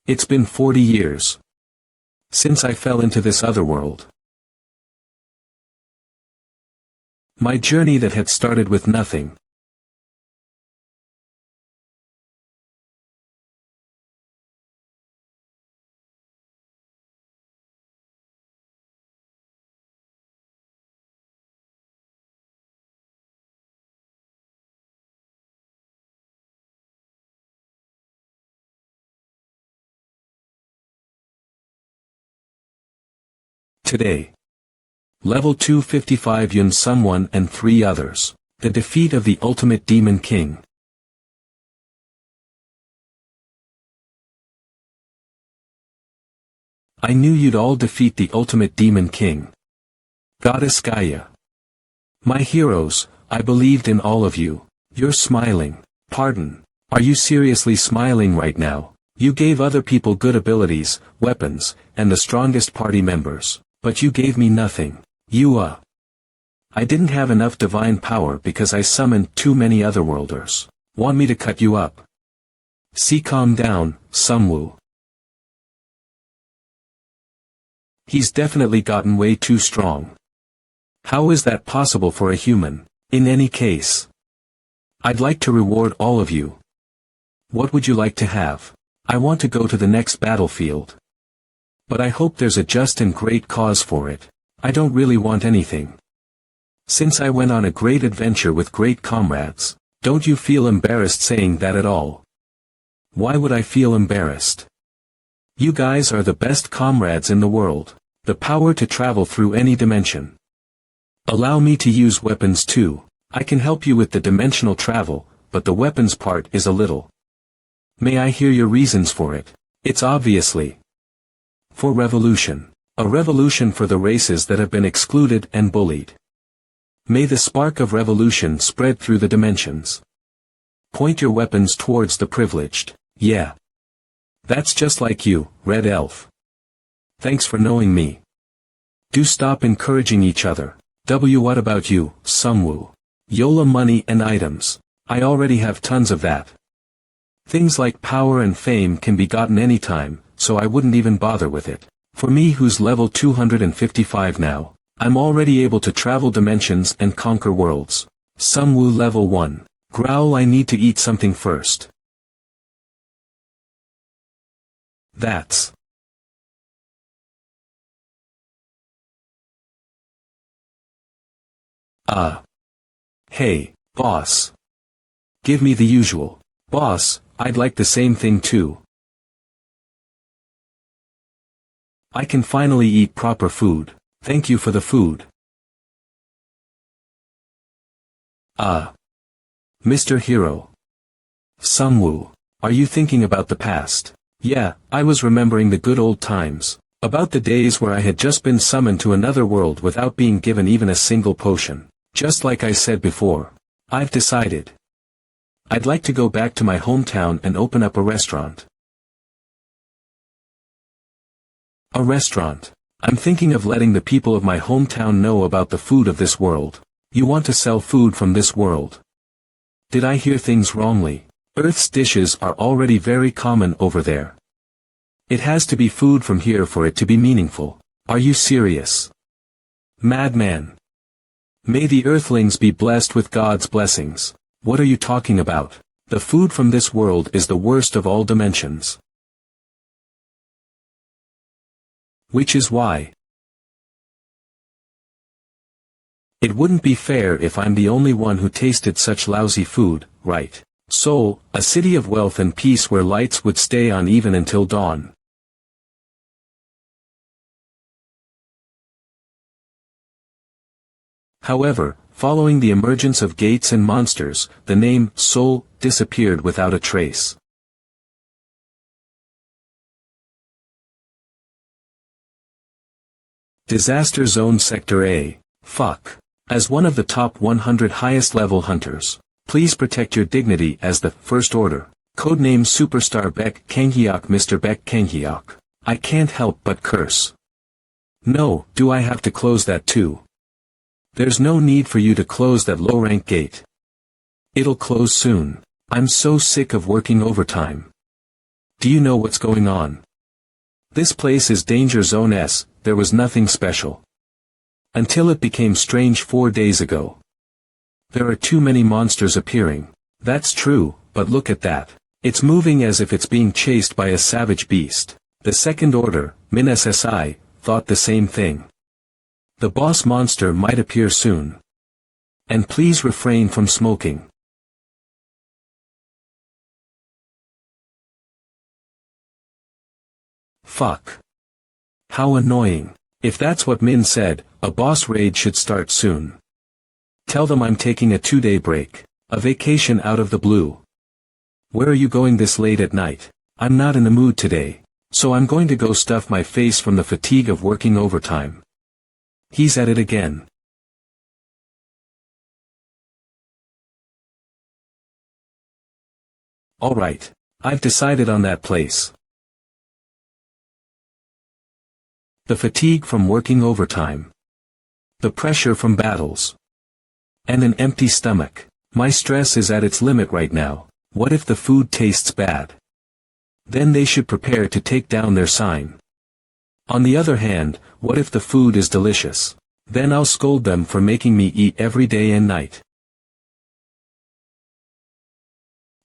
It's been 40 years since I fell into this other world. My journey that had started with nothing. Today. Level 255 Yun Someone and 3 others. The defeat of the ultimate demon king. I knew you'd all defeat the ultimate demon king. Goddess Gaia. My heroes, I believed in all of you. You're smiling. Pardon. Are you seriously smiling right now? You gave other people good abilities, weapons, and the strongest party members. But you gave me nothing. I didn't have enough divine power because I summoned too many otherworlders. Want me to cut you up? See, calm down, Sumwoo. He's definitely gotten way too strong. How is that possible for a human? In any case, I'd like to reward all of you. What would you like to have? I want to go to the next battlefield. But I hope there's a just and great cause for it. I don't really want anything. Since I went on a great adventure with great comrades, don't you feel embarrassed saying that at all? Why would I feel embarrassed? You guys are the best comrades in the world. The power to travel through any dimension. Allow me to use weapons too. I can help you with the dimensional travel, but the weapons part is a little. May I hear your reasons for it? It's obviously for revolution. A revolution for the races that have been excluded and bullied. May the spark of revolution spread through the dimensions. Point your weapons towards the privileged. Yeah. That's just like you, Red Elf. Thanks for knowing me. Do stop encouraging each other. What about you, Sumwoo? Yola money and items. I already have tons of that. Things like power and fame can be gotten anytime, so I wouldn't even bother with it. For me who's level 255 now, I'm already able to travel dimensions and conquer worlds. Sumwoo level 1. Growl, I need to eat something first. That's hey, boss. Give me the usual. Boss, I'd like the same thing too. I can finally eat proper food. Thank you for the food. Mr. Hero. Sumwoo, are you thinking about the past? Yeah, I was remembering the good old times. About the days where I had just been summoned to another world without being given even a single potion. Just like I said before. I've decided. I'd like to go back to my hometown and open up a restaurant. A restaurant. I'm thinking of letting the people of my hometown know about the food of this world. You want to sell food from this world? Did I hear things wrongly? Earth's dishes are already very common over there. It has to be food from here for it to be meaningful. Are you serious? Madman. May the earthlings be blessed with God's blessings. What are you talking about? The food from this world is the worst of all dimensions. Which is why it wouldn't be fair if I'm the only one who tasted such lousy food, right? Seoul, a city of wealth and peace where lights would stay on even until dawn. However, following the emergence of gates and monsters, the name Seoul disappeared without a trace. Disaster Zone Sector A. Fuck. As one of the top 100 highest level hunters, please protect your dignity as the First Order. Codename Superstar Baek Kanghyuk. Mr. Baek Kanghyuk. I can't help but curse. No, do I have to close that too? There's no need for you to close that low-rank gate. It'll close soon. I'm so sick of working overtime. Do you know what's going on? This place is Danger Zone S, there was nothing special. Until it became strange 4 days ago. There are too many monsters appearing. That's true, but look at that. It's moving as if it's being chased by a savage beast. The second order, MANHWA, thought the same thing. The boss monster might appear soon. And please refrain from smoking. Fuck. How annoying. If that's what Min said, a boss raid should start soon. Tell them I'm taking a 2-day break. A vacation out of the blue. Where are you going this late at night? I'm not in the mood today. So I'm going to go stuff my face from the fatigue of working overtime. He's at it again. Alright. I've decided on that place. The fatigue from working overtime. The pressure from battles. And an empty stomach. My stress is at its limit right now. What if the food tastes bad? Then they should prepare to take down their sign. On the other hand, what if the food is delicious? Then I'll scold them for making me eat every day and night.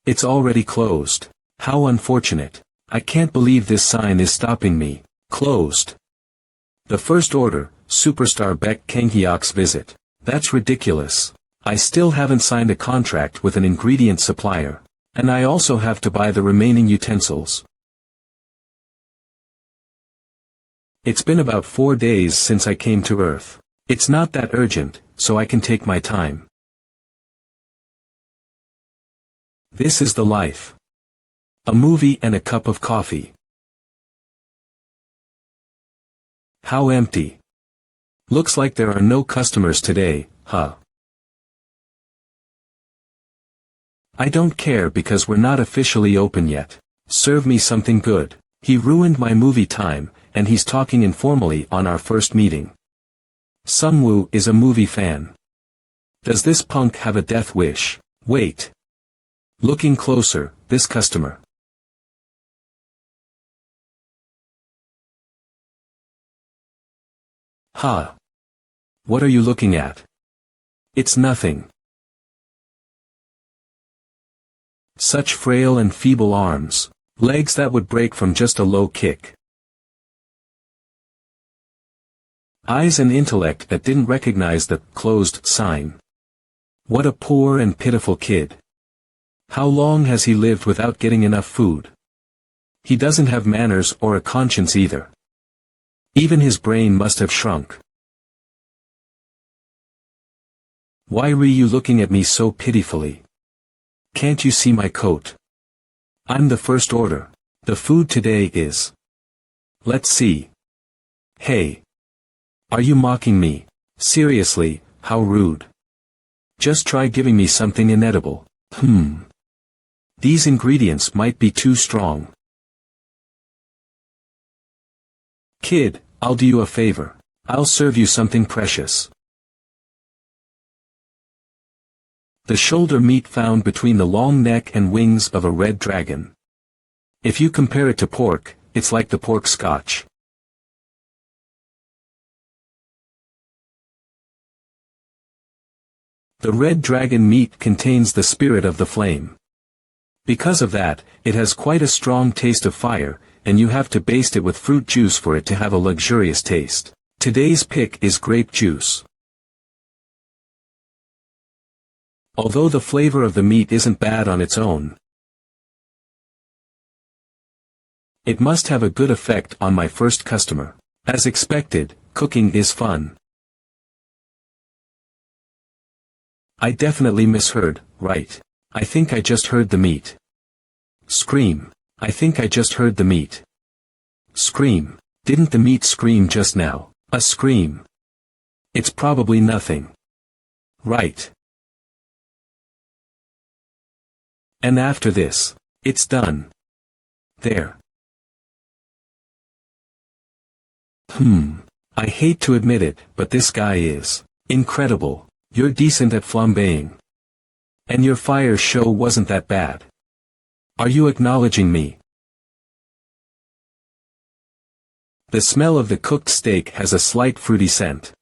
It's already closed. How unfortunate. I can't believe this sign is stopping me. Closed. The first order, Superstar Baek Kanghyok's visit. That's ridiculous. I still haven't signed a contract with an ingredient supplier. And I also have to buy the remaining utensils. It's been about 4 days since I came to Earth. It's not that urgent, so I can take my time. This is the life. A movie and a cup of coffee. How empty. Looks like there are no customers today, huh? I don't care because we're not officially open yet. Serve me something good. He ruined my movie time, and he's talking informally on our first meeting. Sungwoo is a movie fan. Does this punk have a death wish? Wait. Looking closer, this customer. Ha. What are you looking at? It's nothing. Such frail and feeble arms. Legs that would break from just a low kick. Eyes and intellect that didn't recognize the closed sign. What a poor and pitiful kid. How long has he lived without getting enough food? He doesn't have manners or a conscience either. Even his brain must have shrunk. Why were you looking at me so pitifully? Can't you see my coat? I'm the first order. The food today is... Let's see. Hey. Are you mocking me? Seriously, how rude. Just try giving me something inedible. These ingredients might be too strong. Kid, I'll do you a favor. I'll serve you something precious. The shoulder meat found between the long neck and wings of a red dragon. If you compare it to pork, it's like the pork scotch. The red dragon meat contains the spirit of the flame. Because of that, it has quite a strong taste of fire, and you have to baste it with fruit juice for it to have a luxurious taste. Today's pick is grape juice. Although the flavor of the meat isn't bad on its own, it must have a good effect on my first customer. As expected, cooking is fun. I definitely misheard, right? I think I just heard the meat. Scream. I think I just heard the meat. Scream. Didn't the meat scream just now? A scream. It's probably nothing. Right. And after this, it's done. There. I hate to admit it, but this guy is incredible. You're decent at flambeing. And your fire show wasn't that bad. Are you acknowledging me? The smell of the cooked steak has a slight fruity scent.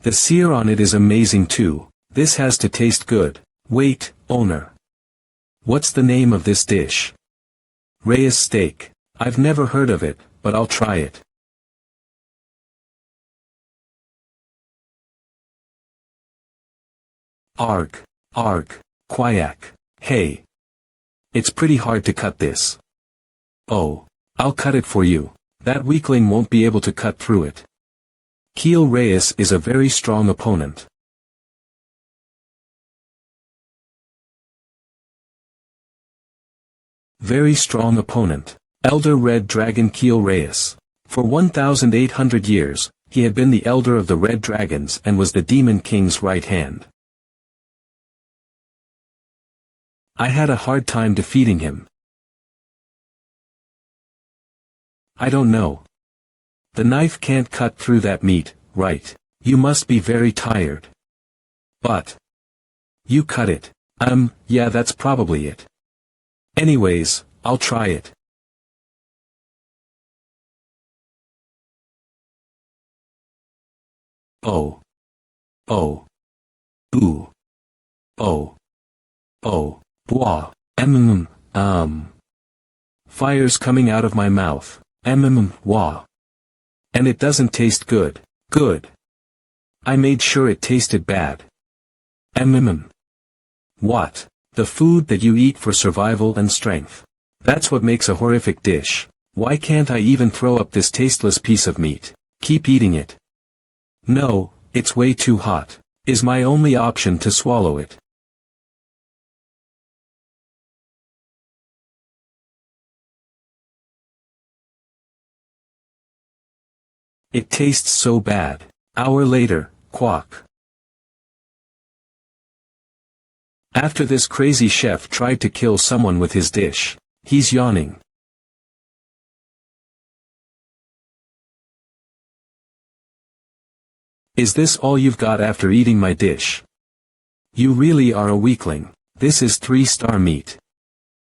The sear on it is amazing too. This has to taste good. Wait, owner. What's the name of this dish? Reyes steak. I've never heard of it, but I'll try it. Arg, quack, hey. It's pretty hard to cut this. Oh, I'll cut it for you. That weakling won't be able to cut through it. Keel Reyes is a very strong opponent. Very strong opponent. Elder Red Dragon Keel Reyes. For 1,800 years, he had been the elder of the Red Dragons and was the Demon King's right hand. I had a hard time defeating him. I don't know. The knife can't cut through that meat, right? You must be very tired. But you cut it. Yeah, that's probably it. Anyways, I'll try it. Oh. Oh. Ooh. Oh. Oh. Bwah. Fire's coming out of my mouth. Wah. And it doesn't taste good. Good. I made sure it tasted bad. What? The food that you eat for survival and strength. That's what makes a horrific dish. Why can't I even throw up this tasteless piece of meat? Keep eating it. No, it's way too hot. Is my only option to swallow it. It tastes so bad. Hour later, quack. After this crazy chef tried to kill someone with his dish. He's yawning. Is this all you've got after eating my dish? You really are a weakling. This is 3-star meat.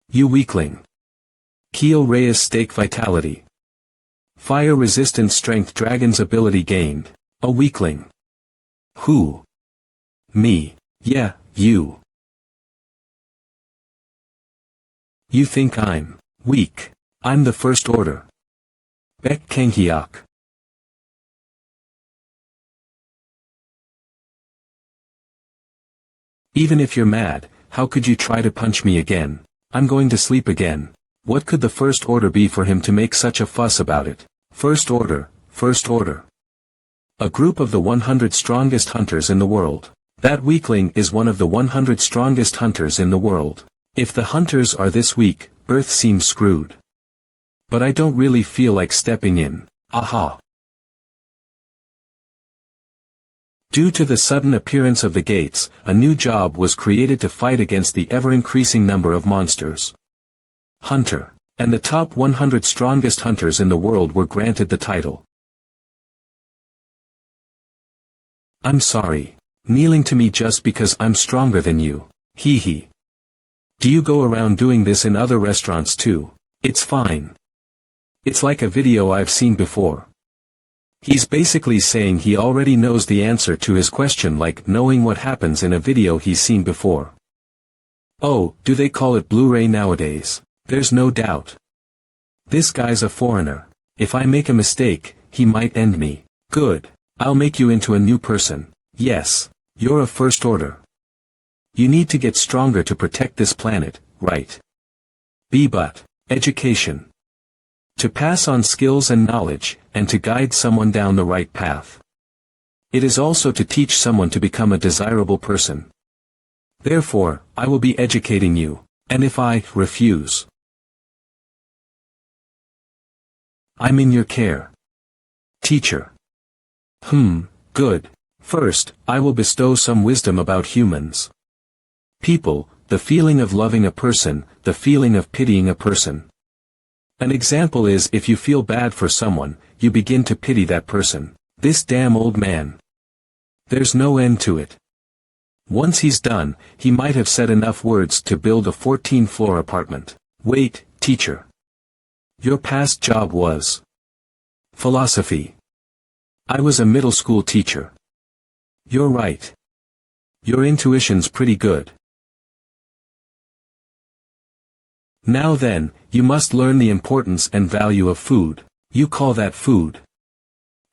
You weakling. Keel Reyes steak vitality. Fire resistant strength dragon's ability gained. A weakling. Who? Me. Yeah, you. You think I'm weak. I'm the first order. Bek Kenghyok. Even if you're mad, how could you try to punch me again? I'm going to sleep again. What could the first order be for him to make such a fuss about it? First order, first order. A group of the 100 strongest hunters in the world. That weakling is one of the 100 strongest hunters in the world. If the hunters are this weak, Earth seems screwed. But I don't really feel like stepping in. Aha. Due to the sudden appearance of the gates, a new job was created to fight against the ever-increasing number of monsters. Hunter. And the top 100 strongest hunters in the world were granted the title. I'm sorry. Kneeling to me just because I'm stronger than you. Hee hee. Do you go around doing this in other restaurants too? It's fine. It's like a video I've seen before. He's basically saying he already knows the answer to his question, like knowing what happens in a video he's seen before. Oh, do they call it Blu-ray nowadays? There's no doubt. This guy's a foreigner. If I make a mistake, he might end me. Good. I'll make you into a new person. Yes. You're a first order. You need to get stronger to protect this planet, right? But education. To pass on skills and knowledge, and to guide someone down the right path. It is also to teach someone to become a desirable person. Therefore, I will be educating you, and if I refuse, I'm in your care. Teacher. Good. First, I will bestow some wisdom about humans. People, the feeling of loving a person, the feeling of pitying a person. An example is if you feel bad for someone, you begin to pity that person. This damn old man. There's no end to it. Once he's done, he might have said enough words to build a 14-floor apartment. Wait, teacher. Your past job was Philosophy. I was a middle school teacher. You're right. Your intuition's pretty good. Now then, you must learn the importance and value of food. You call that food?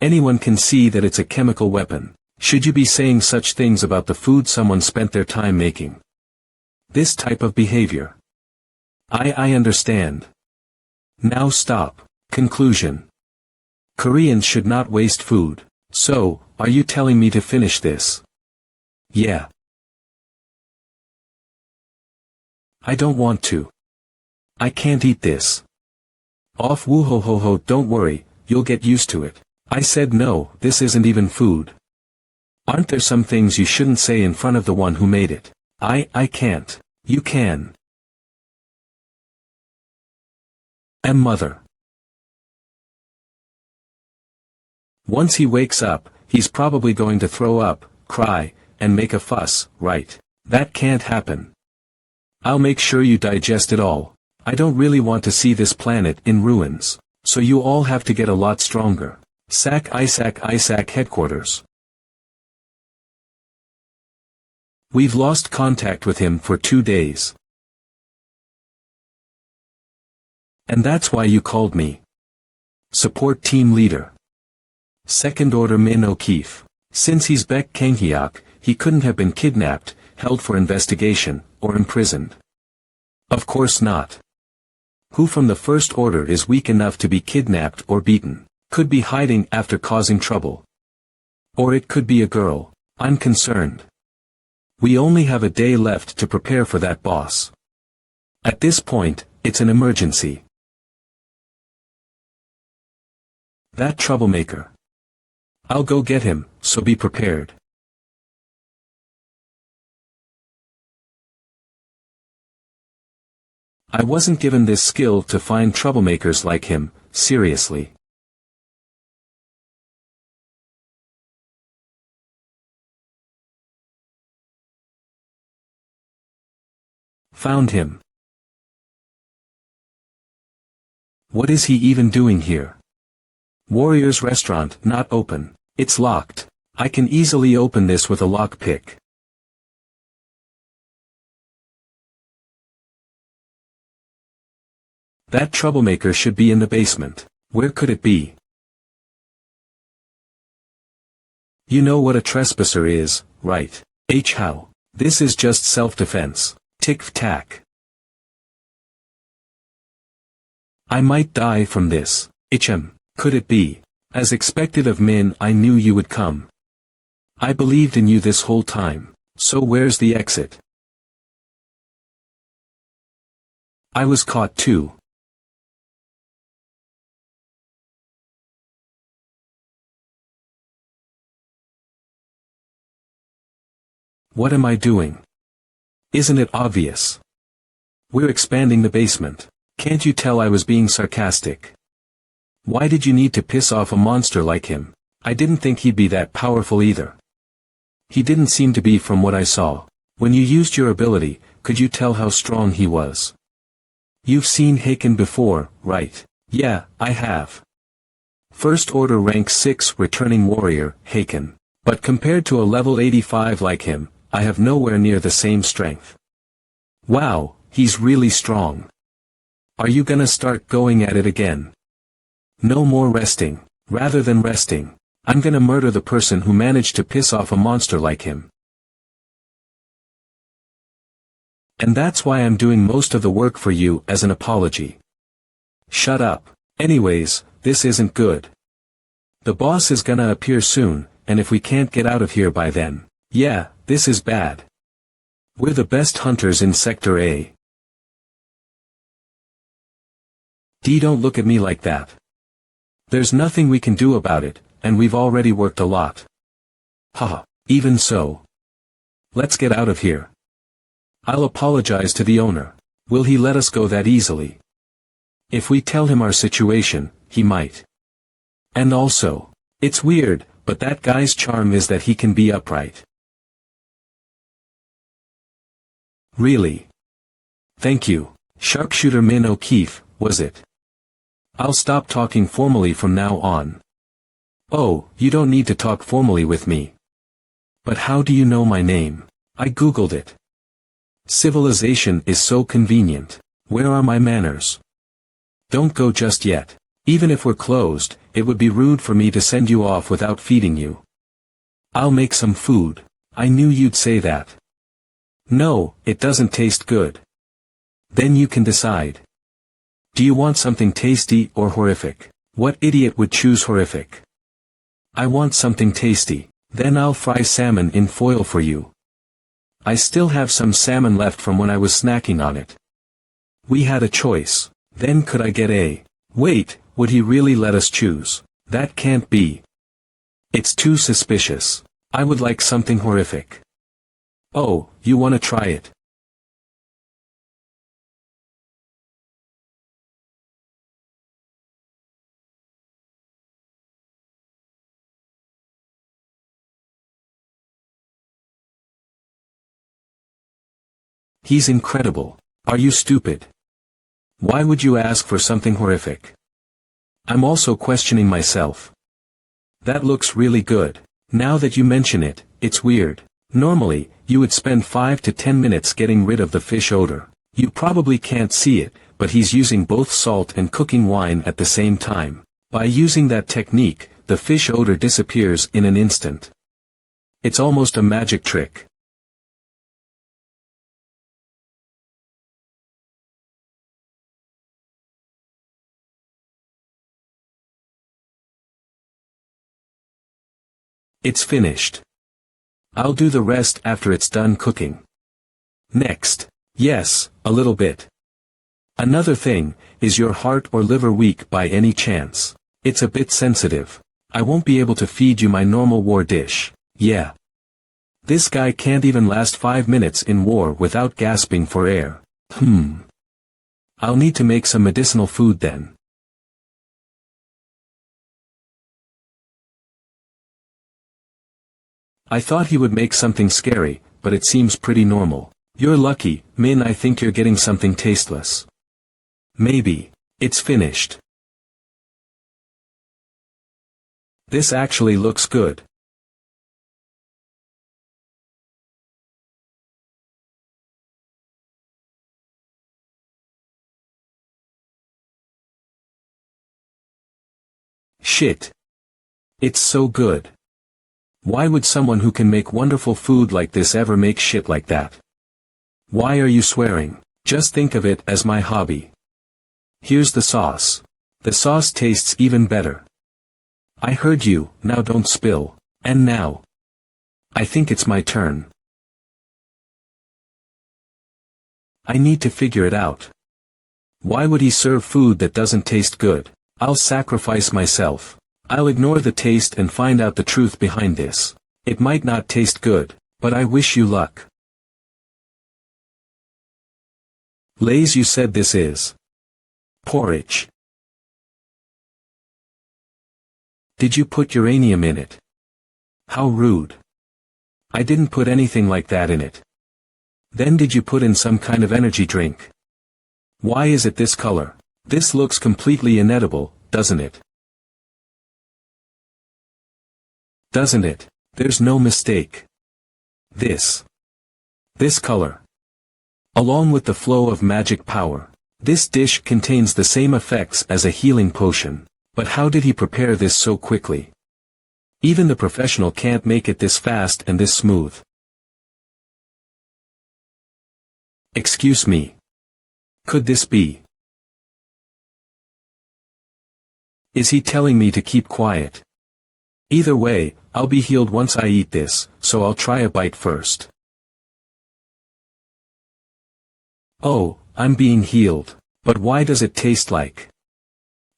Anyone can see that it's a chemical weapon. Should you be saying such things about the food someone spent their time making? This type of behavior. I understand. Now stop. Conclusion. Koreans should not waste food. So, are you telling me to finish this? Yeah. I don't want to. I can't eat this. Off woo ho ho ho, don't worry, you'll get used to it. I said no, this isn't even food. Aren't there some things you shouldn't say in front of the one who made it? I can't. You can. Mother. Once he wakes up, he's probably going to throw up, cry, and make a fuss, right? That can't happen. I'll make sure you digest it all. I don't really want to see this planet in ruins, so you all have to get a lot stronger. Isaac headquarters. We've lost contact with him for 2 days. And that's why you called me. Support team leader. Second order Min O'Keefe. Since he's Baek Kanghyuk, he couldn't have been kidnapped, held for investigation, or imprisoned. Of course not. Who from the first order is weak enough to be kidnapped or beaten? Could be hiding after causing trouble. Or it could be a girl. I'm concerned. We only have a day left to prepare for that, boss. At this point, it's an emergency. That troublemaker. I'll go get him, so be prepared. I wasn't given this skill to find troublemakers like him, seriously. Found him. What is he even doing here? Warrior's restaurant, not open. It's locked. I can easily open this with a lockpick. That troublemaker should be in the basement. Where could it be? You know what a trespasser is, right? How? This is just self-defense. Tick-tack. I might die from this. Could it be? As expected of Min, I knew you would come. I believed in you this whole time. So where's the exit? I was caught too. What am I doing? Isn't it obvious? We're expanding the basement. Can't you tell I was being sarcastic? Why did you need to piss off a monster like him? I didn't think he'd be that powerful either. He didn't seem to be from what I saw. When you used your ability, could you tell how strong he was? You've seen Haken before, right? Yeah, I have. First order rank 6 returning warrior, Haken. But compared to a level 85 like him, I have nowhere near the same strength. Wow, he's really strong. Are you gonna start going at it again? No more resting. Rather than resting, I'm gonna murder the person who managed to piss off a monster like him. And that's why I'm doing most of the work for you as an apology. Shut up. Anyways, this isn't good. The boss is gonna appear soon, and if we can't get out of here by then, yeah, this is bad. We're the best hunters in Sector A. Don't look at me like that. There's nothing we can do about it, and we've already worked a lot. Haha, even so. Let's get out of here. I'll apologize to the owner. Will he let us go that easily? If we tell him our situation, he might. And also, it's weird, but that guy's charm is that he can be upright. Really? Thank you. Sharpshooter Min O'Keefe, was it? I'll stop talking formally from now on. Oh, you don't need to talk formally with me. But how do you know my name? I googled it. Civilization is so convenient. Where are my manners? Don't go just yet. Even if we're closed, it would be rude for me to send you off without feeding you. I'll make some food. I knew you'd say that. No, it doesn't taste good. Then you can decide. Do you want something tasty or horrific? What idiot would choose horrific? I want something tasty. Then I'll fry salmon in foil for you. I still have some salmon left from when I was snacking on it. We had a choice. Then could I get a... Wait, would he really let us choose? That can't be. It's too suspicious. I would like something horrific. Oh, you want to try it? He's incredible. Are you stupid? Why would you ask for something horrific? I'm also questioning myself. That looks really good. Now that you mention it, it's weird. Normally, you would spend 5 to 10 minutes getting rid of the fish odor. You probably can't see it, but he's using both salt and cooking wine at the same time. By using that technique, the fish odor disappears in an instant. It's almost a magic trick. It's finished. I'll do the rest after it's done cooking. Next. Yes, a little bit. Another thing, is your heart or liver weak by any chance? It's a bit sensitive. I won't be able to feed you my normal war dish. Yeah. This guy can't even last 5 minutes in war without gasping for air. I'll need to make some medicinal food then. I thought he would make something scary, but it seems pretty normal. You're lucky, Min. I think you're getting something tasteless. Maybe. It's finished. This actually looks good. Shit. It's so good. Why would someone who can make wonderful food like this ever make shit like that? Why are you swearing? Just think of it as my hobby. Here's the sauce. The sauce tastes even better. I heard you, now don't spill. And now. I think it's my turn. I need to figure it out. Why would he serve food that doesn't taste good? I'll sacrifice myself. I'll ignore the taste and find out the truth behind this. It might not taste good, but I wish you luck. Lays, you said this is porridge. Did you put uranium in it? How rude. I didn't put anything like that in it. Then did you put in some kind of energy drink? Why is it this color? This looks completely inedible, doesn't it? Doesn't it? There's no mistake. This color. Along with the flow of magic power. This dish contains the same effects as a healing potion. But how did he prepare this so quickly? Even the professional can't make it this fast and this smooth. Excuse me. Could this be? Is he telling me to keep quiet? Either way, I'll be healed once I eat this, so I'll try a bite first. Oh, I'm being healed. But why does it taste like?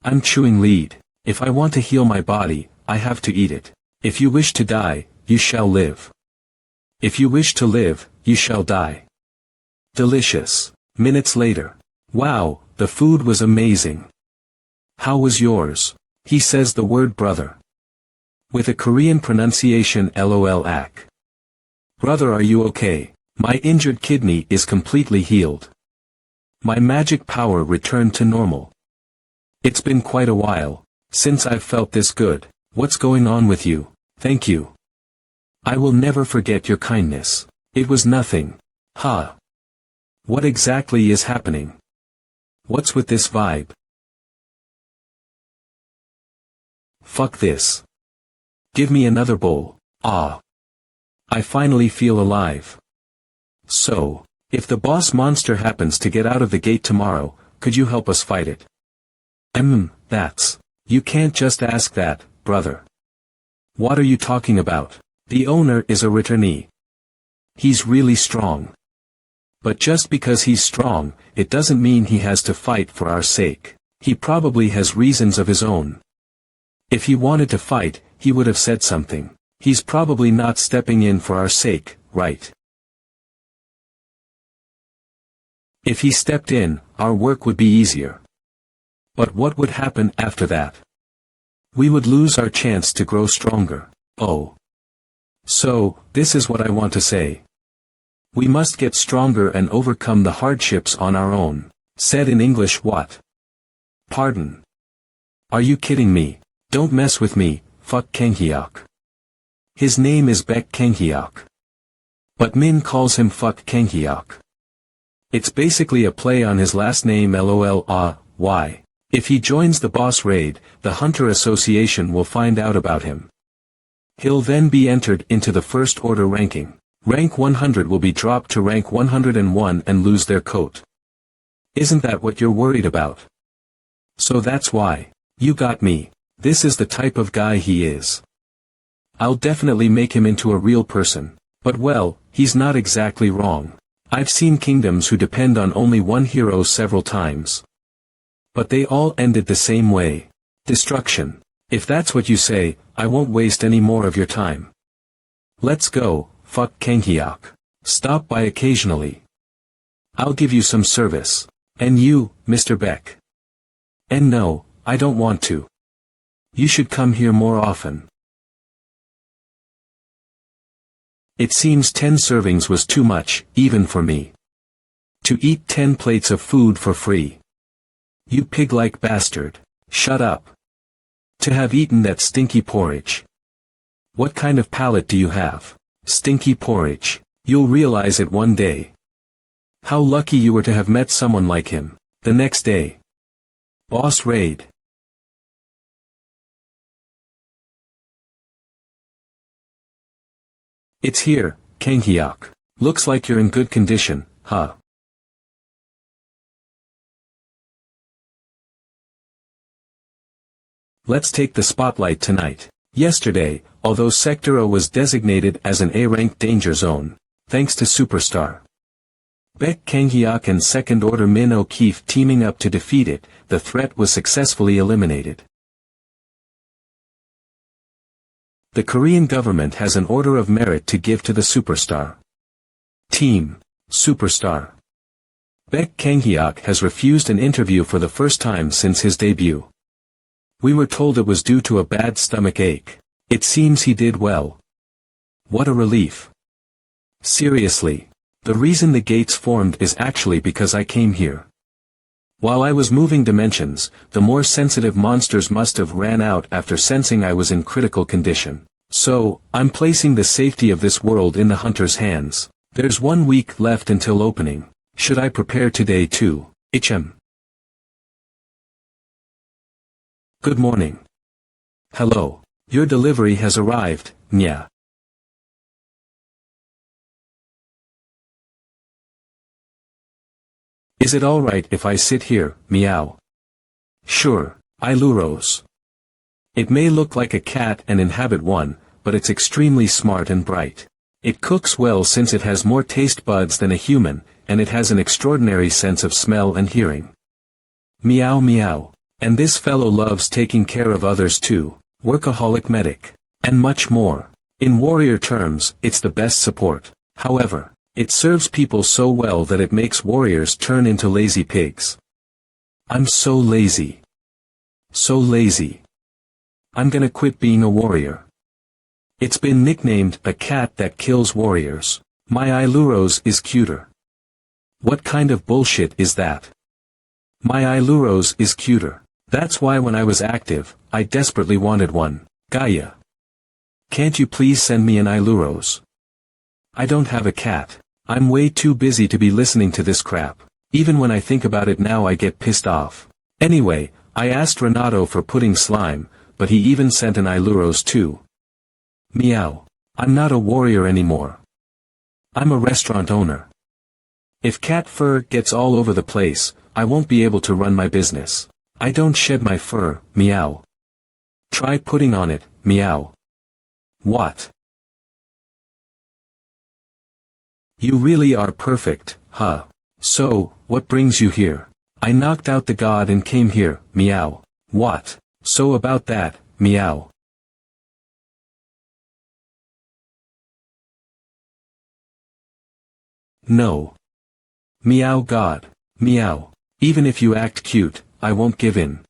I'm chewing lead. If I want to heal my body, I have to eat it. If you wish to die, you shall live. If you wish to live, you shall die. Delicious. Minutes later. Wow, the food was amazing. How was yours? He says the word brother. With a Korean pronunciation, LOL ak. Brother, are you okay? My injured kidney is completely healed. My magic power returned to normal. It's been quite a while since I've felt this good. What's going on with you? Thank you. I will never forget your kindness. It was nothing. Ha. What exactly is happening? What's with this vibe? Fuck this. Give me another bowl. Ah. I finally feel alive. So, if the boss monster happens to get out of the gate tomorrow, could you help us fight it? That's. You can't just ask that, brother. What are you talking about? The owner is a returnee. He's really strong. But just because he's strong, it doesn't mean he has to fight for our sake. He probably has reasons of his own. If he wanted to fight, he would have said something. He's probably not stepping in for our sake, right? If he stepped in, our work would be easier. But what would happen after that? We would lose our chance to grow stronger. Oh. So, this is what I want to say. We must get stronger and overcome the hardships on our own. Said in English what? Pardon. Are you kidding me? Don't mess with me, fuck Kanghyuk. His name is Baek Kanghyuk. But Min calls him fuck Kanghyuk. It's basically a play on his last name lol why? If he joins the boss raid, the Hunter Association will find out about him. He'll then be entered into the first order ranking. Rank 100 will be dropped to rank 101 and lose their coat. Isn't that what you're worried about? So that's why. You got me. This is the type of guy he is. I'll definitely make him into a real person. But well, he's not exactly wrong. I've seen kingdoms who depend on only one hero several times. But they all ended the same way. Destruction. If that's what you say, I won't waste any more of your time. Let's go, fuck Kanghyuk. Stop by occasionally. I'll give you some service. And you, Mr. Beck. And no, I don't want to. You should come here more often. It seems 10 servings was too much, even for me. To eat 10 plates of food for free. You pig-like bastard. Shut up. To have eaten that stinky porridge. What kind of palate do you have? Stinky porridge. You'll realize it one day. How lucky you were to have met someone like him. The next day. Boss raid. It's here, Kanghyuk. Looks like you're in good condition, huh? Let's take the spotlight tonight. Yesterday, although Sector O was designated as an A-rank danger zone, thanks to Superstar Baek Kanghyuk and Second Order Min O'Keefe teaming up to defeat it, the threat was successfully eliminated. The Korean government has an order of merit to give to the Superstar Team. Superstar Baek Kanghyuk has refused an interview for the first time since his debut. We were told it was due to a bad stomach ache. It seems he did well. What a relief. Seriously. The reason the gates formed is actually because I came here. While I was moving dimensions, the more sensitive monsters must have ran out after sensing I was in critical condition. So, I'm placing the safety of this world in the hunter's hands. There's 1 week left until opening. Should I prepare today too? Good morning. Hello. Your delivery has arrived, Nya. Is it alright if I sit here, meow? Sure, Iluros. It may look like a cat and inhabit one, but it's extremely smart and bright. It cooks well since it has more taste buds than a human, and it has an extraordinary sense of smell and hearing. Meow meow. And this fellow loves taking care of others too, workaholic medic, and much more. In warrior terms, it's the best support. However, it serves people so well that it makes warriors turn into lazy pigs. I'm so lazy. So lazy. I'm gonna quit being a warrior. It's been nicknamed a cat that kills warriors. My Iluros is cuter. What kind of bullshit is that? My Iluros is cuter. That's why when I was active, I desperately wanted one. Gaia. Can't you please send me an Iluros? I don't have a cat. I'm way too busy to be listening to this crap. Even when I think about it now I get pissed off. Anyway, I asked Renato for pudding slime, but he even sent an Iluros too. Meow. I'm not a warrior anymore. I'm a restaurant owner. If cat fur gets all over the place, I won't be able to run my business. I don't shed my fur, meow. Try putting on it, meow. What? You really are perfect, huh? So, what brings you here? I knocked out the god and came here, meow. What? So about that, meow. No. Meow god. Meow. Even if you act cute, I won't give in.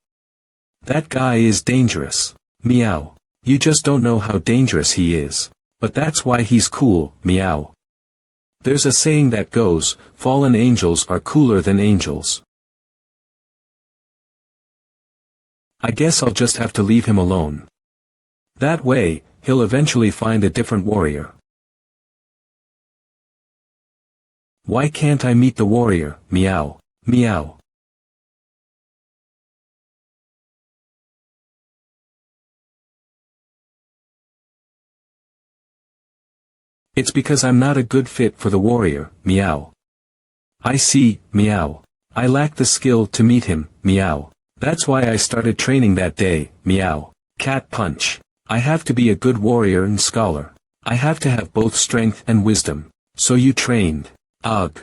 That guy is dangerous. Meow. You just don't know how dangerous he is. But that's why he's cool, meow. There's a saying that goes, fallen angels are cooler than angels. I guess I'll just have to leave him alone. That way, he'll eventually find a different warrior. Why can't I meet the warrior, meow, meow? It's because I'm not a good fit for the warrior, meow. I see, meow. I lack the skill to meet him, meow. That's why I started training that day, meow. Cat punch. I have to be a good warrior and scholar. I have to have both strength and wisdom. So you trained. Ugh.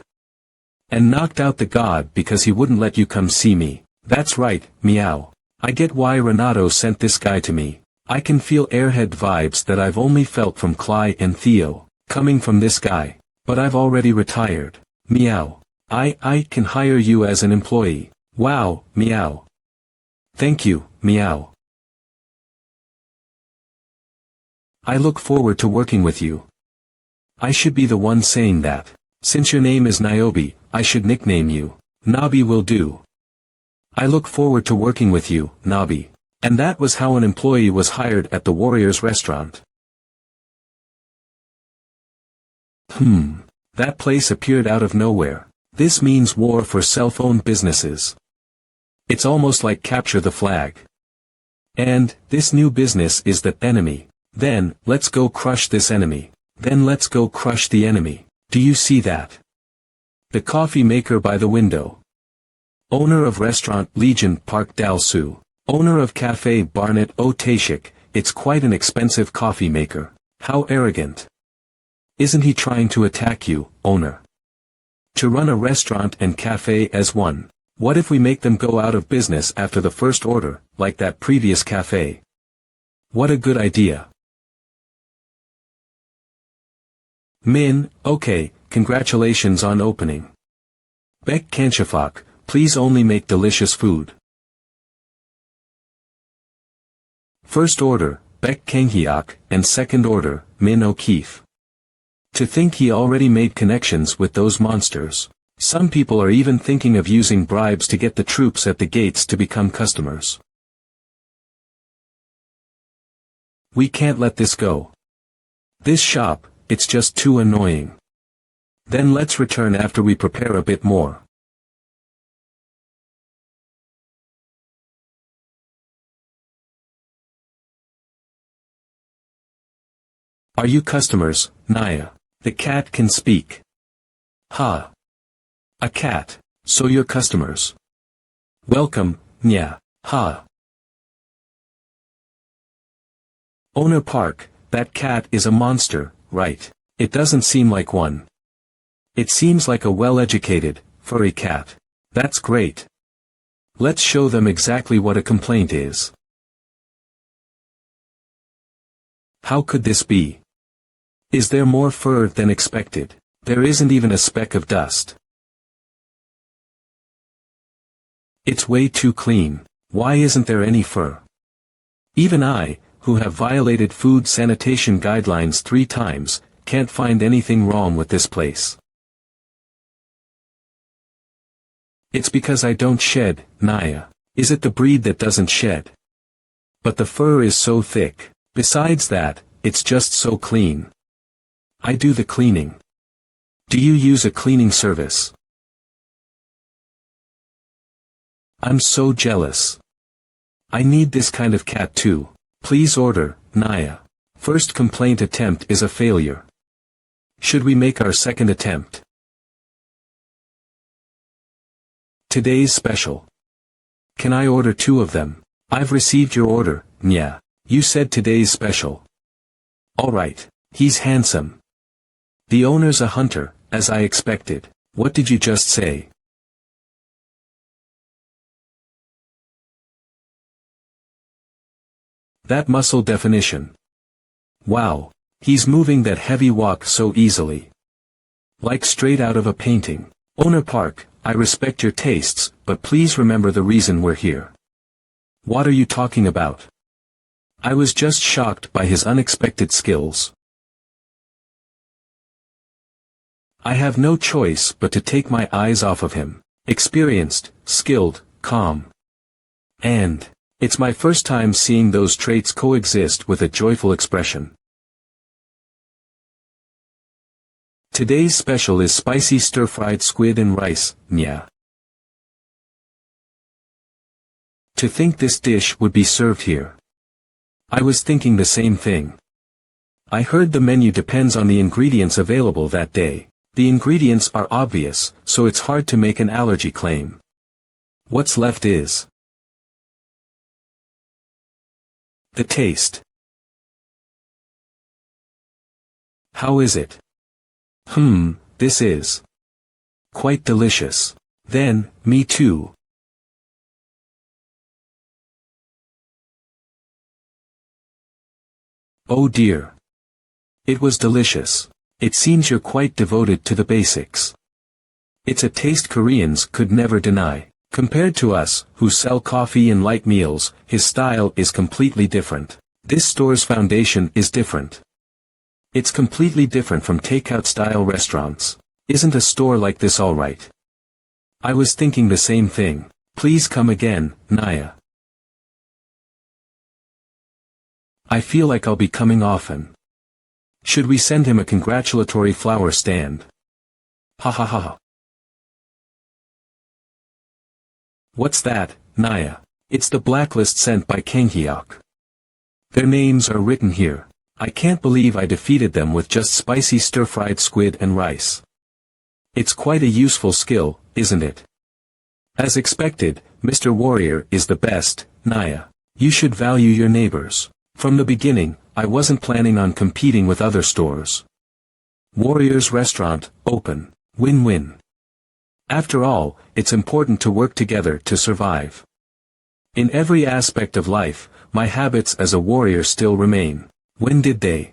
And knocked out the god because he wouldn't let you come see me. That's right, meow. I get why Renato sent this guy to me. I can feel airhead vibes that I've only felt from Cly and Theo. Coming from this guy. But I've already retired. Meow. I can hire you as an employee. Wow, meow. Thank you, meow. I look forward to working with you. I should be the one saying that. Since your name is Niobe, I should nickname you. Nabi will do. I look forward to working with you, Nabi. And that was how an employee was hired at the Warriors restaurant. That place appeared out of nowhere. This means war for self-owned businesses. It's almost like capture the flag. And, this new business is the enemy. Then, let's go crush this enemy. Then let's go crush the enemy. Do you see that? The coffee maker by the window. Owner of restaurant Legion Park Dalsu. Owner of cafe Barnett O Tashik, it's quite an expensive coffee maker. How arrogant. Isn't he trying to attack you, owner? To run a restaurant and cafe as one. What if we make them go out of business after the first order, like that previous cafe? What a good idea. Min, okay, congratulations on opening. Bek Kanchafak, please only make delicious food. First order, Bek Kanghyok, and second order, Min O'Keefe. To think he already made connections with those monsters. Some people are even thinking of using bribes to get the troops at the gates to become customers. We can't let this go. This shop, it's just too annoying. Then let's return after we prepare a bit more. Are you customers, Naya? The cat can speak. Ha. A cat, so you're customers. Welcome, Nya. Ha. Owner Park, that cat is a monster, right? It doesn't seem like one. It seems like a well-educated, furry cat. That's great. Let's show them exactly what a complaint is. How could this be? Is there more fur than expected? There isn't even a speck of dust. It's way too clean. Why isn't there any fur? Even I, who have violated food sanitation guidelines 3 times, can't find anything wrong with this place. It's because I don't shed, Naya. Is it the breed that doesn't shed? But the fur is so thick. Besides that, it's just so clean. I do the cleaning. Do you use a cleaning service? I'm so jealous. I need this kind of cat too. Please order, Naya. First complaint attempt is a failure. Should we make our second attempt? Today's special. Can I order 2 of them? I've received your order, Nya. You said today's special. Alright, he's handsome. The owner's a hunter, as I expected. What did you just say? That muscle definition. Wow, he's moving that heavy walk so easily. Like straight out of a painting. Owner Park, I respect your tastes, but please remember the reason we're here. What are you talking about? I was just shocked by his unexpected skills. I have no choice but to take my eyes off of him. Experienced, skilled, calm. And it's my first time seeing those traits coexist with a joyful expression. Today's special is spicy stir-fried squid and rice, Nya. To think this dish would be served here. I was thinking the same thing. I heard the menu depends on the ingredients available that day. The ingredients are obvious, so it's hard to make an allergy claim. What's left is the taste. How is it? This is quite delicious. Then, me too. Oh dear. It was delicious. It seems you're quite devoted to the basics. It's a taste Koreans could never deny. Compared to us, who sell coffee and light meals, his style is completely different. This store's foundation is different. It's completely different from takeout-style restaurants. Isn't a store like this alright? I was thinking the same thing. Please come again, Naya. I feel like I'll be coming often. Should we send him a congratulatory flower stand? Ha ha ha ha. What's that, Naya? It's the blacklist sent by Kanghyuk. Their names are written here. I can't believe I defeated them with just spicy stir-fried squid and rice. It's quite a useful skill, isn't it? As expected, Mr. Warrior is the best, Naya. You should value your neighbors. From the beginning, I wasn't planning on competing with other stores. Warrior's restaurant, open. Win-win. After all, it's important to work together to survive. In every aspect of life, my habits as a warrior still remain. When did they?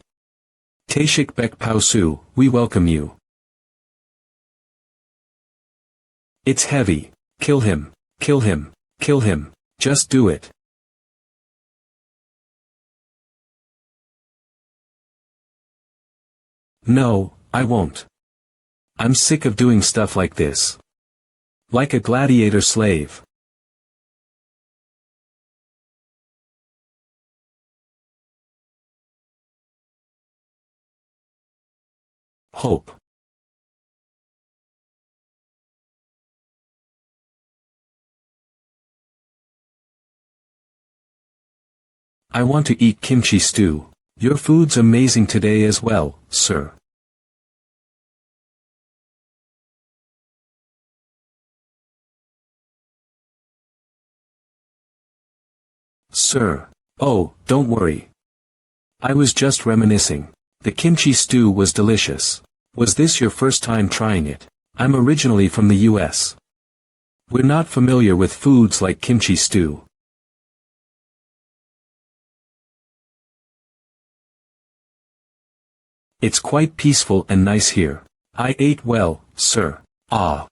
Taeshik Bek Pausu, we welcome you. It's heavy. Kill him, kill him, kill him. Just do it. No, I won't. I'm sick of doing stuff like this. Like a gladiator slave. Hope. I want to eat kimchi stew. Your food's amazing today as well, sir. Sir. Oh, don't worry. I was just reminiscing. The kimchi stew was delicious. Was this your first time trying it? I'm originally from the US. We're not familiar with foods like kimchi stew. It's quite peaceful and nice here. I ate well, sir. Ah.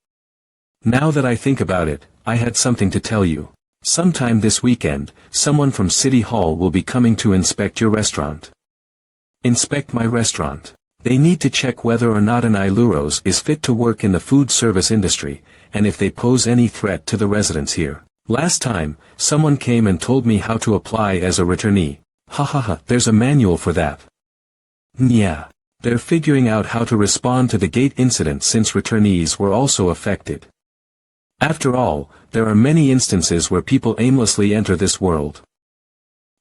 Now that I think about it, I had something to tell you. Sometime this weekend, someone from City Hall will be coming to inspect your restaurant. Inspect my restaurant. They need to check whether or not an Iluros is fit to work in the food service industry, and if they pose any threat to the residents here. Last time, someone came and told me how to apply as a returnee. Ha ha ha, there's a manual for that. Yeah. They're figuring out how to respond to the gate incident since returnees were also affected. After all, there are many instances where people aimlessly enter this world.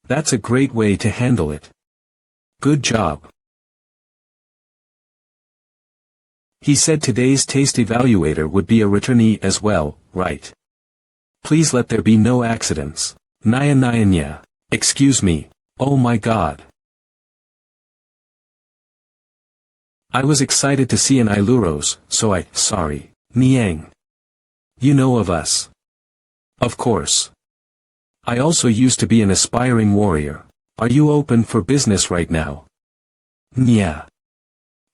That's a great way to handle it. Good job. He said today's taste evaluator would be a returnee as well, right? Please let there be no accidents. Naya Naya Nya. Excuse me. Oh my god. I was excited to see an Iluros, so sorry. Niang. You know of us. Of course. I also used to be an aspiring warrior. Are you open for business right now? Yeah.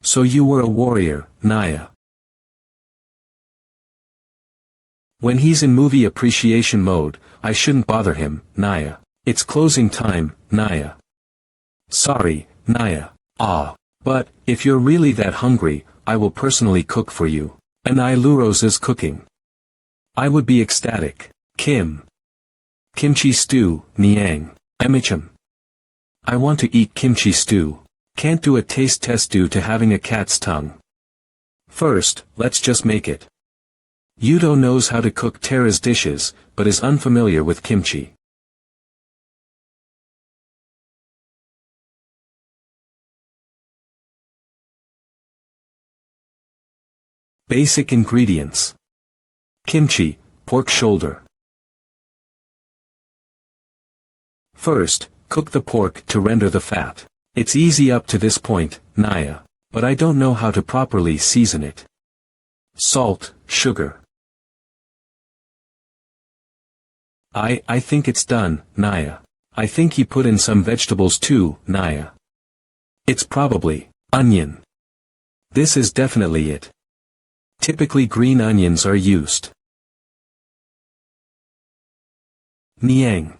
So you were a warrior, Naya. When he's in movie appreciation mode, I shouldn't bother him, Naya. It's closing time, Naya. Sorry, Naya. But, if you're really that hungry, I will personally cook for you. And Iluros is cooking. I would be ecstatic. Kimchi stew, Niang. Emicham. I want to eat kimchi stew. Can't do a taste test due to having a cat's tongue. First, let's just make it. Yudo knows how to cook Tara's dishes, but is unfamiliar with kimchi. Basic ingredients. Kimchi, pork shoulder. First, cook the pork to render the fat. It's easy up to this point, Naya, but I don't know how to properly season it. Salt, sugar. I think it's done, Naya. I think he put in some vegetables too, Naya. It's probably onion. This is definitely it. Typically green onions are used. Niang.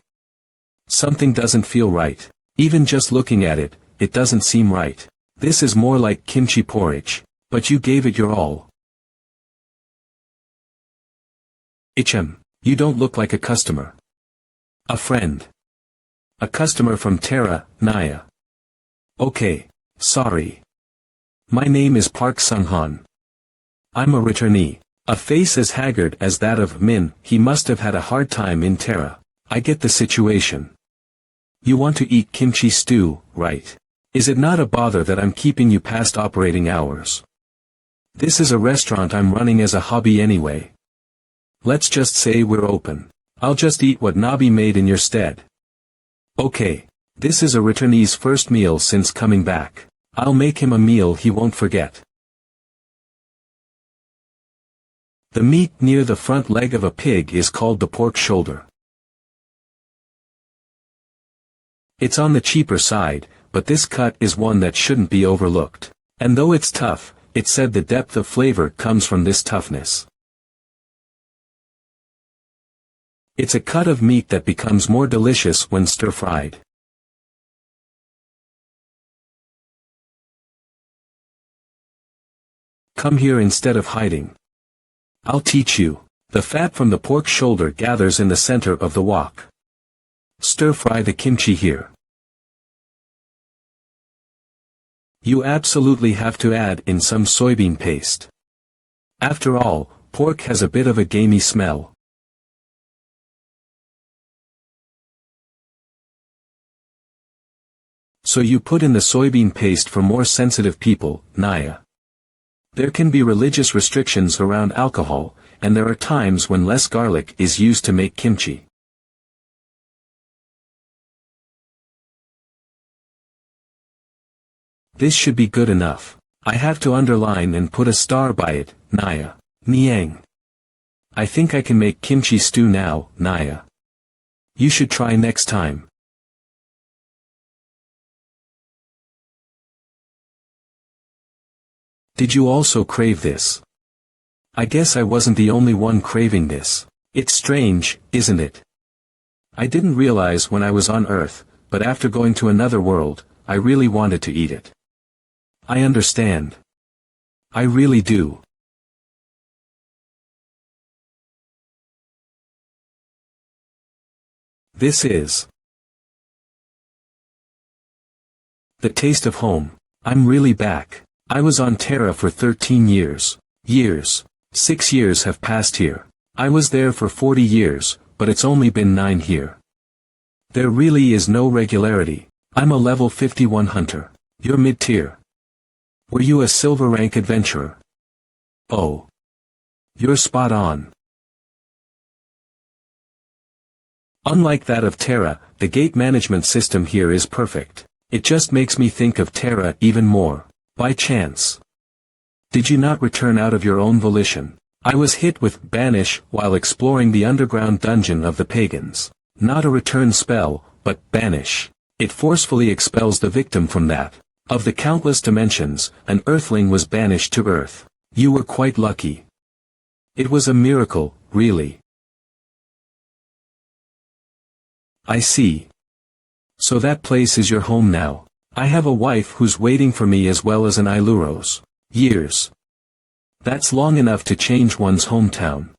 Something doesn't feel right. Even just looking at it, it doesn't seem right. This is more like kimchi porridge, but you gave it your all. Ichem, you don't look like a customer. A friend. A customer from Tara, Naya. Okay, sorry. My name is Park Sung-han. I'm a returnee. A face as haggard as that of Min. He must have had a hard time in Tara. I get the situation. You want to eat kimchi stew, right? Is it not a bother that I'm keeping you past operating hours? This is a restaurant I'm running as a hobby anyway. Let's just say we're open. I'll just eat what Nabi made in your stead. Okay. This is a returnee's first meal since coming back. I'll make him a meal he won't forget. The meat near the front leg of a pig is called the pork shoulder. It's on the cheaper side, but this cut is one that shouldn't be overlooked. And though it's tough, it's said the depth of flavor comes from this toughness. It's a cut of meat that becomes more delicious when stir-fried. Come here instead of hiding. I'll teach you. The fat from the pork shoulder gathers in the center of the wok. Stir-fry the kimchi here. You absolutely have to add in some soybean paste. After all, pork has a bit of a gamey smell. So you put in the soybean paste for more sensitive people, Naya. There can be religious restrictions around alcohol, and there are times when less garlic is used to make kimchi. This should be good enough. I have to underline and put a star by it, Naya. Niang. I think I can make kimchi stew now, Naya. You should try next time. Did you also crave this? I guess I wasn't the only one craving this. It's strange, isn't it? I didn't realize when I was on Earth, but after going to another world, I really wanted to eat it. I understand. I really do. This is the taste of home. I'm really back. I was on Terra for 13 years. 6 years have passed here. I was there for 40 years, but it's only been 9 here. There really is no regularity. I'm a level 51 hunter. You're mid-tier. Were you a silver rank adventurer? Oh. You're spot on. Unlike that of Terra, the gate management system here is perfect. It just makes me think of Terra even more. By chance. Did you not return out of your own volition? I was hit with banish while exploring the underground dungeon of the pagans. Not a return spell, but banish. It forcefully expels the victim from that. Of the countless dimensions, an earthling was banished to Earth. You were quite lucky. It was a miracle, really. I see. So that place is your home now. I have a wife who's waiting for me as well as an Iluros. Years. That's long enough to change one's hometown.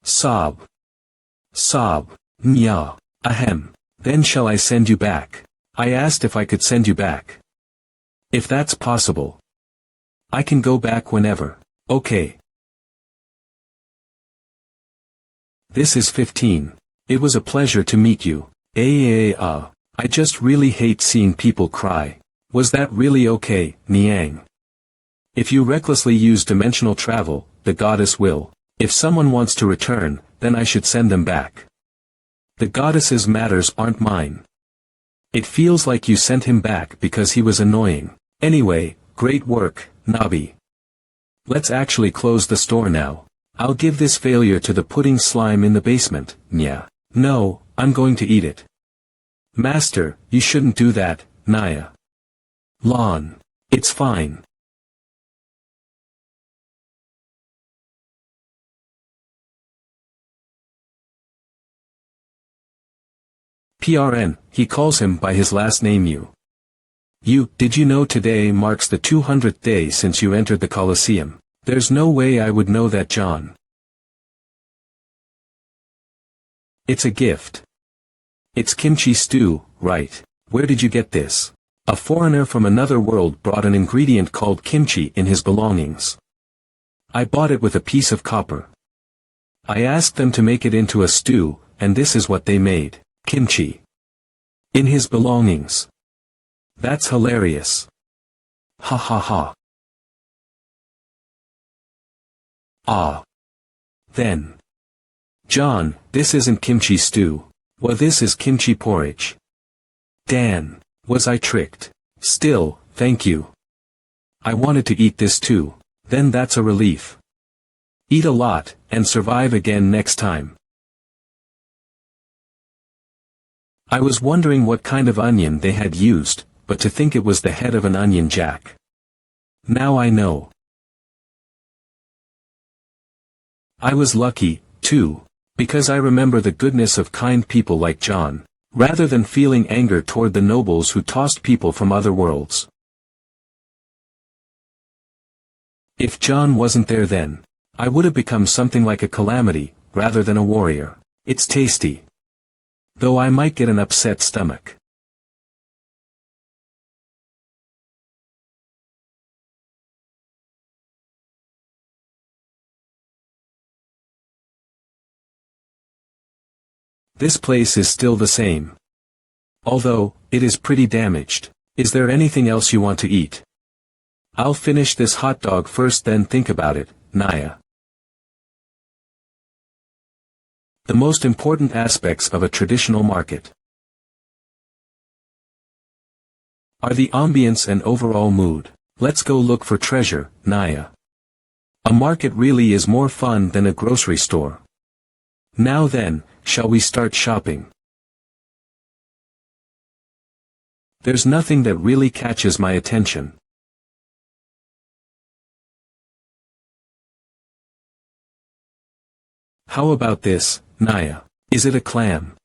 Sob. Nya. Ahem. Then shall I send you back? I asked if I could send you back. If that's possible. I can go back whenever. Okay. This is 15. It was a pleasure to meet you. I just really hate seeing people cry. Was that really okay, Niang? If you recklessly use dimensional travel, the goddess will. If someone wants to return, then I should send them back. The goddess's matters aren't mine. It feels like you sent him back because he was annoying. Anyway, great work, Nabi. Let's actually close the store now. I'll give this failure to the pudding slime in the basement, Nya. No, I'm going to eat it. Master, you shouldn't do that, Naya. Lon. It's fine. PRN, he calls him by his last name did you know today marks the 200th day since you entered the Colosseum? There's no way I would know that, John. It's a gift. It's kimchi stew, right? Where did you get this? A foreigner from another world brought an ingredient called kimchi in his belongings. I bought it with a piece of copper. I asked them to make it into a stew, and this is what they made. Kimchi. In his belongings. That's hilarious. Ha ha ha. Ah. Then. John, this isn't kimchi stew. Well, this is kimchi porridge. Dan, was I tricked? Still, thank you. I wanted to eat this too. Then that's a relief. Eat a lot, and survive again next time. I was wondering what kind of onion they had used, but to think it was the head of an onion jack. Now I know. I was lucky, too, because I remember the goodness of kind people like John, rather than feeling anger toward the nobles who tossed people from other worlds. If John wasn't there then, I would have become something like a calamity, rather than a warrior. It's tasty. Though I might get an upset stomach. This place is still the same. Although, it is pretty damaged. Is there anything else you want to eat? I'll finish this hot dog first, then think about it, Naya. The most important aspects of a traditional market are the ambience and overall mood. Let's go look for treasure, Naya. A market really is more fun than a grocery store. Now then, shall we start shopping? There's nothing that really catches my attention. How about this, Naya? Is it a clam?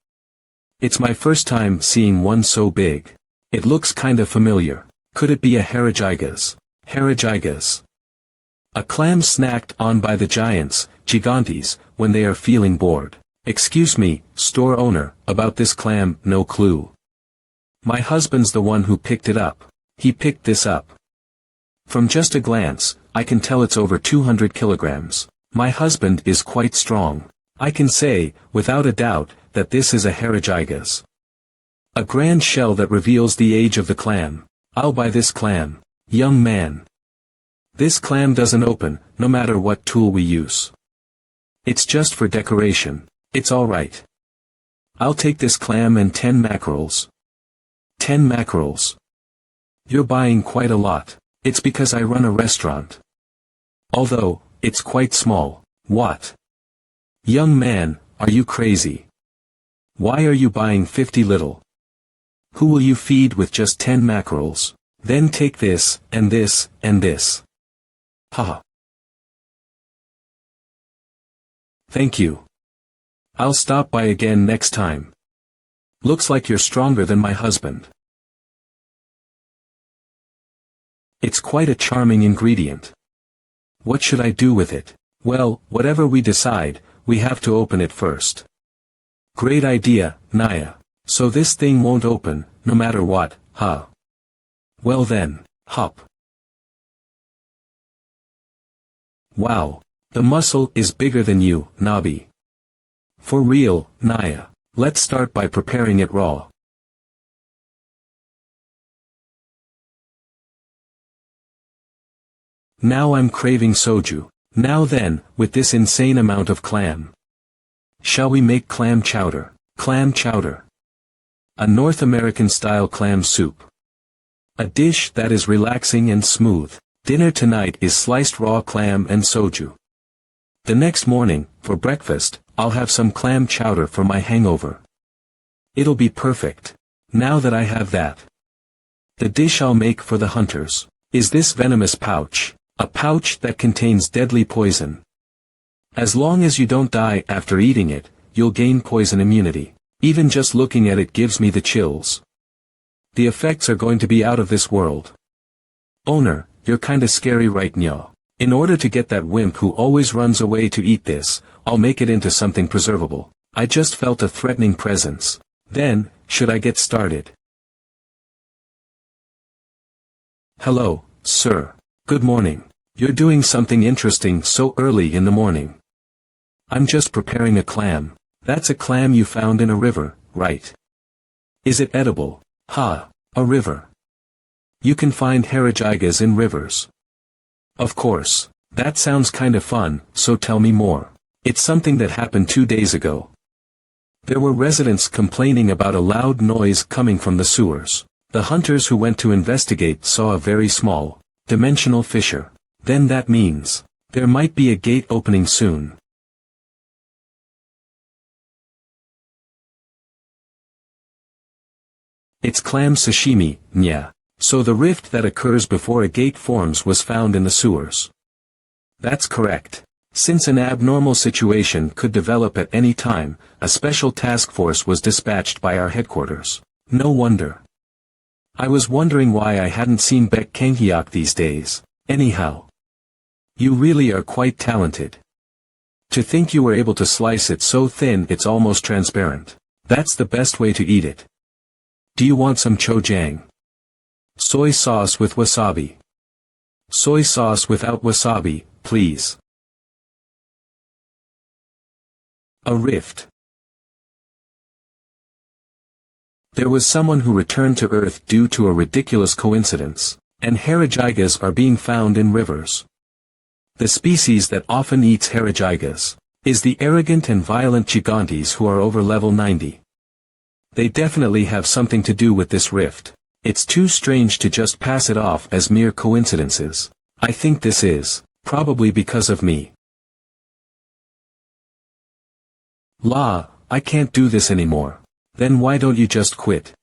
It's my first time seeing one so big. It looks kinda familiar. Could it be a Harajigas? Harajigas. A clam snacked on by the giants, gigantes, when they are feeling bored. Excuse me, store owner, about this clam, no clue. My husband's the one who picked it up. He picked this up. From just a glance, I can tell it's over 200 kilograms. My husband is quite strong. I can say, without a doubt, that this is a Heterozygus. A grand shell that reveals the age of the clam. I'll buy this clam. Young man. This clam doesn't open, no matter what tool we use. It's just for decoration. It's alright. I'll take this clam and 10 mackerels. 10 mackerels. You're buying quite a lot. It's because I run a restaurant. Although, it's quite small. What? Young man, are you crazy? Why are you buying 50 little? Who will you feed with just 10 mackerels? Then take this, and this, and this. Haha. Thank you. I'll stop by again next time. Looks like you're stronger than my husband. It's quite a charming ingredient. What should I do with it? Well, whatever we decide, we have to open it first. Great idea, Naya. So this thing won't open, no matter what, huh? Well then, hop. Wow. The muscle is bigger than you, Nabi. For real, Naya. Let's start by preparing it raw. Now I'm craving soju. Now then, with this insane amount of clam. Shall we make clam chowder? Clam chowder. A North American-style clam soup. A dish that is relaxing and smooth. Dinner tonight is sliced raw clam and soju. The next morning, for breakfast, I'll have some clam chowder for my hangover. It'll be perfect. Now that I have that. The dish I'll make for the hunters. Is this venomous pouch? A pouch that contains deadly poison. As long as you don't die after eating it, you'll gain poison immunity. Even just looking at it gives me the chills. The effects are going to be out of this world. Owner, you're kinda scary right now. In order to get that wimp who always runs away to eat this, I'll make it into something preservable. I just felt a threatening presence. Then, should I get started? Hello, sir. Good morning. You're doing something interesting so early in the morning. I'm just preparing a clam. That's a clam you found in a river, right? Is it edible? Ha, a river. You can find Heterozygus in rivers. Of course. That sounds kinda fun, so tell me more. It's something that happened 2 days ago. There were residents complaining about a loud noise coming from the sewers. The hunters who went to investigate saw a very small, dimensional fissure. Then that means, there might be a gate opening soon. It's clam sashimi, nya. So the rift that occurs before a gate forms was found in the sewers. That's correct. Since an abnormal situation could develop at any time, a special task force was dispatched by our headquarters. No wonder. I was wondering why I hadn't seen Baek Kanghyuk these days. Anyhow. You really are quite talented. To think you were able to slice it so thin it's almost transparent. That's the best way to eat it. Do you want some chojang? Soy sauce with wasabi. Soy sauce without wasabi, please. A rift. There was someone who returned to Earth due to a ridiculous coincidence, and Heterozygus are being found in rivers. The species that often eats Heterozygus is the arrogant and violent gigantes who are over level 90. They definitely have something to do with this rift. It's too strange to just pass it off as mere coincidences. I think this is, probably because of me. La, I can't do this anymore. Then why don't you just quit?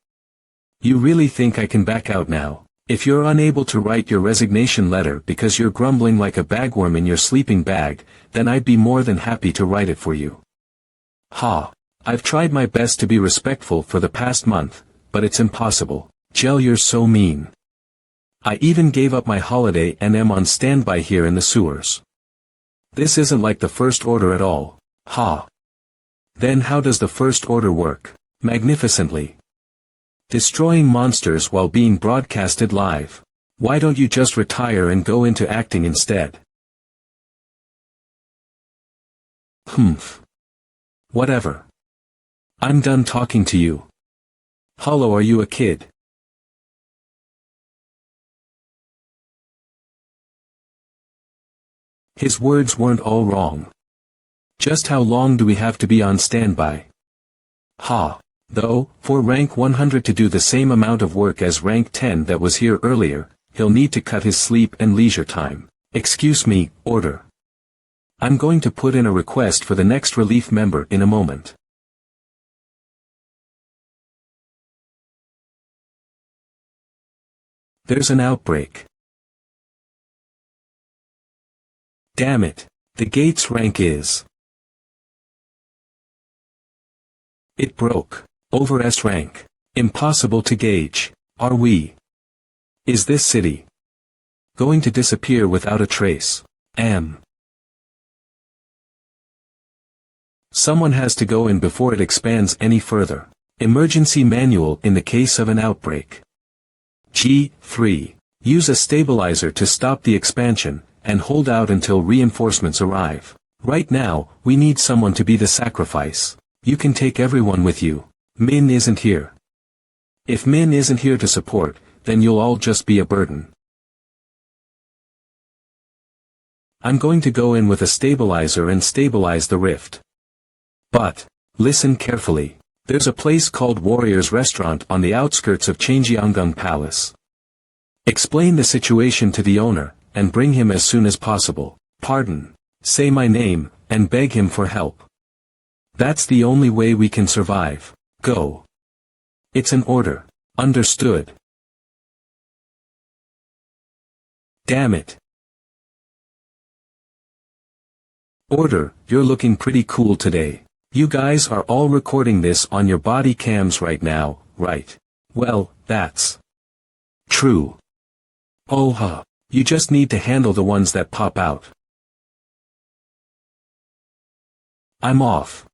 You really think I can back out now? If you're unable to write your resignation letter because you're grumbling like a bagworm in your sleeping bag, then I'd be more than happy to write it for you. Ha! I've tried my best to be respectful for the past month, but it's impossible. Jel, you're so mean. I even gave up my holiday and am on standby here in the sewers. This isn't like the First Order at all. Ha! Then how does the First Order work? Magnificently. Destroying monsters while being broadcasted live. Why don't you just retire and go into acting instead? Humph. Whatever. I'm done talking to you. Hollow, are you a kid? His words weren't all wrong. Just how long do we have to be on standby? Ha. Though, for rank 100 to do the same amount of work as rank 10 that was here earlier, he'll need to cut his sleep and leisure time. Excuse me, Order. I'm going to put in a request for the next relief member in a moment. There's an outbreak. Damn it. The gate's rank is. It broke. Over S rank. Impossible to gauge. Are we? Is this city going to disappear without a trace? Someone has to go in before it expands any further. Emergency manual in the case of an outbreak. G3. Use a stabilizer to stop the expansion, and hold out until reinforcements arrive. Right now, we need someone to be the sacrifice. You can take everyone with you. Min isn't here. If Min isn't here to support, then you'll all just be a burden. I'm going to go in with a stabilizer and stabilize the rift. But, listen carefully. There's a place called Warrior's Restaurant on the outskirts of Changjiangung Palace. Explain the situation to the owner, and bring him as soon as possible. Pardon. Say my name, and beg him for help. That's the only way we can survive. Go. It's an order. Understood. Damn it. Order, you're looking pretty cool today. You guys are all recording this on your body cams right now, right? Well, that's true. Oh huh. You just need to handle the ones that pop out. I'm off.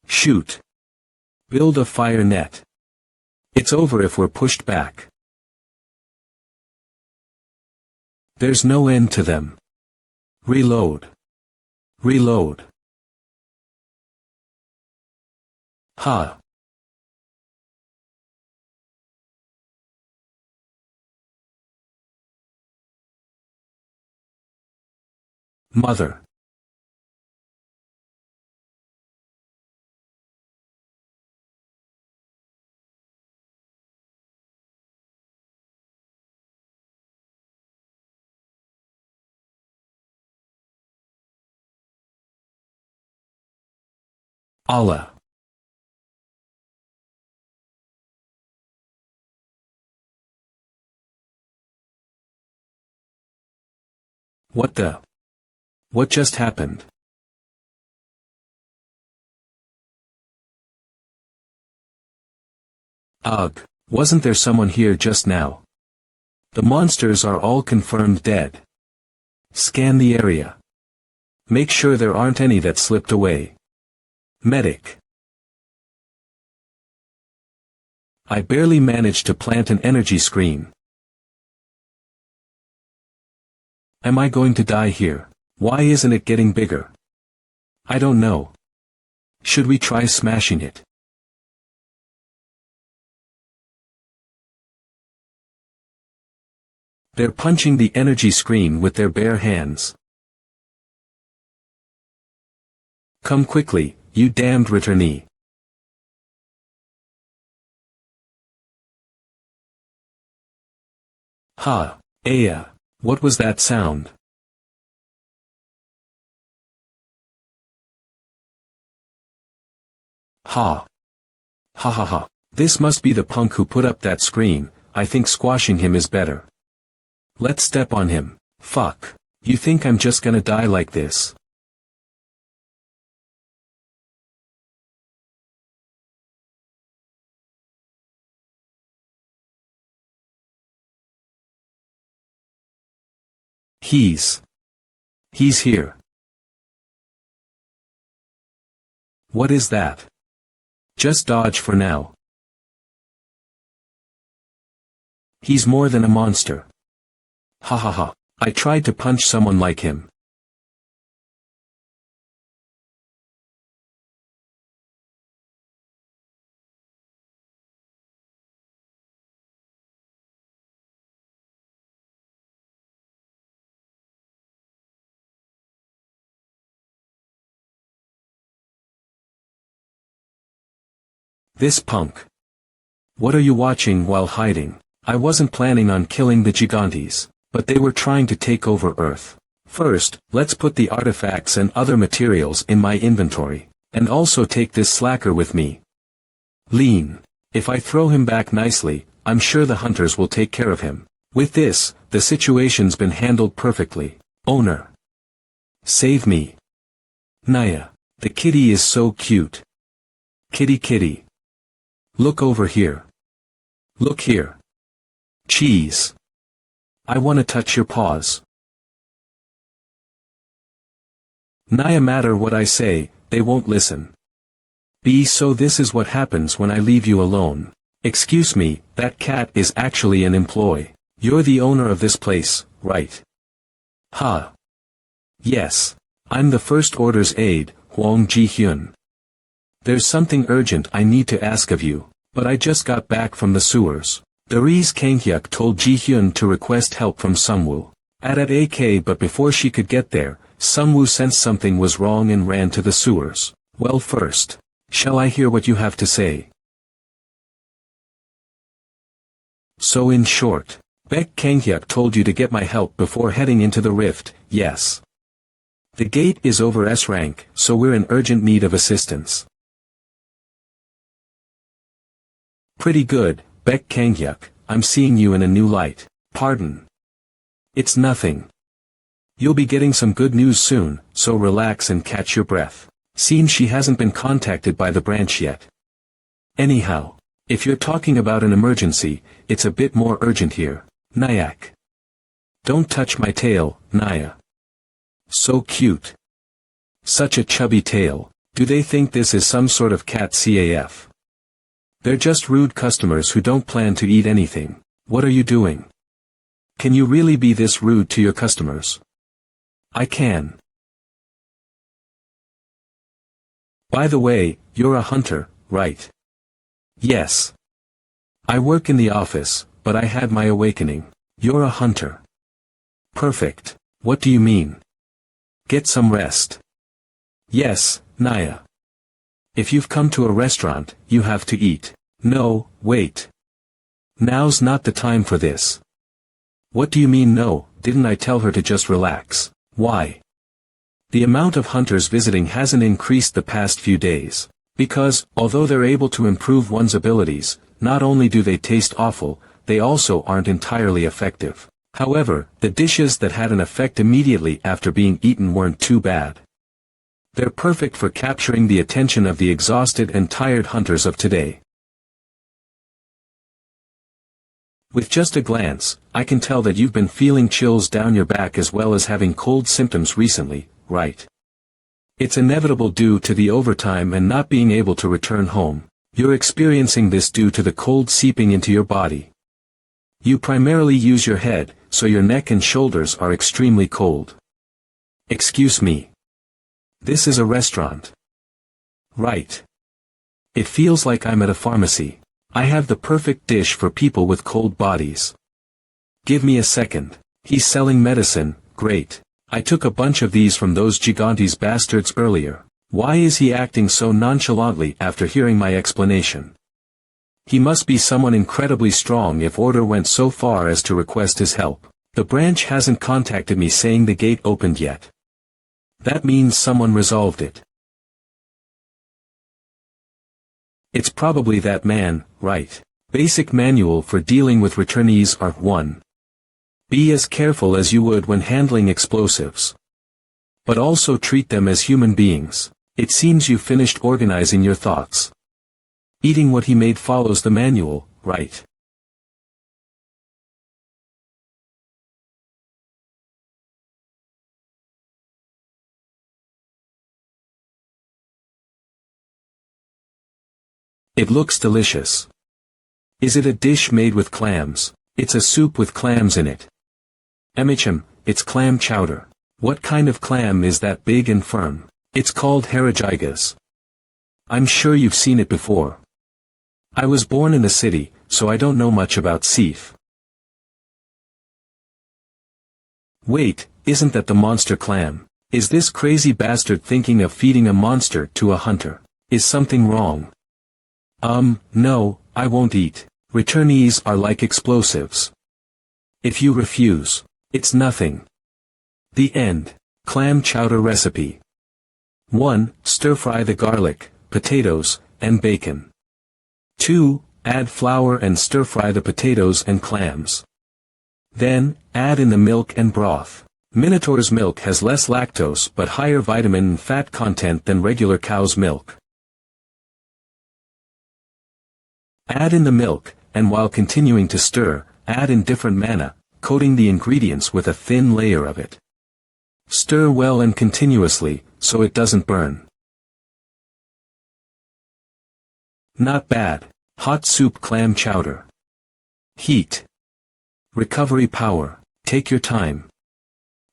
Shoot. Build a fire net. It's over if we're pushed back. There's no end to them. Reload. Reload. Ha. Mother. Allah. What the? What just happened? Ugh, wasn't there someone here just now? The monsters are all confirmed dead. Scan the area. Make sure there aren't any that slipped away. Medic. I barely managed to plant an energy screen. Am I going to die here? Why isn't it getting bigger? I don't know. Should we try smashing it? They're punching the energy screen with their bare hands. Come quickly, you damned returnee. Ha, Aya, what was that sound? Ha. Ha ha ha. This must be the punk who put up that screen. I think squashing him is better. Let's step on him. Fuck. You think I'm just gonna die like this? He's here. What is that? Just dodge for now. He's more than a monster. Ha ha ha. I tried to punch someone like him. This punk. What are you watching while hiding? I wasn't planning on killing the gigantes, but they were trying to take over Earth. First, let's put the artifacts and other materials in my inventory, and also take this slacker with me. Lean. If I throw him back nicely, I'm sure the hunters will take care of him. With this, the situation's been handled perfectly. Owner. Save me. Naya. The kitty is so cute. Kitty. Look over here. Look here. Cheese. I want to touch your paws. Naya, matter what I say, they won't listen. So this is what happens when I leave you alone. Excuse me, that cat is actually an employee. You're the owner of this place, right? Ha. Yes. I'm the First Order's aide, Huang Ji-hyun. There's something urgent I need to ask of you, but I just got back from the sewers. Dari's Kanghyuk told Ji-hyun to request help from Sungwoo. At AK, but before she could get there, Sungwoo sensed something was wrong and ran to the sewers. Well, first, shall I hear what you have to say? So in short, Baek Kanghyuk told you to get my help before heading into the rift, yes. The gate is over S rank, so we're in urgent need of assistance. Pretty good, Baek Kanghyuk, I'm seeing you in a new light. Pardon. It's nothing. You'll be getting some good news soon, so relax and catch your breath. Seems she hasn't been contacted by the branch yet. Anyhow, if you're talking about an emergency, it's a bit more urgent here. Nyack. Don't touch my tail, Naya. So cute. Such a chubby tail. Do they think this is some sort of cat CAF? They're just rude customers who don't plan to eat anything. What are you doing? Can you really be this rude to your customers? I can. By the way, you're a hunter, right? Yes. I work in the office, but I had my awakening. You're a hunter. Perfect. What do you mean? Get some rest. Yes, Naya. If you've come to a restaurant, you have to eat. No, wait. Now's not the time for this. What do you mean no? Didn't I tell her to just relax? Why? The amount of hunters visiting hasn't increased the past few days. Because, although they're able to improve one's abilities, not only do they taste awful, they also aren't entirely effective. However, the dishes that had an effect immediately after being eaten weren't too bad. They're perfect for capturing the attention of the exhausted and tired hunters of today. With just a glance, I can tell that you've been feeling chills down your back as well as having cold symptoms recently, right? It's inevitable due to the overtime and not being able to return home. You're experiencing this due to the cold seeping into your body. You primarily use your head, so your neck and shoulders are extremely cold. Excuse me. This is a restaurant. Right. It feels like I'm at a pharmacy. I have the perfect dish for people with cold bodies. Give me a second. He's selling medicine, great. I took a bunch of these from those gigantes bastards earlier. Why is he acting so nonchalantly after hearing my explanation? He must be someone incredibly strong if order went so far as to request his help. The branch hasn't contacted me saying the gate opened yet. That means someone resolved it. It's probably that man, right? Basic manual for dealing with returnees are 1. Be as careful as you would when handling explosives. But also treat them as human beings. It seems you finished organizing your thoughts. Eating what he made follows the manual, right? It looks delicious. Is it a dish made with clams? It's a soup with clams in it. It's clam chowder. What kind of clam is that big and firm? It's called harajigas. I'm sure you've seen it before. I was born in the city, so I don't know much about seafood. Wait, isn't that the monster clam? Is this crazy bastard thinking of feeding a monster to a hunter? Is something wrong? No, I won't eat. Returnees are like explosives. If you refuse, it's nothing. The end. Clam chowder recipe. 1. Stir-fry the garlic, potatoes, and bacon. 2. Add flour and stir-fry the potatoes and clams. Then, add in the milk and broth. Minotaur's milk has less lactose but higher vitamin and fat content than regular cow's milk. Add in the milk, and while continuing to stir, add in different manna, coating the ingredients with a thin layer of it. Stir well and continuously, so it doesn't burn. Not bad. Hot soup clam chowder. Heat. Recovery power. Take your time.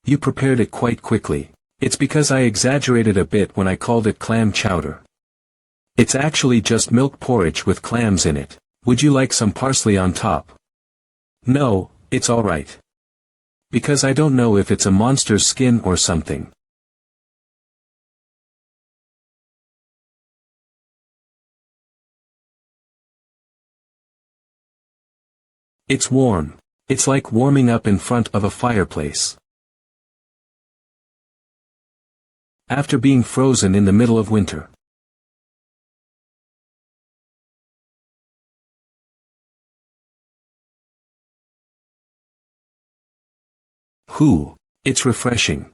You prepared it quite quickly. It's because I exaggerated a bit when I called it clam chowder. It's actually just milk porridge with clams in it. Would you like some parsley on top? No, it's alright. Because I don't know if it's a monster's skin or something. It's warm. It's like warming up in front of a fireplace. After being frozen in the middle of winter. It's refreshing.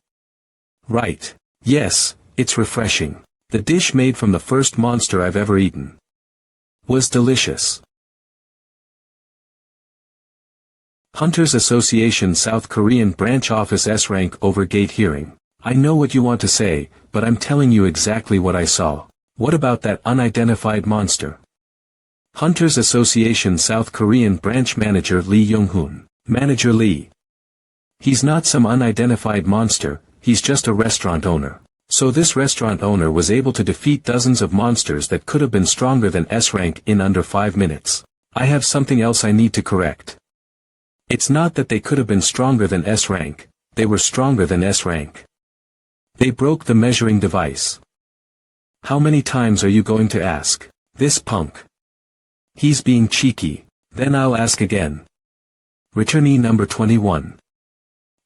Right. Yes, it's refreshing. The dish made from the first monster I've ever eaten. Was delicious. Hunters Association South Korean Branch Office S-Rank over gate hearing. I know what you want to say, but I'm telling you exactly what I saw. What about that unidentified monster? Hunters Association South Korean Branch Manager Lee Young-hoon. Manager Lee. He's not some unidentified monster, he's just a restaurant owner. So this restaurant owner was able to defeat dozens of monsters that could have been stronger than S-Rank in under 5 minutes. I have something else I need to correct. It's not that they could have been stronger than S-Rank, they were stronger than S-Rank. They broke the measuring device. How many times are you going to ask? This punk. He's being cheeky. Then I'll ask again. Returnee number 21.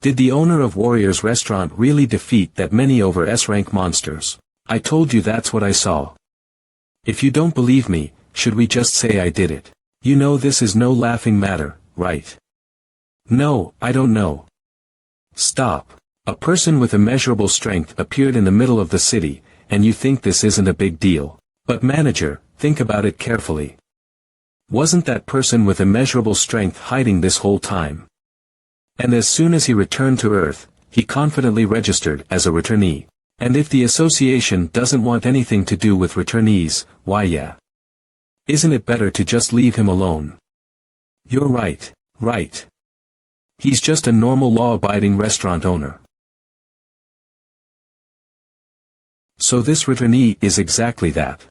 Did the owner of Warrior's Restaurant really defeat that many over S-Rank monsters? I told you that's what I saw. If you don't believe me, should we just say I did it? You know this is no laughing matter, right? No, I don't know. Stop. A person with immeasurable strength appeared in the middle of the city, and you think this isn't a big deal. But manager, think about it carefully. Wasn't that person with immeasurable strength hiding this whole time? And as soon as he returned to Earth, he confidently registered as a returnee. And if the association doesn't want anything to do with returnees, why yeah. Isn't it better to just leave him alone? You're right, right. He's just a normal law-abiding restaurant owner. So this returnee is exactly that.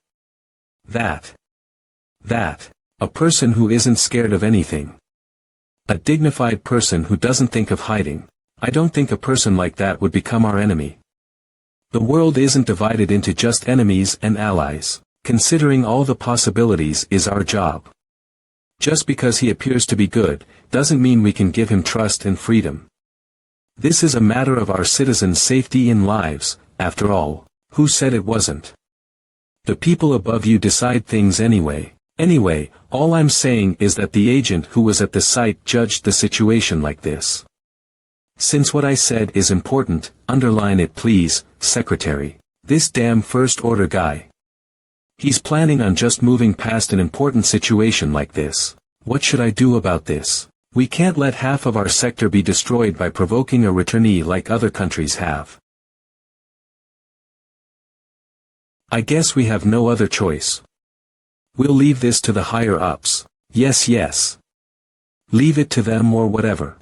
A person who isn't scared of anything. A dignified person who doesn't think of hiding. I don't think a person like that would become our enemy. The world isn't divided into just enemies and allies. Considering all the possibilities is our job. Just because he appears to be good, doesn't mean we can give him trust and freedom. This is a matter of our citizens' safety and lives, after all. Who said it wasn't? The people above you decide things anyway. Anyway, all I'm saying is that the agent who was at the site judged the situation like this. Since what I said is important, underline it please, secretary. This damn first order guy. He's planning on just moving past an important situation like this. What should I do about this? We can't let half of our sector be destroyed by provoking a returnee like other countries have. I guess we have no other choice. We'll leave this to the higher-ups. Yes, yes. Leave it to them or whatever.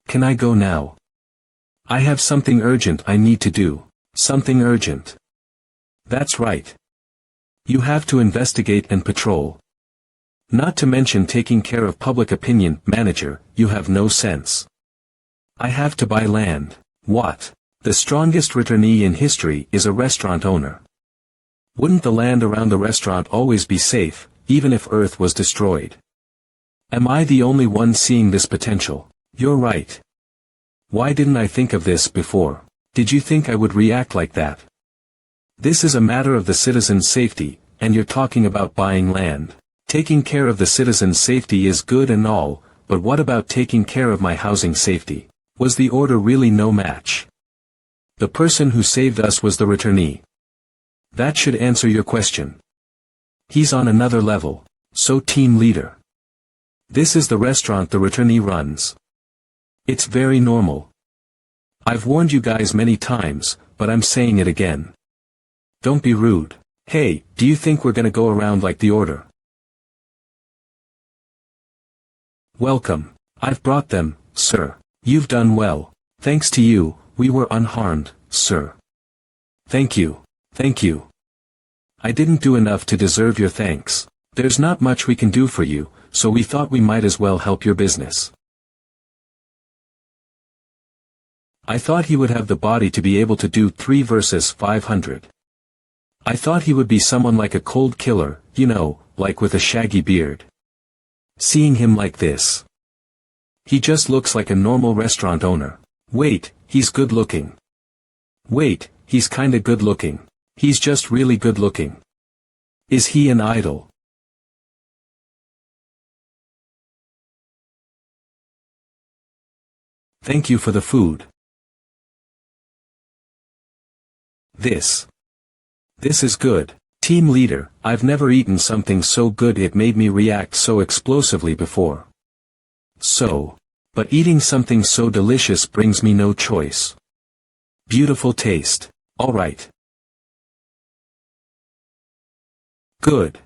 Can I go now? I have something urgent I need to do. Something urgent. That's right. You have to investigate and patrol. Not to mention taking care of public opinion. Manager, you have no sense. I have to buy land. What? The strongest returnee in history is a restaurant owner. Wouldn't the land around the restaurant always be safe, even if Earth was destroyed? Am I the only one seeing this potential? You're right. Why didn't I think of this before? Did you think I would react like that? This is a matter of the citizens' safety, and you're talking about buying land. Taking care of the citizens' safety is good and all, but what about taking care of my housing safety? Was the order really no match? The person who saved us was the returnee. That should answer your question. He's on another level. So team leader. This is the restaurant the returnee runs. It's very normal. I've warned you guys many times, but I'm saying it again. Don't be rude. Hey, do you think we're gonna go around like the order? Welcome. I've brought them, sir. You've done well. Thanks to you, we were unharmed, sir. Thank you. Thank you. I didn't do enough to deserve your thanks. There's not much we can do for you, so we thought we might as well help your business. I thought he would have the body to be able to do 3 versus 500. I thought he would be someone like a cold killer, you know, like with a shaggy beard. Seeing him like this. He just looks like a normal restaurant owner. Wait, he's good looking. Wait, he's kinda good looking. He's just really good looking. Is he an idol? Thank you for the food. This is good. Team leader, I've never eaten something so good it made me react so explosively before. But eating something so delicious brings me no choice. Beautiful taste. Alright. Good.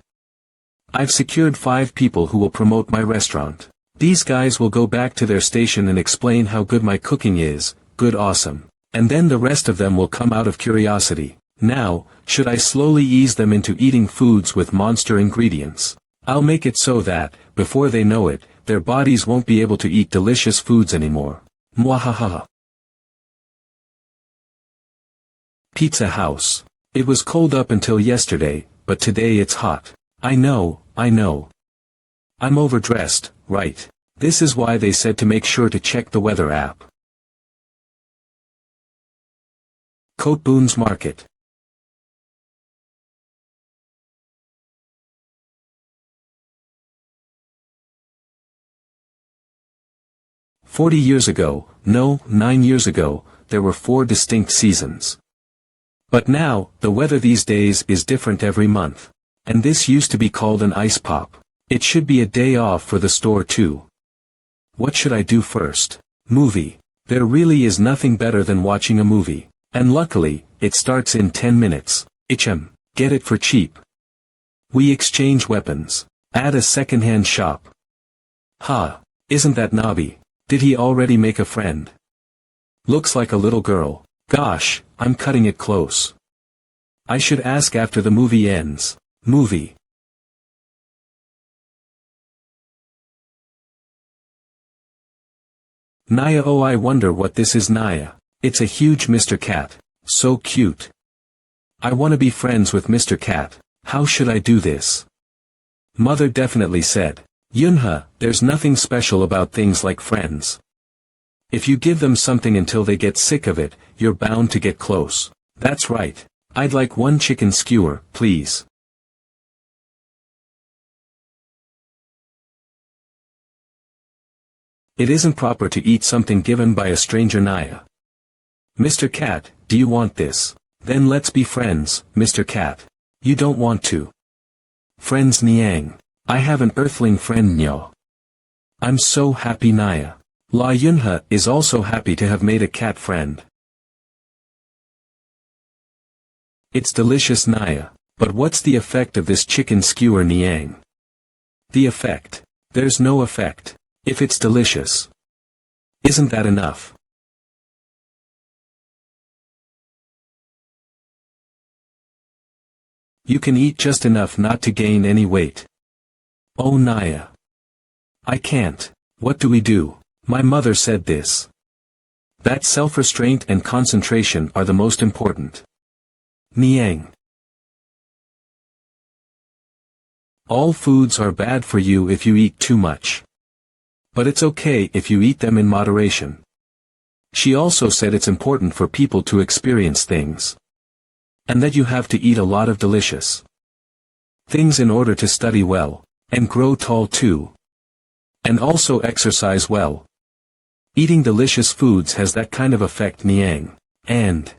I've secured 5 people who will promote my restaurant. These guys will go back to their station and explain how good my cooking is, good awesome. And then the rest of them will come out of curiosity. Now, should I slowly ease them into eating foods with monster ingredients? I'll make it so that, before they know it, their bodies won't be able to eat delicious foods anymore. Mwahaha. Pizza house. It was cold up until yesterday, but today it's hot. I know. I'm overdressed, right? This is why they said to make sure to check the weather app. Kotbun's Market. "40 years ago, no, 9 years ago, there were 4 distinct seasons. But now, the weather these days is different every month. And this used to be called an ice pop. It should be a day off for the store too. What should I do first? Movie. There really is nothing better than watching a movie. And luckily, it starts in 10 minutes. Ichem. Get it for cheap. We exchange weapons. Add a second-hand shop. Ha. Isn't that Nobby? Did he already make a friend? Looks like a little girl. Gosh, I'm cutting it close. I should ask after the movie ends. Movie. Naya. Oh, I wonder what this is. Naya. It's a huge Mr. Cat. So cute. I want to be friends with Mr. Cat. How should I do this? Mother definitely said. Yunha, there's nothing special about things like friends. If you give them something until they get sick of it, you're bound to get close. That's right. I'd like 1 chicken skewer, please. It isn't proper to eat something given by a stranger. Naya. Mr. Cat, do you want this? Then let's be friends, Mr. Cat. You don't want to. Friends. Niang. I have an earthling friend. Nyo. I'm so happy. Naya. La Yunha is also happy to have made a cat friend. It's delicious. Naya. But what's the effect of this chicken skewer, Niang? The effect? There's no effect. If it's delicious. Isn't that enough? You can eat just enough not to gain any weight. Oh Naya. I can't. What do we do? My mother said this. That self-restraint and concentration are the most important. Niang. All foods are bad for you if you eat too much. But it's okay if you eat them in moderation. She also said it's important for people to experience things. And that you have to eat a lot of delicious things in order to study well, and grow tall too. And also exercise well. Eating delicious foods has that kind of effect, Niang. And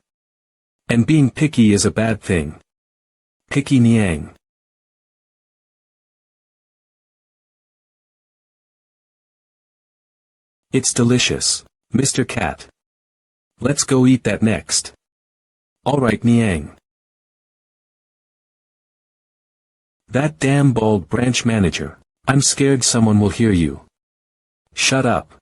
being picky is a bad thing. Picky, Niang. It's delicious, Mr. Cat. Let's go eat that next. Alright, Niang. That damn bald branch manager. I'm scared someone will hear you. Shut up.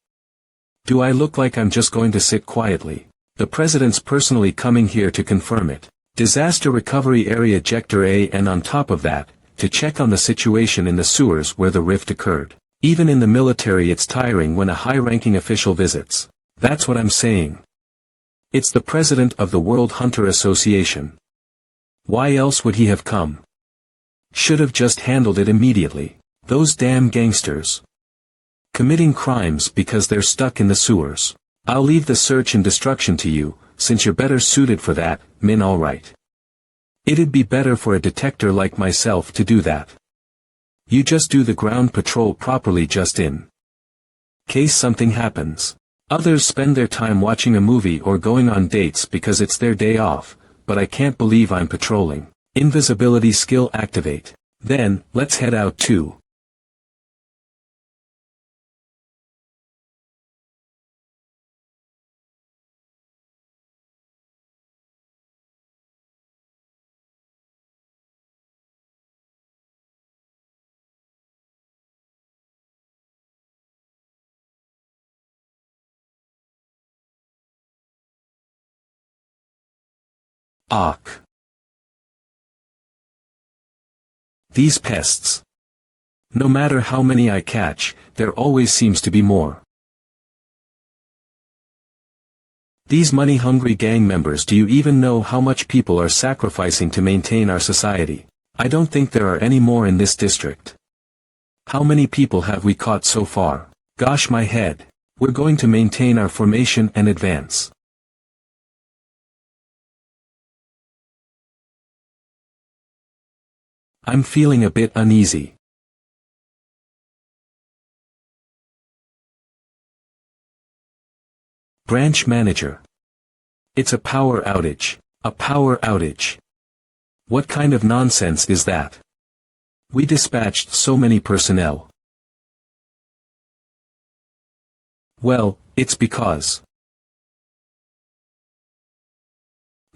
Do I look like I'm just going to sit quietly? The president's personally coming here to confirm it. Disaster Recovery Area Sector A, and on top of that, to check on the situation in the sewers where the rift occurred. Even in the military it's tiring when a high-ranking official visits. That's what I'm saying. It's the president of the World Hunter Association. Why else would he have come? Should have just handled it immediately. Those damn gangsters. Committing crimes because they're stuck in the sewers. I'll leave the search and destruction to you, since you're better suited for that, Min. Alright. It'd be better for a detector like myself to do that. You just do the ground patrol properly just in case something happens. Others spend their time watching a movie or going on dates because it's their day off, but I can't believe I'm patrolling. Invisibility skill activate. Then, let's head out too. Ach. These pests. No matter how many I catch, there always seems to be more. These money-hungry gang members. Do you even know how much people are sacrificing to maintain our society? I don't think there are any more in this district. How many people have we caught so far? Gosh, my head. We're going to maintain our formation and advance. I'm feeling a bit uneasy. Branch manager. It's a power outage. A power outage. What kind of nonsense is that? We dispatched so many personnel. Well, it's because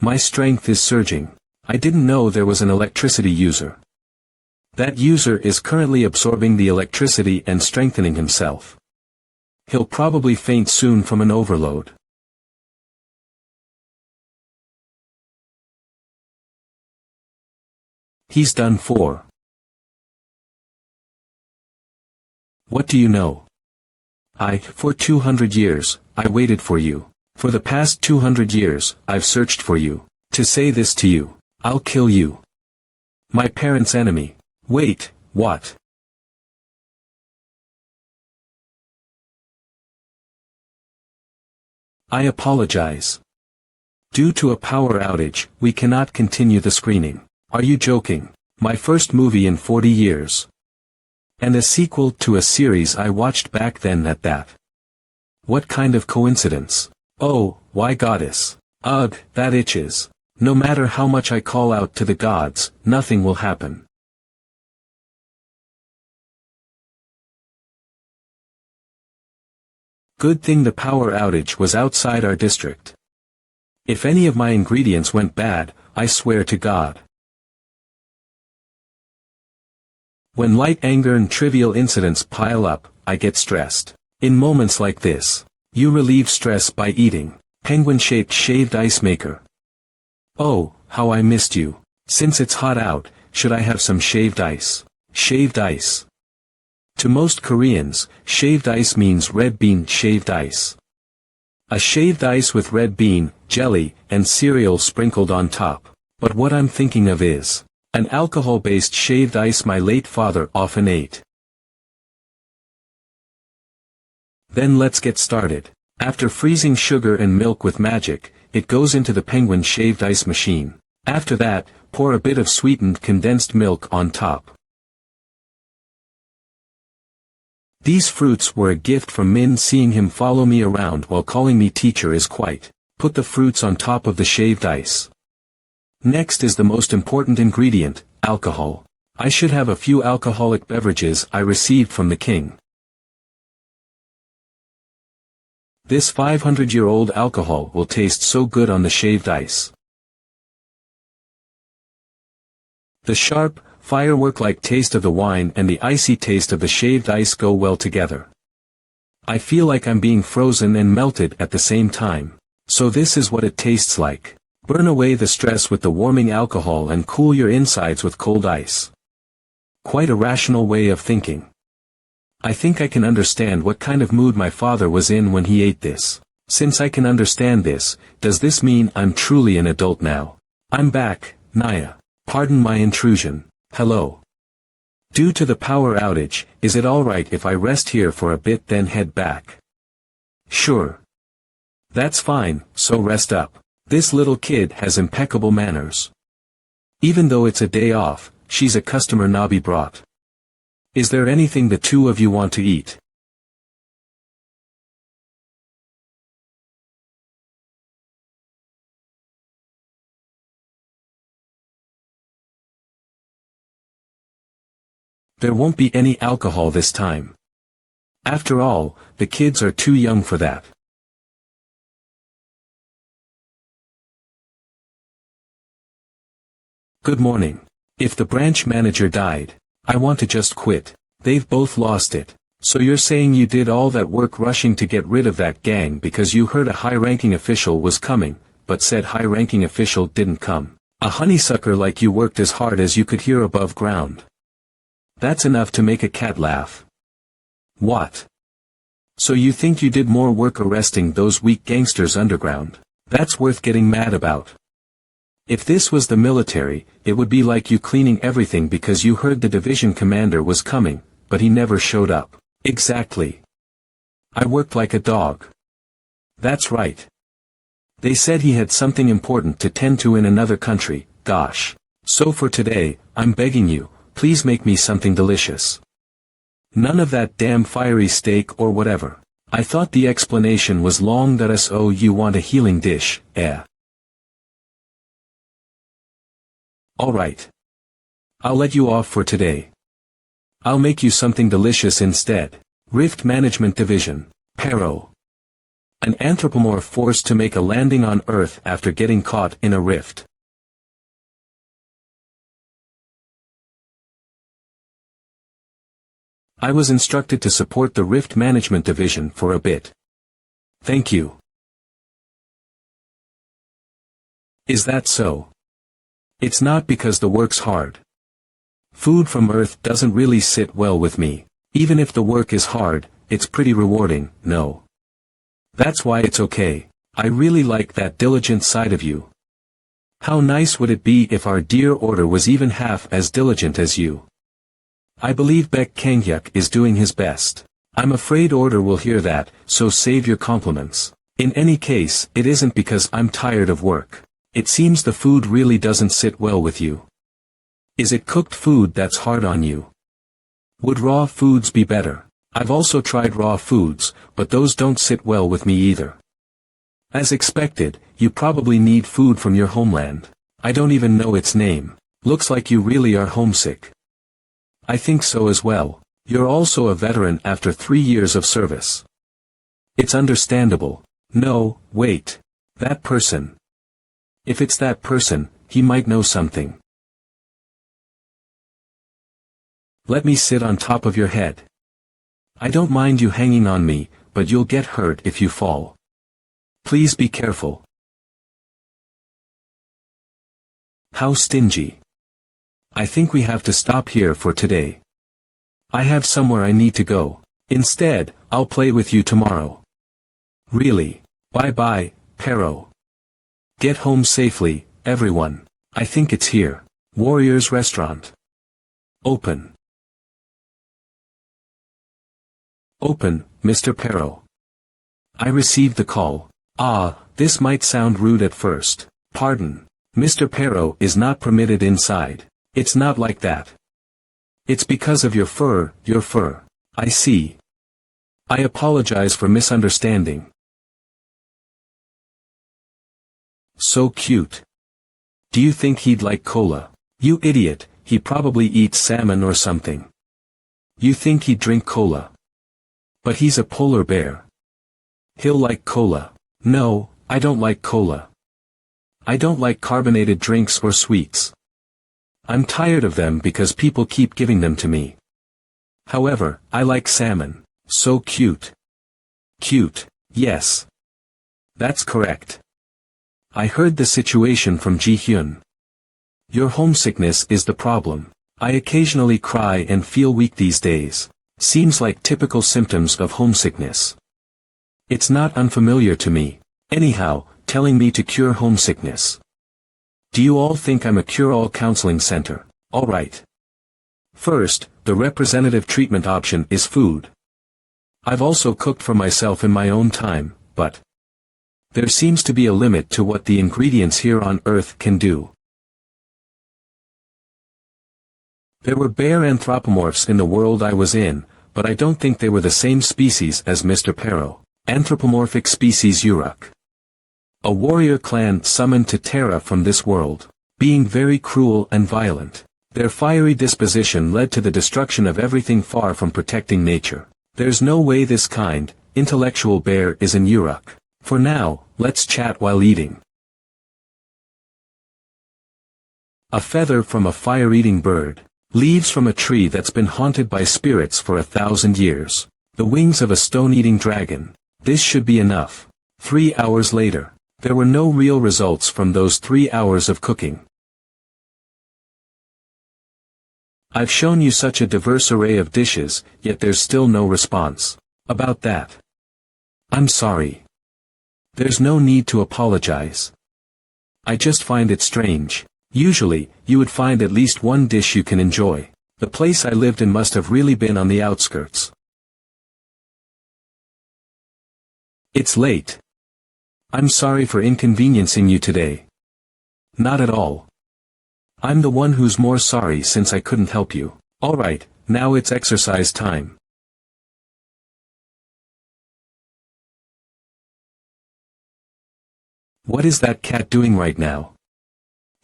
my strength is surging. I didn't know there was an electricity user. That user is currently absorbing the electricity and strengthening himself. He'll probably faint soon from an overload. He's done for. What do you know? For 200 years, I waited for you. For the past 200 years, I've searched for you. To say this to you, I'll kill you. My parents' enemy. Wait, what? I apologize. Due to a power outage, we cannot continue the screening. Are you joking? My first movie in 40 years. And a sequel to a series I watched back then at that. What kind of coincidence? Oh, why goddess? Ugh, that itches. No matter how much I call out to the gods, nothing will happen. Good thing the power outage was outside our district. If any of my ingredients went bad, I swear to God. When light anger and trivial incidents pile up, I get stressed. In moments like this, you relieve stress by eating penguin-shaped shaved ice maker. Oh, how I missed you. Since it's hot out, should I have some shaved ice? Shaved ice. To most Koreans, shaved ice means red bean shaved ice. A shaved ice with red bean, jelly, and cereal sprinkled on top. But what I'm thinking of is an alcohol-based shaved ice my late father often ate. Then let's get started. After freezing sugar and milk with magic, it goes into the penguin shaved ice machine. After that, pour a bit of sweetened condensed milk on top. These fruits were a gift from Min. Seeing him follow me around while calling me teacher is quite. Put the fruits on top of the shaved ice. Next is the most important ingredient, alcohol. I should have a few alcoholic beverages I received from the king. This 500-year-old alcohol will taste so good on the shaved ice. The sharp, firework-like taste of the wine and the icy taste of the shaved ice go well together. I feel like I'm being frozen and melted at the same time. So this is what it tastes like. Burn away the stress with the warming alcohol and cool your insides with cold ice. Quite a rational way of thinking. I think I can understand what kind of mood my father was in when he ate this. Since I can understand this, does this mean I'm truly an adult now? I'm back, Naya. Pardon my intrusion. Hello. Due to the power outage, is it alright if I rest here for a bit then head back? Sure. That's fine, so rest up. This little kid has impeccable manners. Even though it's a day off, she's a customer Nabi brought. Is there anything the two of you want to eat? There won't be any alcohol this time. After all, the kids are too young for that. Good morning. If the branch manager died, I want to just quit. They've both lost it. So you're saying you did all that work rushing to get rid of that gang because you heard a high-ranking official was coming, but said high-ranking official didn't come. A honeysucker like you worked as hard as you could hear above ground. That's enough to make a cat laugh. What? So you think you did more work arresting those weak gangsters underground? That's worth getting mad about. If this was the military, it would be like you cleaning everything because you heard the division commander was coming, but he never showed up. Exactly. I worked like a dog. That's right. They said he had something important to tend to in another country, gosh. So for today, I'm begging you, please make me something delicious. None of that damn fiery steak or whatever. I thought the explanation was long that so you want a healing dish, eh? Alright. I'll let you off for today. I'll make you something delicious instead. Rift Management Division, Pero. An anthropomorph forced to make a landing on Earth after getting caught in a rift. I was instructed to support the Rift Management Division for a bit. Thank you. Is that so? It's not because the work's hard. Food from Earth doesn't really sit well with me. Even if the work is hard, it's pretty rewarding, no. That's why it's okay. I really like that diligent side of you. How nice would it be if our dear order was even half as diligent as you? I believe Baek Kanghyuk is doing his best. I'm afraid order will hear that, so save your compliments. In any case, it isn't because I'm tired of work. It seems the food really doesn't sit well with you. Is it cooked food that's hard on you? Would raw foods be better? I've also tried raw foods, but those don't sit well with me either. As expected, you probably need food from your homeland. I don't even know its name. Looks like you really are homesick. I think so as well. You're also a veteran after 3 years of service. It's understandable. No, wait. That person. If it's that person, he might know something. Let me sit on top of your head. I don't mind you hanging on me, but you'll get hurt if you fall. Please be careful. How stingy. I think we have to stop here for today. I have somewhere I need to go. Instead, I'll play with you tomorrow. Really? Bye-bye, Pero. Get home safely, everyone. I think it's here. Warrior's Restaurant. Open. Open, Mr. Pero. I received the call. Ah, this might sound rude at first. Pardon. Mr. Pero is not permitted inside. It's not like that. It's because of your fur. I see. I apologize for misunderstanding. So cute. Do you think he'd like cola? You idiot, he probably eats salmon or something. You think he'd drink cola? But he's a polar bear. He'll like cola. No, I don't like cola. I don't like carbonated drinks or sweets. I'm tired of them because people keep giving them to me. However, I like salmon. So cute. Cute, yes. That's correct. I heard the situation from Ji-hyun. Your homesickness is the problem. I occasionally cry and feel weak these days. Seems like typical symptoms of homesickness. It's not unfamiliar to me. Anyhow, telling me to cure homesickness. Do you all think I'm a cure-all counseling center? Alright. First, the representative treatment option is food. I've also cooked for myself in my own time, but there seems to be a limit to what the ingredients here on Earth can do. There were bear anthropomorphs in the world I was in, but I don't think they were the same species as Mr. Pero. Anthropomorphic species Uruk. A warrior clan summoned to Terra from this world, being very cruel and violent. Their fiery disposition led to the destruction of everything far from protecting nature. There's no way this kind, intellectual bear is an Uruk. For now, let's chat while eating. A feather from a fire-eating bird. Leaves from a tree that's been haunted by spirits for 1,000 years. The wings of a stone-eating dragon. This should be enough. 3 hours later. There were no real results from those 3 hours of cooking. I've shown you such a diverse array of dishes, yet there's still no response. About that. I'm sorry. There's no need to apologize. I just find it strange. Usually, you would find at least one dish you can enjoy. The place I lived in must have really been on the outskirts. It's late. I'm sorry for inconveniencing you today. Not at all. I'm the one who's more sorry since I couldn't help you. Alright, now it's exercise time. What is that cat doing right now?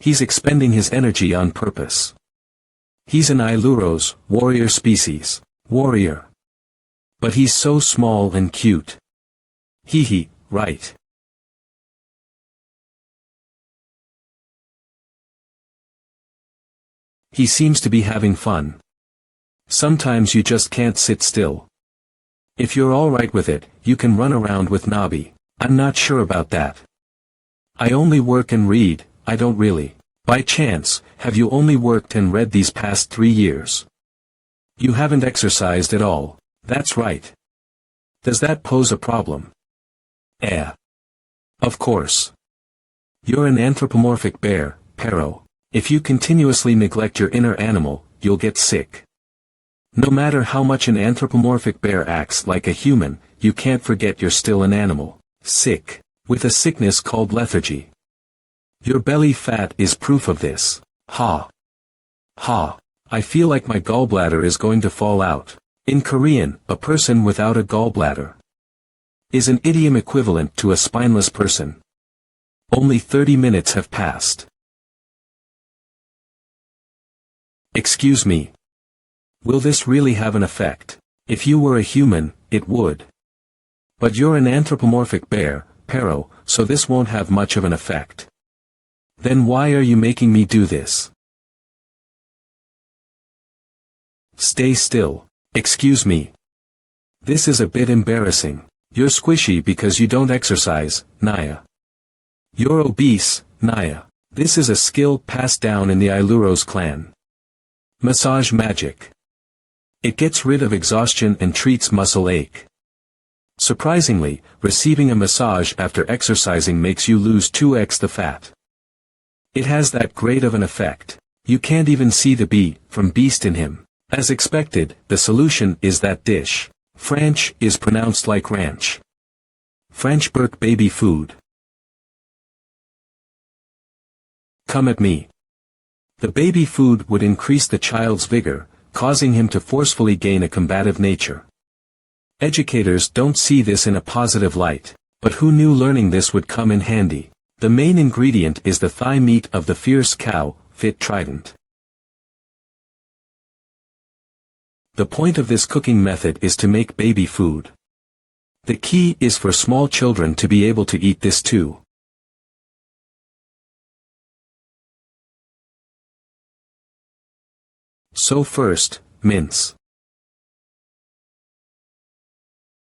He's expending his energy on purpose. He's an Ailuros, warrior species. Warrior. But he's so small and cute. Hee, right. He seems to be having fun. Sometimes you just can't sit still. If you're alright with it, you can run around with Nabi. I'm not sure about that. I only work and read. I don't really. By chance, have you only worked and read these past 3 years? You haven't exercised at all. That's right. Does that pose a problem? Of course. You're an anthropomorphic bear, Pero. If you continuously neglect your inner animal, you'll get sick. No matter how much an anthropomorphic bear acts like a human, you can't forget you're still an animal. Sick. With a sickness called lethargy. Your belly fat is proof of this. Ha. I feel like my gallbladder is going to fall out. In Korean, a person without a gallbladder is an idiom equivalent to a spineless person. Only 30 minutes have passed. Excuse me. Will this really have an effect? If you were a human, it would. But you're an anthropomorphic bear, Pero, so this won't have much of an effect. Then why are you making me do this? Stay still. Excuse me. This is a bit embarrassing. You're squishy because you don't exercise, Naya. You're obese, Naya. This is a skill passed down in the Ailuros clan. Massage magic. It gets rid of exhaustion and treats muscle ache. Surprisingly, receiving a massage after exercising makes you lose 2x the fat. It has that great of an effect. You can't even see the B from beast in him. As expected, the solution is that dish. French is pronounced like ranch. Frenchburg baby food. Come at me. The baby food would increase the child's vigor, causing him to forcefully gain a combative nature. Educators don't see this in a positive light, but who knew learning this would come in handy? The main ingredient is the thigh meat of the fierce cow, fit trident. The point of this cooking method is to make baby food. The key is for small children to be able to eat this too. So first, mince.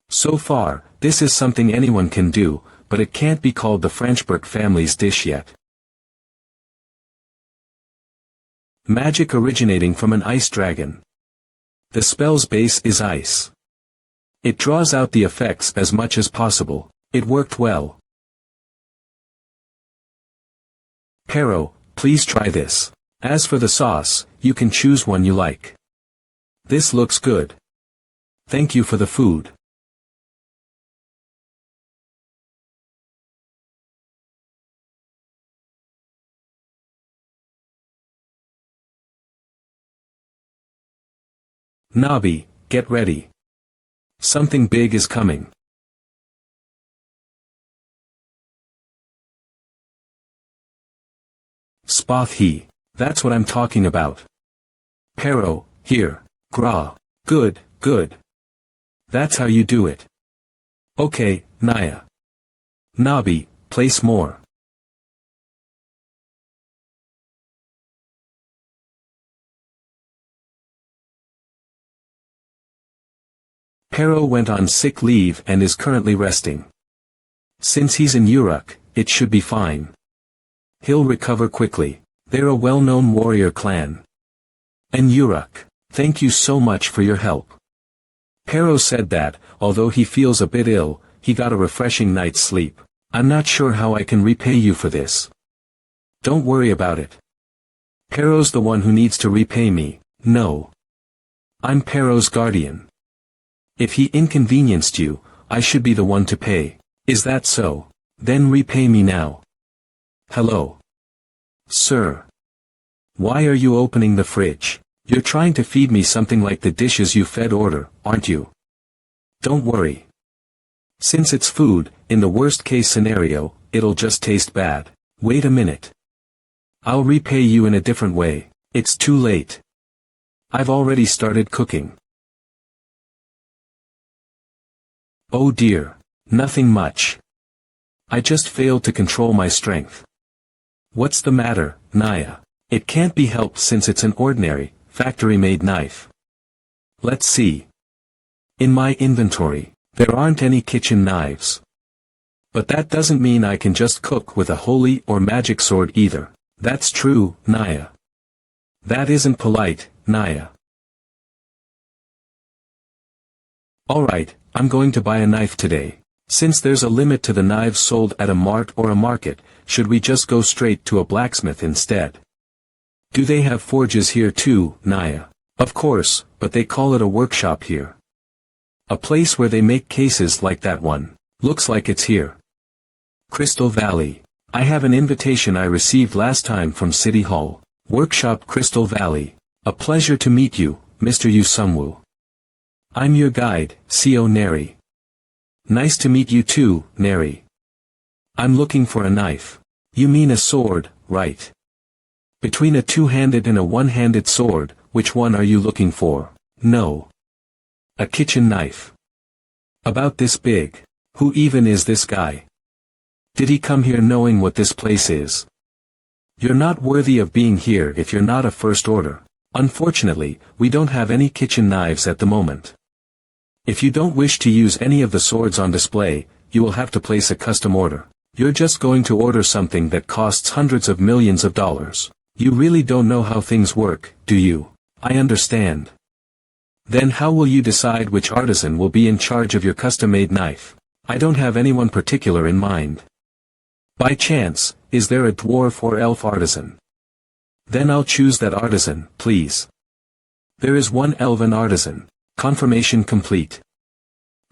So far, this is something anyone can do, but it can't be called the Frenchburg family's dish yet. Magic originating from an ice dragon. The spell's base is ice. It draws out the effects as much as possible. It worked well. Pero, please try this. As for the sauce, you can choose one you like. This looks good. Thank you for the food. Nabi, get ready. Something big is coming. Spoth he. That's what I'm talking about. Pero, here. Gra. Good, good. That's how you do it. Okay, Naya. Nabi, place more. Pero went on sick leave and is currently resting. Since he's in Uruk, it should be fine. He'll recover quickly. They're a well-known warrior clan. And Uruk, thank you so much for your help. Pero said that, although he feels a bit ill, he got a refreshing night's sleep. I'm not sure how I can repay you for this. Don't worry about it. Pero's the one who needs to repay me, no. I'm Pero's guardian. If he inconvenienced you, I should be the one to pay. Is that so? Then repay me now. Hello. Sir. Why are you opening the fridge? You're trying to feed me something like the dishes you fed order, aren't you? Don't worry. Since it's food, in the worst case scenario, it'll just taste bad. Wait a minute. I'll repay you in a different way. It's too late. I've already started cooking. Oh dear. Nothing much. I just failed to control my strength. What's the matter, Naya? It can't be helped since it's an ordinary, factory-made knife. Let's see. In my inventory, there aren't any kitchen knives. But that doesn't mean I can just cook with a holy or magic sword either. That's true, Naya. That isn't polite, Naya. Alright, I'm going to buy a knife today. Since there's a limit to the knives sold at a mart or a market, should we just go straight to a blacksmith instead? Do they have forges here too, Naya? Of course, but they call it a workshop here. A place where they make cases like that one. Looks like it's here. Crystal Valley. I have an invitation I received last time from City Hall. Workshop Crystal Valley. A pleasure to meet you, Mr. Yusungwoo. I'm your guide, Co Neri. Nice to meet you too, Neri. I'm looking for a knife. You mean a sword, right? Between a two-handed and a one-handed sword, which one are you looking for? No. A kitchen knife. About this big. Who even is this guy? Did he come here knowing what this place is? You're not worthy of being here if you're not a first order. Unfortunately, we don't have any kitchen knives at the moment. If you don't wish to use any of the swords on display, you will have to place a custom order. You're just going to order something that costs hundreds of millions of dollars. You really don't know how things work, do you? I understand. Then how will you decide which artisan will be in charge of your custom-made knife? I don't have anyone particular in mind. By chance, is there a dwarf or elf artisan? Then I'll choose that artisan, please. There is one elven artisan. Confirmation complete.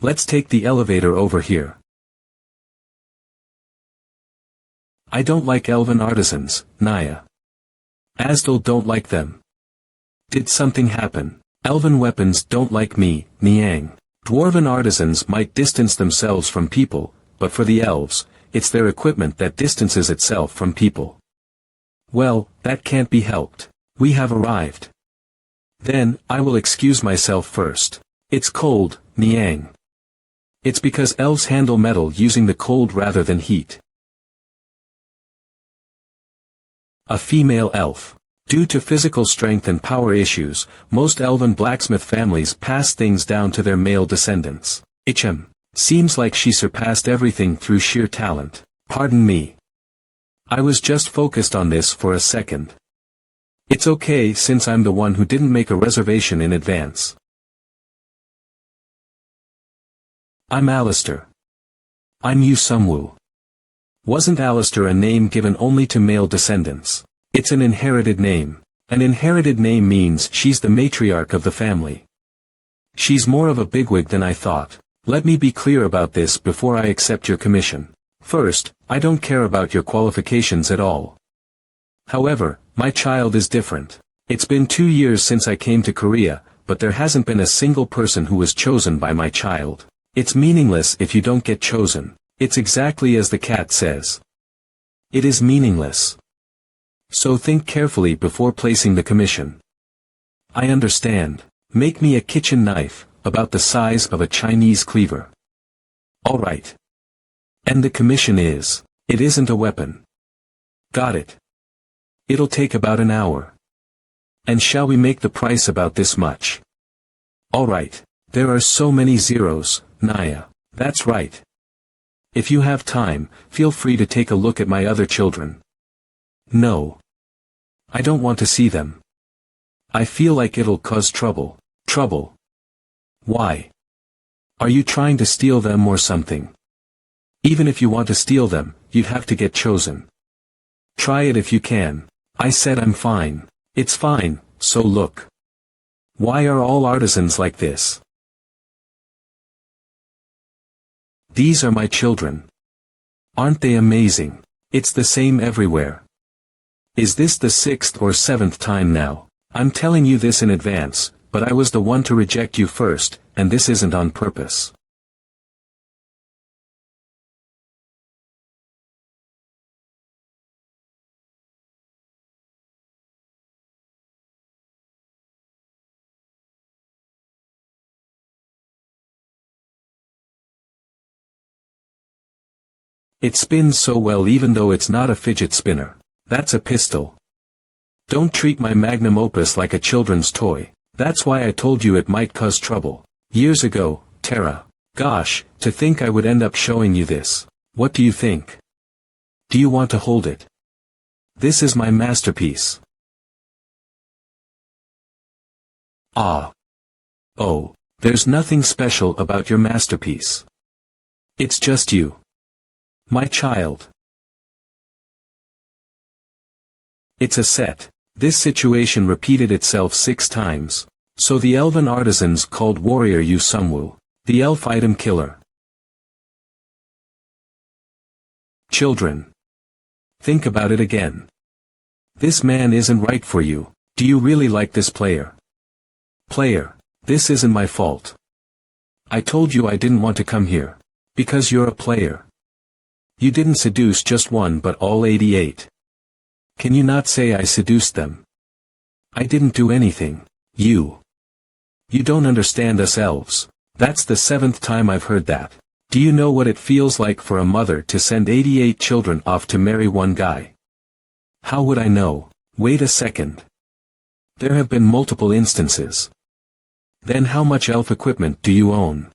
Let's take the elevator over here. I don't like elven artisans, Naya. Asdal don't like them. Did something happen? Elven weapons don't like me, Niang. Dwarven artisans might distance themselves from people, but for the elves, it's their equipment that distances itself from people. Well, that can't be helped. We have arrived. Then, I will excuse myself first. It's cold, Niang. It's because elves handle metal using the cold rather than heat. A female elf. Due to physical strength and power issues, most elven blacksmith families pass things down to their male descendants. Seems like she surpassed everything through sheer talent. Pardon me. I was just focused on this for a second. It's okay since I'm the one who didn't make a reservation in advance. I'm Alistair. I'm Yu Sumwoo. Wasn't Alistair a name given only to male descendants? It's an inherited name. An inherited name means she's the matriarch of the family. She's more of a bigwig than I thought. Let me be clear about this before I accept your commission. First, I don't care about your qualifications at all. However, my child is different. It's been 2 years since I came to Korea, but there hasn't been a single person who was chosen by my child. It's meaningless if you don't get chosen. It's exactly as the cat says. It is meaningless. So think carefully before placing the commission. I understand. Make me a kitchen knife, about the size of a Chinese cleaver. Alright. And the commission is, it isn't a weapon. Got it. It'll take about an hour. And shall we make the price about this much? Alright. There are so many zeros, Naya. That's right. If you have time, feel free to take a look at my other children. No. I don't want to see them. I feel like it'll cause trouble. Trouble? Why? Are you trying to steal them or something? Even if you want to steal them, you'd have to get chosen. Try it if you can. I said I'm fine. It's fine, so look. Why are all artisans like this? These are my children. Aren't they amazing? It's the same everywhere. Is this the 6th or 7th time now? I'm telling you this in advance, but I was the one to reject you first, and this isn't on purpose. It spins so well even though it's not a fidget spinner. That's a pistol. Don't treat my magnum opus like a children's toy. That's why I told you it might cause trouble. Years ago, Tara. Gosh, to think I would end up showing you this. What do you think? Do you want to hold it? This is my masterpiece. Ah. Oh, there's nothing special about your masterpiece. It's just you. My child. It's a set. This situation repeated itself 6 times. So the elven artisans called warrior Yu Sumwoo, the elf item killer. Children. Think about it again. This man isn't right for you. Do you really like this player? Player, this isn't my fault. I told you I didn't want to come here. Because you're a player. You didn't seduce just one but all 88. Can you not say I seduced them? I didn't do anything. You don't understand us elves. That's the 7th time I've heard that. Do you know what it feels like for a mother to send 88 children off to marry one guy? How would I know? Wait a second. There have been multiple instances. Then how much elf equipment do you own?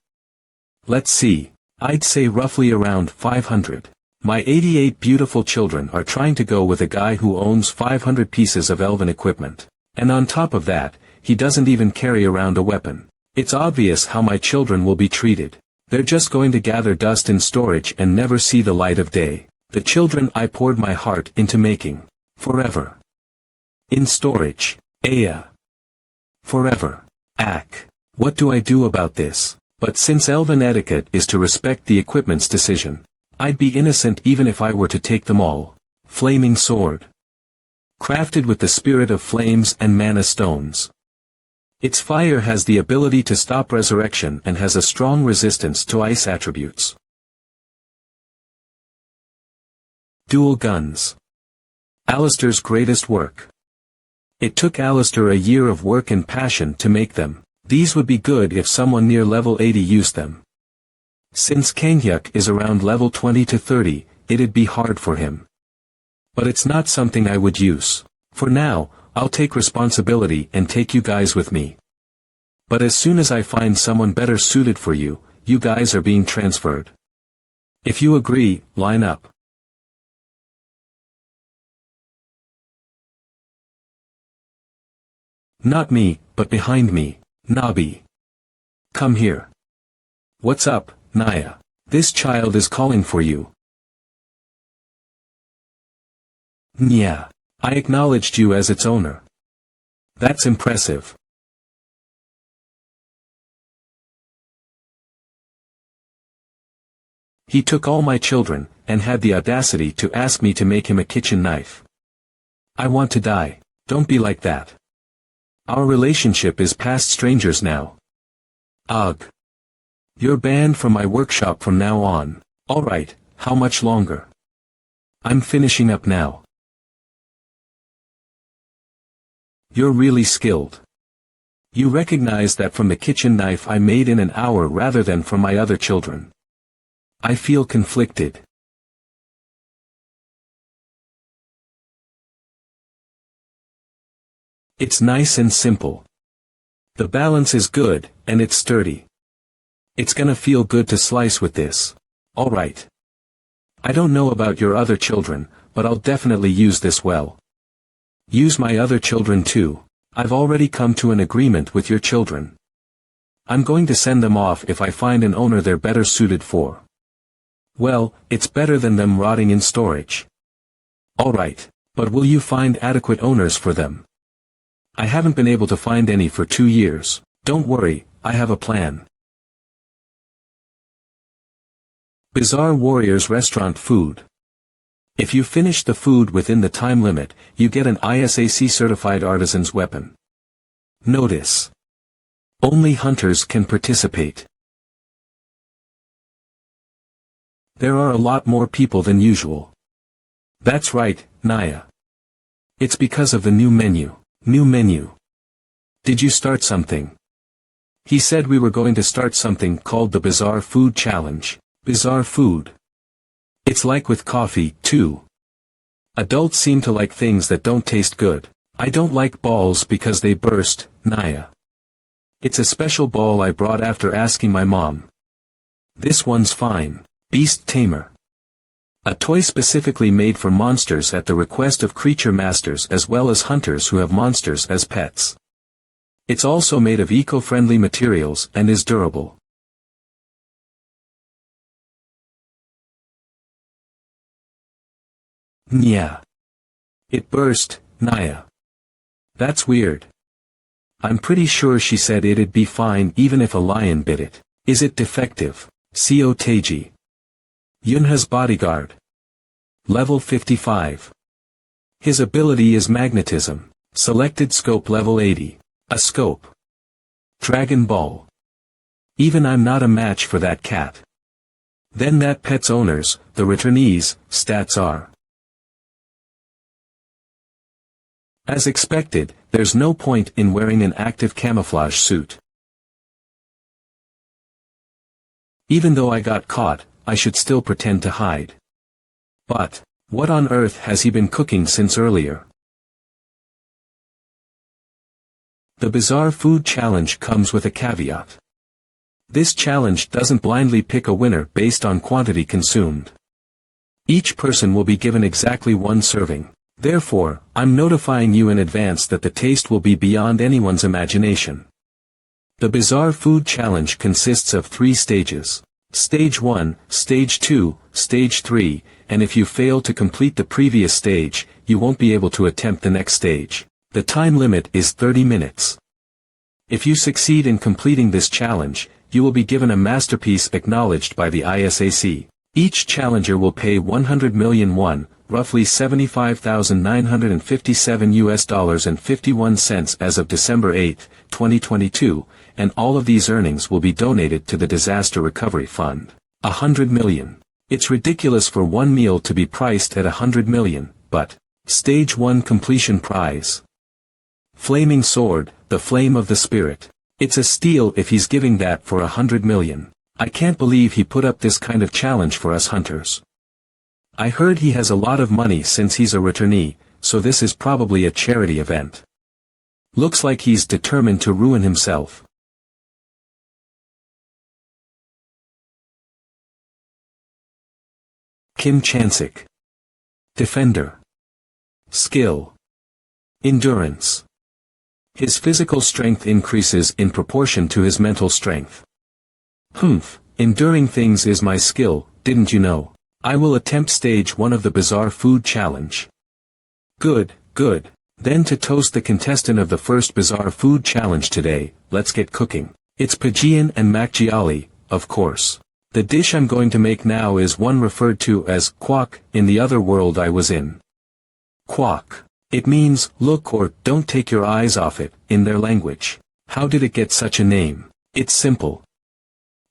Let's see. I'd say roughly around 500. My 88 beautiful children are trying to go with a guy who owns 500 pieces of elven equipment. And on top of that, he doesn't even carry around a weapon. It's obvious how my children will be treated. They're just going to gather dust in storage and never see the light of day. The children I poured my heart into making. Forever. In storage. Aya. Forever. Ack. What do I do about this? But since elven etiquette is to respect the equipment's decision, I'd be innocent even if I were to take them all. Flaming sword. Crafted with the spirit of flames and mana stones. Its fire has the ability to stop resurrection and has a strong resistance to ice attributes. Dual guns. Alistair's greatest work. It took Alistair a year of work and passion to make them. These would be good if someone near level 80 used them. Since Kanghyuk is around level 20 to 30, it'd be hard for him. But it's not something I would use. For now, I'll take responsibility and take you guys with me. But as soon as I find someone better suited for you, you guys are being transferred. If you agree, line up. Not me, but behind me, Nabi. Come here. What's up, Naya? This child is calling for you. Yeah. I acknowledged you as its owner. That's impressive. He took all my children, and had the audacity to ask me to make him a kitchen knife. I want to die. Don't be like that. Our relationship is past strangers now. Ugh. You're banned from my workshop from now on. Alright, how much longer? I'm finishing up now. You're really skilled. You recognize that from the kitchen knife I made in an hour rather than from my other children. I feel conflicted. It's nice and simple. The balance is good, and it's sturdy. It's gonna feel good to slice with this. Alright. I don't know about your other children, but I'll definitely use this well. Use my other children too. I've already come to an agreement with your children. I'm going to send them off if I find an owner they're better suited for. Well, it's better than them rotting in storage. Alright, but will you find adequate owners for them? I haven't been able to find any for 2 years. Don't worry, I have a plan. Bizarre Warriors Restaurant Food. If you finish the food within the time limit, you get an ISAC certified artisan's weapon. Notice. Only hunters can participate. There are a lot more people than usual. That's right, Naya. It's because of the new menu. New menu. Did you start something? He said we were going to start something called the Bizarre Food Challenge. Bizarre food. It's like with coffee, too. Adults seem to like things that don't taste good. I don't like balls because they burst, Naya. It's a special ball I brought after asking my mom. This one's fine. Beast Tamer. A toy specifically made for monsters at the request of creature masters as well as hunters who have monsters as pets. It's also made of eco-friendly materials and is durable. Yeah. It burst, Naya. That's weird. I'm pretty sure she said it'd be fine even if a lion bit it. Is it defective? Co Taiji. Yunha's bodyguard. Level 55. His ability is magnetism. Selected scope level 80. A scope. Dragon Ball. Even I'm not a match for that cat. Then that pet's owners, the returnees, stats are. As expected, there's no point in wearing an active camouflage suit. Even though I got caught, I should still pretend to hide. But, what on earth has he been cooking since earlier? The Bizarre Food Challenge comes with a caveat. This challenge doesn't blindly pick a winner based on quantity consumed. Each person will be given exactly one serving. Therefore, I'm notifying you in advance that the taste will be beyond anyone's imagination. The Bizarre Food Challenge consists of 3 stages. Stage 1, Stage 2, Stage 3, and if you fail to complete the previous stage, you won't be able to attempt the next stage. The time limit is 30 minutes. If you succeed in completing this challenge, you will be given a masterpiece acknowledged by the ISAC. Each challenger will pay 100 million won, roughly $75,957 and 51 cents as of December 8, 2022, and all of these earnings will be donated to the Disaster Recovery Fund. 100 million. It's ridiculous for one meal to be priced at 100 million, but Stage 1 completion prize. Flaming Sword, the Flame of the Spirit. It's a steal if he's giving that for 100 million. I can't believe he put up this kind of challenge for us hunters. I heard he has a lot of money since he's a returnee, so this is probably a charity event. Looks like he's determined to ruin himself. Kim Chansik. Defender. Skill. Endurance. His physical strength increases in proportion to his mental strength. Enduring things is my skill, didn't you know? I will attempt stage 1 of the Bizarre Food Challenge. Good, good. Then to toast the contestant of the first Bizarre Food Challenge today, let's get cooking. It's Pajian and Makjiali, of course. The dish I'm going to make now is one referred to as kwak in the other world I was in. Kwak. It means, look or don't take your eyes off it, in their language. How did it get such a name? It's simple.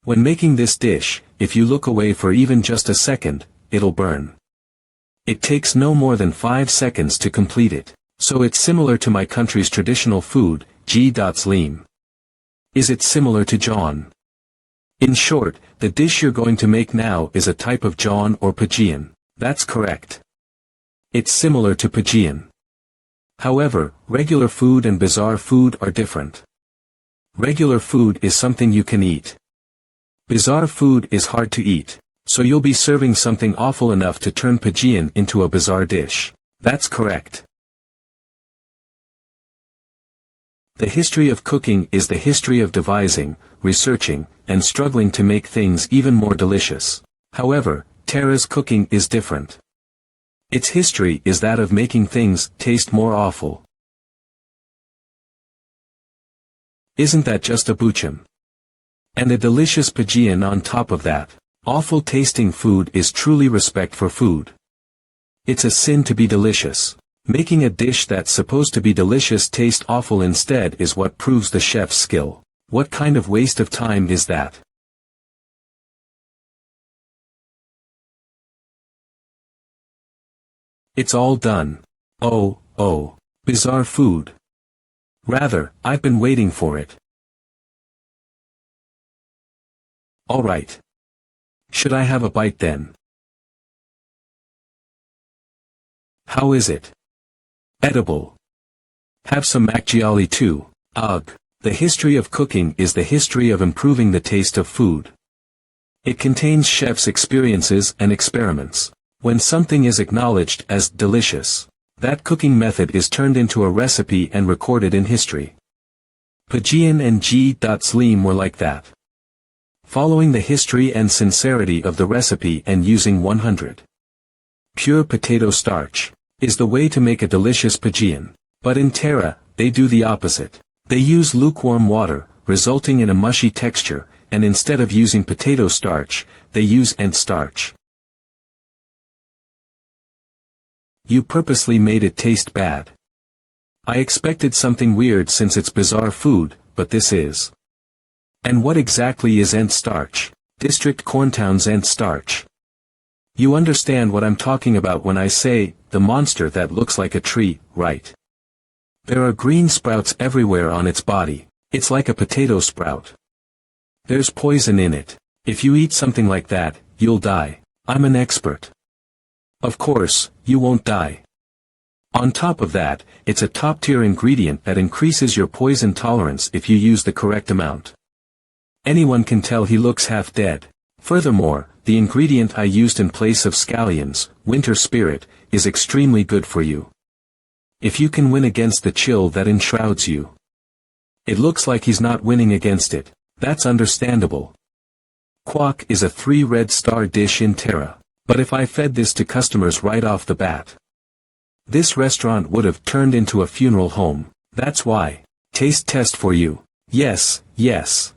When making this dish, if you look away for even just a second, it'll burn. It takes no more than 5 seconds to complete it. So it's similar to my country's traditional food, Slim. Is it similar to John? In short, the dish you're going to make now is a type of John or Pajian. That's correct. It's similar to Pajian. However, regular food and bizarre food are different. Regular food is something you can eat. Bizarre food is hard to eat, so you'll be serving something awful enough to turn Pajian into a bizarre dish. That's correct. The history of cooking is the history of devising, researching, and struggling to make things even more delicious. However, Tara's cooking is different. Its history is that of making things taste more awful. Isn't that just a bucham? And a delicious Pajian on top of that. Awful tasting food is truly respect for food. It's a sin to be delicious. Making a dish that's supposed to be delicious taste awful instead is what proves the chef's skill. What kind of waste of time is that? It's all done. Oh, bizarre food. Rather, I've been waiting for it. Alright. Should I have a bite then? How is it? Edible. Have some makjiali too. Ugh. The history of cooking is the history of improving the taste of food. It contains chefs' experiences and experiments. When something is acknowledged as delicious, that cooking method is turned into a recipe and recorded in history. Pajian and Slim were like that. Following the history and sincerity of the recipe and using 100 pure potato starch is the way to make a delicious Pajian. But in Tara, they do the opposite. They use lukewarm water, resulting in a mushy texture, and instead of using potato starch, they use ant starch. You purposely made it taste bad. I expected something weird since it's bizarre food, but this is. And what exactly is ant starch? District Corntown's ant starch. You understand what I'm talking about when I say, the monster that looks like a tree, right? There are green sprouts everywhere on its body. It's like a potato sprout. There's poison in it. If you eat something like that, you'll die. I'm an expert. Of course, you won't die. On top of that, it's a top-tier ingredient that increases your poison tolerance if you use the correct amount. Anyone can tell he looks half dead. Furthermore, the ingredient I used in place of scallions, winter spirit, is extremely good for you. If you can win against the chill that enshrouds you. It looks like he's not winning against it. That's understandable. Quack is a 3 red-star dish in Terra. But if I fed this to customers right off the bat, this restaurant would have turned into a funeral home. That's why. Taste test for you. Yes, yes.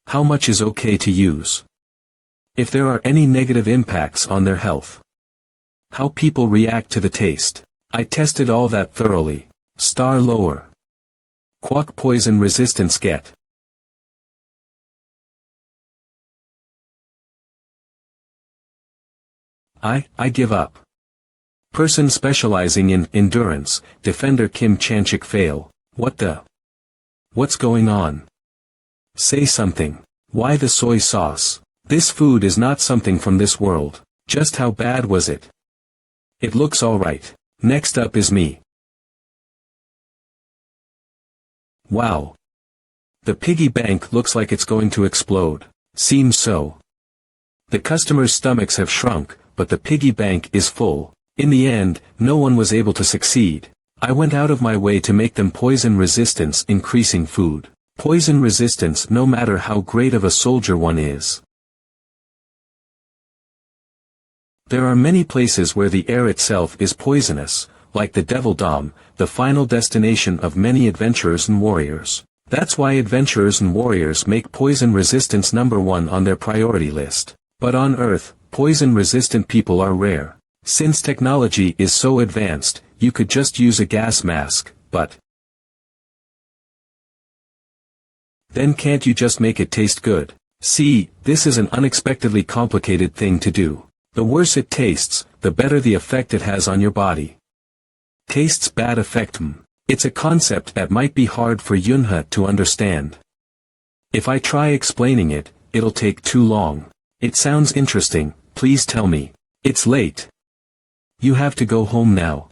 How much is okay to use? If there are any negative impacts on their health. How people react to the taste. I tested all that thoroughly. Star lower. Quack poison resistance get. I give up. Person specializing in endurance, Defender Kim Chanchik fail. What the? What's going on? Say something. Why the soy sauce? This food is not something from this world. Just how bad was it? It looks alright. Next up is me. Wow. The piggy bank looks like it's going to explode. Seems so. The customers' stomachs have shrunk, but the piggy bank is full. In the end, no one was able to succeed. I went out of my way to make them poison resistance increasing food. Poison resistance no matter how great of a soldier one is. There are many places where the air itself is poisonous, like the Devil Dom, the final destination of many adventurers and warriors. That's why adventurers and warriors make poison resistance number 1 on their priority list. But on Earth, poison-resistant people are rare. Since technology is so advanced, you could just use a gas mask, but then can't you just make it taste good? See, this is an unexpectedly complicated thing to do. The worse it tastes, the better the effect it has on your body. Tastes bad effect. It's a concept that might be hard for Yunha to understand. If I try explaining it, it'll take too long. It sounds interesting, please tell me. It's late. You have to go home now.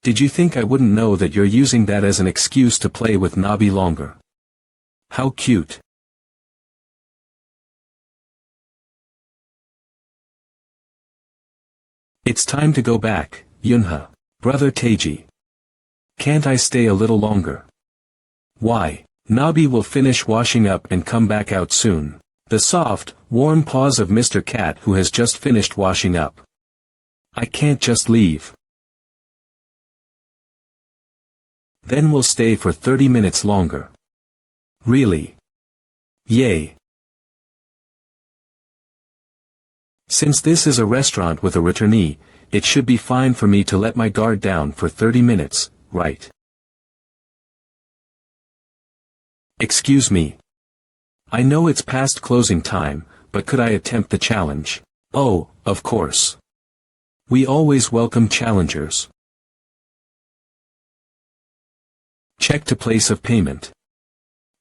Did you think I wouldn't know that you're using that as an excuse to play with Nabi longer? How cute. It's time to go back, Yunha. Brother Taiji. Can't I stay a little longer? Why? Nabi will finish washing up and come back out soon. The soft, warm paws of Mr. Cat who has just finished washing up. I can't just leave. Then we'll stay for 30 minutes longer. Really? Yay. Since this is a restaurant with a returnee, it should be fine for me to let my guard down for 30 minutes, right? Excuse me. I know it's past closing time, but could I attempt the challenge? Oh, of course. We always welcome challengers. Check to place of payment.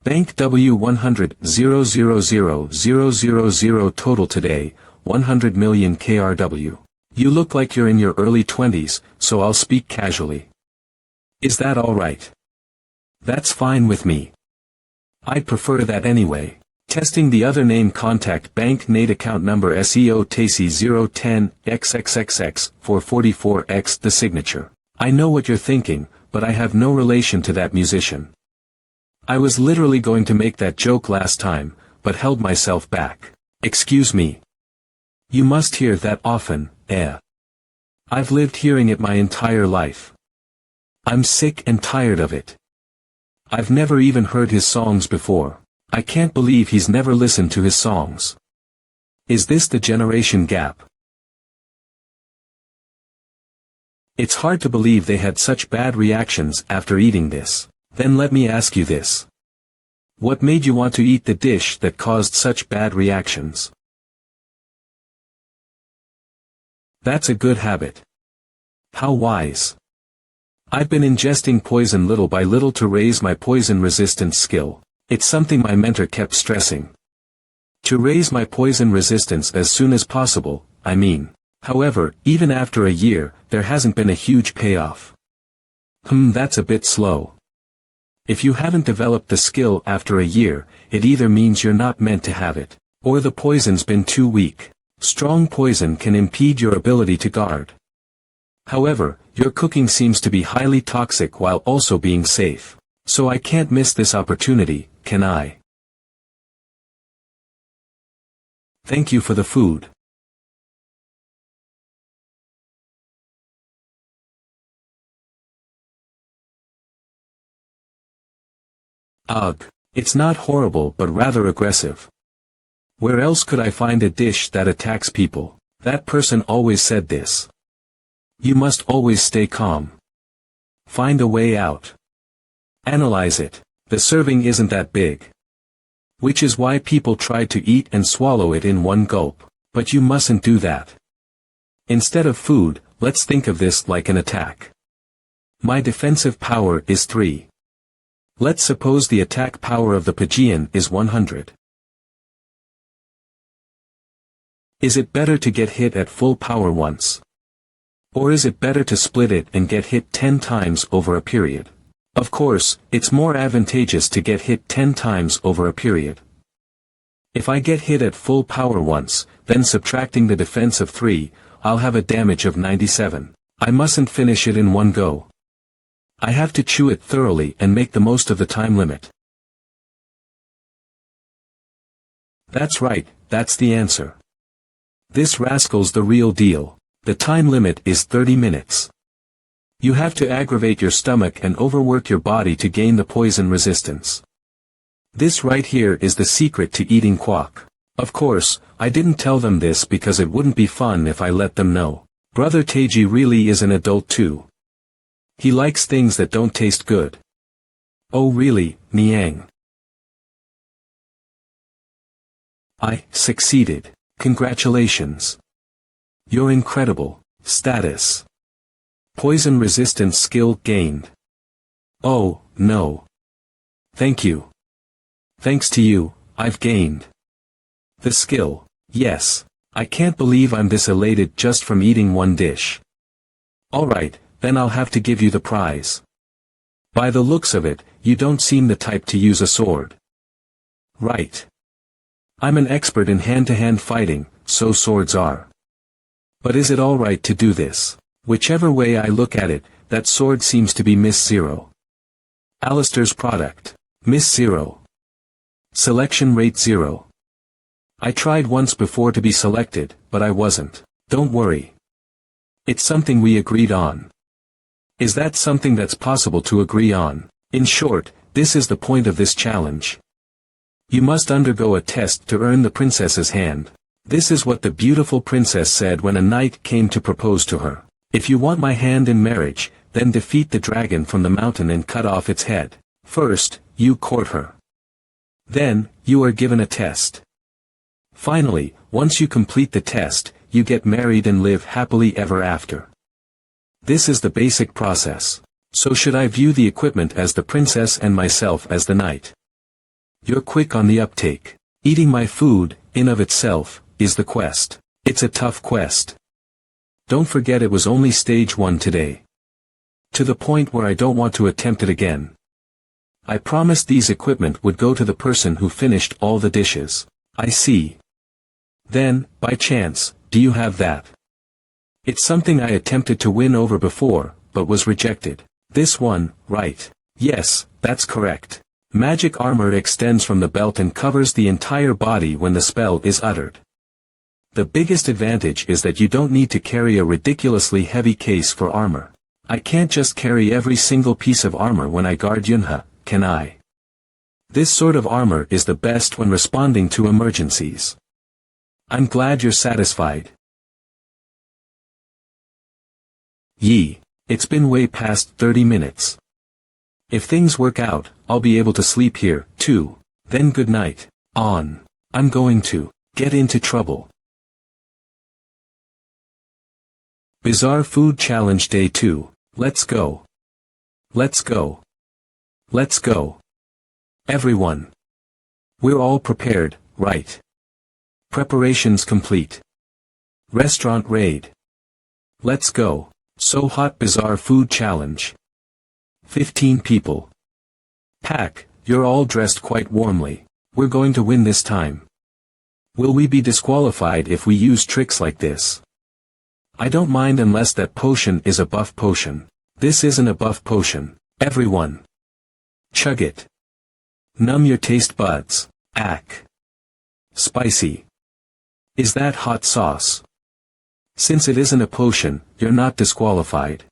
Bank W100,000,000 total today, 100 million KRW. You look like you're in your early 20s, so I'll speak casually. Is that alright? That's fine with me. I'd prefer that anyway. Testing the other name contact bank Nate account number SEO Tacy 010 XXXX 444X the signature. I know what you're thinking, but I have no relation to that musician. I was literally going to make that joke last time, but held myself back. Excuse me. You must hear that often, eh? I've lived hearing it my entire life. I'm sick and tired of it. I've never even heard his songs before. I can't believe he's never listened to his songs. Is this the generation gap? It's hard to believe they had such bad reactions after eating this. Then let me ask you this. What made you want to eat the dish that caused such bad reactions? That's a good habit. How wise. I've been ingesting poison little by little to raise my poison resistance skill. It's something my mentor kept stressing. To raise my poison resistance as soon as possible, I mean. However, even after a year, there hasn't been a huge payoff. That's a bit slow. If you haven't developed the skill after a year, it either means you're not meant to have it, or the poison's been too weak. Strong poison can impede your ability to guard. However, your cooking seems to be highly toxic while also being safe. So I can't miss this opportunity, can I? Thank you for the food. Ugh. It's not horrible but rather aggressive. Where else could I find a dish that attacks people? That person always said this. You must always stay calm. Find a way out. Analyze it. The serving isn't that big. Which is why people try to eat and swallow it in one gulp. But you mustn't do that. Instead of food, let's think of this like an attack. My defensive power is 3. Let's suppose the attack power of the Pajian is 100. Is it better to get hit at full power once? Or is it better to split it and get hit 10 times over a period? Of course, it's more advantageous to get hit 10 times over a period. If I get hit at full power once, then subtracting the defense of 3, I'll have a damage of 97. I mustn't finish it in one go. I have to chew it thoroughly and make the most of the time limit. That's right, that's the answer. This rascal's the real deal. The time limit is 30 minutes. You have to aggravate your stomach and overwork your body to gain the poison resistance. This right here is the secret to eating quack. Of course, I didn't tell them this because it wouldn't be fun if I let them know. Brother Teiji really is an adult too. He likes things that don't taste good. Oh really, Niang? I succeeded. Congratulations. You're incredible. Status. Poison resistance skill gained. Oh, no. Thank you. Thanks to you, I've gained the skill. Yes. I can't believe I'm this elated just from eating one dish. Alright, then I'll have to give you the prize. By the looks of it, you don't seem the type to use a sword. Right. I'm an expert in hand-to-hand fighting, so swords are. But is it alright to do this? Whichever way I look at it, that sword seems to be Miss Zero. Alistair's product. Miss Zero. Selection rate 0. I tried once before to be selected, but I wasn't. Don't worry. It's something we agreed on. Is that something that's possible to agree on? In short, this is the point of this challenge. You must undergo a test to earn the princess's hand. This is what the beautiful princess said when a knight came to propose to her. If you want my hand in marriage, then defeat the dragon from the mountain and cut off its head. First, you court her. Then, you are given a test. Finally, once you complete the test, you get married and live happily ever after. This is the basic process. So should I view the equipment as the princess and myself as the knight? You're quick on the uptake. Eating my food, in of itself, is the quest. It's a tough quest. Don't forget it was only stage 1 today. To the point where I don't want to attempt it again. I promised these equipment would go to the person who finished all the dishes. I see. Then, by chance, do you have that? It's something I attempted to win over before, but was rejected. This one, right? Yes, that's correct. Magic armor extends from the belt and covers the entire body when the spell is uttered. The biggest advantage is that you don't need to carry a ridiculously heavy case for armor. I can't just carry every single piece of armor when I guard Yunha, can I? This sort of armor is the best when responding to emergencies. I'm glad you're satisfied. Yi, it's been way past 30 minutes. If things work out, I'll be able to sleep here, too. Then good night. On. I'm going to get into trouble. Bizarre Food Challenge Day 2. Let's go. Let's go. Let's go. Everyone. We're all prepared, right? Preparations complete. Restaurant raid. Let's go. So hot bizarre food challenge. 15 people. Pack, you're all dressed quite warmly. We're going to win this time. Will we be disqualified if we use tricks like this? I don't mind unless that potion is a buff potion. This isn't a buff potion. Everyone. Chug it. Numb your taste buds. Ack. Spicy. Is that hot sauce? Since it isn't a potion, you're not disqualified.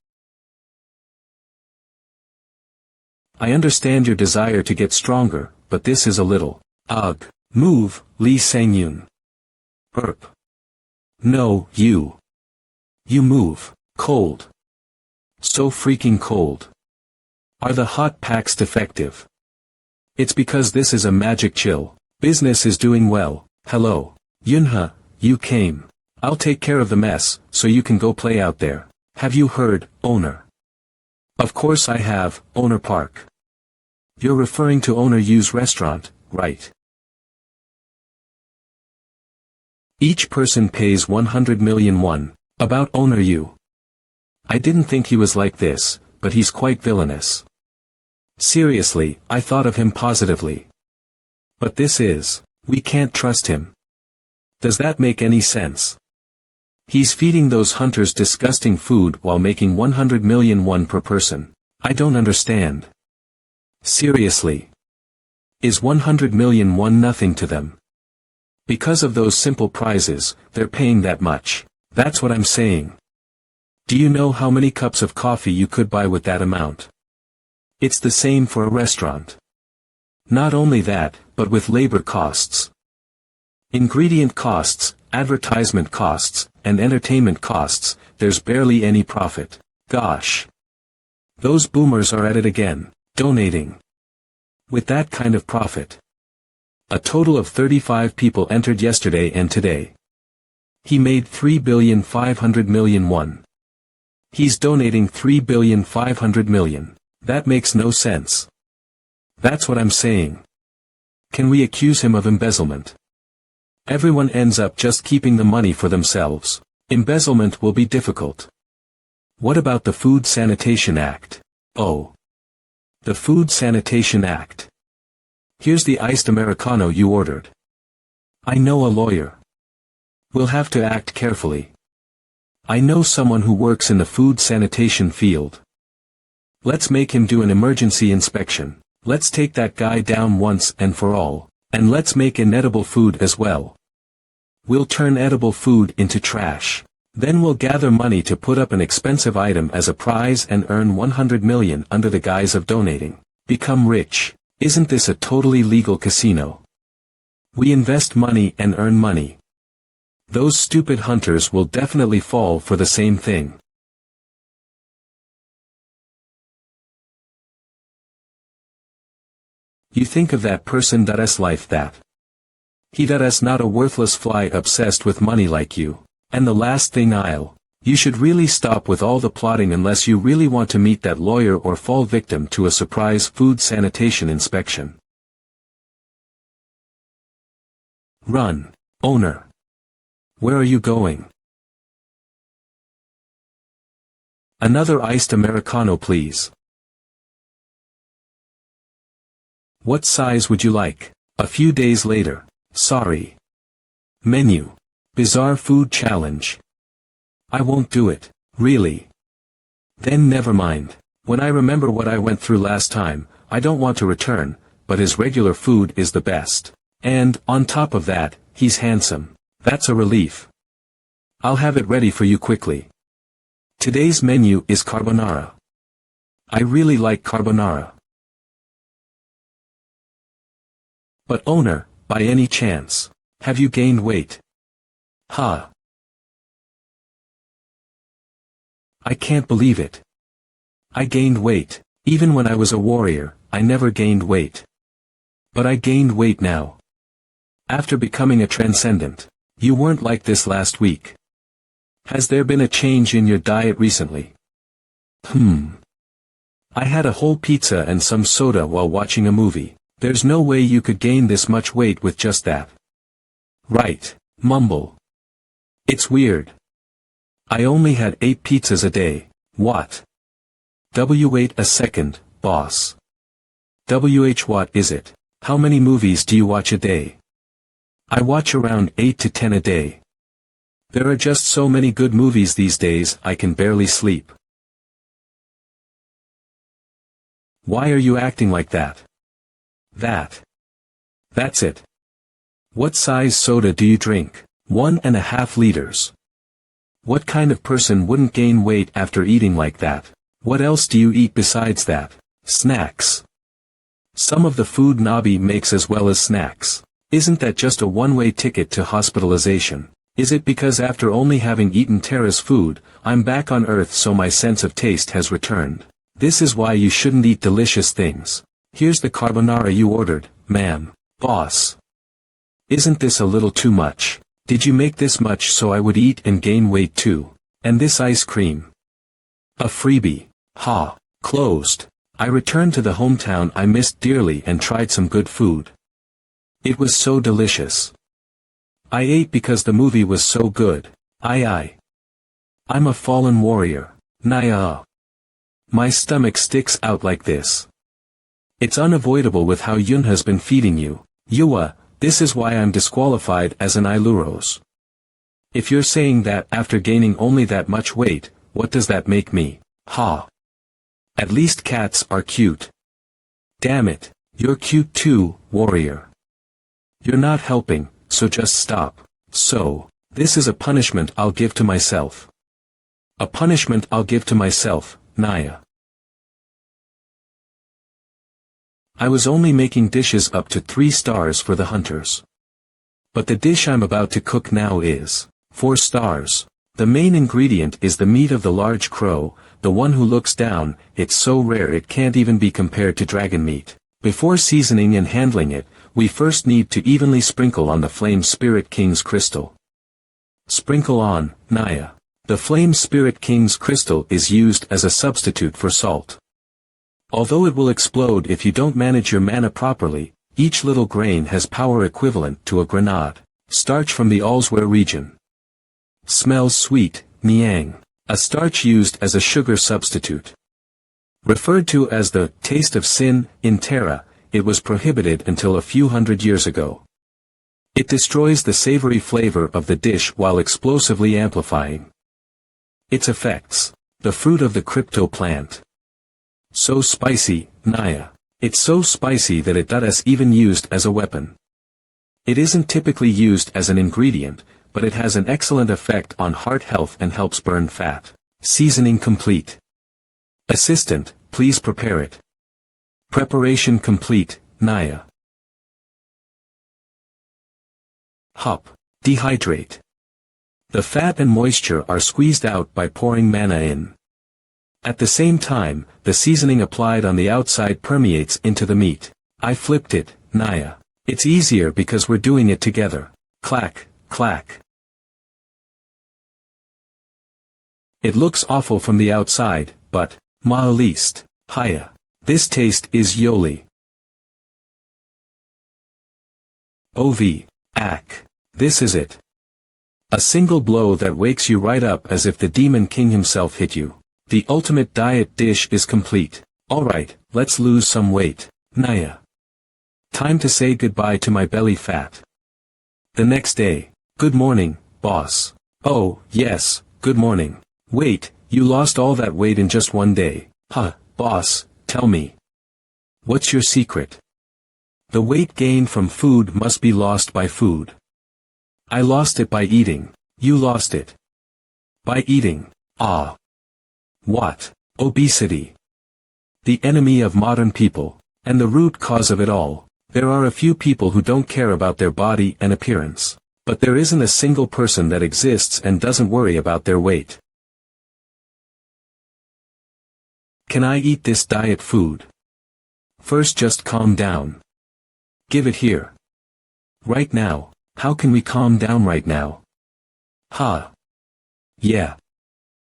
I understand your desire to get stronger, but this is a little. Ugh. Move, Lee Sang-yoon. No, you. You move. Cold. So freaking cold. Are the hot packs defective? It's because this is a magic chill. Business is doing well. Hello. Yunha, you came. I'll take care of the mess, so you can go play out there. Have you heard, owner? Of course I have, owner Park. You're referring to owner Yu's restaurant, right? Each person pays 100 million won. About owner Yu. I didn't think he was like this, but he's quite villainous. Seriously, I thought of him positively. But this is, we can't trust him. Does that make any sense? He's feeding those hunters disgusting food while making 100 million won per person. I don't understand. Seriously. Is 100 million won nothing to them? Because of those simple prizes, they're paying that much. That's what I'm saying. Do you know how many cups of coffee you could buy with that amount? It's the same for a restaurant. Not only that, but with labor costs, ingredient costs, advertisement costs, and entertainment costs, there's barely any profit. Gosh. Those boomers are at it again, donating. With that kind of profit. A total of 35 people entered yesterday and today. He made 3,500 million won. He's donating 3,500 million. That makes no sense. That's what I'm saying. Can we accuse him of embezzlement? Everyone ends up just keeping the money for themselves. Embezzlement will be difficult. What about the Food Sanitation Act? Oh. The Food Sanitation Act. Here's the iced Americano you ordered. I know a lawyer. We'll have to act carefully. I know someone who works in the food sanitation field. Let's make him do an emergency inspection. Let's take that guy down once and for all. And let's make inedible food as well. We'll turn edible food into trash. Then we'll gather money to put up an expensive item as a prize and earn 100 million under the guise of donating. Become rich. Isn't this a totally legal casino? We invest money and earn money. Those stupid hunters will definitely fall for the same thing. You think of that person's life that. He's not a worthless fly obsessed with money like you. And the last thing you should really stop with all the plotting unless you really want to meet that lawyer or fall victim to a surprise food sanitation inspection. Run, owner. Where are you going? Another iced Americano please. What size would you like? A few days later. Sorry. Menu. Bizarre food challenge. I won't do it. Really. Then never mind. When I remember what I went through last time, I don't want to return, but his regular food is the best. And, on top of that, he's handsome. That's a relief. I'll have it ready for you quickly. Today's menu is carbonara. I really like carbonara. But owner, by any chance, have you gained weight? Huh. I can't believe it. I gained weight. Even when I was a warrior, I never gained weight. But I gained weight now. After becoming a transcendent. You weren't like this last week. Has there been a change in your diet recently? I had a whole pizza and some soda while watching a movie. There's no way you could gain this much weight with just that. Right, mumble. It's weird. I only had 8 pizzas a day. What? Wait a second, boss. What is it? How many movies do you watch a day? I watch around 8 to 10 a day. There are just so many good movies these days I can barely sleep. Why are you acting like that? That's it. What size soda do you drink? 1.5 liters. What kind of person wouldn't gain weight after eating like that? What else do you eat besides that? Snacks. Some of the food Nabi makes as well as snacks. Isn't that just a one-way ticket to hospitalization? Is it because after only having eaten Terra's food, I'm back on Earth so my sense of taste has returned? This is why you shouldn't eat delicious things. Here's the carbonara you ordered, ma'am. Boss. Isn't this a little too much? Did you make this much so I would eat and gain weight too? And this ice cream? A freebie. Ha. Closed. I returned to the hometown I missed dearly and tried some good food. It was so delicious. I ate because the movie was so good. I'm a fallen warrior. Naya. My stomach sticks out like this. It's unavoidable with how Yun has been feeding you. Yua, this is why I'm disqualified as an Iluros. If you're saying that after gaining only that much weight, what does that make me? Ha. At least cats are cute. Damn it, you're cute too, warrior. You're not helping, so just stop. So, this is a punishment I'll give to myself. A punishment I'll give to myself, Naya. I was only making dishes up to 3 stars for the hunters. But the dish I'm about to cook now is 4 stars. The main ingredient is the meat of the large crow, the one who looks down. It's so rare it can't even be compared to dragon meat. Before seasoning and handling it, we first need to evenly sprinkle on the Flame Spirit King's crystal. Sprinkle on, Naya. The Flame Spirit King's crystal is used as a substitute for salt. Although it will explode if you don't manage your mana properly, each little grain has power equivalent to a grenade. Starch from the Alsware region. Smells sweet, Niang. A starch used as a sugar substitute. Referred to as the taste of sin in Terra, it was prohibited until a few hundred years ago. It destroys the savory flavor of the dish while explosively amplifying its effects. The fruit of the crypto plant. So spicy, Naya. It's so spicy that it is even used as a weapon. It isn't typically used as an ingredient, but it has an excellent effect on heart health and helps burn fat. Seasoning complete. Assistant, please prepare it. Preparation complete, Naya. Hop. Dehydrate. The fat and moisture are squeezed out by pouring mana in. At the same time, the seasoning applied on the outside permeates into the meat. I flipped it, Naya. It's easier because we're doing it together. Clack, clack. It looks awful from the outside, but, ma'alist, haya. This taste is yoli. Ov. Ak. This is it. A single blow that wakes you right up as if the Demon King himself hit you. The ultimate diet dish is complete. Alright, let's lose some weight, Naya. Time to say goodbye to my belly fat. The next day. Good morning, boss. Oh, yes, good morning. Wait, you lost all that weight in just one day. Huh, boss, tell me. What's your secret? The weight gained from food must be lost by food. I lost it by eating. You lost it by eating. Ah. What? Obesity. The enemy of modern people, and the root cause of it all. There are a few people who don't care about their body and appearance. But there isn't a single person that exists and doesn't worry about their weight. Can I eat this diet food? First just calm down. Give it here. Right now. How can we calm down right now? Ha. Yeah.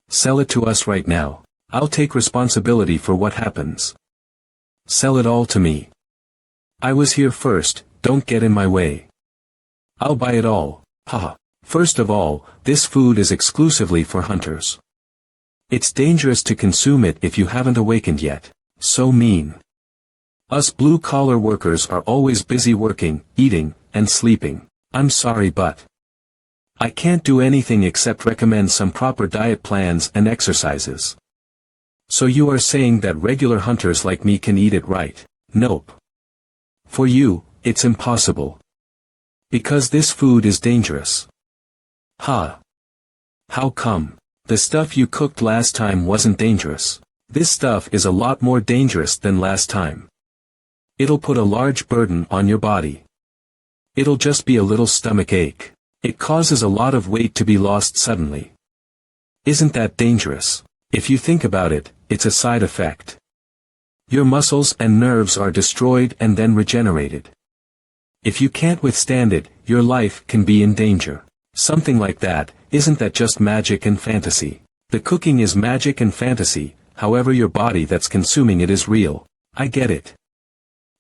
Sell it to us right now. I'll take responsibility for what happens. Sell it all to me. I was here first, don't get in my way. I'll buy it all. Ha. First of all, this food is exclusively for hunters. It's dangerous to consume it if you haven't awakened yet. So mean. Us blue-collar workers are always busy working, eating, and sleeping. I'm sorry but I can't do anything except recommend some proper diet plans and exercises. So you are saying that regular hunters like me can eat it, right? Nope. For you, it's impossible. Because this food is dangerous. Ha. How come? The stuff you cooked last time wasn't dangerous. This stuff is a lot more dangerous than last time. It'll put a large burden on your body. It'll just be a little stomach ache. It causes a lot of weight to be lost suddenly. Isn't that dangerous? If you think about it, it's a side effect. Your muscles and nerves are destroyed and then regenerated. If you can't withstand it, your life can be in danger. Something like that, isn't that just magic and fantasy? The cooking is magic and fantasy, however your body that's consuming it is real. I get it.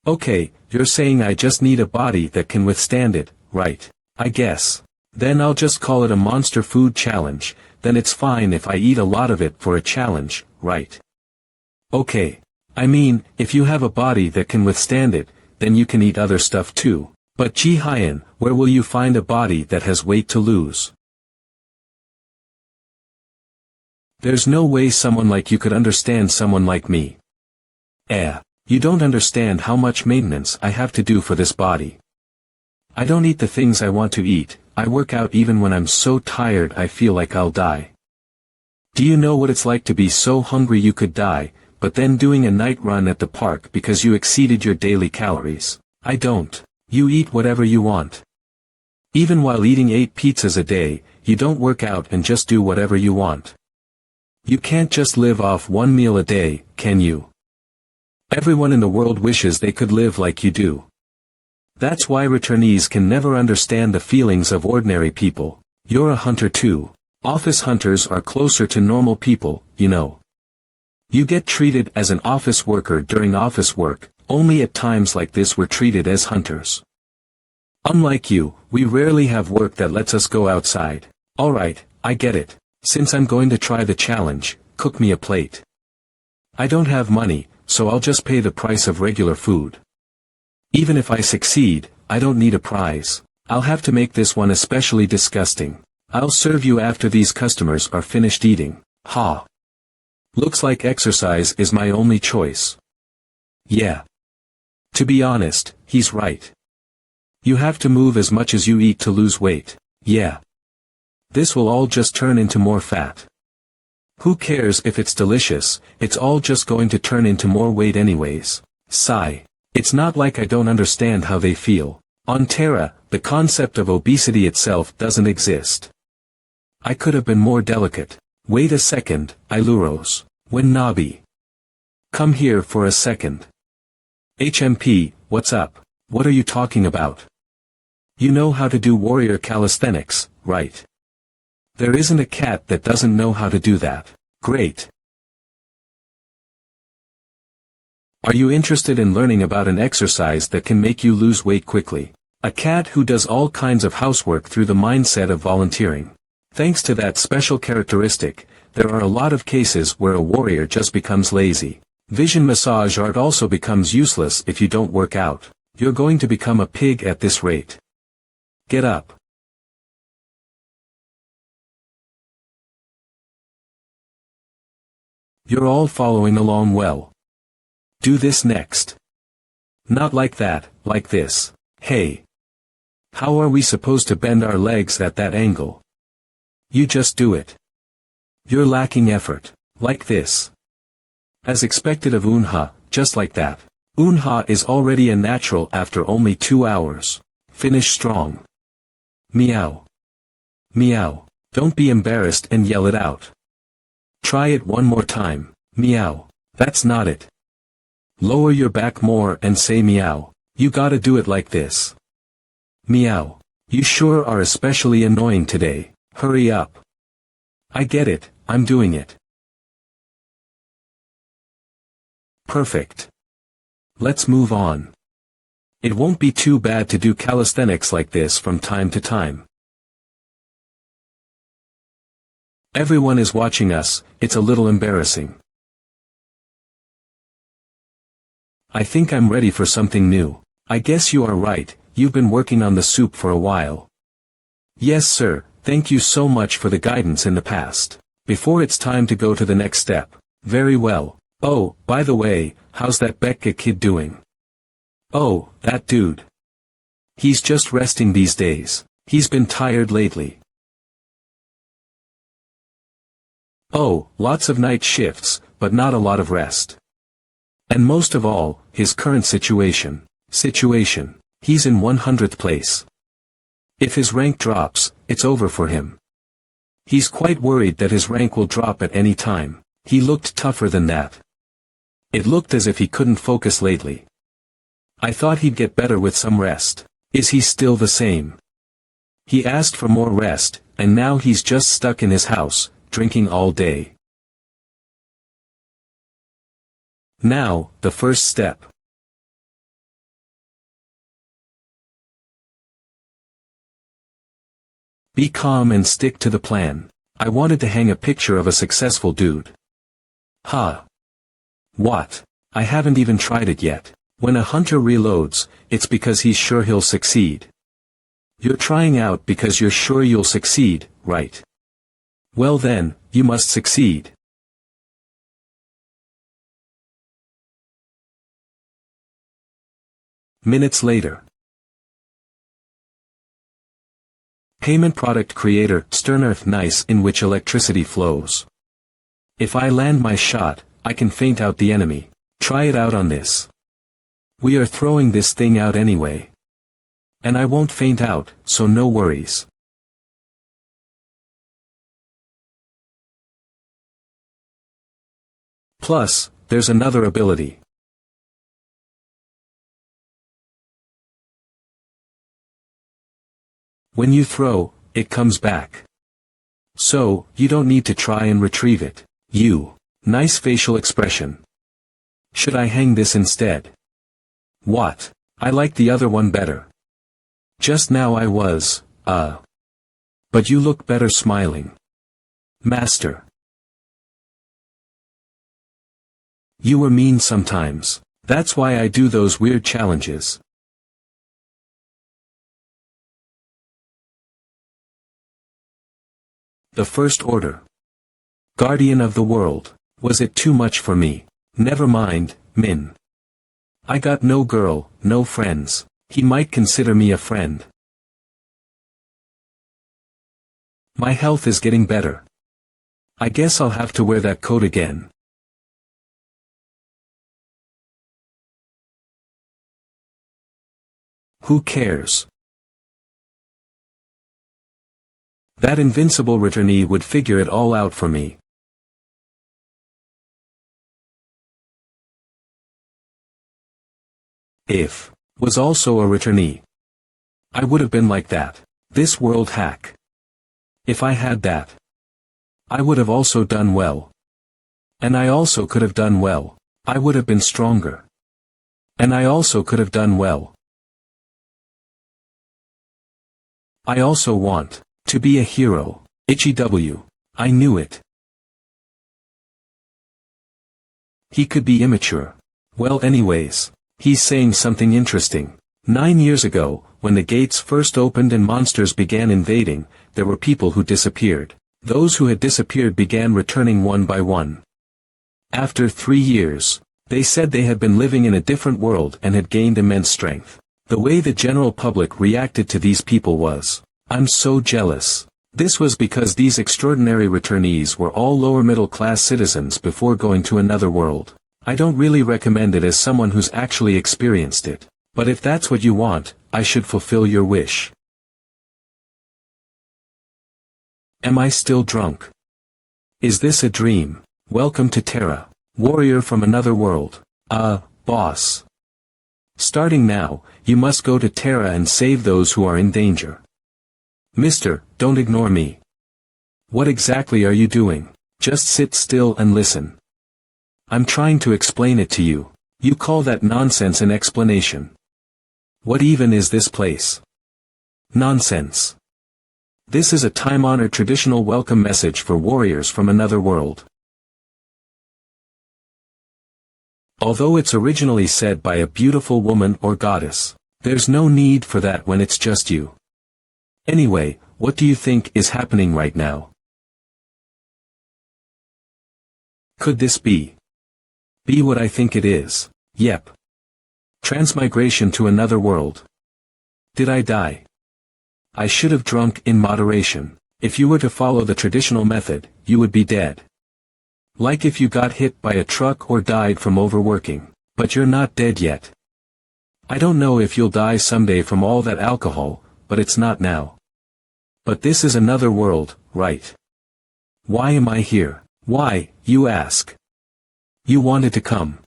Okay, you're saying I just need a body that can withstand it, right? I guess. Then I'll just call it a monster food challenge, then it's fine if I eat a lot of it for a challenge, right? Okay. I mean, if you have a body that can withstand it, then you can eat other stuff too. But Ji Hyan, where will you find a body that has weight to lose? There's no way someone like you could understand someone like me. You don't understand how much maintenance I have to do for this body. I don't eat the things I want to eat, I work out even when I'm so tired I feel like I'll die. Do you know what it's like to be so hungry you could die, but then doing a night run at the park because you exceeded your daily calories? I don't. You eat whatever you want. Even while eating 8 pizzas a day, you don't work out and just do whatever you want. You can't just live off one meal a day, can you? Everyone in the world wishes they could live like you do. That's why returnees can never understand the feelings of ordinary people. You're a hunter too. Office hunters are closer to normal people, you know. You get treated as an office worker during office work, only at times like this we're treated as hunters. Unlike you, we rarely have work that lets us go outside. Alright, I get it. Since I'm going to try the challenge, cook me a plate. I don't have money, so I'll just pay the price of regular food. Even if I succeed, I don't need a prize. I'll have to make this one especially disgusting. I'll serve you after these customers are finished eating. Ha! Looks like exercise is my only choice. Yeah. To be honest, he's right. You have to move as much as you eat to lose weight. Yeah. This will all just turn into more fat. Who cares if it's delicious, it's all just going to turn into more weight anyways. Sigh. It's not like I don't understand how they feel. On Terra, the concept of obesity itself doesn't exist. I could have been more delicate. Wait a second, Iluros. When Nabi. Come here for a second. HMP, what's up? What are you talking about? You know how to do warrior calisthenics, right? There isn't a cat that doesn't know how to do that. Great. Are you interested in learning about an exercise that can make you lose weight quickly? A cat who does all kinds of housework through the mindset of volunteering. Thanks to that special characteristic, there are a lot of cases where a warrior just becomes lazy. Vision massage art also becomes useless if you don't work out. You're going to become a pig at this rate. Get up. You're all following along well. Do this next. Not like that, like this. Hey. How are we supposed to bend our legs at that angle? You just do it. You're lacking effort. Like this. As expected of Unha, just like that. Unha is already a natural after only 2 hours. Finish strong. Meow. Meow. Don't be embarrassed and yell it out. Try it one more time. Meow. That's not it. Lower your back more and say meow. You gotta do it like this. Meow. You sure are especially annoying today. Hurry up. I get it, I'm doing it. Perfect. Let's move on. It won't be too bad to do calisthenics like this from time to time. Everyone is watching us, it's a little embarrassing. I think I'm ready for something new. I guess you are right, you've been working on the soup for a while. Yes sir, thank you so much for the guidance in the past. Before it's time to go to the next step. Very well. Oh, by the way, how's that Becca kid doing? Oh, that dude. He's just resting these days. He's been tired lately. Oh, lots of night shifts, but not a lot of rest. And most of all, his current situation. He's in 100th place. If his rank drops, it's over for him. He's quite worried that his rank will drop at any time. He looked tougher than that. It looked as if he couldn't focus lately. I thought he'd get better with some rest. Is he still the same? He asked for more rest, and now he's just stuck in his house, drinking all day. Now, the first step. Be calm and stick to the plan. I wanted to hang a picture of a successful dude. Huh. What? I haven't even tried it yet. When a hunter reloads, it's because he's sure he'll succeed. You're trying out because you're sure you'll succeed, right? Well then, you must succeed. Minutes later. Payment product creator, Stern Earth nice in which electricity flows. If I land my shot, I can faint out the enemy. Try it out on this. We are throwing this thing out anyway. And I won't faint out, so no worries. Plus, there's another ability. When you throw, it comes back. So, you don't need to try and retrieve it. Nice facial expression. Should I hang this instead? What? I like the other one better. Just now I was, But you look better smiling. Master. You were mean sometimes. That's why I do those weird challenges. The First Order. Guardian of the world. Was it too much for me? Never mind, Min. I got no girl, no friends. He might consider me a friend. My health is getting better. I guess I'll have to wear that coat again. Who cares? That invincible returnee would figure it all out for me. If was also a returnee. I would have been like that. This world hack. If I had that, I would have also done well. And I also could have done well. I would have been stronger. And I also could have done well. I also want to be a hero. HEW. I knew it. He could be immature. Well anyways. He's saying something interesting. 9 years ago, when the gates first opened and monsters began invading, there were people who disappeared. Those who had disappeared began returning one by one. After 3 years, they said they had been living in a different world and had gained immense strength. The way the general public reacted to these people was, "I'm so jealous." This was because these extraordinary returnees were all lower middle class citizens before going to another world. I don't really recommend it as someone who's actually experienced it. But if that's what you want, I should fulfill your wish. Am I still drunk? Is this a dream? Welcome to Terra. Warrior from another world. Boss. Starting now, you must go to Terra and save those who are in danger. Mister, don't ignore me. What exactly are you doing? Just sit still and listen. I'm trying to explain it to you. You call that nonsense an explanation. What even is this place? Nonsense. This is a time-honored traditional welcome message for warriors from another world. Although it's originally said by a beautiful woman or goddess, there's no need for that when it's just you. Anyway, what do you think is happening right now? Could this be what I think it is? Yep. Transmigration to another world. Did I die? I should have drunk in moderation. If you were to follow the traditional method, you would be dead. Like if you got hit by a truck or died from overworking. But you're not dead yet. I don't know if you'll die someday from all that alcohol, but it's not now. But this is another world, right? Why am I here? Why, you ask? You wanted to come.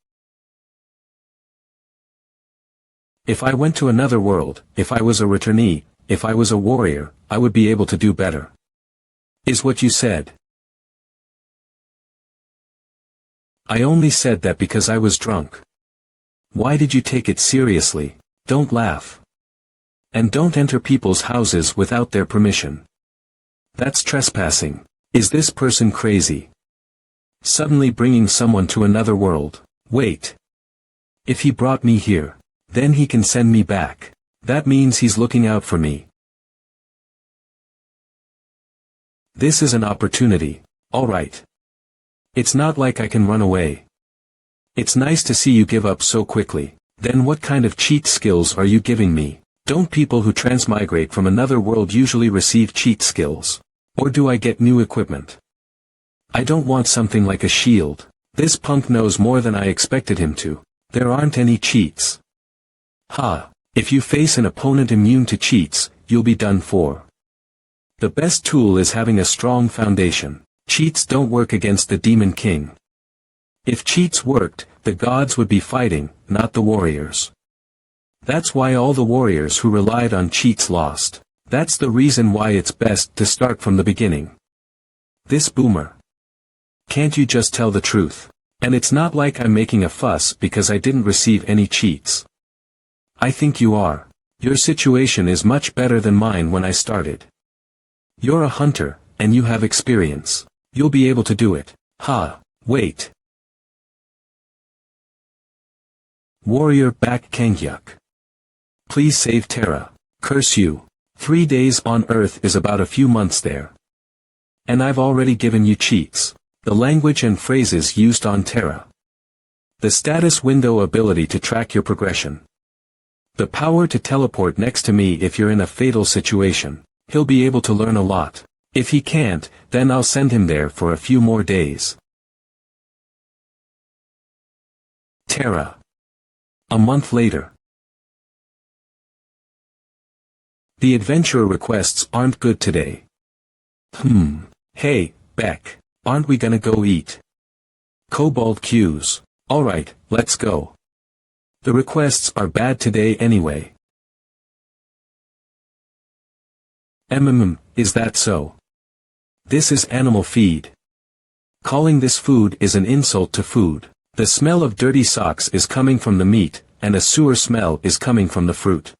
If I went to another world, if I was a returnee, if I was a warrior, I would be able to do better. Is what you said. I only said that because I was drunk. Why did you take it seriously? Don't laugh. And don't enter people's houses without their permission. That's trespassing. Is this person crazy? Suddenly bringing someone to another world. Wait. If he brought me here, then he can send me back. That means he's looking out for me. This is an opportunity. All right. It's not like I can run away. It's nice to see you give up so quickly. Then what kind of cheat skills are you giving me? Don't people who transmigrate from another world usually receive cheat skills? Or do I get new equipment? I don't want something like a shield. This punk knows more than I expected him to. There aren't any cheats. Ha! If you face an opponent immune to cheats, you'll be done for. The best tool is having a strong foundation. Cheats don't work against the Demon King. If cheats worked, the gods would be fighting, not the warriors. That's why all the warriors who relied on cheats lost. That's the reason why it's best to start from the beginning. This boomer. Can't you just tell the truth? And it's not like I'm making a fuss because I didn't receive any cheats. I think you are. Your situation is much better than mine when I started. You're a hunter, and you have experience. You'll be able to do it. Ha, wait. Warrior back Kangyuk. Please save Terra. Curse you. 3 days on Earth is about a few months there. And I've already given you cheats. The language and phrases used on Terra. The status window ability to track your progression. The power to teleport next to me if you're in a fatal situation. He'll be able to learn a lot. If he can't, then I'll send him there for a few more days. Terra. A month later. The adventurer requests aren't good today. Hey, Beck, aren't we gonna go eat? Cobalt cues. Alright, let's go. The requests are bad today anyway. Is that so? This is animal feed. Calling this food is an insult to food. The smell of dirty socks is coming from the meat, and a sewer smell is coming from the fruit.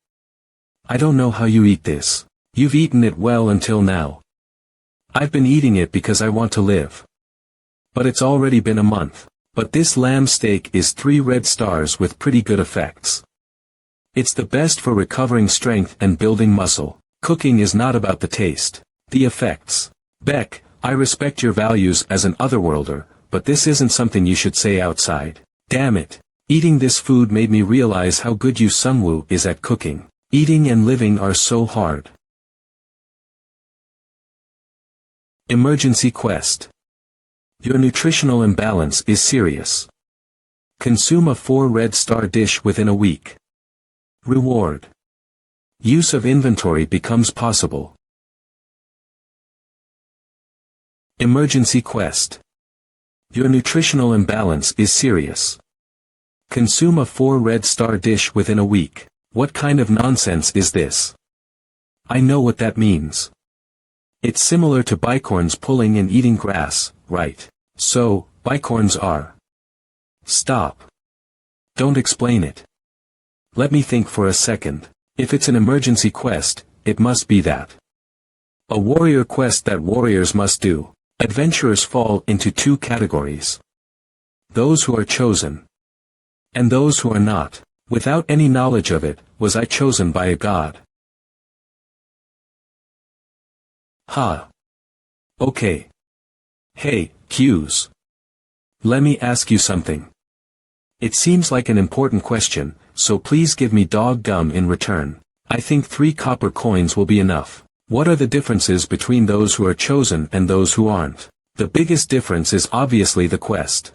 I don't know how you eat this. You've eaten it well until now. I've been eating it because I want to live. But it's already been a month. But this lamb steak is 3 red stars with pretty good effects. It's the best for recovering strength and building muscle. Cooking is not about the taste. The effects. Beck, I respect your values as an otherworlder, but this isn't something you should say outside. Damn it. Eating this food made me realize how good you Sunwoo is at cooking. Eating and living are so hard. Emergency quest. Your nutritional imbalance is serious. Consume a 4 red star dish within a week. Reward. Use of inventory becomes possible. Emergency quest. Your nutritional imbalance is serious. Consume a 4 red star dish within a week. What kind of nonsense is this? I know what that means. It's similar to bicorns pulling and eating grass, right? So, bicorns are. Stop. Don't explain it. Let me think for a second. If it's an emergency quest, it must be that. A warrior quest that warriors must do. Adventurers fall into two categories. Those who are chosen. And those who are not. Without any knowledge of it, was I chosen by a god? Ha. Okay. Hey, Q's. Let me ask you something. It seems like an important question, so please give me dog gum in return. I think 3 copper coins will be enough. What are the differences between those who are chosen and those who aren't? The biggest difference is obviously the quest.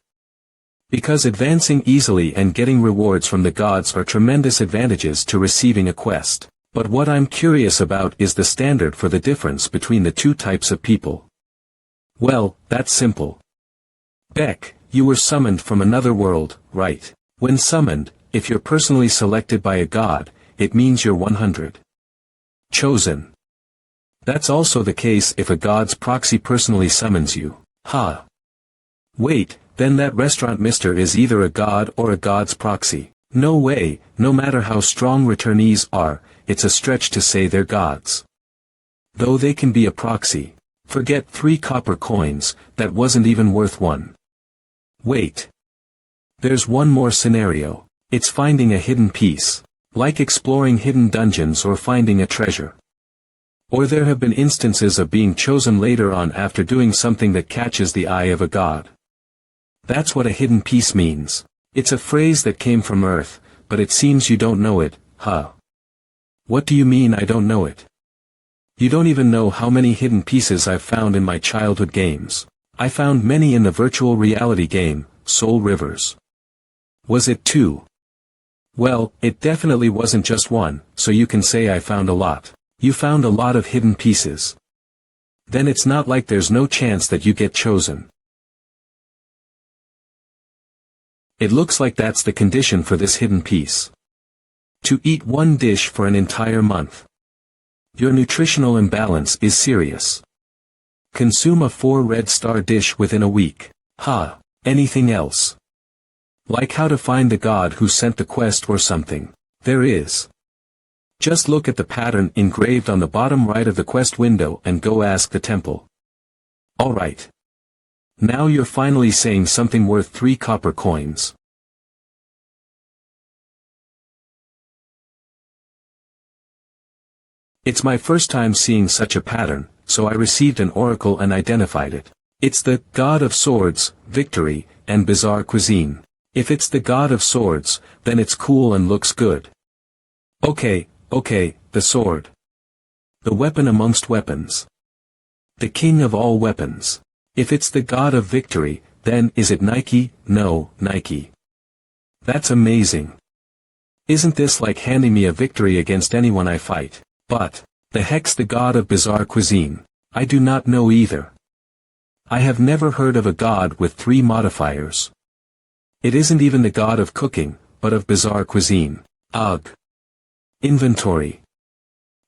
Because advancing easily and getting rewards from the gods are tremendous advantages to receiving a quest. But what I'm curious about is the standard for the difference between the two types of people. Well, that's simple. Beck, you were summoned from another world, right? When summoned, if you're personally selected by a god, it means you're 100. Chosen. That's also the case if a god's proxy personally summons you. Ha. Wait, then that restaurant mister is either a god or a god's proxy. No way, no matter how strong returnees are, it's a stretch to say they're gods. Though they can be a proxy. Forget 3 copper coins, that wasn't even worth 1. Wait. There's one more scenario. It's finding a hidden piece. Like exploring hidden dungeons or finding a treasure. Or there have been instances of being chosen later on after doing something that catches the eye of a god. That's what a hidden piece means. It's a phrase that came from Earth, but it seems you don't know it, huh? What do you mean I don't know it? You don't even know how many hidden pieces I've found in my childhood games. I found many in the virtual reality game, Soul Rivers. Was it 2? Well, it definitely wasn't just 1, so you can say I found a lot. You found a lot of hidden pieces. Then it's not like there's no chance that you get chosen. It looks like that's the condition for this hidden piece. To eat 1 dish for an entire month. Your nutritional imbalance is serious. Consume a 4 red star dish within a week. Ha, anything else? Like how to find the god who sent the quest or something. There is. Just look at the pattern engraved on the bottom right of the quest window and go ask the temple. Alright. Now you're finally saying something worth 3 copper coins. It's my first time seeing such a pattern, so I received an oracle and identified it. It's the God of Swords, Victory, and Bizarre Cuisine. If it's the God of Swords, then it's cool and looks good. Okay, the sword. The weapon amongst weapons. The king of all weapons. If it's the God of Victory, then is it Nike? No, Nike. That's amazing. Isn't this like handing me a victory against anyone I fight? But, the heck's the God of Bizarre Cuisine? I do not know either. I have never heard of a god with 3 modifiers. It isn't even the god of cooking, but of Bizarre Cuisine. Ugh. Inventory.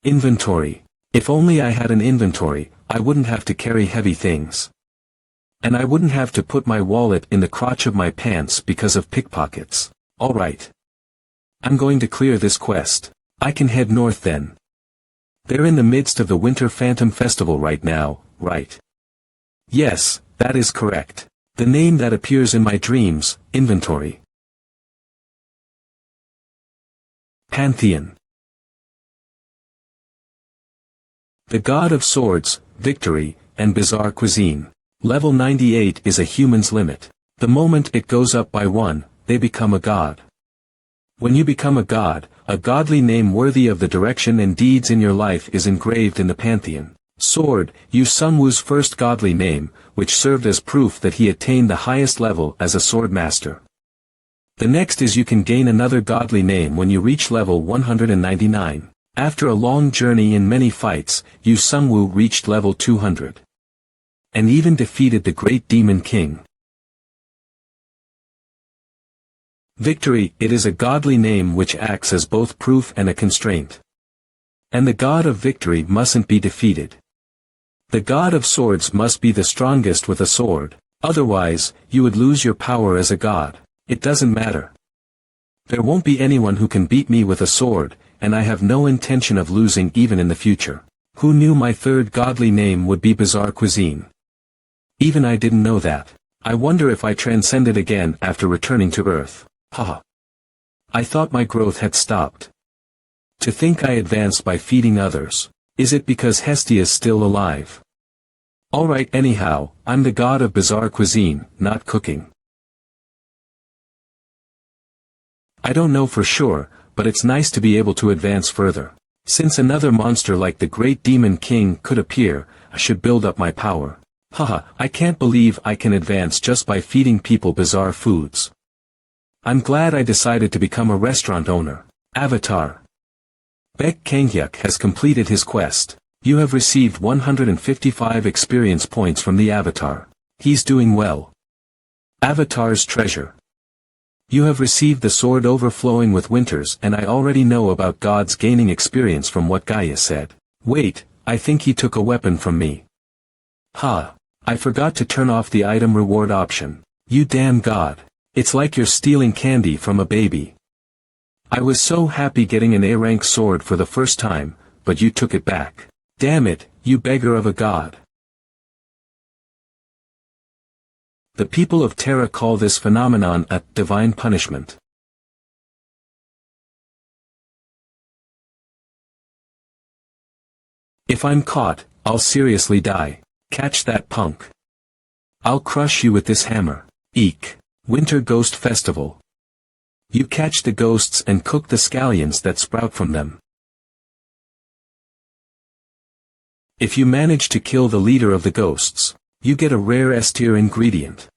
Inventory. If only I had an inventory, I wouldn't have to carry heavy things. And I wouldn't have to put my wallet in the crotch of my pants because of pickpockets. Alright. I'm going to clear this quest. I can head north then. They're in the midst of the Winter Phantom Festival right now, right? Yes, that is correct. The name that appears in my dreams, inventory. Pantheon. The God of Swords, Victory, and Bizarre Cuisine. Level 98 is a human's limit. The moment it goes up by 1, they become a god. When you become a god, a godly name worthy of the direction and deeds in your life is engraved in the pantheon. Sword, Yu Sungwoo's first godly name, which served as proof that he attained the highest level as a sword master. The next is you can gain another godly name when you reach level 199. After a long journey in many fights, Yu Sungwoo reached level 200. And even defeated the great demon king. Victory, it is a godly name which acts as both proof and a constraint. And the god of victory mustn't be defeated. The god of swords must be the strongest with a sword, otherwise, you would lose your power as a god. It doesn't matter. There won't be anyone who can beat me with a sword, and I have no intention of losing even in the future. Who knew my third godly name would be Bizarre Cuisine? Even I didn't know that. I wonder if I transcended again after returning to Earth. Haha. I thought my growth had stopped. To think I advanced by feeding others. Is it because Hestia is still alive? Alright, anyhow, I'm the god of bizarre cuisine, not cooking. I don't know for sure, but it's nice to be able to advance further. Since another monster like the Great Demon King could appear, I should build up my power. Haha, I can't believe I can advance just by feeding people bizarre foods. I'm glad I decided to become a restaurant owner. Avatar. Baek Kanghyuk has completed his quest. You have received 155 experience points from the Avatar. He's doing well. Avatar's treasure. You have received the sword overflowing with winters, and I already know about gods gaining experience from what Gaia said. Wait, I think he took a weapon from me. Ha! I forgot to turn off the item reward option. You damn god. It's like you're stealing candy from a baby. I was so happy getting an A-rank sword for the first time, but you took it back. Damn it, you beggar of a god. The people of Terra call this phenomenon a divine punishment. If I'm caught, I'll seriously die. Catch that punk. I'll crush you with this hammer. Eek. Winter Ghost Festival. You catch the ghosts and cook the scallions that sprout from them. If you manage to kill the leader of the ghosts, you get a rare S-tier ingredient.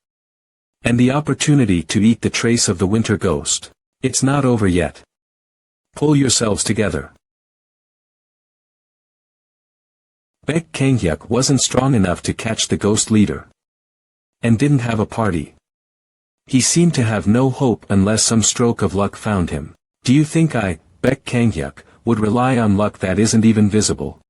And the opportunity to eat the trace of the winter ghost. It's not over yet. Pull yourselves together. Baek Kanghyuk wasn't strong enough to catch the ghost leader. And didn't have a party. He seemed to have no hope unless some stroke of luck found him. Do you think I, Baek Kanghyuk, would rely on luck that isn't even visible?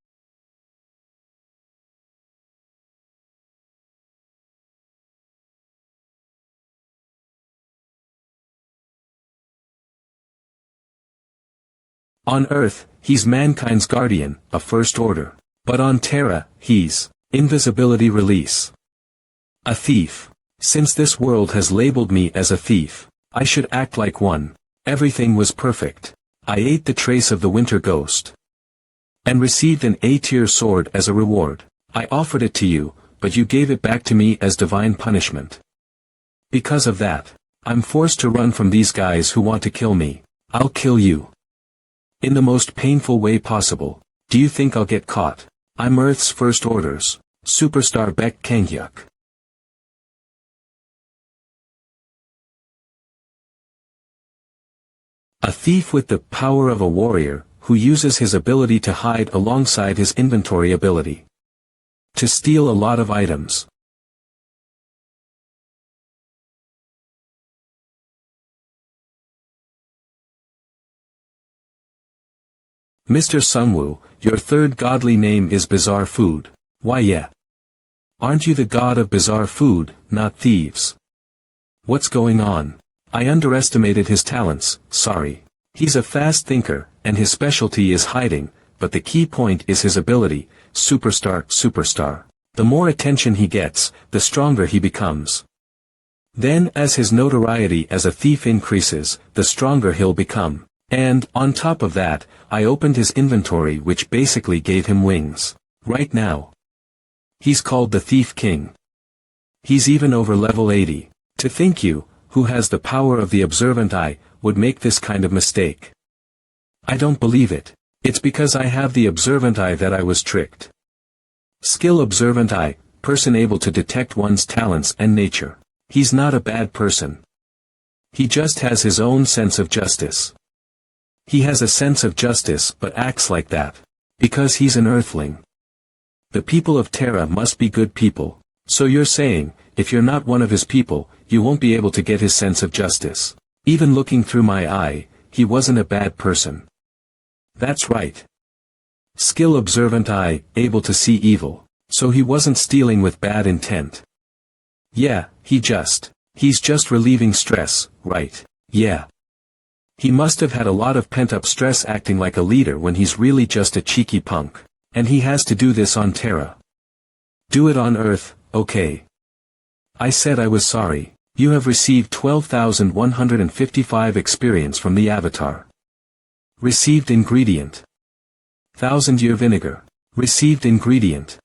On Earth, he's mankind's guardian, a first order. But on Terra, he's invisibility release. A thief. Since this world has labeled me as a thief, I should act like one. Everything was perfect. I ate the trace of the winter ghost. And received an A-tier sword as a reward. I offered it to you, but you gave it back to me as divine punishment. Because of that, I'm forced to run from these guys who want to kill me. I'll kill you. In the most painful way possible. Do you think I'll get caught? I'm Earth's first orders. Superstar Baek Kanghyuk. A thief with the power of a warrior, who uses his ability to hide alongside his inventory ability. To steal a lot of items. Mr. Sungwoo, your third godly name is Bizarre Food. Why yeah. Aren't you the god of bizarre food, not thieves? What's going on? I underestimated his talents, sorry. He's a fast thinker, and his specialty is hiding, but the key point is his ability, superstar. The more attention he gets, the stronger he becomes. Then as his notoriety as a thief increases, the stronger he'll become. And, on top of that, I opened his inventory which basically gave him wings. Right now. He's called the Thief King. He's even over level 80. To think you, who has the power of the observant eye, would make this kind of mistake. I don't believe it. It's because I have the observant eye that I was tricked. Skill observant eye, person able to detect one's talents and nature. He's not a bad person. He just has his own sense of justice. He has a sense of justice but acts like that. Because he's an earthling. The people of Terra must be good people. So you're saying, if you're not one of his people, you won't be able to get his sense of justice. Even looking through my eye, he wasn't a bad person. That's right. Skill observant eye, able to see evil. So he wasn't stealing with bad intent. Yeah, he's just relieving stress, right? Yeah. He must have had a lot of pent-up stress acting like a leader when he's really just a cheeky punk. And he has to do this on Terra. Do it on Earth, okay. I said I was sorry. You have received 12,155 experience from the Avatar. Received ingredient. 1000-year vinegar. Received ingredient.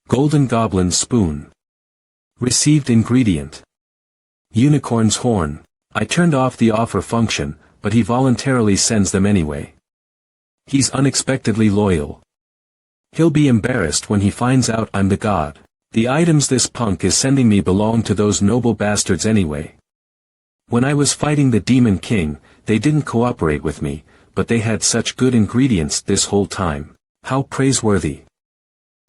Golden Goblin spoon. Received ingredient. Unicorn's horn. I turned off the offer function, but he voluntarily sends them anyway. He's unexpectedly loyal. He'll be embarrassed when he finds out I'm the god. The items this punk is sending me belong to those noble bastards anyway. When I was fighting the Demon King, they didn't cooperate with me, but they had such good ingredients this whole time. How praiseworthy.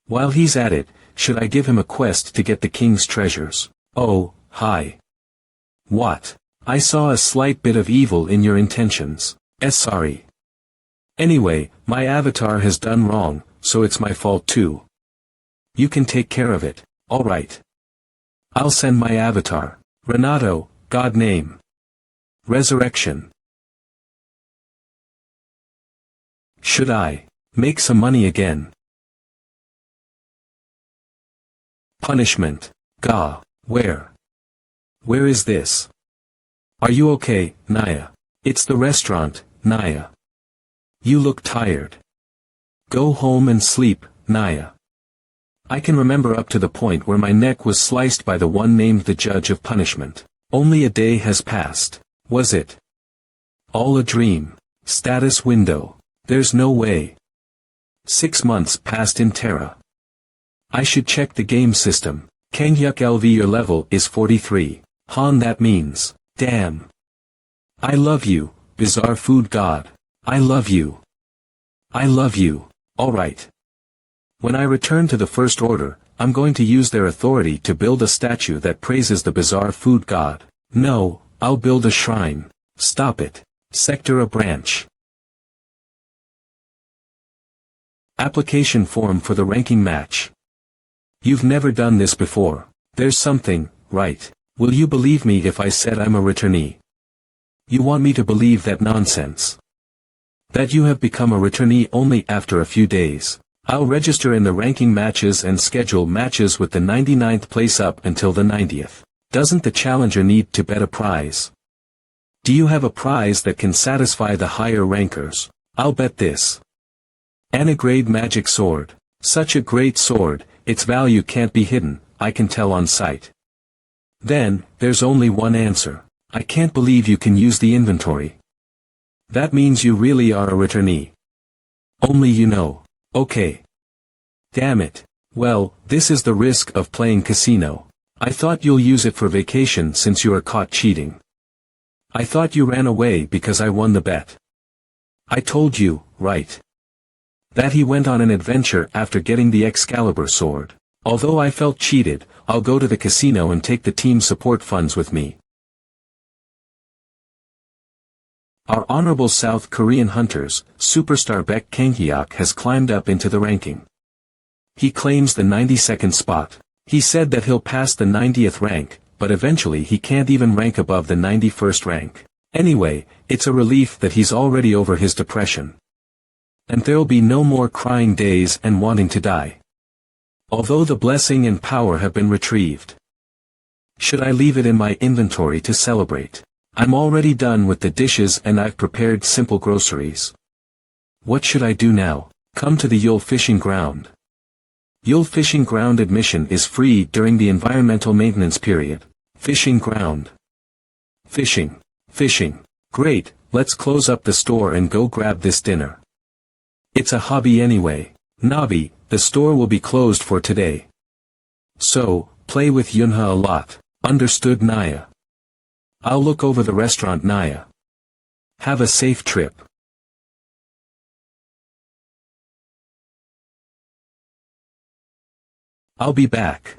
While he's at it, should I give him a quest to get the king's treasures? Oh, hi. What? I saw a slight bit of evil in your intentions. Sorry. Anyway, my avatar has done wrong, so it's my fault too. You can take care of it, alright. I'll send my avatar. Renato, God name. Resurrection. Should I make some money again? Punishment. Gah, where? Where is this? Are you okay, Naya? It's the restaurant, Naya. You look tired. Go home and sleep, Naya. I can remember up to the point where my neck was sliced by the one named the Judge of Punishment. Only a day has passed. Was it? All a dream. Status window. There's no way. 6 months passed in Terra. I should check the game system. Kangyuk LV, your level is 43. Han, that means, damn. I love you, bizarre food god. I love you. I love you. Alright. When I return to the First Order, I'm going to use their authority to build a statue that praises the bizarre food god. No, I'll build a shrine. Stop it. Sector a branch. Application form for the ranking match. You've never done this before. There's something, right? Will you believe me if I said I'm a returnee? You want me to believe that nonsense? That you have become a returnee only after a few days. I'll register in the ranking matches and schedule matches with the 99th place up until the 90th. Doesn't the challenger need to bet a prize? Do you have a prize that can satisfy the higher rankers? I'll bet this. Anagrade magic sword. Such a great sword, its value can't be hidden, I can tell on sight. Then, there's only one answer. I can't believe you can use the inventory. That means you really are a returnee. Only you know. Okay. Damn it. Well, this is the risk of playing casino. I thought you'll use it for vacation since you are caught cheating. I thought you ran away because I won the bet. I told you, right? That he went on an adventure after getting the Excalibur sword. Although I felt cheated, I'll go to the casino and take the team support funds with me. Our honorable South Korean hunters, superstar Baek Kang-hyuk has climbed up into the ranking. He claims the 92nd spot. He said that he'll pass the 90th rank, but eventually he can't even rank above the 91st rank. Anyway, it's a relief that he's already over his depression. And there'll be no more crying days and wanting to die. Although the blessing and power have been retrieved. Should I leave it in my inventory to celebrate? I'm already done with the dishes and I've prepared simple groceries. What should I do now? Come to the Yule Fishing Ground. Yule Fishing Ground admission is free during the environmental maintenance period. Fishing ground. Fishing. Fishing. Great, let's close up the store and go grab this dinner. It's a hobby anyway. Nabi, the store will be closed for today. So, play with Yunha a lot. Understood, Naya? I'll look over the restaurant, Naya. Have a safe trip. I'll be back.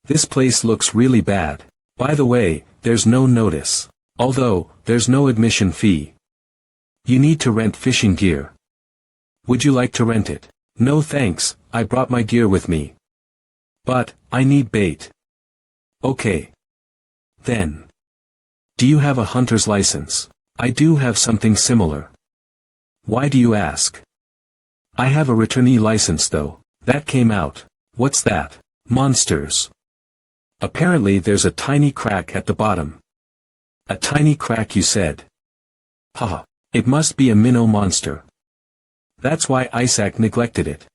This place looks really bad. By the way, there's no notice. Although, there's no admission fee. You need to rent fishing gear. Would you like to rent it? No thanks, I brought my gear with me. But, I need bait. Okay. Then. Do you have a hunter's license? I do have something similar. Why do you ask? I have a returnee license though. That came out. What's that? Monsters. Apparently there's a tiny crack at the bottom. A tiny crack, you said. Haha. It must be a minnow monster. That's why Isaac neglected it.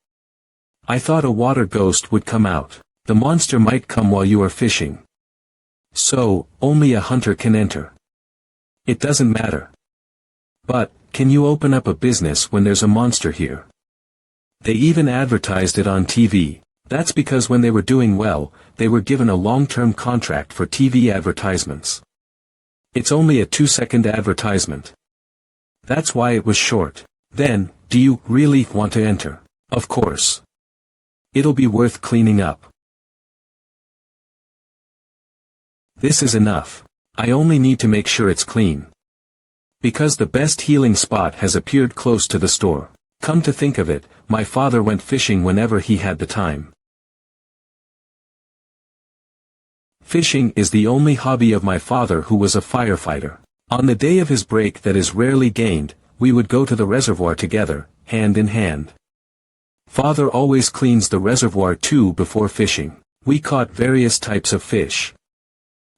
I thought a water ghost would come out. The monster might come while you are fishing. So, only a hunter can enter. It doesn't matter. But, can you open up a business when there's a monster here? They even advertised it on TV. That's because when they were doing well, they were given a long-term contract for TV advertisements. It's only a 2-second advertisement. That's why it was short. Then, do you really want to enter? Of course. It'll be worth cleaning up. This is enough. I only need to make sure it's clean. Because the best healing spot has appeared close to the store. Come to think of it, my father went fishing whenever he had the time. Fishing is the only hobby of my father, who was a firefighter. On the day of his break that is rarely gained, we would go to the reservoir together, hand in hand. Father always cleans the reservoir too before fishing. We caught various types of fish.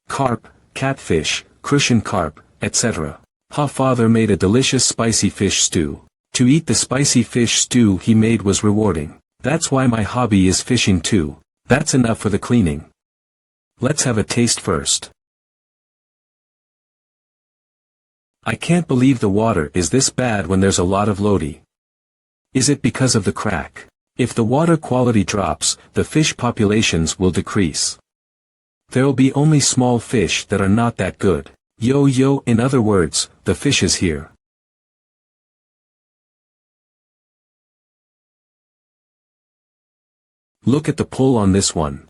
Carp, catfish, crucian carp, etc. Father made a delicious spicy fish stew. To eat the spicy fish stew he made was rewarding. That's why my hobby is fishing too. That's enough for the cleaning. Let's have a taste first. I can't believe the water is this bad when there's a lot of lodi. Is it because of the crack? If the water quality drops, the fish populations will decrease. There'll be only small fish that are not that good. Yo, in other words, the fish is here. Look at the pull on this one.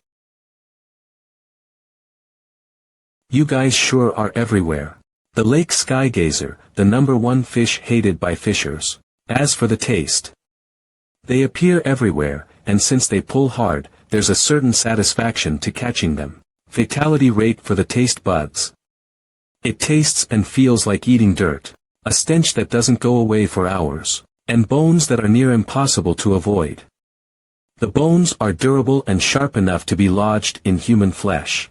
You guys sure are everywhere. The lake skygazer, the #1 fish hated by fishers. As for the taste, they appear everywhere, and since they pull hard, there's a certain satisfaction to catching them. Fatality rate for the taste buds. It tastes and feels like eating dirt, a stench that doesn't go away for hours, and bones that are near impossible to avoid. The bones are durable and sharp enough to be lodged in human flesh.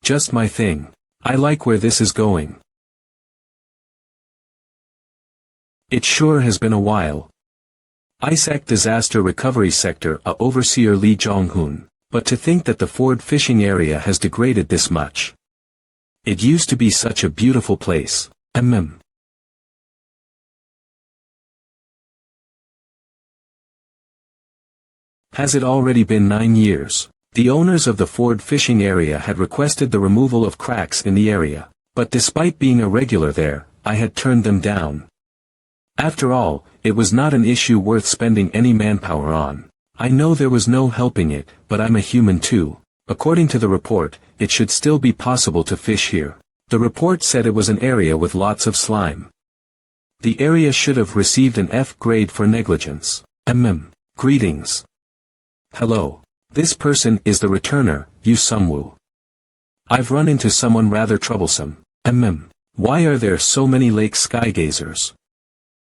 Just my thing. I like where this is going. It sure has been a while. Isaac Disaster Recovery Sector Overseer Lee Jong-hoon. But to think that the Ford fishing area has degraded this much. It used to be such a beautiful place. Has it already been 9 years? The owners of the Ford fishing area had requested the removal of cracks in the area. But despite being a regular there, I had turned them down. After all, it was not an issue worth spending any manpower on. I know there was no helping it, but I'm a human too. According to the report, it should still be possible to fish here. The report said it was an area with lots of slime. The area should have received an F grade for negligence. Greetings. Hello. This person is the returner, Yu Sungwoo. I've run into someone rather troublesome. Why are there so many lake skygazers?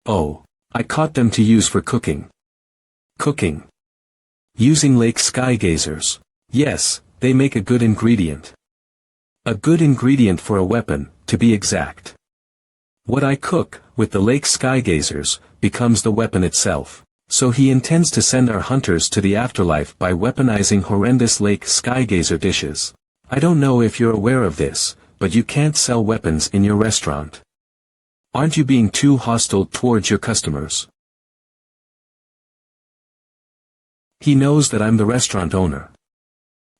Oh, I caught them to use for cooking. Cooking. Using lake skygazers. Yes, they make a good ingredient. A good ingredient for a weapon, to be exact. What I cook, with the lake skygazers, becomes the weapon itself. So he intends to send our hunters to the afterlife by weaponizing horrendous lake skygazer dishes. I don't know if you're aware of this, but you can't sell weapons in your restaurant. Aren't you being too hostile towards your customers? He knows that I'm the restaurant owner.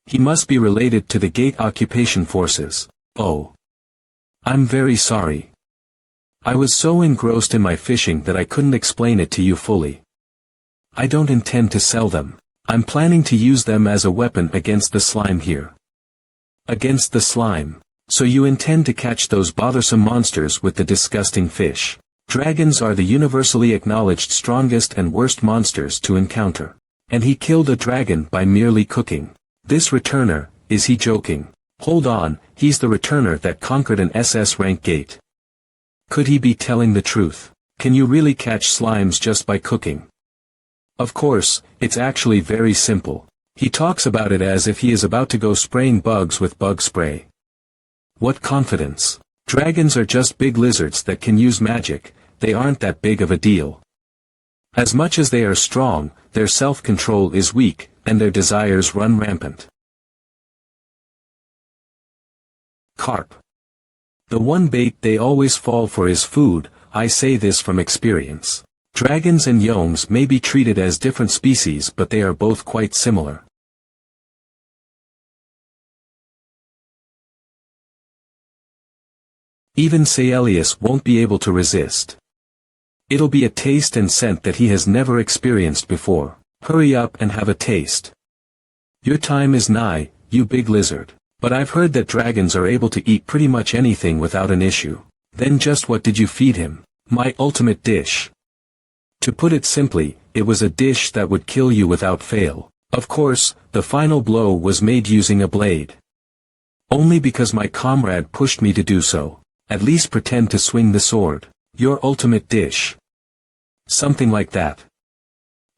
He must be related to the gate occupation forces. Oh. I'm very sorry. I was so engrossed in my fishing that I couldn't explain it to you fully. I don't intend to sell them. I'm planning to use them as a weapon against the slime here. Against the slime. So you intend to catch those bothersome monsters with the disgusting fish. Dragons are the universally acknowledged strongest and worst monsters to encounter. And he killed a dragon by merely cooking. This returner, is he joking? Hold on, he's the returner that conquered an SS rank gate. Could he be telling the truth? Can you really catch slimes just by cooking? Of course, it's actually very simple. He talks about it as if he is about to go spraying bugs with bug spray. What confidence. Dragons are just big lizards that can use magic, they aren't that big of a deal. As much as they are strong, their self-control is weak, and their desires run rampant. Carp. The one bait they always fall for is food, I say this from experience. Dragons and youngs may be treated as different species but they are both quite similar. Even Saelius won't be able to resist. It'll be a taste and scent that he has never experienced before. Hurry up and have a taste. Your time is nigh, you big lizard. But I've heard that dragons are able to eat pretty much anything without an issue. Then just what did you feed him? My ultimate dish. To put it simply, it was a dish that would kill you without fail. Of course, the final blow was made using a blade. Only because my comrade pushed me to do so. At least pretend to swing the sword. Your ultimate dish. Something like that.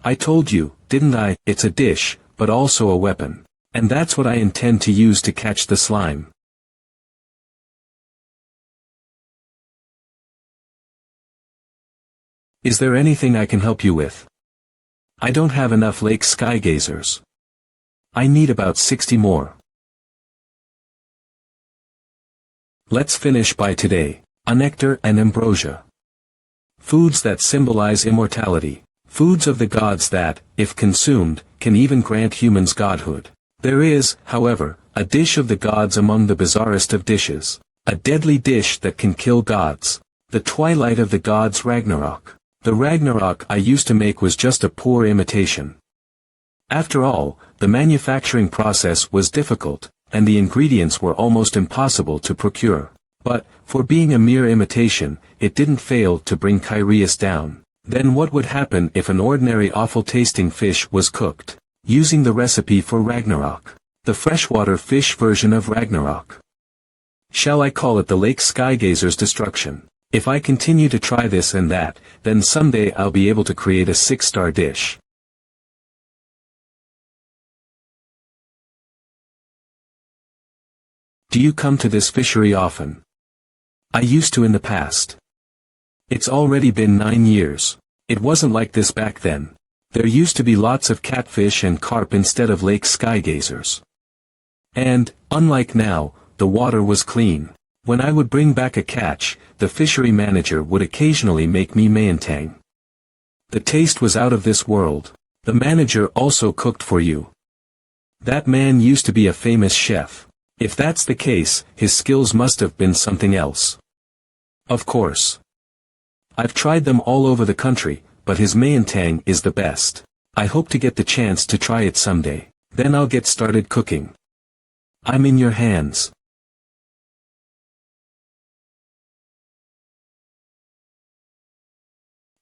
I told you, didn't I, it's a dish, but also a weapon. And that's what I intend to use to catch the slime. Is there anything I can help you with? I don't have enough lake skygazers. I need about 60 more. Let's finish by today. A nectar and ambrosia. Foods that symbolize immortality. Foods of the gods that, if consumed, can even grant humans godhood. There is, however, a dish of the gods among the bizarrest of dishes. A deadly dish that can kill gods. The twilight of the gods Ragnarok. The Ragnarok I used to make was just a poor imitation. After all, the manufacturing process was difficult, and the ingredients were almost impossible to procure. But, for being a mere imitation, it didn't fail to bring Kyrios down. Then what would happen if an ordinary awful-tasting fish was cooked? Using the recipe for Ragnarok. The freshwater fish version of Ragnarok. Shall I call it the Lake Skygazer's destruction? If I continue to try this and that, then someday I'll be able to create a 6-star dish. Do you come to this fishery often? I used to in the past. It's already been 9 years. It wasn't like this back then. There used to be lots of catfish and carp instead of lake skygazers. And, unlike now, the water was clean. When I would bring back a catch, the fishery manager would occasionally make me maentang. The taste was out of this world. The manager also cooked for you. That man used to be a famous chef. If that's the case, his skills must have been something else. Of course. I've tried them all over the country, but his maentang is the best. I hope to get the chance to try it someday. Then I'll get started cooking. I'm in your hands.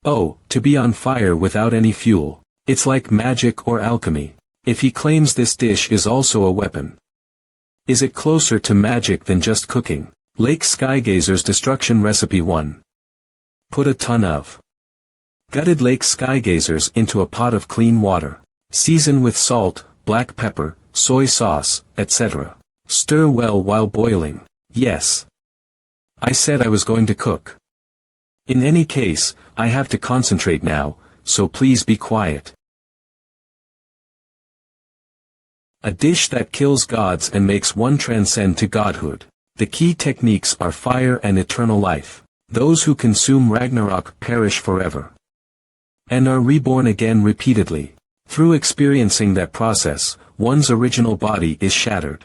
Oh, to be on fire without any fuel. It's like magic or alchemy. If he claims this dish is also a weapon. Is it closer to magic than just cooking? Lake Skygazer's Destruction Recipe 1. Put a ton of gutted lake skygazers into a pot of clean water. Season with salt, black pepper, soy sauce, etc. Stir well while boiling. Yes. I said I was going to cook. In any case, I have to concentrate now, so please be quiet. A dish that kills gods and makes one transcend to godhood. The key techniques are fire and eternal life. Those who consume Ragnarok perish forever. And are reborn again repeatedly. Through experiencing that process, one's original body is shattered.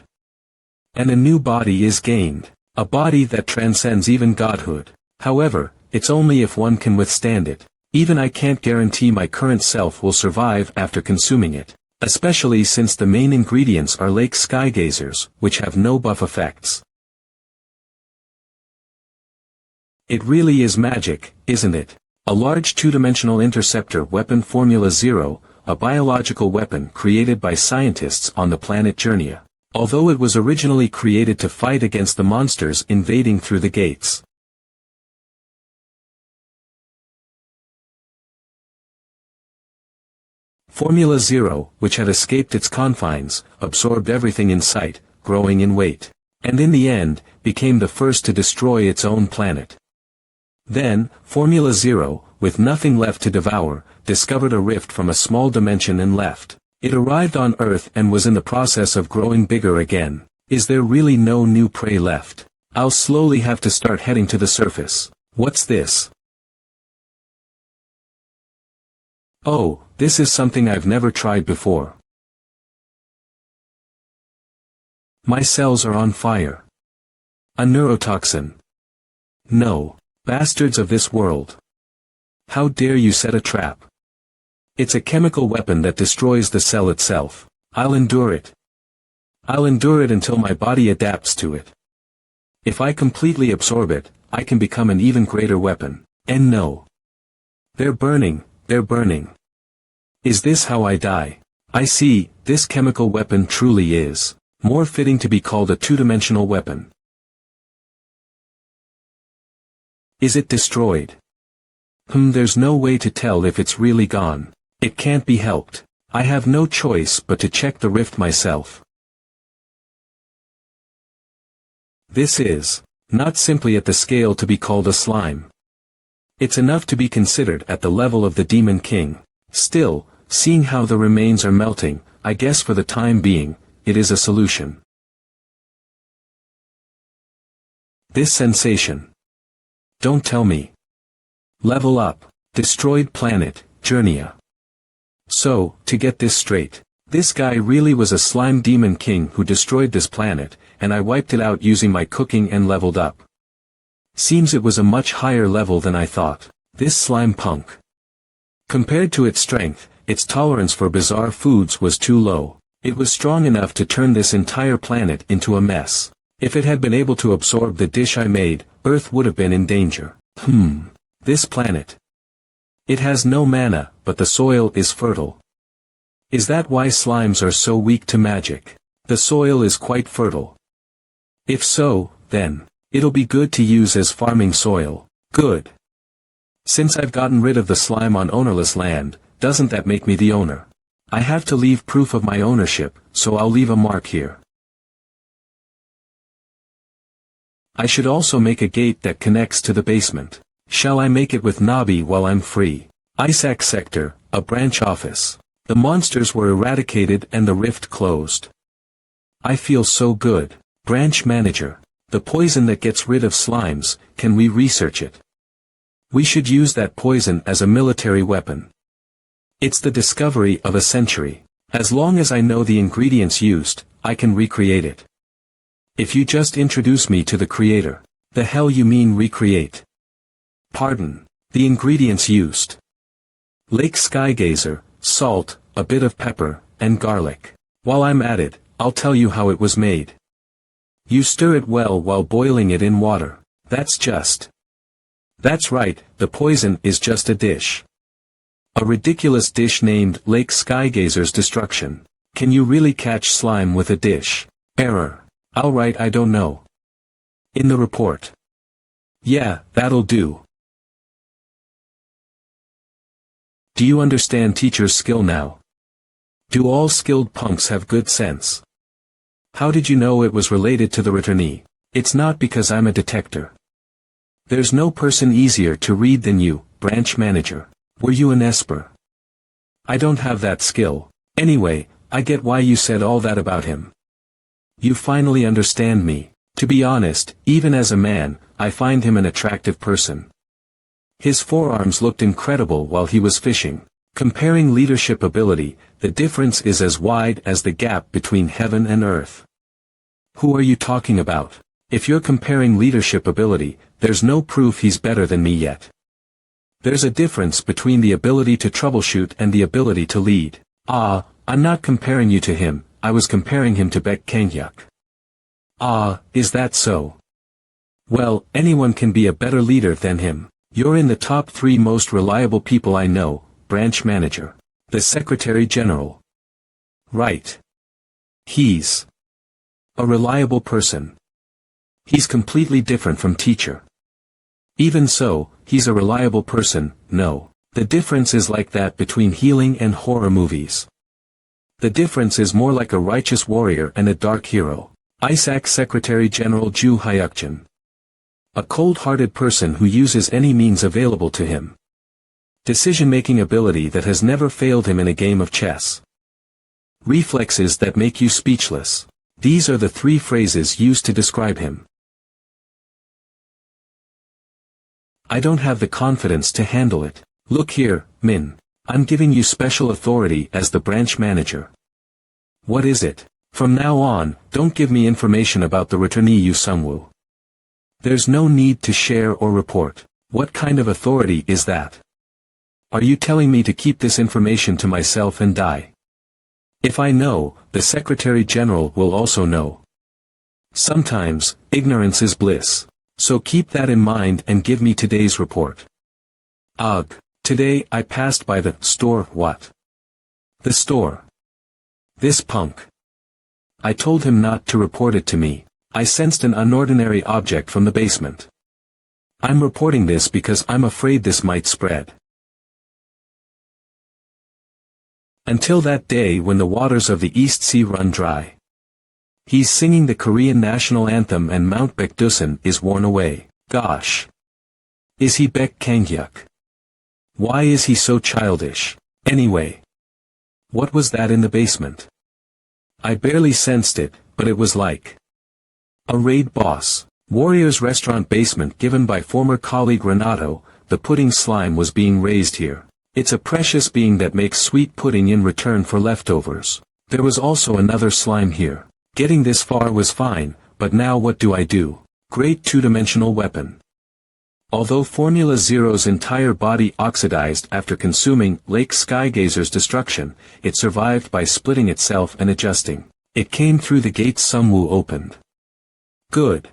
And a new body is gained. A body that transcends even godhood. However, it's only if one can withstand it. Even I can't guarantee my current self will survive after consuming it. Especially since the main ingredients are lake skygazers, which have no buff effects. It really is magic, isn't it? A large two-dimensional interceptor weapon Formula 0, a biological weapon created by scientists on the planet Journia. although it was originally created to fight against the monsters invading through the gates. Formula Zero, which had escaped its confines, absorbed everything in sight, growing in weight, and in the end, became the first to destroy its own planet. Then, Formula Zero, with nothing left to devour, discovered a rift from a small dimension and left. It arrived on Earth and was in the process of growing bigger again. Is there really no new prey left? I'll slowly have to start heading to the surface. What's this? Oh, this is something I've never tried before. My cells are on fire. A neurotoxin. No. Bastards of this world. How dare you set a trap? It's a chemical weapon that destroys the cell itself. I'll endure it. I'll endure it until my body adapts to it. If I completely absorb it, I can become an even greater weapon. And no. They're burning, they're burning. Is this how I die? I see, this chemical weapon truly is more fitting to be called a two-dimensional weapon. Is it destroyed? There's no way to tell if it's really gone. It can't be helped. I have no choice but to check the rift myself. This is not simply at the scale to be called a slime. It's enough to be considered at the level of the Demon King. Still, seeing how the remains are melting, I guess for the time being, it is a solution. This sensation. Don't tell me. Level up. Destroyed planet, Journeya. So, to get this straight, this guy really was a slime demon king who destroyed this planet, and I wiped it out using my cooking and leveled up. Seems it was a much higher level than I thought. This slime punk. Compared to its strength, its tolerance for bizarre foods was too low. It was strong enough to turn this entire planet into a mess. If it had been able to absorb the dish I made, Earth would have been in danger. This planet. It has no mana, but the soil is fertile. Is that why slimes are so weak to magic? The soil is quite fertile. If so, then, it'll be good to use as farming soil. Good. Since I've gotten rid of the slime on ownerless land, doesn't that make me the owner? I have to leave proof of my ownership, so I'll leave a mark here. I should also make a gate that connects to the basement. Shall I make it with Nabi while I'm free? Isaac Sector, a branch office. The monsters were eradicated and the rift closed. I feel so good. Branch manager. The poison that gets rid of slimes, can we research it? We should use that poison as a military weapon. It's the discovery of a century. As long as I know the ingredients used, I can recreate it. If you just introduce me to the creator. The hell you mean recreate? Pardon. The ingredients used. Lake Skygazer, salt, a bit of pepper, and garlic. While I'm at it, I'll tell you how it was made. You stir it well while boiling it in water. That's right, the poison is just a dish. A ridiculous dish named Lake Skygazer's Destruction. Can you really catch slime with a dish? Error. Alright, I don't know. In the report. Yeah, that'll do. Do you understand teacher's skill now? Do all skilled punks have good sense? How did you know it was related to the returnee? It's not because I'm a detector. There's no person easier to read than you, branch manager. Were you an Esper? I don't have that skill. Anyway, I get why you said all that about him. You finally understand me. To be honest, even as a man, I find him an attractive person. His forearms looked incredible while he was fishing. Comparing leadership ability, the difference is as wide as the gap between heaven and earth. Who are you talking about? If you're comparing leadership ability, there's no proof he's better than me yet. There's a difference between the ability to troubleshoot and the ability to lead. I'm not comparing you to him, I was comparing him to Baek Kanghyuk. Is that so? Well, anyone can be a better leader than him. You're in the top 3 most reliable people I know, branch manager. The Secretary General. Right. He's A reliable person. He's completely different from teacher. Even so, he's a reliable person, no. The difference is like that between healing and horror movies. The difference is more like a righteous warrior and a dark hero. Isaac Secretary General Ju Hyukjin. A cold-hearted person who uses any means available to him. Decision-making ability that has never failed him in a game of chess. Reflexes that make you speechless. These are the three phrases used to describe him. I don't have the confidence to handle it. Look here, Min. I'm giving you special authority as the branch manager. What is it? From now on, don't give me information about the returnee Yu Sungwoo. There's no need to share or report. What kind of authority is that? Are you telling me to keep this information to myself and die? If I know, the Secretary General will also know. Sometimes, ignorance is bliss. So keep that in mind and give me today's report. Ugh. Today I passed by the store. What? The store. This punk. I told him not to report it to me. I sensed an unordinary object from the basement. I'm reporting this because I'm afraid this might spread. Until that day when the waters of the East Sea run dry. He's singing the Korean national anthem and Mount Baekdusan is worn away. Gosh. Is he Baek Kanghyuk? Why is he so childish? Anyway. What was that in the basement? I barely sensed it, but it was like a raid boss. Warrior's restaurant basement given by former colleague Renato, the pudding slime was being raised here. It's a precious being that makes sweet pudding in return for leftovers. There was also another slime here. Getting this far was fine, but now what do I do? Great two-dimensional weapon. Although Formula Zero's entire body oxidized after consuming Lake Skygazer's destruction, it survived by splitting itself and adjusting. It came through the gates Sungwoo opened. Good.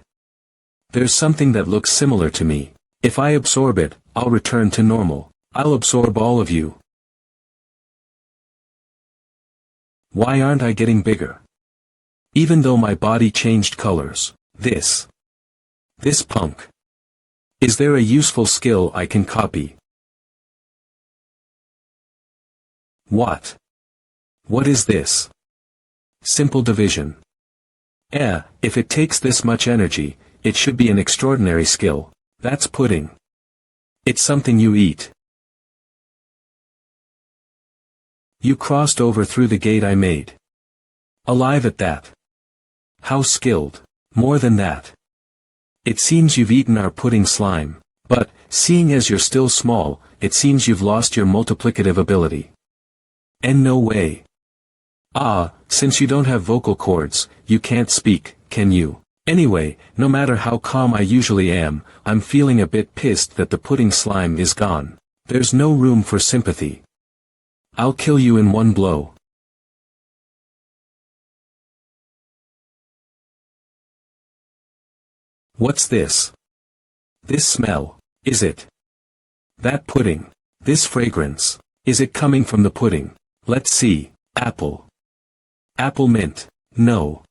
There's something that looks similar to me. If I absorb it, I'll return to normal. I'll absorb all of you. Why aren't I getting bigger? Even though my body changed colors. This punk. Is there a useful skill I can copy? What? What is this? Simple division. If it takes this much energy, it should be an extraordinary skill. That's pudding. It's something you eat. You crossed over through the gate I made. Alive at that. How skilled. More than that. It seems you've eaten our pudding slime, but, seeing as you're still small, it seems you've lost your multiplicative ability. And no way. Since you don't have vocal cords, you can't speak, can you? Anyway, no matter how calm I usually am, I'm feeling a bit pissed that the pudding slime is gone. There's no room for sympathy. I'll kill you in one blow. What's this? This smell, is it? That pudding. This fragrance. Is it coming from the pudding? Let's see. Apple. Apple mint. No.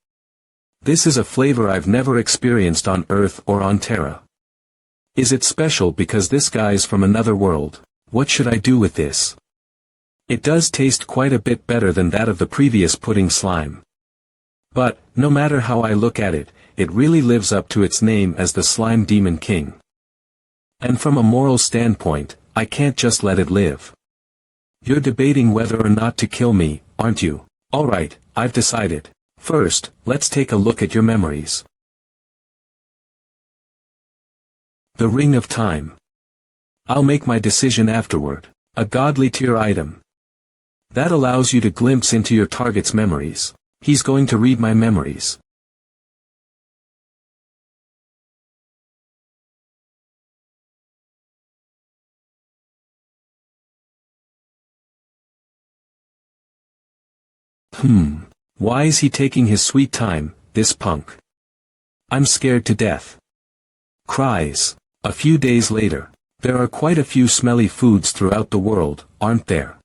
This is a flavor I've never experienced on Earth or on Terra. Is it special because this guy's from another world? What should I do with this? It does taste quite a bit better than that of the previous pudding slime. But, no matter how I look at it, it really lives up to its name as the Slime Demon King. And from a moral standpoint, I can't just let it live. You're debating whether or not to kill me, aren't you? Alright, I've decided. First, let's take a look at your memories. The Ring of Time. I'll make my decision afterward. A godly tier item. That allows you to glimpse into your target's memories. He's going to read my memories. Why is he taking his sweet time, this punk? I'm scared to death. Cries. A few days later. There are quite a few smelly foods throughout the world, aren't there?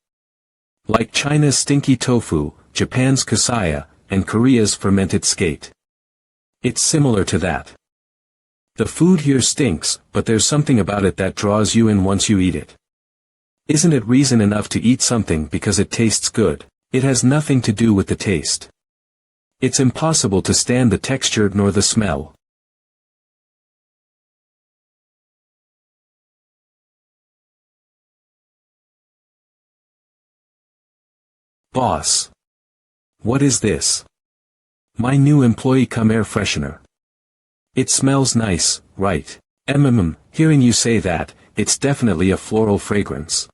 Like China's stinky tofu, Japan's kusaya, and Korea's fermented skate. It's similar to that. The food here stinks, but there's something about it that draws you in once you eat it. Isn't it reason enough to eat something because it tastes good? It has nothing to do with the taste. It's impossible to stand the texture nor the smell. Boss. What is this? My new employee come air freshener. It smells nice, right? Hearing you say that, it's definitely a floral fragrance.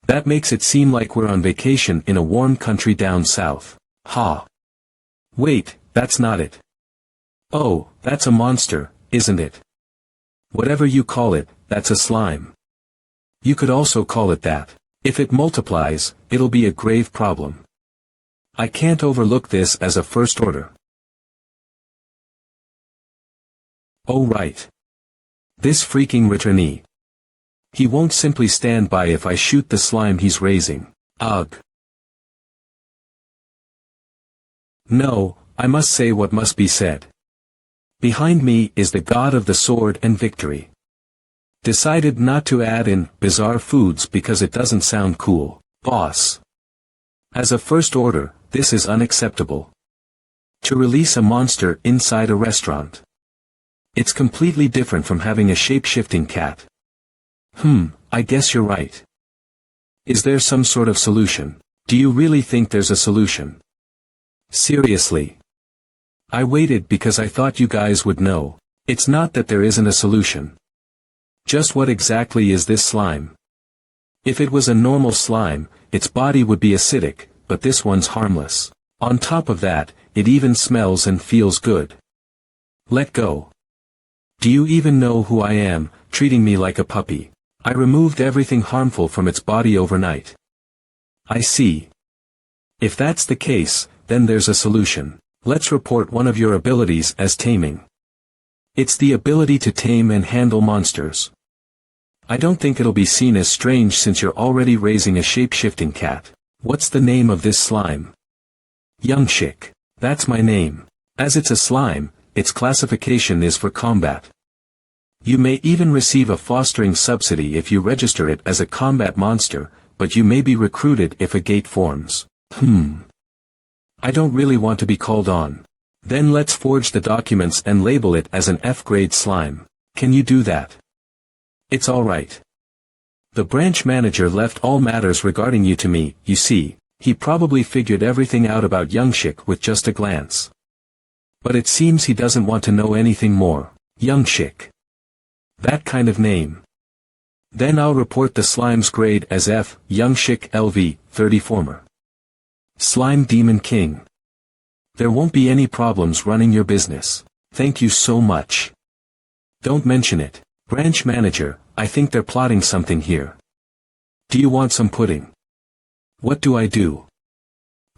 That makes it seem like we're on vacation in a warm country down south. Ha. Wait, that's not it. Oh, that's a monster, isn't it? Whatever you call it, that's a slime. You could also call it that. If it multiplies, it'll be a grave problem. I can't overlook this as a first order. Oh right. This freaking returnee. He won't simply stand by if I shoot the slime he's raising. Ugh. No, I must say what must be said. Behind me is the god of the sword and victory. Decided not to add in bizarre foods because it doesn't sound cool, boss. As a first order, this is unacceptable. To release a monster inside a restaurant. It's completely different from having a shape-shifting cat. I guess you're right. Is there some sort of solution? Do you really think there's a solution? Seriously. I waited because I thought you guys would know. It's not that there isn't a solution. Just what exactly is this slime? If it was a normal slime, its body would be acidic, but this one's harmless. On top of that, it even smells and feels good. Let go. Do you even know who I am, treating me like a puppy? I removed everything harmful from its body overnight. I see. If that's the case, then there's a solution. Let's report one of your abilities as taming. It's the ability to tame and handle monsters. I don't think it'll be seen as strange since you're already raising a shape-shifting cat. What's the name of this slime? Youngshik. That's my name. As it's a slime, its classification is for combat. You may even receive a fostering subsidy if you register it as a combat monster, but you may be recruited if a gate forms. I don't really want to be called on. Then let's forge the documents and label it as an F-grade slime. Can you do that? It's alright. The branch manager left all matters regarding you to me, you see. He probably figured everything out about Youngshik with just a glance. But it seems he doesn't want to know anything more. Youngshik. That kind of name. Then I'll report the slime's grade as F, Youngshik LV, 30 former. Slime Demon King. There won't be any problems running your business. Thank you so much. Don't mention it. Branch manager, I think they're plotting something here. Do you want some pudding? What do I do?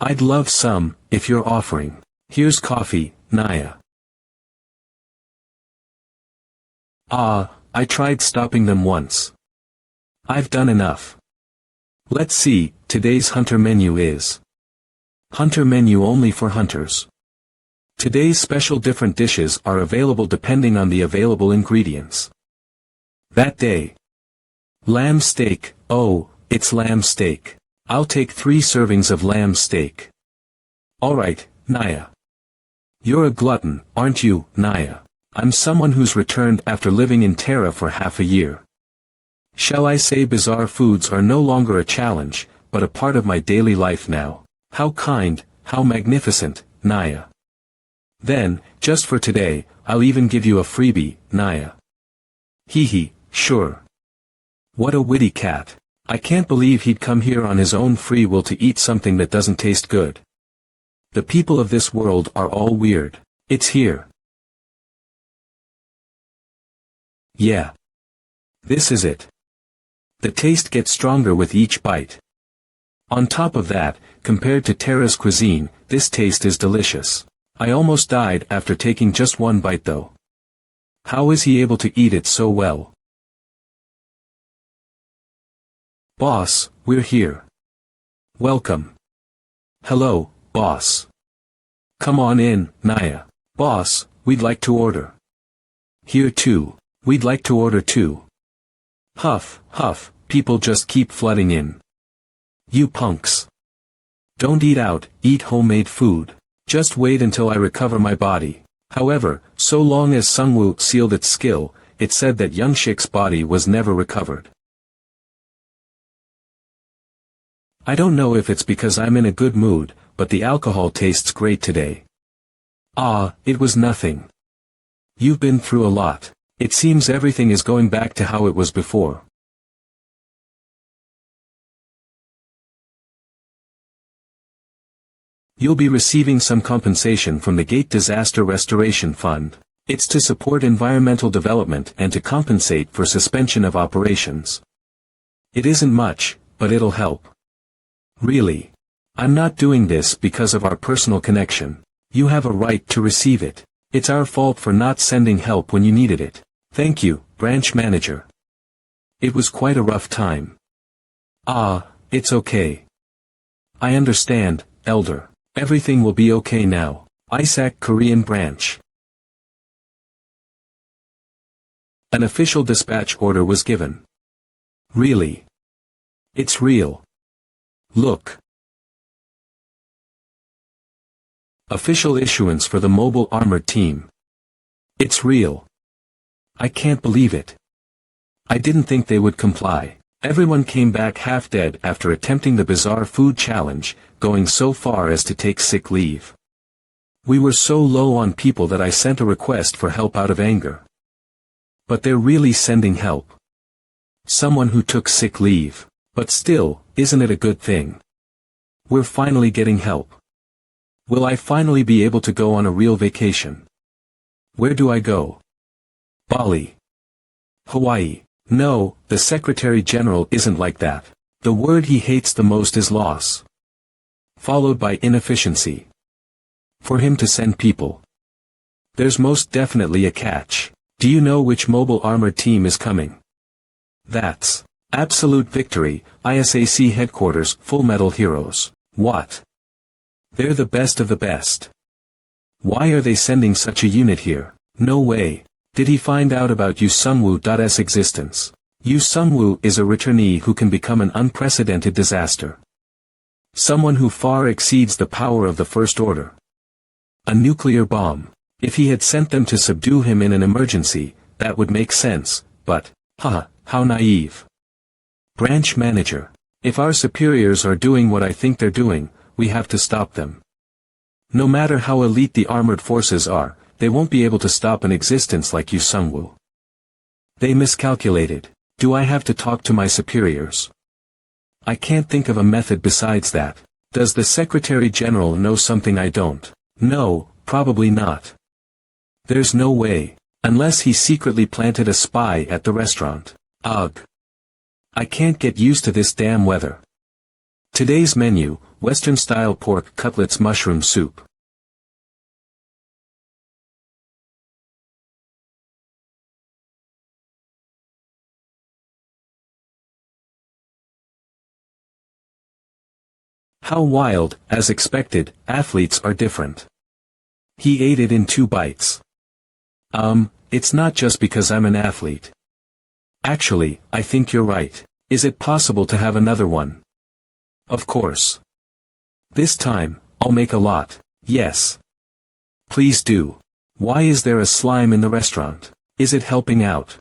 I'd love some, if you're offering. Here's coffee, Naya. I tried stopping them once. I've done enough. Let's see, today's hunter menu is. Hunter menu only for hunters. Today's special different dishes are available depending on the available ingredients. That day. Lamb steak, oh, it's lamb steak. I'll take 3 servings of lamb steak. Alright, Naya. You're a glutton, aren't you, Naya? I'm someone who's returned after living in Terra for half a year. Shall I say bizarre foods are no longer a challenge, but a part of my daily life now. How kind, how magnificent, Naya. Then, just for today, I'll even give you a freebie, Naya. Hee, sure. What a witty cat. I can't believe he'd come here on his own free will to eat something that doesn't taste good. The people of this world are all weird. It's here. Yeah. This is it. The taste gets stronger with each bite. On top of that, compared to Terra's cuisine, this taste is delicious. I almost died after taking just one bite though. How is he able to eat it so well? Boss, we're here. Welcome. Hello, boss. Come on in, Naya. Boss, We'd like to order. Here too. We'd like to order too. Huff, huff, people just keep flooding in. You punks. Don't eat out, eat homemade food. Just wait until I recover my body. However, so long as Sungwoo sealed its skill, it said that Young Shik's body was never recovered. I don't know if it's because I'm in a good mood, but the alcohol tastes great today. Ah, it was nothing. You've been through a lot. It seems everything is going back to how it was before. You'll be receiving some compensation from the Gate Disaster Restoration Fund. It's to support environmental development and to compensate for suspension of operations. It isn't much, but it'll help. Really. I'm not doing this because of our personal connection. You have a right to receive it. It's our fault for not sending help when you needed it. Thank you, branch manager. It was quite a rough time. Ah, it's okay. I understand, elder. Everything will be okay now. Isaac Korean branch. An official dispatch order was given. Really? It's real. Look. Official issuance for the mobile armored team. It's real. I can't believe it. I didn't think they would comply. Everyone came back half dead after attempting the bizarre food challenge, going so far as to take sick leave. We were so low on people that I sent a request for help out of anger. But they're really sending help. Someone who took sick leave. But still, isn't it a good thing? We're finally getting help. Will I finally be able to go on a real vacation? Where do I go? Bali. Hawaii. No, the Secretary General isn't like that. The word he hates the most is loss. Followed by inefficiency. For him to send people. There's most definitely a catch. Do you know which mobile armored team is coming? That's Absolute Victory, ISAC Headquarters, Full Metal Heroes. What? They're the best of the best. Why are they sending such a unit here? No way. Did he find out about Yu Sungwoo's existence? Yu Sungwoo is a returnee who can become an unprecedented disaster. Someone who far exceeds the power of the First Order. A nuclear bomb. If he had sent them to subdue him in an emergency, that would make sense, but, how naive. Branch manager. If our superiors are doing what I think they're doing, we have to stop them. No matter how elite the armored forces are, they won't be able to stop an existence like Yu Sungwoo. They miscalculated. Do I have to talk to my superiors? I can't think of a method besides that. Does the Secretary General know something I don't? No, probably not. There's no way. Unless he secretly planted a spy at the restaurant. Ugh. I can't get used to this damn weather. Today's menu, Western-style pork cutlets mushroom soup. How wild, as expected, athletes are different. He ate it in 2 bites. It's not just because I'm an athlete. Actually, I think you're right. Is it possible to have another one? Of course. This time, I'll make a lot. Yes. Please do. Why is there a slime in the restaurant? Is it helping out?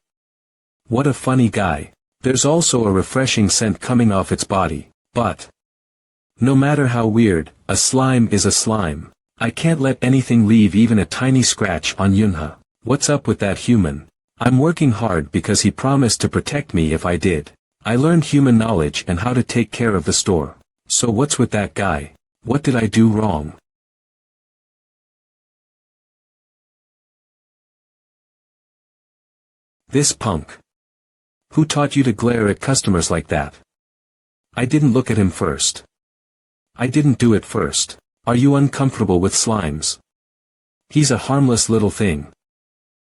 What a funny guy. There's also a refreshing scent coming off its body, but no matter how weird, a slime is a slime. I can't let anything leave even a tiny scratch on Yunha. What's up with that human? I'm working hard because he promised to protect me if I did. I learned human knowledge and how to take care of the store. So what's with that guy? What did I do wrong? This punk. Who taught you to glare at customers like that? I didn't look at him first. I didn't do it first. Are you uncomfortable with slimes? He's a harmless little thing.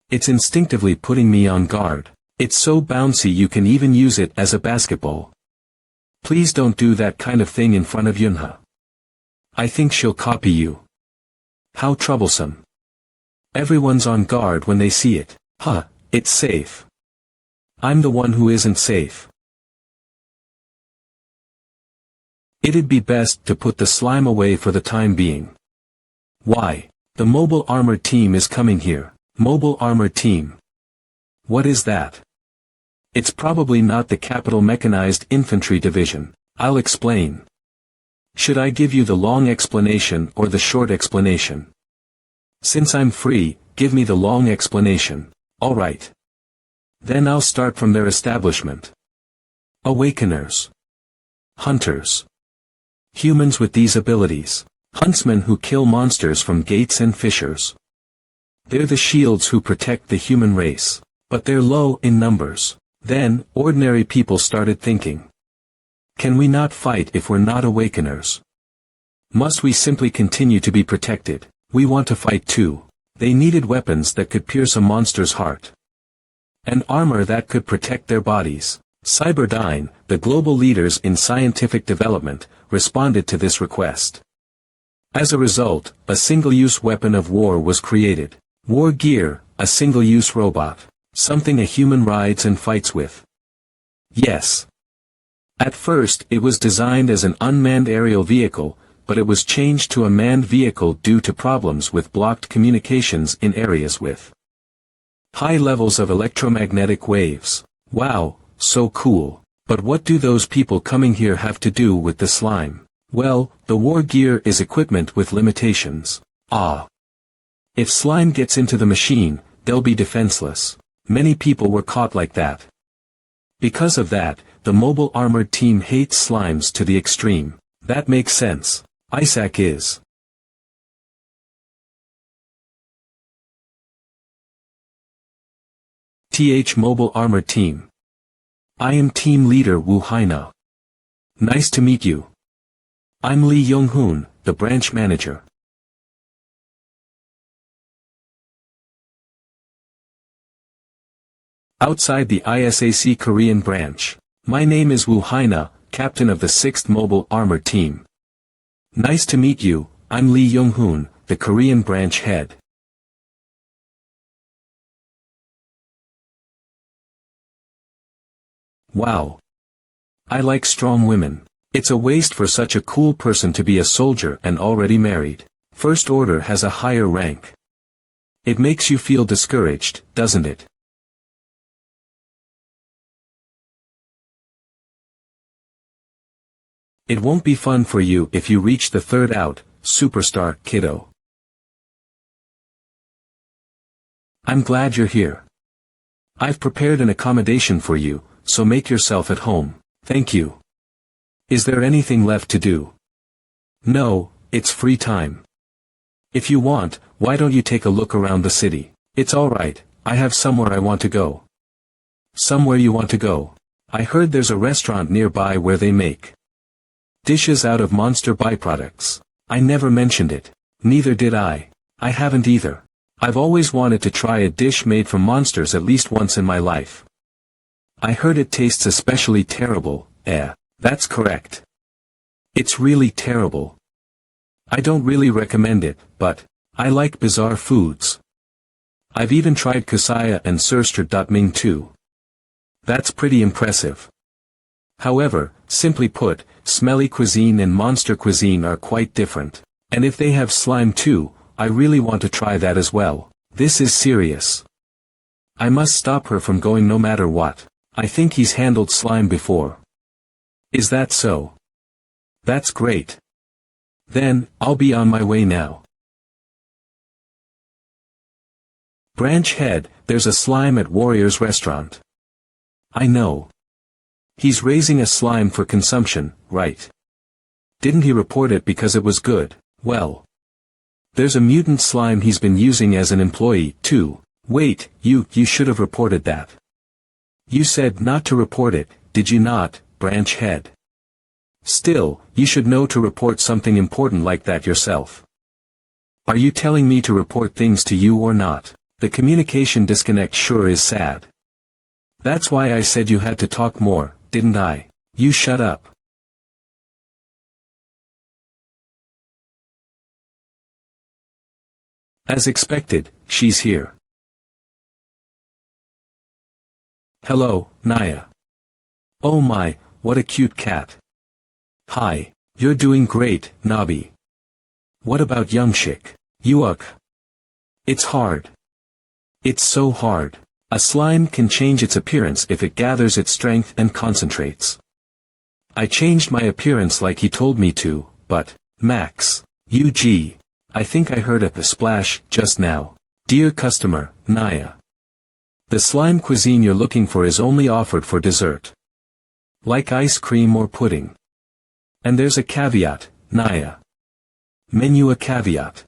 It's instinctively putting me on guard. It's so bouncy you can even use it as a basketball. Please don't do that kind of thing in front of Yunha. I think she'll copy you. How troublesome. Everyone's on guard when they see it. Huh, it's safe. I'm the one who isn't safe. It'd be best to put the slime away for the time being. Why? The mobile armor team is coming here. Mobile armor team. What is that? It's probably not the Capital Mechanized Infantry Division. I'll explain. Should I give you the long explanation or the short explanation? Since I'm free, give me the long explanation. Alright. Then I'll start from their establishment. Awakeners. Hunters. Humans with these abilities. Huntsmen who kill monsters from gates and fissures. They're the shields who protect the human race. But they're low in numbers. Then, ordinary people started thinking. Can we not fight if we're not awakeners? Must we simply continue to be protected? We want to fight too. They needed weapons that could pierce a monster's heart. And armor that could protect their bodies. Cyberdyne, the global leaders in scientific development, responded to this request. As a result, a single-use weapon of war was created. War gear, a single-use robot. Something a human rides and fights with. Yes. At first it was designed as an unmanned aerial vehicle, but it was changed to a manned vehicle due to problems with blocked communications in areas with high levels of electromagnetic waves. Wow, so cool. But what do those people coming here have to do with the slime? Well, the war gear is equipment with limitations. If slime gets into the machine, they'll be defenseless. Many people were caught like that. Because of that, the mobile armored team hates slimes to the extreme. That makes sense. Isaac is. Mobile armored team. I am team leader Wu Haina. Nice to meet you. I'm Lee Young-hoon, the branch manager. Outside the ISAC Korean branch. My name is Wu Haina, captain of the 6th Mobile Armor Team. Nice to meet you, I'm Lee Young-hoon, the Korean branch head. Wow. I like strong women. It's a waste for such a cool person to be a soldier and already married. First Order has a higher rank. It makes you feel discouraged, doesn't it? It won't be fun for you if you reach the 3rd out, superstar, kiddo. I'm glad you're here. I've prepared an accommodation for you, so make yourself at home. Thank you. Is there anything left to do? No, it's free time. If you want, why don't you take a look around the city? It's alright, I have somewhere I want to go. Somewhere you want to go? I heard there's a restaurant nearby where they make dishes out of monster byproducts. I never mentioned it. Neither did I. I haven't either. I've always wanted to try a dish made from monsters at least once in my life. I heard it tastes especially terrible. That's correct. It's really terrible. I don't really recommend it, but I like bizarre foods. I've even tried kusaya and surströmming too. That's pretty impressive. However, simply put, smelly cuisine and monster cuisine are quite different. And if they have slime too, I really want to try that as well. This is serious. I must stop her from going no matter what. I think he's handled slime before. Is that so? That's great. Then, I'll be on my way now. Branch head, there's a slime at Warrior's restaurant. I know. He's raising a slime for consumption, right? Didn't he report it because it was good? Well. There's a mutant slime he's been using as an employee, too. Wait, you should have reported that. You said not to report it, did you not, branch head? Still, you should know to report something important like that yourself. Are you telling me to report things to you or not? The communication disconnect sure is sad. That's why I said you had to talk more, didn't I? You shut up. As expected, she's here. Hello, Naya. Oh my, what a cute cat. Hi, you're doing great, Nabi. What about Youngshik? Yuck. It's hard. It's so hard. A slime can change its appearance if it gathers its strength and concentrates. I changed my appearance like he told me to, but, Max, I think I heard a splash just now. Dear customer, Naya. The slime cuisine you're looking for is only offered for dessert. Like ice cream or pudding. And there's a caveat, Naya. MANHUA caveat.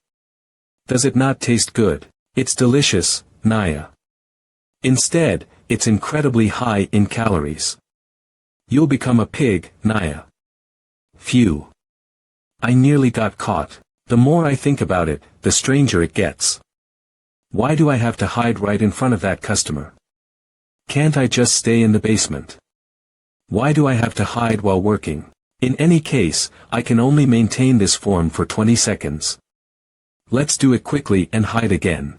Does it not taste good? It's delicious, Naya. Instead, it's incredibly high in calories. You'll become a pig, Naya. Phew. I nearly got caught. The more I think about it, the stranger it gets. Why do I have to hide right in front of that customer? Can't I just stay in the basement? Why do I have to hide while working? In any case, I can only maintain this form for 20 seconds. Let's do it quickly and hide again.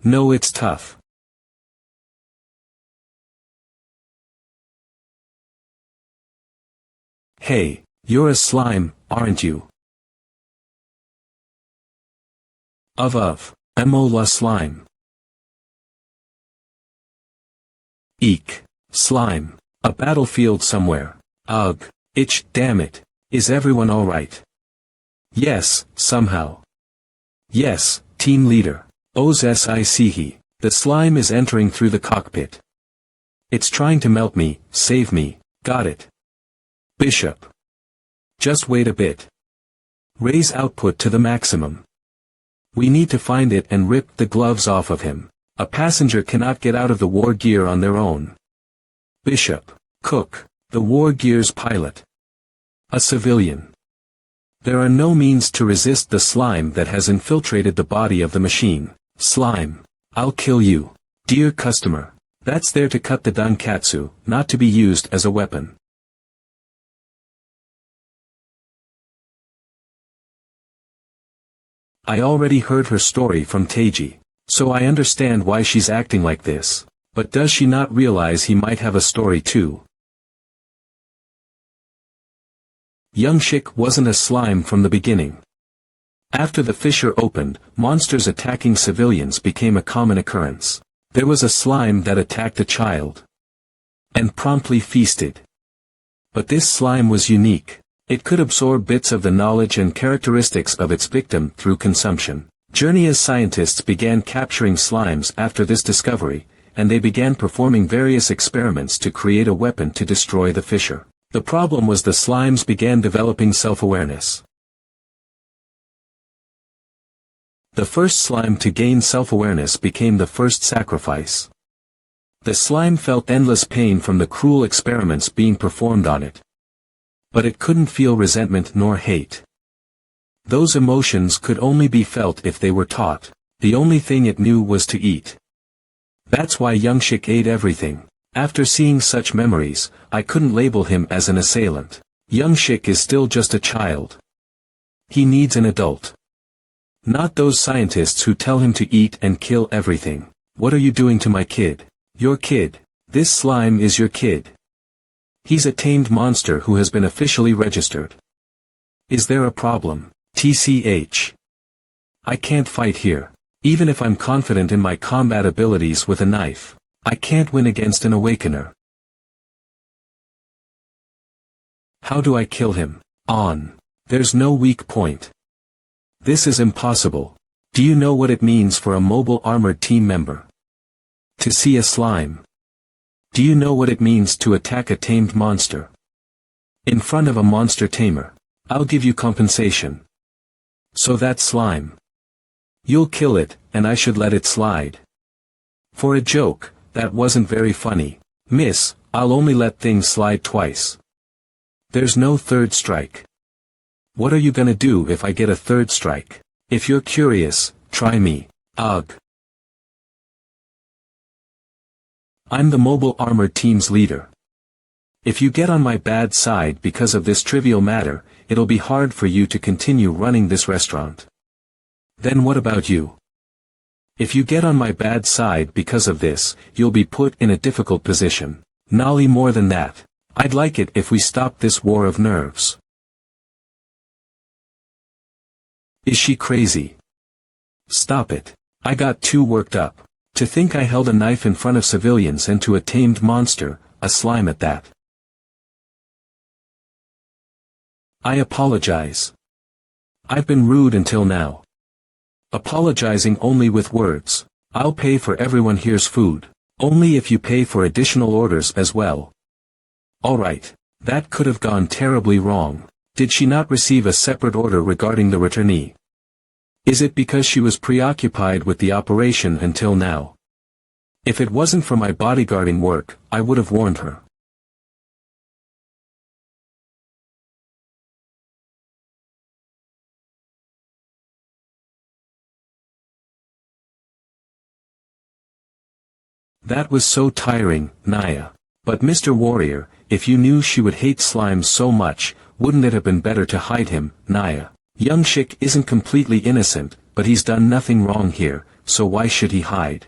No, it's tough. Hey, you're a slime, aren't you? Emola slime. Eek. Slime. A battlefield somewhere. Ugh. Itch, damn it. Is everyone alright? Yes, somehow. Yes, team leader. Oz I see he. The slime is entering through the cockpit. It's trying to melt me, save me, got it. Bishop. Just wait a bit. Raise output to the maximum. We need to find it and rip the gloves off of him. A passenger cannot get out of the war gear on their own. Bishop. Cook. The war gear's pilot. A civilian. There are no means to resist the slime that has infiltrated the body of the machine. Slime. I'll kill you. Dear customer. That's there to cut the dankatsu, not to be used as a weapon. I already heard her story from Teiji, so I understand why she's acting like this, but does she not realize he might have a story too? Youngshik wasn't a slime from the beginning. After the fissure opened, monsters attacking civilians became a common occurrence. There was a slime that attacked a child. And promptly feasted. But this slime was unique. It could absorb bits of the knowledge and characteristics of its victim through consumption. Journey's scientists began capturing slimes after this discovery, and they began performing various experiments to create a weapon to destroy the fissure. The problem was the slimes began developing self-awareness. The first slime to gain self-awareness became the first sacrifice. The slime felt endless pain from the cruel experiments being performed on it. But it couldn't feel resentment nor hate. Those emotions could only be felt if they were taught. The only thing it knew was to eat. That's why Youngshik ate everything. After seeing such memories, I couldn't label him as an assailant. Youngshik is still just a child. He needs an adult. Not those scientists who tell him to eat and kill everything. What are you doing to my kid? Your kid. This slime is your kid. He's a tamed monster who has been officially registered. Is there a problem? TCH. I can't fight here. Even if I'm confident in my combat abilities with a knife, I can't win against an awakener. How do I kill him? There's no weak point. This is impossible. Do you know what it means for a mobile armored team member to see a slime? Do you know what it means to attack a tamed monster? In front of a monster tamer. I'll give you compensation. So that slime. You'll kill it, and I should let it slide. For a joke, that wasn't very funny. Miss, I'll only let things slide twice. There's no third strike. What are you gonna do if I get a third strike? If you're curious, try me. Ugh. I'm the mobile armored team's leader. If you get on my bad side because of this trivial matter, it'll be hard for you to continue running this restaurant. Then what about you? If you get on my bad side because of this, you'll be put in a difficult position. Nolly, more than that. I'd like it if we stopped this war of nerves. Is she crazy? Stop it. I got too worked up. To think I held a knife in front of civilians and to a tamed monster, a slime at that. I apologize. I've been rude until now. Apologizing only with words. I'll pay for everyone here's food. Only if you pay for additional orders as well. Alright. That could have gone terribly wrong. Did she not receive a separate order regarding the returnee? Is it because she was preoccupied with the operation until now? If it wasn't for my bodyguarding work, I would have warned her. That was so tiring, Naya. But Mr. Warrior, if you knew she would hate slime so much, wouldn't it have been better to hide him, Naya? Young Shik isn't completely innocent, but he's done nothing wrong here, so why should he hide?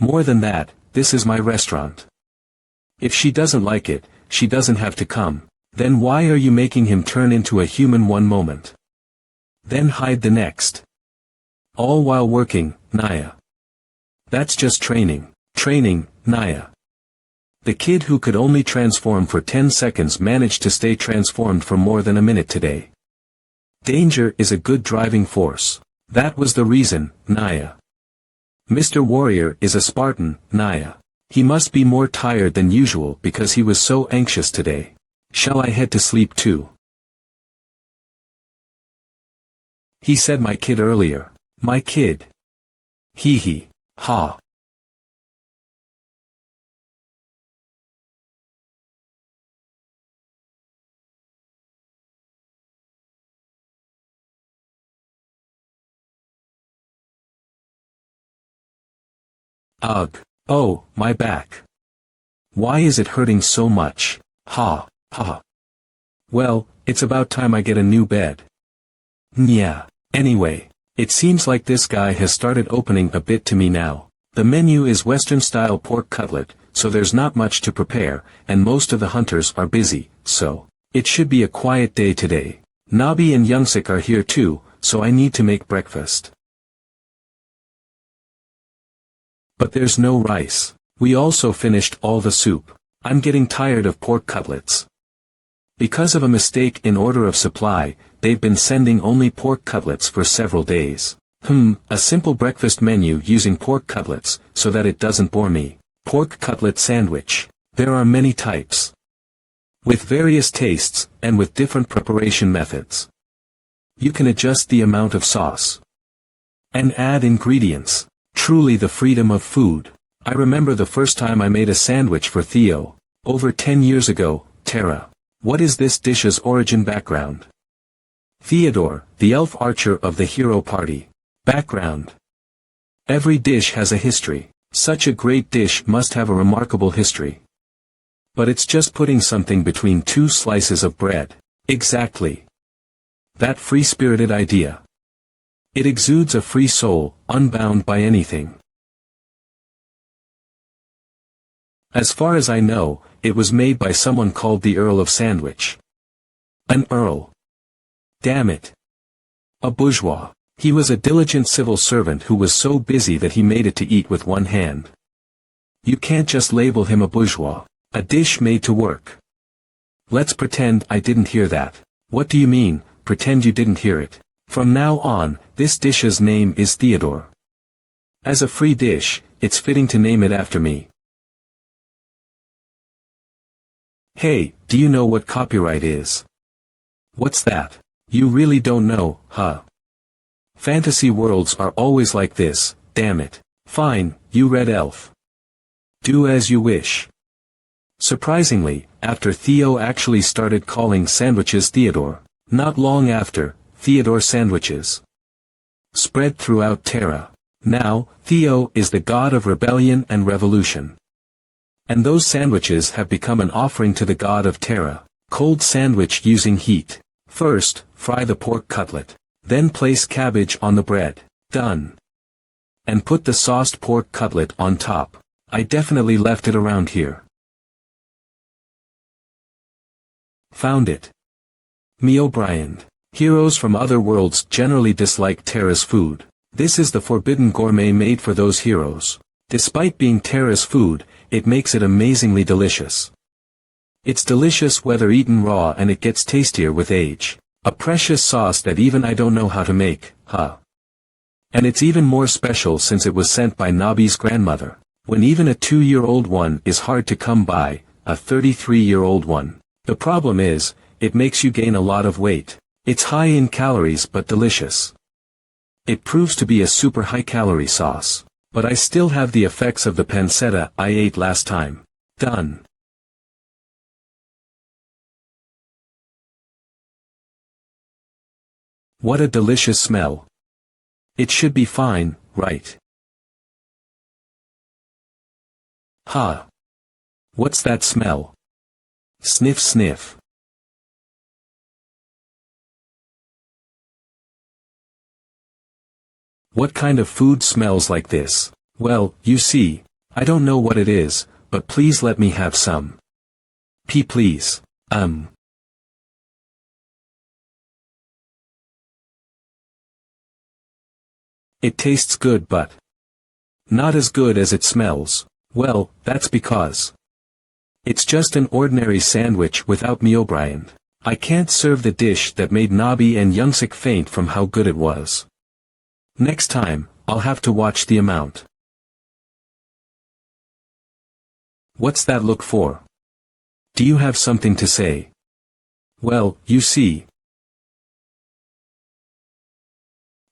More than that, this is my restaurant. If she doesn't like it, she doesn't have to come. Then why are you making him turn into a human one moment? Then hide the next. All while working, Naya. That's just training. Training, Naya. The kid who could only transform for 10 seconds managed to stay transformed for more than a minute today. Danger is a good driving force. That was the reason, Naya. Mr. Warrior is a Spartan, Naya. He must be more tired than usual because he was so anxious today. Shall I head to sleep too? He said my kid earlier. My kid. Hee hee. Ha. Ugh. Oh, my back. Why is it hurting so much? Ha, ha. Well, it's about time I get a new bed. Yeah. Anyway, it seems like this guy has started opening a bit to me now. The menu is Western-style pork cutlet, so there's not much to prepare, and most of the hunters are busy, so it should be a quiet day today. Nabi and Youngsik are here too, so I need to make breakfast. But there's no rice. We also finished all the soup. I'm getting tired of pork cutlets. Because of a mistake in order of supply, they've been sending only pork cutlets for several days. A simple breakfast menu using pork cutlets, so that it doesn't bore me. Pork cutlet sandwich. There are many types. With various tastes, and with different preparation methods. You can adjust the amount of sauce. And add ingredients. Truly the freedom of food. I remember the first time I made a sandwich for Theo. Over 10 years ago, Tara. What is this dish's origin background? Theodore, the elf archer of the hero party. Background. Every dish has a history. Such a great dish must have a remarkable history. But it's just putting something between two slices of bread. Exactly. That free-spirited idea. It exudes a free soul, unbound by anything. As far as I know, it was made by someone called the Earl of Sandwich. An earl. Damn it. A bourgeois. He was a diligent civil servant who was so busy that he made it to eat with one hand. You can't just label him a bourgeois. A dish made to work. Let's pretend I didn't hear that. What do you mean, pretend you didn't hear it? From now on, this dish's name is Theodore. As a free dish, it's fitting to name it after me. Hey, do you know what copyright is? What's that? You really don't know, huh? Fantasy worlds are always like this, damn it. Fine, you red elf. Do as you wish. Surprisingly, after Theo actually started calling sandwiches Theodore, not long after, Theodore sandwiches spread throughout Terra. Now, Theo is the god of rebellion and revolution. And those sandwiches have become an offering to the god of Terra. Cold sandwich using heat. First, fry the pork cutlet. Then place cabbage on the bread. Done. And put the sauced pork cutlet on top. I definitely left it around here. Found it. Me O'Brien. Heroes from other worlds generally dislike Terra's food. This is the forbidden gourmet made for those heroes. Despite being Terra's food, it makes it amazingly delicious. It's delicious whether eaten raw, and it gets tastier with age. A precious sauce that even I don't know how to make, huh? And it's even more special since it was sent by Nabi's grandmother. When even a 2-year-old one is hard to come by, a 33-year-old one. The problem is, it makes you gain a lot of weight. It's high in calories but delicious. It proves to be a super high-calorie sauce. But I still have the effects of the pancetta I ate last time. Done. What a delicious smell. It should be fine, right? Ha! What's that smell? Sniff sniff. What kind of food smells like this? Well, you see, I don't know what it is, but please let me have some. Please. It tastes good but not as good as it smells. Well, that's because it's just an ordinary sandwich without Me O'Brien. I can't serve the dish that made Nabi and Youngsik faint from how good it was. Next time, I'll have to watch the amount. What's that look for? Do you have something to say? Well, you see,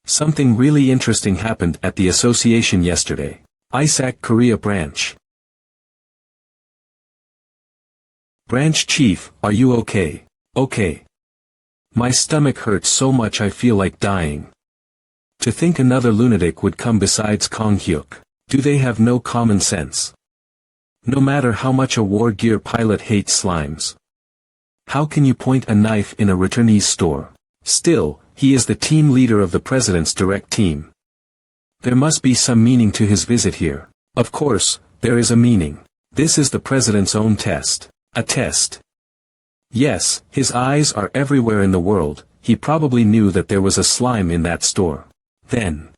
something really interesting happened at the association yesterday. ISAC Korea branch. Branch chief, are you okay? Okay. My stomach hurts so much I feel like dying. To think another lunatic would come besides Kong Hyuk. Do they have no common sense? No matter how much a war gear pilot hates slimes. How can you point a knife in a returnee's store? Still, he is the team leader of the president's direct team. There must be some meaning to his visit here. Of course, there is a meaning. This is the president's own test. A test. Yes, his eyes are everywhere in the world. He probably knew that there was a slime in that store. Then,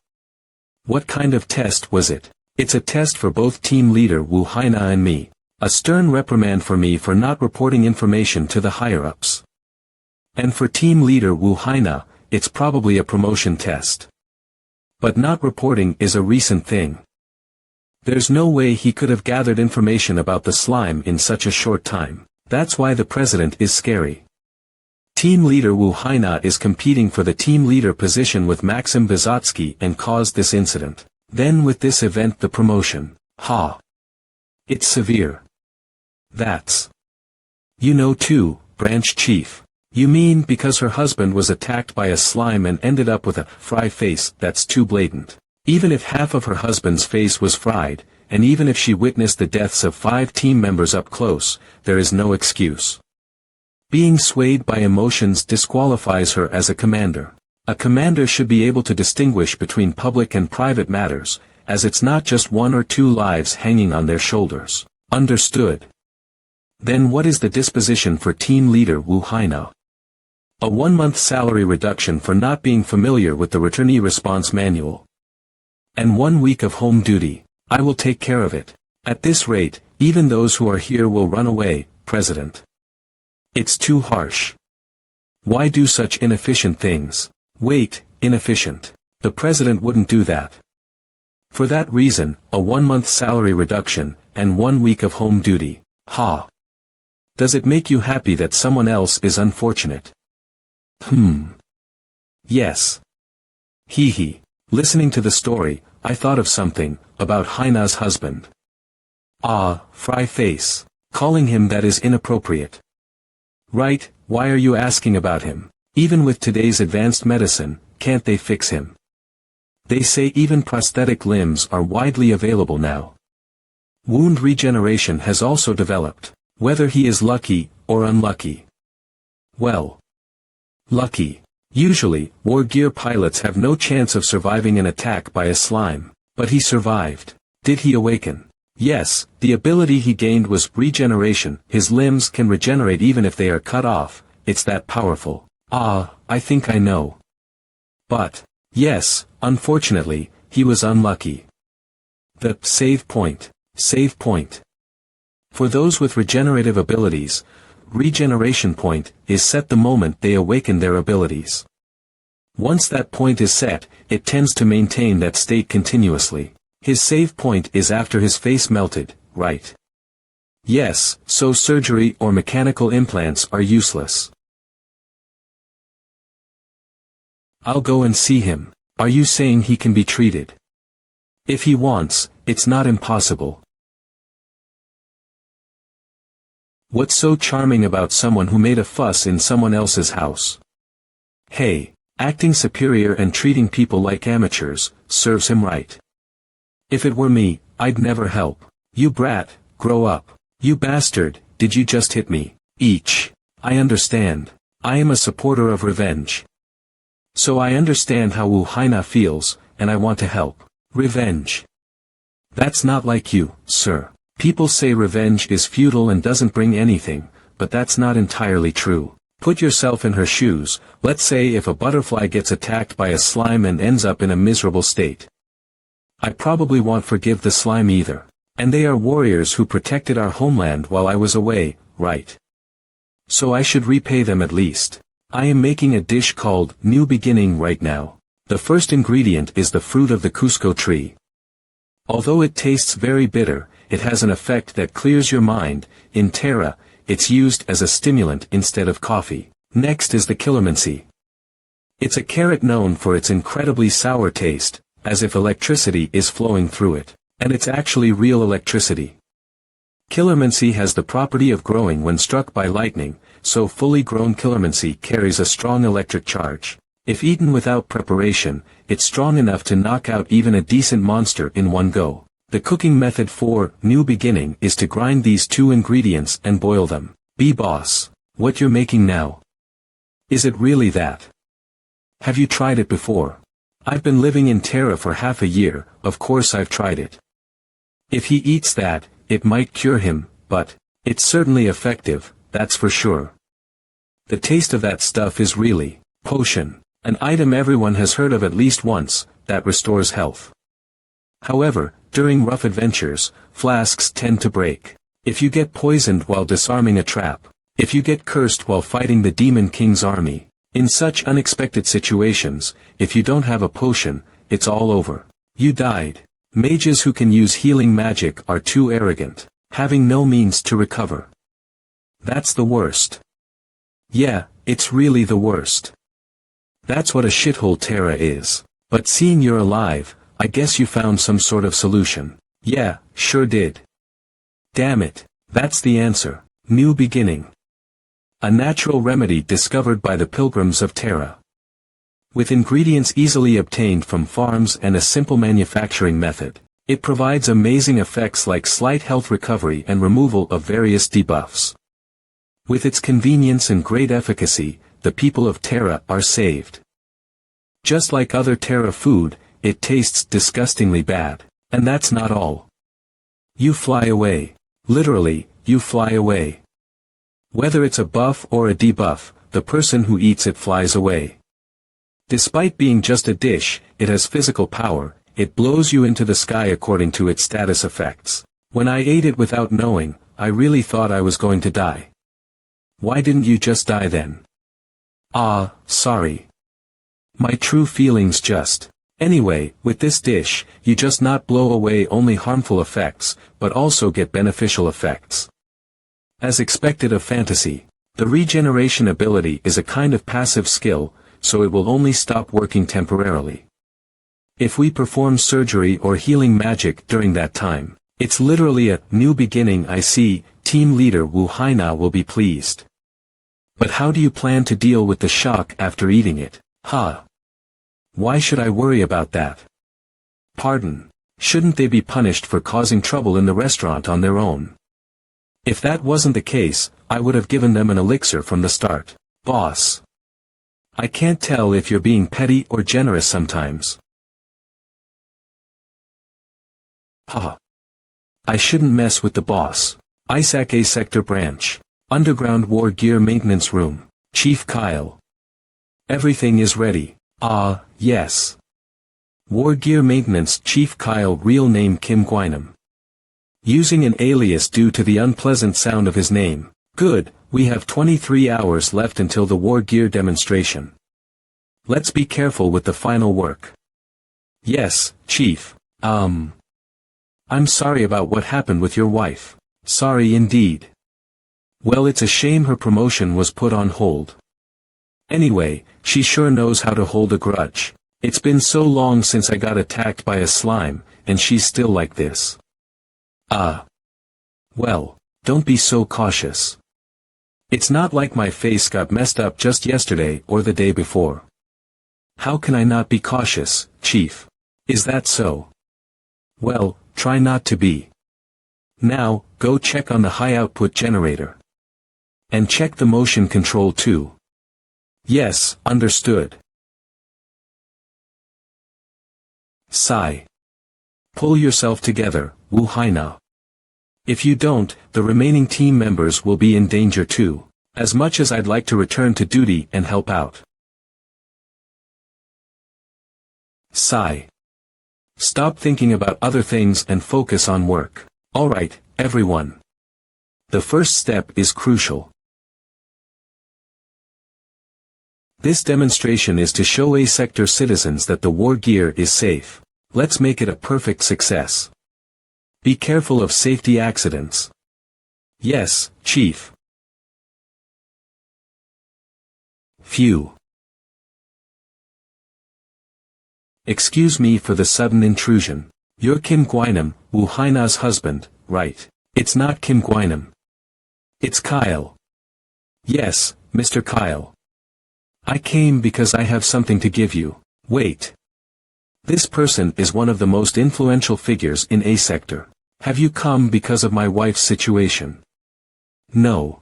what kind of test was it? It's a test for both team leader Wu Haina and me. A stern reprimand for me for not reporting information to the higher-ups. And for team leader Wu Haina, it's probably a promotion test. But not reporting is a recent thing. There's no way he could have gathered information about the slime in such a short time. That's why the president is scary. Team leader Wu Haina is competing for the team leader position with Maxim Vysotsky and caused this incident. Then with this event the promotion. Ha! It's severe. That's. You know too, branch chief. You mean because her husband was attacked by a slime and ended up with a fry face? That's too blatant. Even if half of her husband's face was fried, and even if she witnessed the deaths of 5 team members up close, there is no excuse. Being swayed by emotions disqualifies her as a commander. A commander should be able to distinguish between public and private matters, as it's not just 1 or 2 lives hanging on their shoulders. Understood. Then what is the disposition for team leader Wu Haina? A 1-month salary reduction for not being familiar with the returnee response manual. And 1 week of home duty. I will take care of it. At this rate, even those who are here will run away, President. It's too harsh. Why do such inefficient things? Wait, inefficient. The president wouldn't do that. For that reason, a 1-month salary reduction, and 1 week of home duty. Ha! Does it make you happy that someone else is unfortunate? Yes. Hee hee. Listening to the story, I thought of something, about Haina's husband. Ah, fry face. Calling him that is inappropriate. Right, why are you asking about him? Even with today's advanced medicine, can't they fix him? They say even prosthetic limbs are widely available now. Wound regeneration has also developed, whether he is lucky or unlucky. Well, lucky. Usually, war gear pilots have no chance of surviving an attack by a slime, but he survived. Did he awaken? Yes, the ability he gained was regeneration. His limbs can regenerate even if they are cut off. It's that powerful. Ah, I think I know. But, yes, unfortunately, he was unlucky. The save point. Save point. For those with regenerative abilities, regeneration point is set the moment they awaken their abilities. Once that point is set, it tends to maintain that state continuously. His save point is after his face melted, right? Yes, so surgery or mechanical implants are useless. I'll go and see him. Are you saying he can be treated? If he wants, it's not impossible. What's so charming about someone who made a fuss in someone else's house? Hey, acting superior and treating people like amateurs, serves him right. If it were me, I'd never help. You brat, grow up. You bastard, did you just hit me? Each. I understand. I am a supporter of revenge. So I understand how Wu Haina feels, and I want to help. Revenge. That's not like you, sir. People say revenge is futile and doesn't bring anything, but that's not entirely true. Put yourself in her shoes. Let's say if a butterfly gets attacked by a slime and ends up in a miserable state. I probably won't forgive the slime either. And they are warriors who protected our homeland while I was away, right? So I should repay them at least. I am making a dish called New Beginning right now. The first ingredient is the fruit of the Cusco tree. Although it tastes very bitter, it has an effect that clears your mind. In Terra, it's used as a stimulant instead of coffee. Next is the calamansi. It's a carrot known for its incredibly sour taste, as if electricity is flowing through it. And it's actually real electricity. Calamansi has the property of growing when struck by lightning, so fully grown calamansi carries a strong electric charge. If eaten without preparation, it's strong enough to knock out even a decent monster in one go. The cooking method for New Beginning is to grind these two ingredients and boil them. Boss, what you're making now. Is it really that? Have you tried it before? I've been living in Terra for half a year, of course I've tried it. If he eats that, it might cure him, but it's certainly effective, that's for sure. The taste of that stuff is really potion, an item everyone has heard of at least once, that restores health. However, during rough adventures, flasks tend to break. If you get poisoned while disarming a trap, if you get cursed while fighting the Demon King's army, in such unexpected situations, if you don't have a potion, it's all over. You died. Mages who can use healing magic are too arrogant, having no means to recover. That's the worst. Yeah, it's really the worst. That's what a shithole Terra is. But seeing you're alive, I guess you found some sort of solution. Yeah, sure did. Damn it, that's the answer. New Beginning. A natural remedy discovered by the pilgrims of Terra. With ingredients easily obtained from farms and a simple manufacturing method, it provides amazing effects like slight health recovery and removal of various debuffs. With its convenience and great efficacy, the people of Terra are saved. Just like other Terra food, it tastes disgustingly bad. And that's not all. You fly away. Literally, you fly away. Whether it's a buff or a debuff, the person who eats it flies away. Despite being just a dish, it has physical power. It blows you into the sky according to its status effects. When I ate it without knowing, I really thought I was going to die. Why didn't you just die then? Ah, sorry. My true feelings just. Anyway, with this dish, you just not blow away only harmful effects, but also get beneficial effects. As expected of fantasy, the regeneration ability is a kind of passive skill, so it will only stop working temporarily. If we perform surgery or healing magic during that time, it's literally a new beginning. I see, team leader Wu Haina will be pleased. But how do you plan to deal with the shock after eating it? Why should I worry about that? Pardon. Shouldn't they be punished for causing trouble in the restaurant on their own? If that wasn't the case, I would have given them an elixir from the start. Boss. I can't tell if you're being petty or generous sometimes. Haha. I shouldn't mess with the boss. Isaac A Sector Branch. Underground War Gear Maintenance Room. Chief Kyle. Everything is ready. Ah, yes. War Gear Maintenance Chief Kyle, real name Kim Gwynam. Using an alias due to the unpleasant sound of his name. Good, we have 23 hours left until the War Gear demonstration. Let's be careful with the final work. Yes, Chief. I'm sorry about what happened with your wife. Sorry indeed. Well, it's a shame her promotion was put on hold. Anyway, she sure knows how to hold a grudge. It's been so long since I got attacked by a slime, and she's still like this. Well, don't be so cautious. It's not like my face got messed up just yesterday or the day before. How can I not be cautious, Chief? Is that so? Well, try not to be. Now, go check on the high output generator. And check the motion control too. Yes, understood. Sigh. Pull yourself together, Wu Haina. If you don't, the remaining team members will be in danger too, as much as I'd like to return to duty and help out. Sigh. Stop thinking about other things and focus on work. Alright, everyone. The first step is crucial. This demonstration is to show A-sector citizens that the war gear is safe. Let's make it a perfect success. Be careful of safety accidents. Yes, Chief. Phew. Excuse me for the sudden intrusion. You're Kim Gwynam, Wu Haina's husband, right? It's not Kim Gwynam. It's Kyle. Yes, Mr. Kyle. I came because I have something to give you. Wait. This person is one of the most influential figures in A-sector. Have you come because of my wife's situation? No.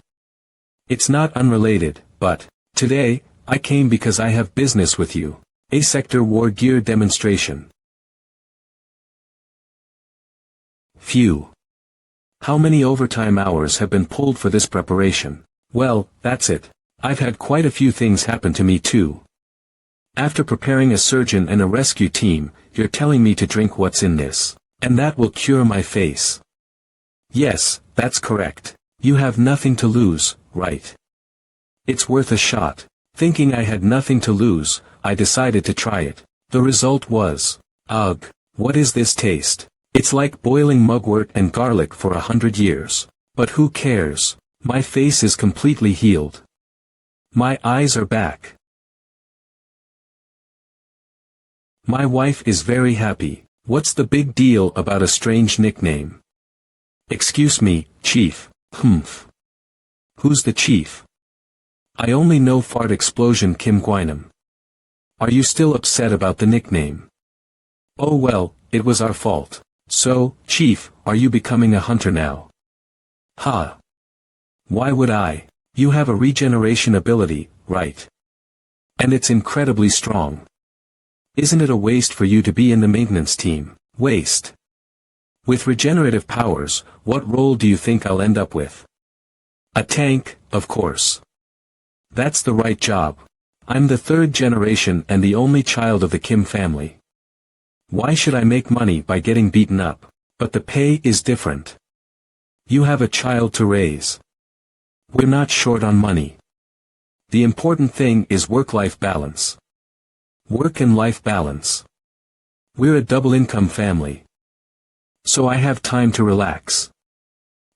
It's not unrelated, but, today, I came because I have business with you. A-sector war gear demonstration. Phew. How many overtime hours have been pulled for this preparation? Well, that's it. I've had quite a few things happen to me too. After preparing a surgeon and a rescue team, you're telling me to drink what's in this, and that will cure my face. Yes, that's correct. You have nothing to lose, right? It's worth a shot. Thinking I had nothing to lose, I decided to try it. The result was, ugh, what is this taste? It's like boiling mugwort and garlic for 100 years. But who cares? My face is completely healed. My eyes are back. My wife is very happy. What's the big deal about a strange nickname? Excuse me, Chief. Humph. Who's the chief? I only know Fart Explosion Kim Gwynam. Are you still upset about the nickname? Oh well, it was our fault. So, Chief, are you becoming a hunter now? Ha. Why would I? You have a regeneration ability, right? And it's incredibly strong. Isn't it a waste for you to be in the maintenance team? Waste. With regenerative powers, what role do you think I'll end up with? A tank, of course. That's the right job. I'm the third generation and the only child of the Kim family. Why should I make money by getting beaten up? But the pay is different. You have a child to raise. We're not short on money. The important thing is work-life balance. Work and life balance. We're a double-income family. So I have time to relax.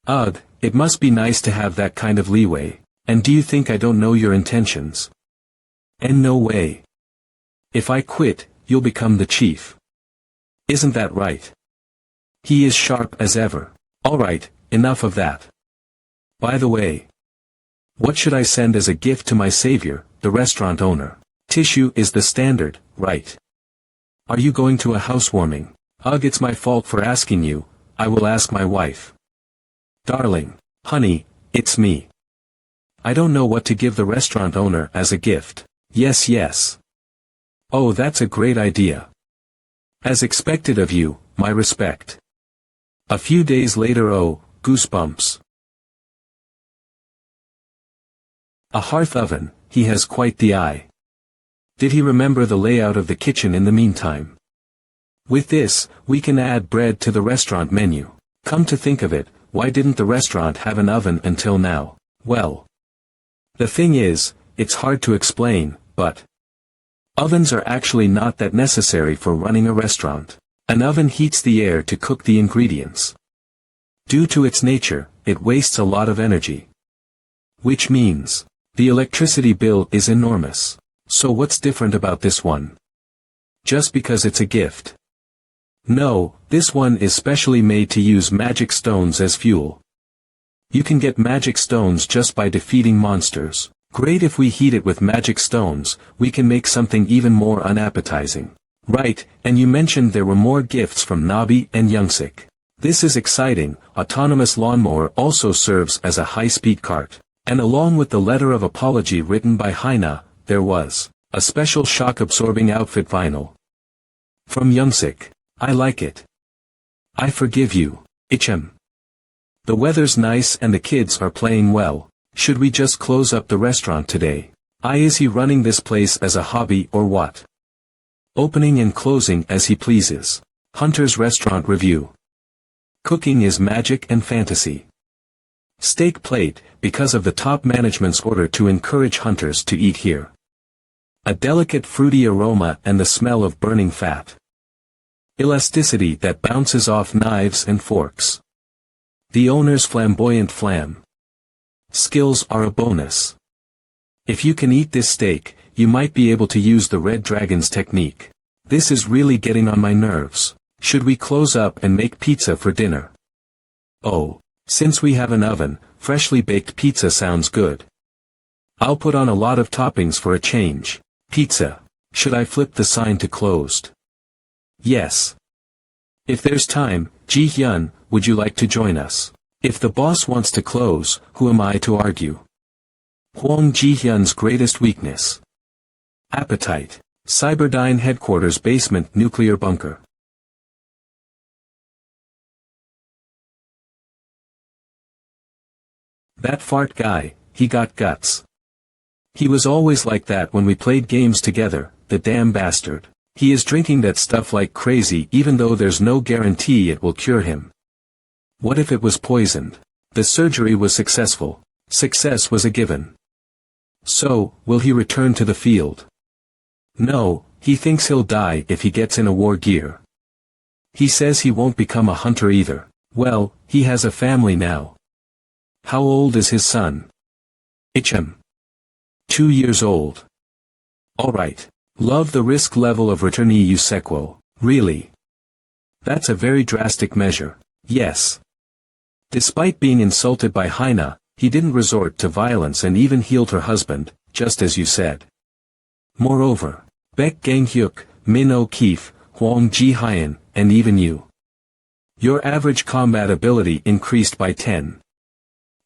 Ugh, it must be nice to have that kind of leeway. And do you think I don't know your intentions? And no way. If I quit, you'll become the chief. Isn't that right? He is sharp as ever. Alright, enough of that. By the way, what should I send as a gift to my savior, the restaurant owner? Tissue is the standard, right? Are you going to a housewarming? Ugh, it's my fault for asking you, I will ask my wife. Darling, honey, it's me. I don't know what to give the restaurant owner as a gift. Yes, yes. Oh, that's a great idea. As expected of you, my respect. A few days later. Oh, goosebumps. A hearth oven, he has quite the eye. Did he remember the layout of the kitchen in the meantime? With this, we can add bread to the restaurant menu. Come to think of it, why didn't the restaurant have an oven until now? Well, the thing is, it's hard to explain, but ovens are actually not that necessary for running a restaurant. An oven heats the air to cook the ingredients. Due to its nature, it wastes a lot of energy. Which means, the electricity bill is enormous. So what's different about this one? Just because it's a gift? No, this one is specially made to use magic stones as fuel. You can get magic stones just by defeating monsters. Great, if we heat it with magic stones, we can make something even more unappetizing. Right, and you mentioned there were more gifts from Nabi and Youngsik. This is exciting. Autonomous lawnmower also serves as a high-speed cart. And along with the letter of apology written by Haina, there was a special shock-absorbing outfit vinyl. From Youngsik. I like it. I forgive you, Ichem. The weather's nice and the kids are playing well. Should we just close up the restaurant today? Is he running this place as a hobby or what? Opening and closing as he pleases. Hunter's Restaurant Review. Cooking is magic and fantasy. Steak plate, because of the top management's order to encourage hunters to eat here. A delicate fruity aroma and the smell of burning fat. Elasticity that bounces off knives and forks. The owner's flamboyant flam. Skills are a bonus. If you can eat this steak, you might be able to use the Red Dragon's technique. This is really getting on my nerves. Should we close up and make pizza for dinner? Oh, since we have an oven, freshly baked pizza sounds good. I'll put on a lot of toppings for a change. Pizza. Should I flip the sign to closed? Yes. If there's time, Ji-hyun, would you like to join us? If the boss wants to close, who am I to argue? Hwang Ji-hyun's greatest weakness. Appetite. Cyberdyne Headquarters Basement Nuclear Bunker. That fart guy, he got guts. He was always like that when we played games together, the damn bastard. He is drinking that stuff like crazy even though there's no guarantee it will cure him. What if it was poisoned? The surgery was successful. Success was a given. So, will he return to the field? No, he thinks he'll die if he gets in a war gear. He says he won't become a hunter either. Well, he has a family now. How old is his son? Ichem. 2 years old. Alright. Love the risk level of returnee Yusequo. Really? That's a very drastic measure. Yes. Despite being insulted by Haina, he didn't resort to violence and even healed her husband, just as you said. Moreover, Baek Gang-hyuk, Min O'Keefe, Hwang Ji-hyun, and even you. Your average combat ability increased by 10.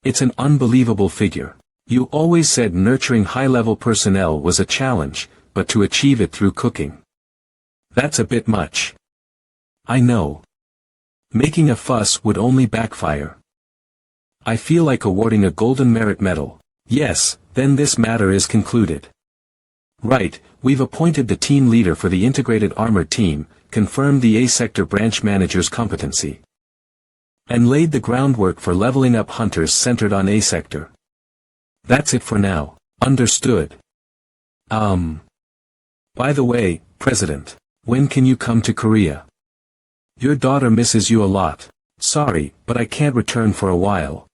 It's an unbelievable figure. You always said nurturing high-level personnel was a challenge, but to achieve it through cooking. That's a bit much. I know. Making a fuss would only backfire. I feel like awarding a Golden Merit Medal. Yes, then this matter is concluded. Right, we've appointed the team leader for the Integrated Armored Team, confirmed the A-Sector branch manager's competency. And laid the groundwork for leveling up hunters centered on A-Sector. That's it for now. Understood. By the way, President, when can you come to Korea? Your daughter misses you a lot. Sorry, but I can't return for a while.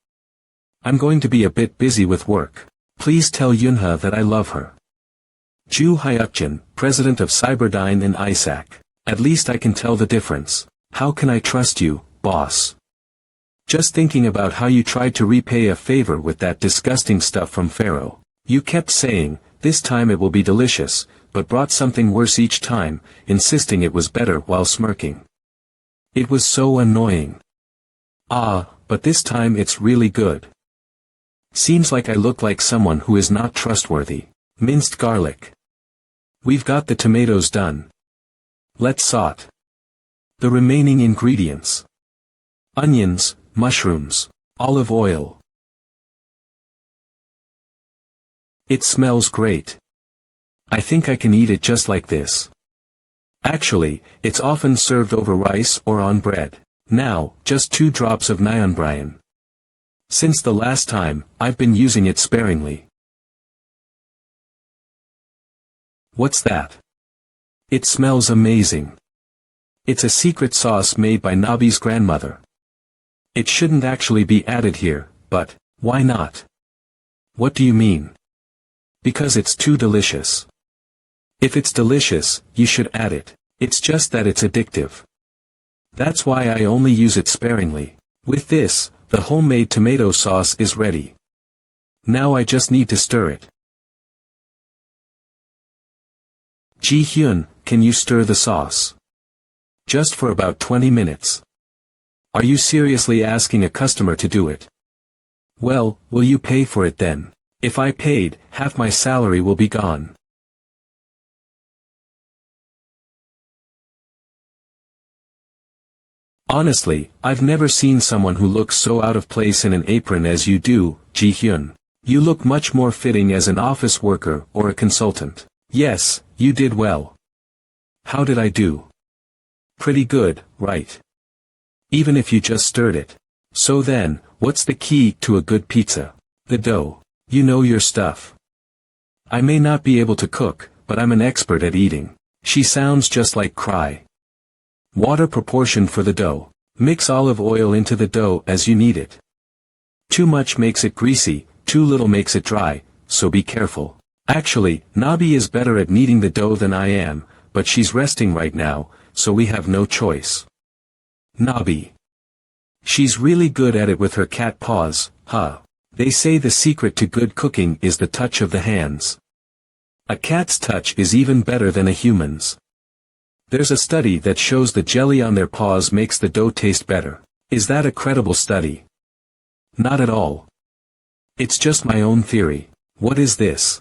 I'm going to be a bit busy with work. Please tell Yunha that I love her. Ju Hyukjin, President of Cyberdyne and ISAC. At least I can tell the difference. How can I trust you, boss? Just thinking about how you tried to repay a favor with that disgusting stuff from Pharaoh. You kept saying, this time it will be delicious, but brought something worse each time, insisting it was better while smirking. It was so annoying. Ah, but this time it's really good. Seems like I look like someone who is not trustworthy. Minced garlic. We've got the tomatoes done. Let's saute the remaining ingredients. Onions, mushrooms, olive oil. It smells great. I think I can eat it just like this. Actually, it's often served over rice or on bread. Now, just 2 drops of nyeonbryan. Since the last time, I've been using it sparingly. What's that? It smells amazing. It's a secret sauce made by Nabi's grandmother. It shouldn't actually be added here, but, why not? What do you mean? Because it's too delicious. If it's delicious, you should add it. It's just that it's addictive. That's why I only use it sparingly. With this, the homemade tomato sauce is ready. Now I just need to stir it. Ji-hyun, can you stir the sauce? Just for about 20 minutes. Are you seriously asking a customer to do it? Well, will you pay for it then? If I paid, half my salary will be gone. Honestly, I've never seen someone who looks so out of place in an apron as you do, Ji-hyun. You look much more fitting as an office worker or a consultant. Yes, you did well. How did I do? Pretty good, right? Even if you just stirred it. So then, what's the key to a good pizza? The dough. You know your stuff. I may not be able to cook, but I'm an expert at eating. She sounds just like Cry. Water proportion for the dough. Mix olive oil into the dough as you need it. Too much makes it greasy, too little makes it dry, so be careful. Actually, Nabi is better at kneading the dough than I am, but she's resting right now, so we have no choice. Nabi. She's really good at it with her cat paws, huh? They say the secret to good cooking is the touch of the hands. A cat's touch is even better than a human's. There's a study that shows the jelly on their paws makes the dough taste better. Is that a credible study? Not at all. It's just my own theory. What is this?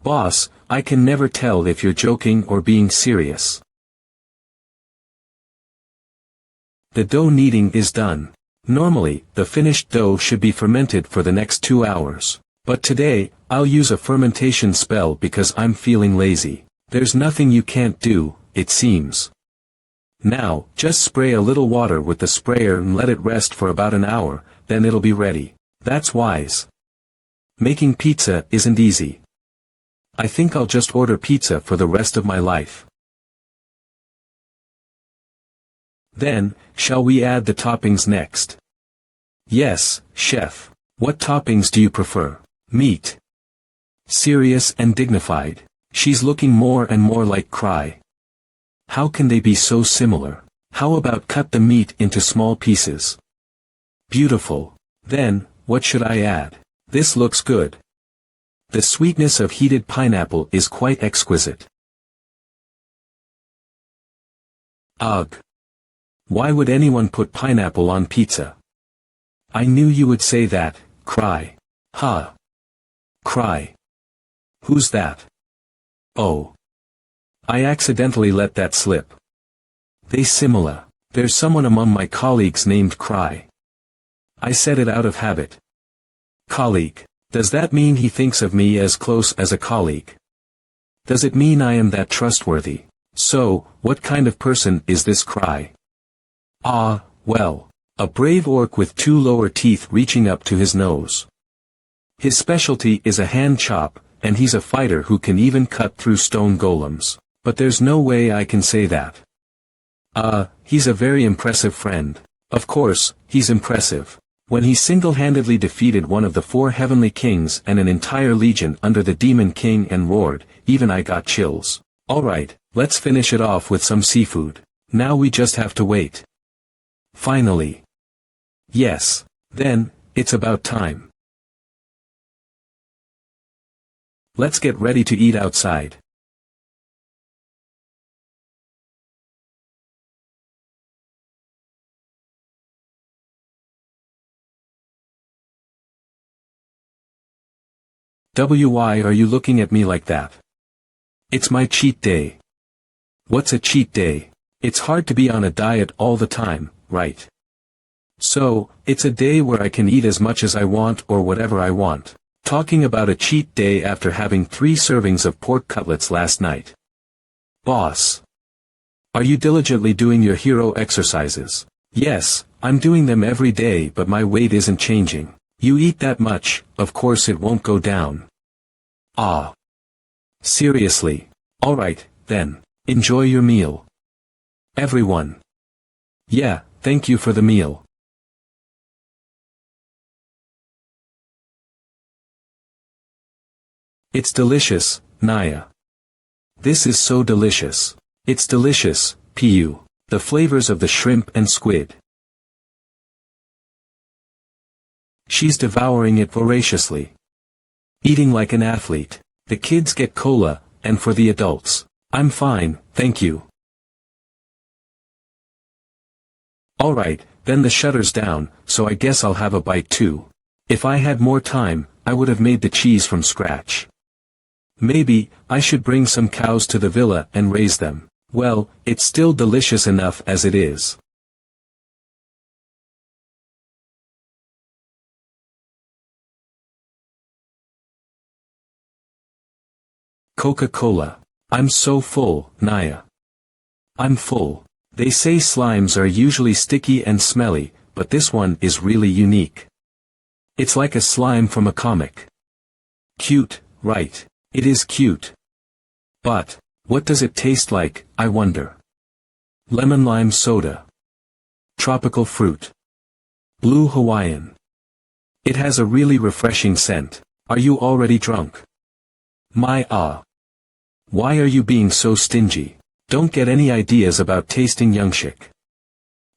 Boss, I can never tell if you're joking or being serious. The dough kneading is done. Normally, the finished dough should be fermented for the next 2 hours. But today, I'll use a fermentation spell because I'm feeling lazy. There's nothing you can't do, it seems. Now, just spray a little water with the sprayer and let it rest for about an hour, then it'll be ready. That's wise. Making pizza isn't easy. I think I'll just order pizza for the rest of my life. Then, shall we add the toppings next? Yes, chef. What toppings do you prefer? Meat. Serious and dignified. She's looking more and more like Cry. How can they be so similar? How about cut the meat into small pieces? Beautiful. Then, what should I add? This looks good. The sweetness of heated pineapple is quite exquisite. Ugh. Why would anyone put pineapple on pizza? I knew you would say that, Cry. Huh. Cry. Who's that? Oh. I accidentally let that slip. They similar. There's someone among my colleagues named Cry. I said it out of habit. Colleague. Does that mean he thinks of me as close as a colleague? Does it mean I am that trustworthy? So, what kind of person is this Cry? Ah, well. A brave orc with 2 lower teeth reaching up to his nose. His specialty is a hand chop, and he's a fighter who can even cut through stone golems. But there's no way I can say that. He's a very impressive friend. Of course, he's impressive. When he single-handedly defeated one of the 4 heavenly kings and an entire legion under the demon king and roared, even I got chills. Alright, let's finish it off with some seafood. Now we just have to wait. Finally. Yes. Then, it's about time. Let's get ready to eat outside. Why are you looking at me like that? It's my cheat day. What's a cheat day? It's hard to be on a diet all the time, right? So, it's a day where I can eat as much as I want or whatever I want. Talking about a cheat day after having 3 servings of pork cutlets last night. Boss. Are you diligently doing your hero exercises? Yes, I'm doing them every day, but my weight isn't changing. You eat that much, of course it won't go down. Ah. Seriously. Alright, then. Enjoy your meal. Everyone. Yeah, thank you for the meal. It's delicious, Naya. This is so delicious. It's delicious, Pu. The flavors of the shrimp and squid. She's devouring it voraciously. Eating like an athlete. The kids get cola, and for the adults, I'm fine, thank you. Alright, then the shutter's down, so I guess I'll have a bite too. If I had more time, I would have made the cheese from scratch. Maybe, I should bring some cows to the villa and raise them. Well, it's still delicious enough as it is. Coca-Cola. I'm so full, Naya. I'm full. They say slimes are usually sticky and smelly, but this one is really unique. It's like a slime from a comic. Cute, right? It is cute. But, what does it taste like, I wonder? Lemon lime soda. Tropical fruit. Blue Hawaiian. It has a really refreshing scent. Are you already drunk? My ah. Why are you being so stingy? Don't get any ideas about tasting Youngshik.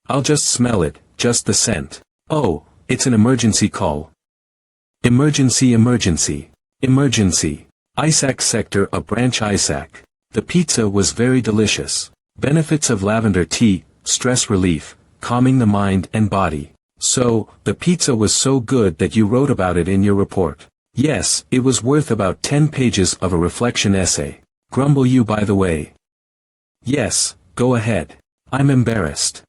I'll just smell it, just the scent. Oh, it's an emergency call. Emergency emergency. Emergency. Isaac sector of branch Isaac. The pizza was very delicious. Benefits of lavender tea, stress relief, calming the mind and body. So, the pizza was so good that you wrote about it in your report. Yes, it was worth about 10 pages of a reflection essay. Grumble you by the way. Yes, go ahead. I'm embarrassed.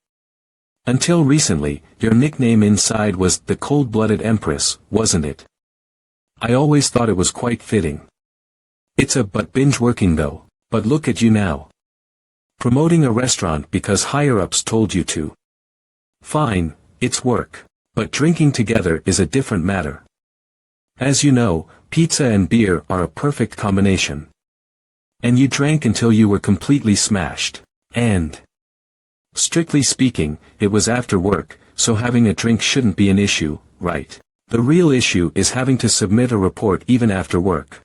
Until recently, your nickname inside was the Cold-Blooded Empress, wasn't it? I always thought it was quite fitting. It's a but binge-working though. But look at you now. Promoting a restaurant because higher-ups told you to. Fine, it's work. But drinking together is a different matter. As you know, pizza and beer are a perfect combination. And you drank until you were completely smashed. And, strictly speaking, it was after work, so having a drink shouldn't be an issue, right? The real issue is having to submit a report even after work.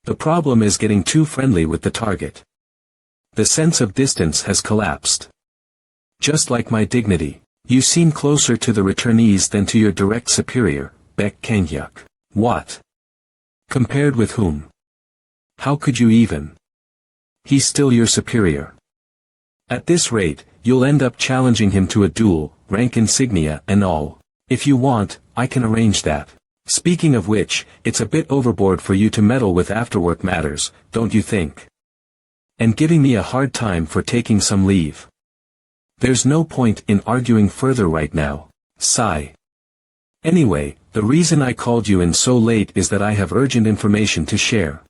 The problem is getting too friendly with the target. The sense of distance has collapsed. Just like my dignity, you seem closer to the returnees than to your direct superior, Baek Kang-hyuk. What? Compared with whom? How could you even? He's still your superior. At this rate, you'll end up challenging him to a duel, rank insignia and all. If you want, I can arrange that. Speaking of which, it's a bit overboard for you to meddle with afterwork matters, don't you think? And giving me a hard time for taking some leave. There's no point in arguing further right now. Sigh. Anyway, the reason I called you in so late is that I have urgent information to share.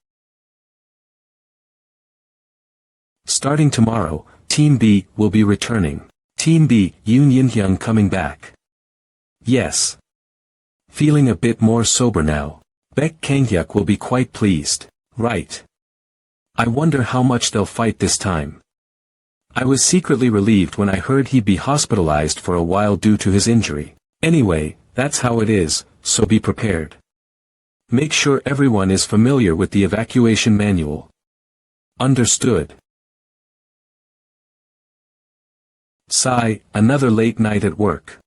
Starting tomorrow, Team B will be returning. Team B, Yoon Yin-hyung coming back. Yes. Feeling a bit more sober now. Baek Kang-hyuk will be quite pleased. Right. I wonder how much they'll fight this time. I was secretly relieved when I heard he'd be hospitalized for a while due to his injury. Anyway, that's how it is, so be prepared. Make sure everyone is familiar with the evacuation manual. Understood. Sigh, another late night at work.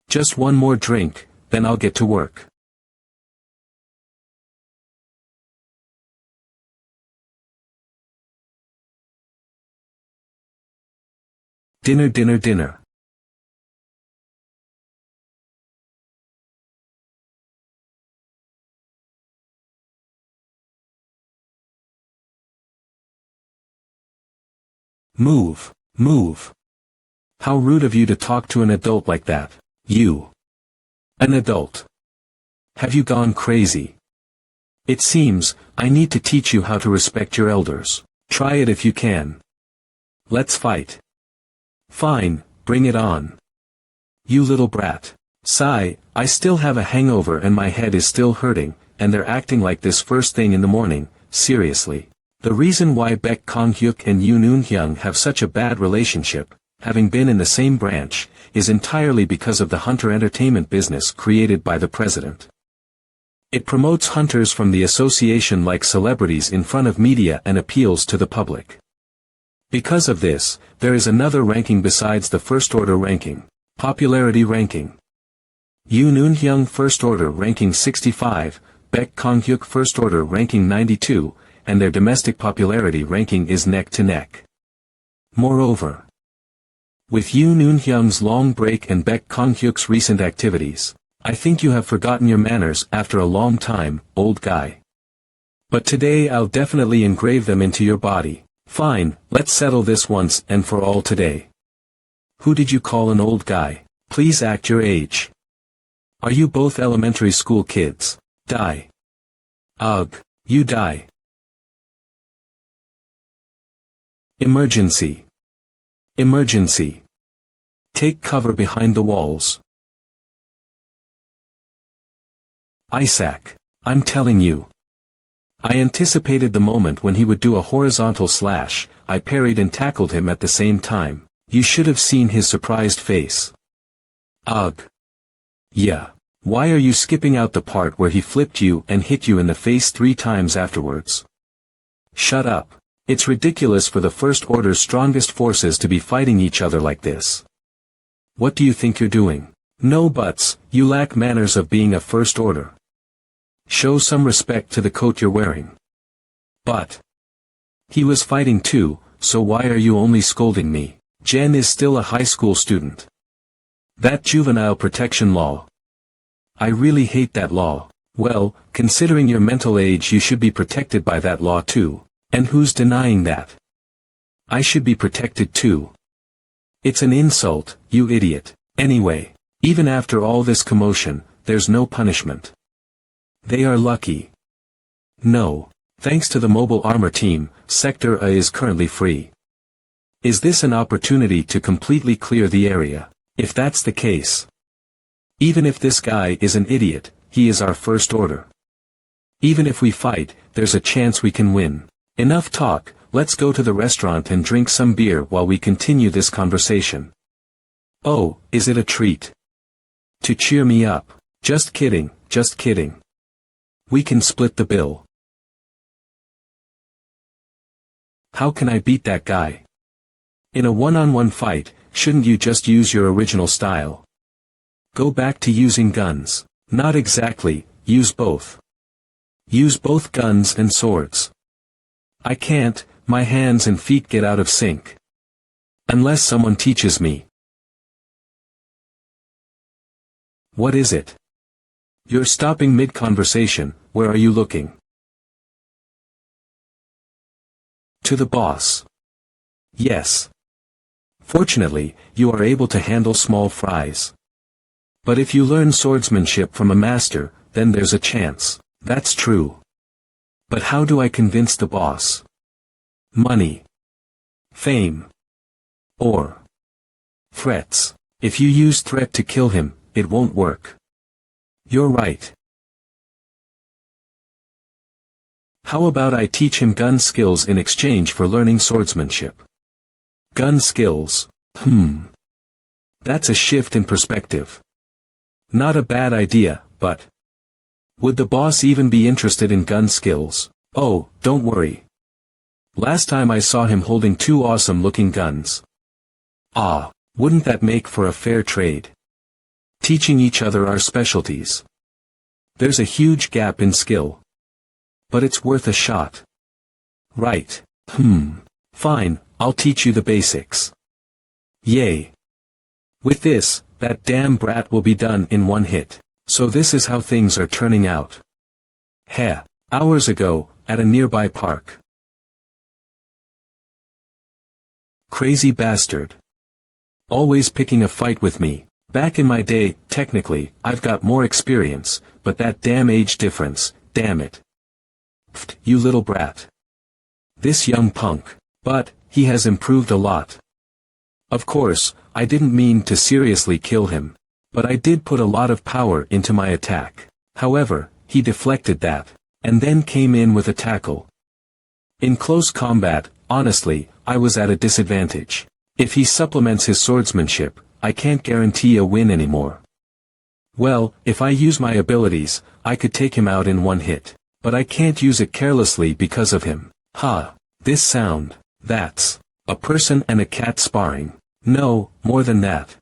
Just one more drink, then I'll get to work. Dinner. Move, move. How rude of you to talk to an adult like that, you. An adult. Have you gone crazy? It seems, I need to teach you how to respect your elders. Try it if you can. Let's fight. Fine, bring it on. You little brat. Sigh, I still have a hangover and my head is still hurting, and they're acting like this first thing in the morning, seriously. The reason why Baek Kong-hyuk and Yoon Eun-hyung have such a bad relationship, having been in the same branch, is entirely because of the hunter entertainment business created by the president. It promotes hunters from the association like celebrities in front of media and appeals to the public. Because of this, there is another ranking besides the first order ranking, popularity ranking. Yoon Eun-hyung first order ranking 65, Baek Kong-hyuk first order ranking 92, and their domestic popularity ranking is neck to neck. Moreover, with Yoon Eun-hyung's long break and Baek Kong-hyuk's recent activities, I think you have forgotten your manners after a long time, old guy. But today I'll definitely engrave them into your body. Fine, let's settle this once and for all today. Who did you call an old guy? Please act your age. Are you both elementary school kids? Die. Ugh, you die. Emergency. Emergency. Take cover behind the walls. Isaac, I'm telling you. I anticipated the moment when he would do a horizontal slash, I parried and tackled him at the same time. You should have seen his surprised face. Ugh. Yeah. Why are you skipping out the part where he flipped you and hit you in the face 3 times afterwards? Shut up. It's ridiculous for the First Order's strongest forces to be fighting each other like this. What do you think you're doing? No buts, you lack manners of being a First Order. Show some respect to the coat you're wearing. But he was fighting too, so why are you only scolding me? Jen is still a high school student. That juvenile protection law. I really hate that law. Well, considering your mental age you should be protected by that law too. And who's denying that? I should be protected too. It's an insult, you idiot. Anyway, even after all this commotion, there's no punishment. They are lucky. No. Thanks to the mobile armor team, Sector A is currently free. Is this an opportunity to completely clear the area? If that's the case. Even if this guy is an idiot, he is our First Order. Even if we fight, there's a chance we can win. Enough talk, let's go to the restaurant and drink some beer while we continue this conversation. Oh, is it a treat? To cheer me up. Just kidding, just kidding. We can split the bill. How can I beat that guy? In a one-on-one fight, shouldn't you just use your original style? Go back to using guns. Not exactly, use both. Use both guns and swords. I can't, my hands and feet get out of sync. Unless someone teaches me. What is it? You're stopping mid-conversation, where are you looking? To the boss. Yes. Fortunately, you are able to handle small fries. But if you learn swordsmanship from a master, then there's a chance. That's true. But how do I convince the boss? Money. Fame. Or threats. If you use threat to kill him, it won't work. You're right. How about I teach him gun skills in exchange for learning swordsmanship? Gun skills. That's a shift in perspective. Not a bad idea, but would the boss even be interested in gun skills? Oh, don't worry. Last time I saw him holding 2 awesome-looking guns. Ah, wouldn't that make for a fair trade? Teaching each other our specialties. There's a huge gap in skill. But it's worth a shot. Right. Fine, I'll teach you the basics. Yay. With this, that damn brat will be done in one hit. So this is how things are turning out. Heh. Hours ago, at a nearby park. Crazy bastard. Always picking a fight with me. Back in my day, technically, I've got more experience, but that damn age difference, damn it. Pfft, you little brat. This young punk. But, he has improved a lot. Of course, I didn't mean to seriously kill him. But I did put a lot of power into my attack. However, he deflected that, and then came in with a tackle. In close combat, honestly, I was at a disadvantage. If he supplements his swordsmanship, I can't guarantee a win anymore. Well, if I use my abilities, I could take him out in one hit. But I can't use it carelessly because of him. Ha! This sound. That's a person and a cat sparring. No, more than that.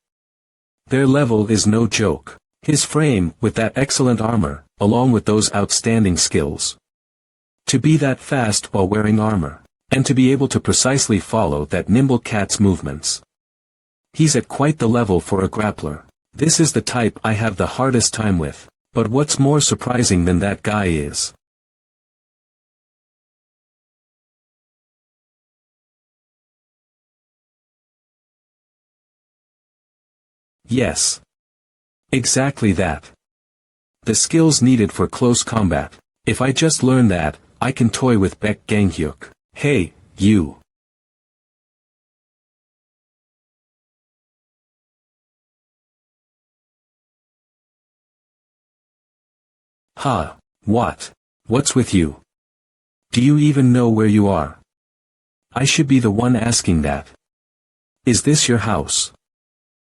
Their level is no joke. His frame, with that excellent armor, along with those outstanding skills. To be that fast while wearing armor, and to be able to precisely follow that nimble cat's movements. He's at quite the level for a grappler. This is the type I have the hardest time with. But what's more surprising than that guy is. Yes. Exactly that. The skills needed for close combat. If I just learn that, I can toy with Baek Ganghyuk. Hey, you. Ha. What? What's with you? Do you even know where you are? I should be the one asking that. Is this your house?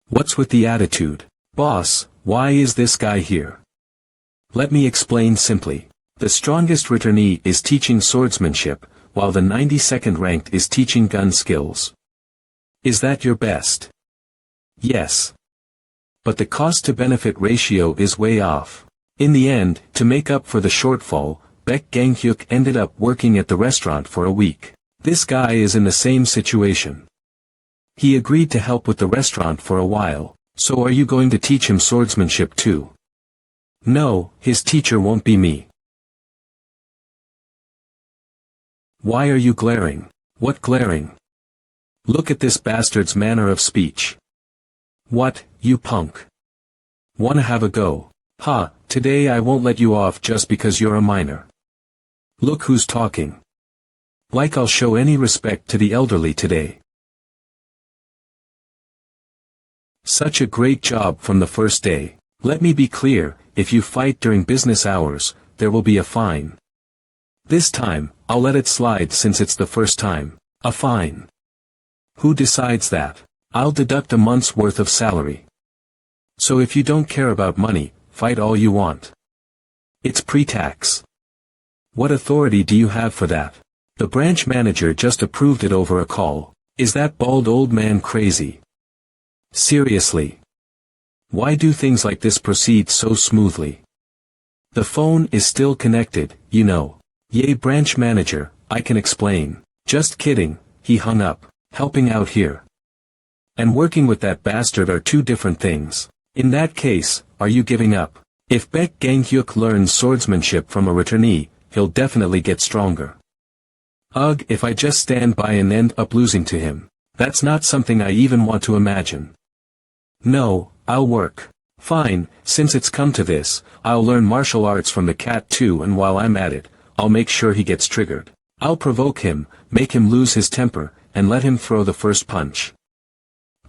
What's with the attitude? Boss, why is this guy here? Let me explain simply. The strongest returnee is teaching swordsmanship, while the 92nd ranked is teaching gun skills. Is that your best? Yes. But the cost-to-benefit ratio is way off. In the end, to make up for the shortfall, Baek Ganghyuk ended up working at the restaurant for a week. This guy is in the same situation. He agreed to help with the restaurant for a while, so are you going to teach him swordsmanship too? No, his teacher won't be me. Why are you glaring? What glaring? Look at this bastard's manner of speech. What, you punk? Wanna have a go? Ha, today I won't let you off just because you're a minor. Look who's talking. Like I'll show any respect to the elderly today. Such a great job from the first day. Let me be clear, if you fight during business hours, there will be a fine. This time, I'll let it slide since it's the first time. A fine. Who decides that? I'll deduct a month's worth of salary. So if you don't care about money, fight all you want. It's pre-tax. What authority do you have for that? The branch manager just approved it over a call. Is that bald old man crazy? Seriously. Why do things like this proceed so smoothly? The phone is still connected, you know. Yay, branch manager, I can explain. Just kidding, he hung up. Helping out here and working with that bastard are two different things. In that case, are you giving up? If Baek Ganghyuk learns swordsmanship from a returnee, he'll definitely get stronger. Ugh, if I just stand by and end up losing to him. That's not something I even want to imagine. No, I'll work. Fine, since it's come to this, I'll learn martial arts from the cat too, and while I'm at it, I'll make sure he gets triggered. I'll provoke him, make him lose his temper, and let him throw the first punch.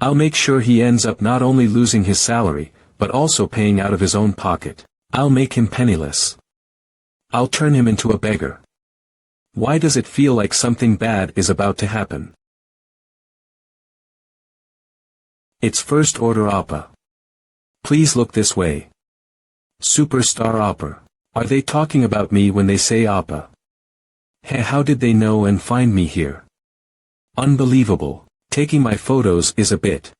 I'll make sure he ends up not only losing his salary, but also paying out of his own pocket. I'll make him penniless. I'll turn him into a beggar. Why does it feel like something bad is about to happen? It's First Order Appa. Please look this way. Superstar Appa. Are they talking about me when they say Appa? Hey, how did they know and find me here? Unbelievable. Taking my photos is a bit.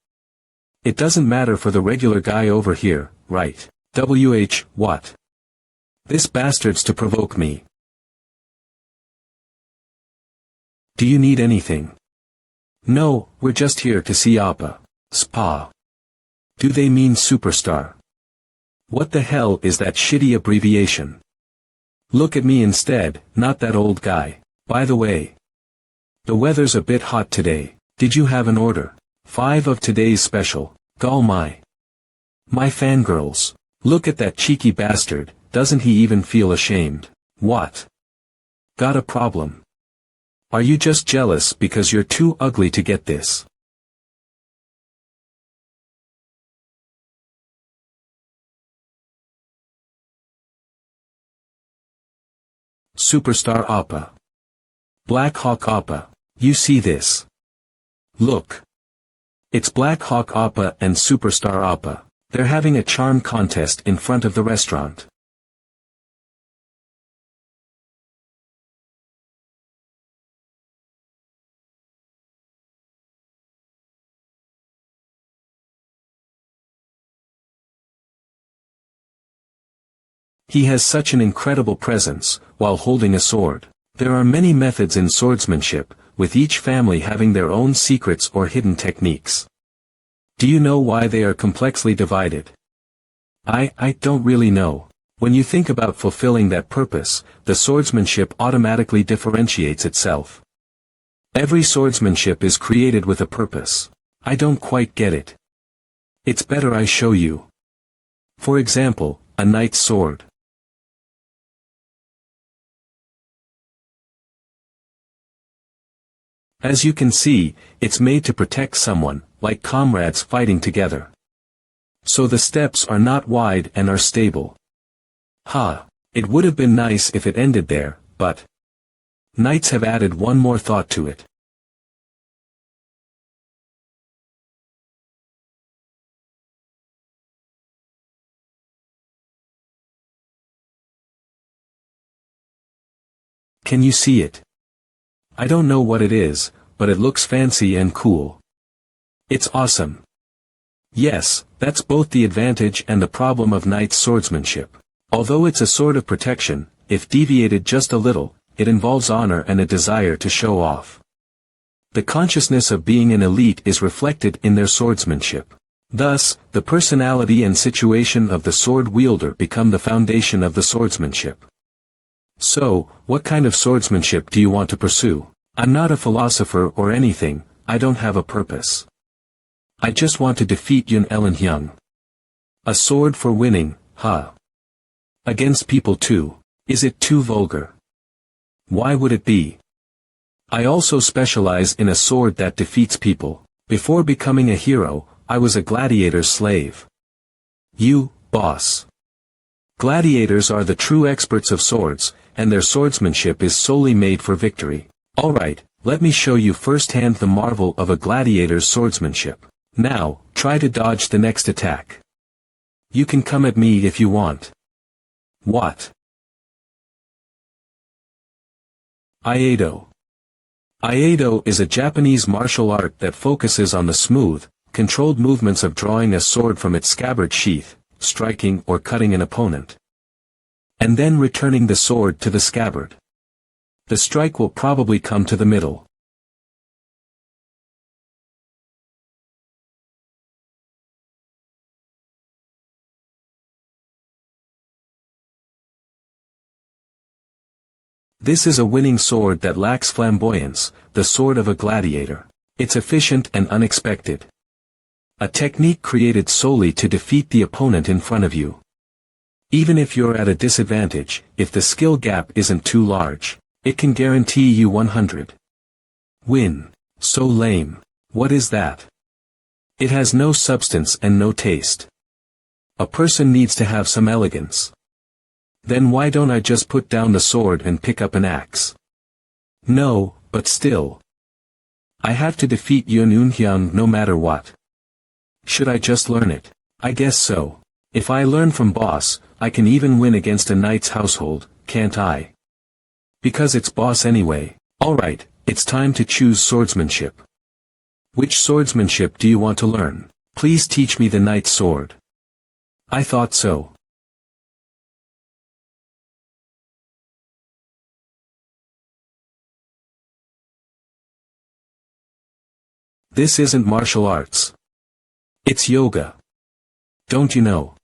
It doesn't matter for the regular guy over here, right? What? This bastard's to provoke me. Do you need anything? No, we're just here to see Appa. Spa. Do they mean superstar? What the hell is that shitty abbreviation? Look at me instead, not that old guy. By the way, the weather's a bit hot today. Did you have an order? 5 of today's special. Gall my fangirls. Look at that cheeky bastard, doesn't he even feel ashamed? What? Got a problem? Are you just jealous because you're too ugly to get this? Superstar Appa. Black Hawk Appa. You see this? Look. It's Black Hawk Appa and Superstar Appa. They're having a charm contest in front of the restaurant. He has such an incredible presence, while holding a sword. There are many methods in swordsmanship, with each family having their own secrets or hidden techniques. Do you know why they are complexly divided? I don't really know. When you think about fulfilling that purpose, the swordsmanship automatically differentiates itself. Every swordsmanship is created with a purpose. I don't quite get it. It's better I show you. For example, a knight's sword. As you can see, it's made to protect someone, like comrades fighting together. So the steps are not wide and are stable. It would have been nice if it ended there, but knights have added one more thought to it. Can you see it? I don't know what it is, but it looks fancy and cool. It's awesome. Yes, that's both the advantage and the problem of knight's swordsmanship. Although it's a sword of protection, if deviated just a little, it involves honor and a desire to show off. The consciousness of being an elite is reflected in their swordsmanship. Thus, the personality and situation of the sword wielder become the foundation of the swordsmanship. So, what kind of swordsmanship do you want to pursue? I'm not a philosopher or anything, I don't have a purpose. I just want to defeat Yun Elenhyung. A sword for winning, Against people too. Is it too vulgar? Why would it be? I also specialize in a sword that defeats people. Before becoming a hero, I was a gladiator's slave. You, boss. Gladiators are the true experts of swords, and their swordsmanship is solely made for victory. Alright, let me show you firsthand the marvel of a gladiator's swordsmanship. Now, try to dodge the next attack. You can come at me if you want. What? Iaido. Iaido is a Japanese martial art that focuses on the smooth, controlled movements of drawing a sword from its scabbard sheath, striking or cutting an opponent, and then returning the sword to the scabbard. The strike will probably come to the middle. This is a winning sword that lacks flamboyance, the sword of a gladiator. It's efficient and unexpected. A technique created solely to defeat the opponent in front of you. Even if you're at a disadvantage, if the skill gap isn't too large, it can guarantee you 100 win. So lame. What is that? It has no substance and no taste. A person needs to have some elegance. Then why don't I just put down the sword and pick up an axe? No, but still. I have to defeat Yun Eunhyung no matter what. Should I just learn it? I guess so. If I learn from boss, I can even win against a knight's household, can't I? Because it's boss anyway. Alright, it's time to choose swordsmanship. Which swordsmanship do you want to learn? Please teach me the knight's sword. I thought so. This isn't martial arts. It's yoga. Don't you know?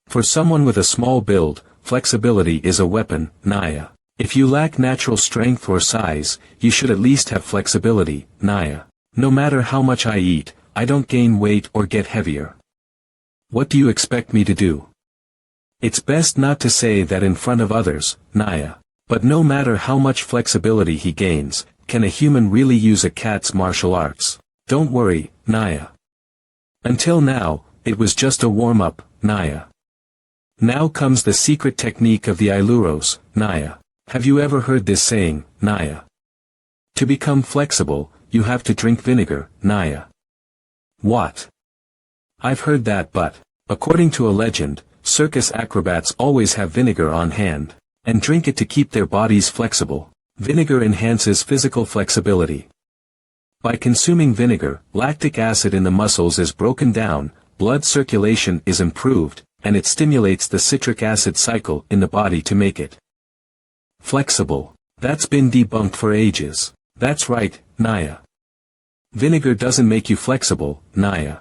For someone with a small build, flexibility is a weapon, Naya. If you lack natural strength or size, you should at least have flexibility, Naya. No matter how much I eat, I don't gain weight or get heavier. What do you expect me to do? It's best not to say that in front of others, Naya. But no matter how much flexibility he gains, can a human really use a cat's martial arts? Don't worry, Naya. Until now, it was just a warm-up, Naya. Now comes the secret technique of the Ailuros, Naya. Have you ever heard this saying, Naya? To become flexible, you have to drink vinegar, Naya. What? I've heard that, but, according to a legend, circus acrobats always have vinegar on hand, and drink it to keep their bodies flexible. Vinegar enhances physical flexibility. By consuming vinegar, lactic acid in the muscles is broken down, blood circulation is improved, and it stimulates the citric acid cycle in the body to make it flexible. That's been debunked for ages. That's right, Naya. Vinegar doesn't make you flexible, Naya.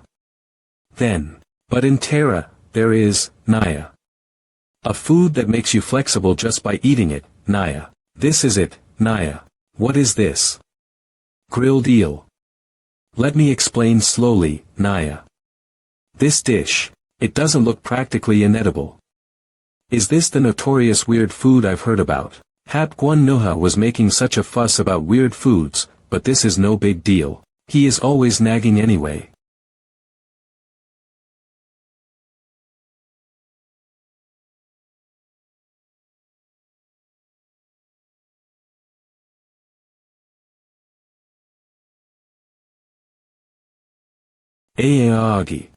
Then. But in Terra, there is, Naya. A food that makes you flexible just by eating it, Naya. This is it, Naya. What is this? Grilled eel. Let me explain slowly, Naya. This dish, it doesn't look practically inedible. Is this the notorious weird food I've heard about? Hap Guan Noha was making such a fuss about weird foods, but this is no big deal. He is always nagging anyway. Aagi.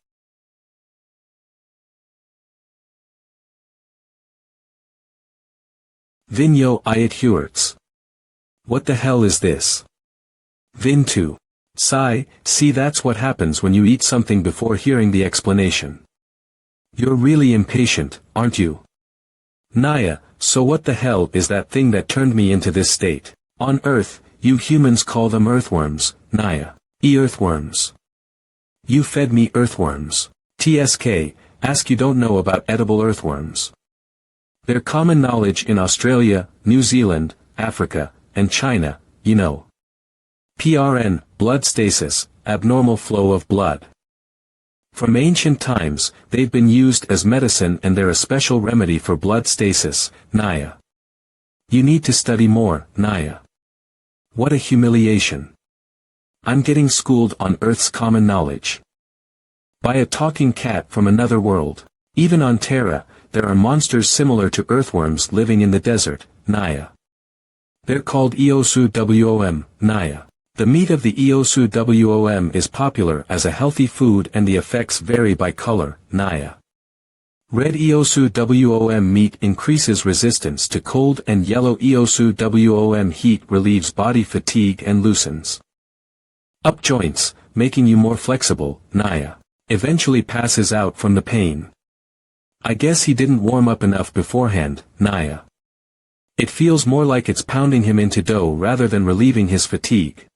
Vinyo Ayat Huerts. What the hell is this? Vin 2. Sigh, see that's what happens when you eat something before hearing the explanation. You're really impatient, aren't you? Naya, so what the hell is that thing that turned me into this state? On Earth, you humans call them earthworms, Naya. Earthworms. You fed me earthworms. TSK, ask you don't know about edible earthworms. They're common knowledge in Australia, New Zealand, Africa, and China, you know. PRN, blood stasis, abnormal flow of blood. From ancient times, they've been used as medicine and they're a special remedy for blood stasis, Naya. You need to study more, Naya. What a humiliation. I'm getting schooled on Earth's common knowledge. By a talking cat from another world. Even on Terra, there are monsters similar to earthworms living in the desert, Naya. They're called Eosu Wom, Naya. The meat of the Eosu Wom is popular as a healthy food and the effects vary by color, Naya. Red Eosu Wom meat increases resistance to cold and yellow Eosu Wom heat relieves body fatigue and loosens up joints, making you more flexible, Naya. Eventually passes out from the pain. I guess he didn't warm up enough beforehand, Naya. It feels more like it's pounding him into dough rather than relieving his fatigue.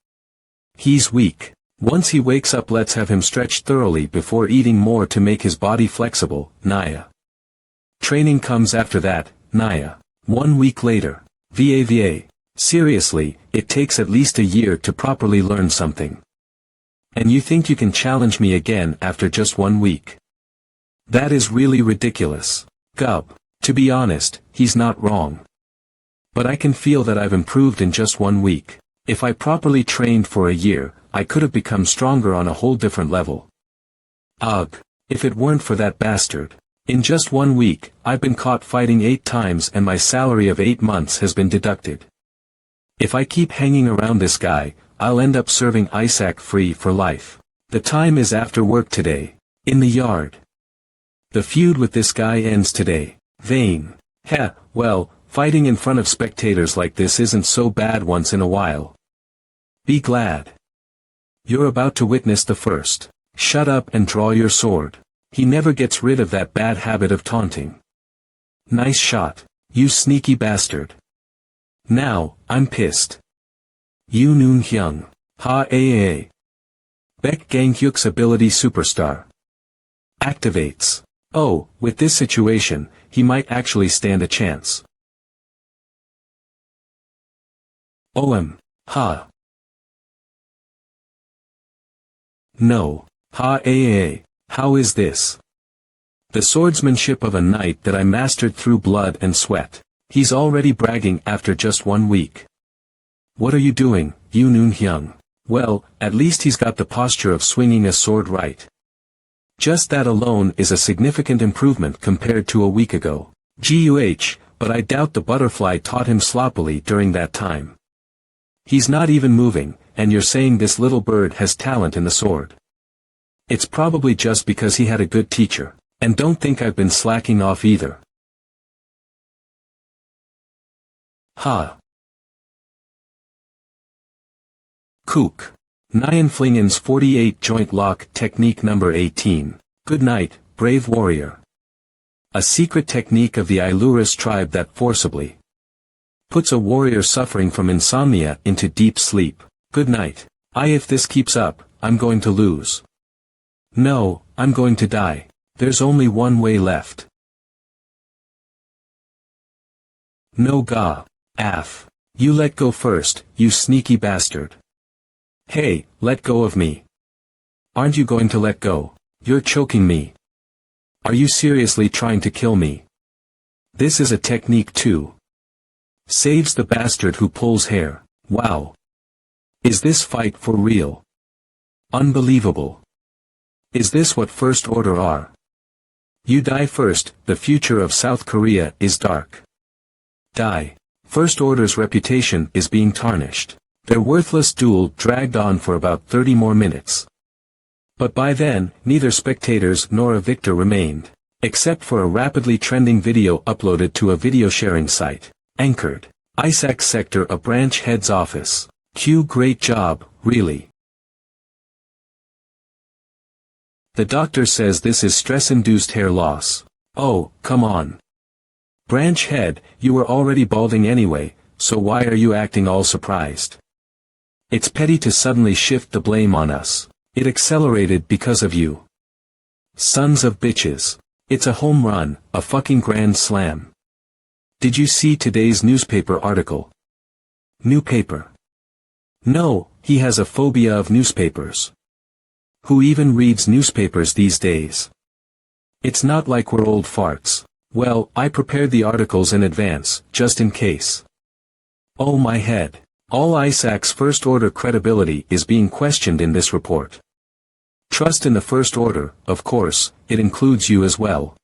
He's weak. Once he wakes up, let's have him stretch thoroughly before eating more to make his body flexible, Naya. Training comes after that, Naya. 1 week later. VAVA. Seriously, it takes at least a year to properly learn something. And you think you can challenge me again after just 1 week? That is really ridiculous. Gub. To be honest, he's not wrong. But I can feel that I've improved in just 1 week. If I properly trained for a year, I could have become stronger on a whole different level. Ugh. If it weren't for that bastard. In just 1 week, I've been caught fighting 8 times and my salary of 8 months has been deducted. If I keep hanging around this guy, I'll end up serving Isaac free for life. The time is after work today. In the yard. The feud with this guy ends today. Vain. Heh, well, fighting in front of spectators like this isn't so bad once in a while. Be glad. You're about to witness the first. Shut up and draw your sword. He never gets rid of that bad habit of taunting. Nice shot, you sneaky bastard. Now, I'm pissed. Yu Noon Hyung. Ha Aa. Baek Gang Hyuk's ability superstar. Activates. Oh, with this situation, he might actually stand a chance. OM. Ha. No. How is this? The swordsmanship of a knight that I mastered through blood and sweat. He's already bragging after just 1 week. What are you doing, Yu Noon Hyung? Well, at least he's got the posture of swinging a sword right. Just that alone is a significant improvement compared to a week ago. GUH, but I doubt the butterfly taught him sloppily during that time. He's not even moving, and you're saying this little bird has talent in the sword. It's probably just because he had a good teacher, and don't think I've been slacking off either. Ha. Kook. Nyan Flingen's 48 joint lock technique number 18. Good night, brave warrior. A secret technique of the Ilurus tribe that forcibly puts a warrior suffering from insomnia into deep sleep. Good night. If this keeps up, I'm going to lose. No, I'm going to die. There's only one way left. No ga. Af. You let go first, you sneaky bastard. Hey, let go of me. Aren't you going to let go? You're choking me. Are you seriously trying to kill me? This is a technique too. Saves the bastard who pulls hair. Wow. Is this fight for real? Unbelievable. Is this what First Order are? You die first, the future of South Korea is dark. Die. First Order's reputation is being tarnished. Their worthless duel dragged on for about 30 more minutes. But by then, neither spectators nor a victor remained, except for a rapidly trending video uploaded to a video sharing site, anchored, ISAC sector a branch head's office. Q great job, really. The doctor says this is stress-induced hair loss. Oh, come on. Branch head, you were already balding anyway, so why are you acting all surprised? It's petty to suddenly shift the blame on us. It accelerated because of you. Sons of bitches. It's a home run, a fucking grand slam. Did you see today's newspaper article? New paper. No, he has a phobia of newspapers. Who even reads newspapers these days? It's not like we're old farts. Well, I prepared the articles in advance, just in case. Oh my head. All ISAC's First Order credibility is being questioned in this report. Trust in the First Order, of course, it includes you as well.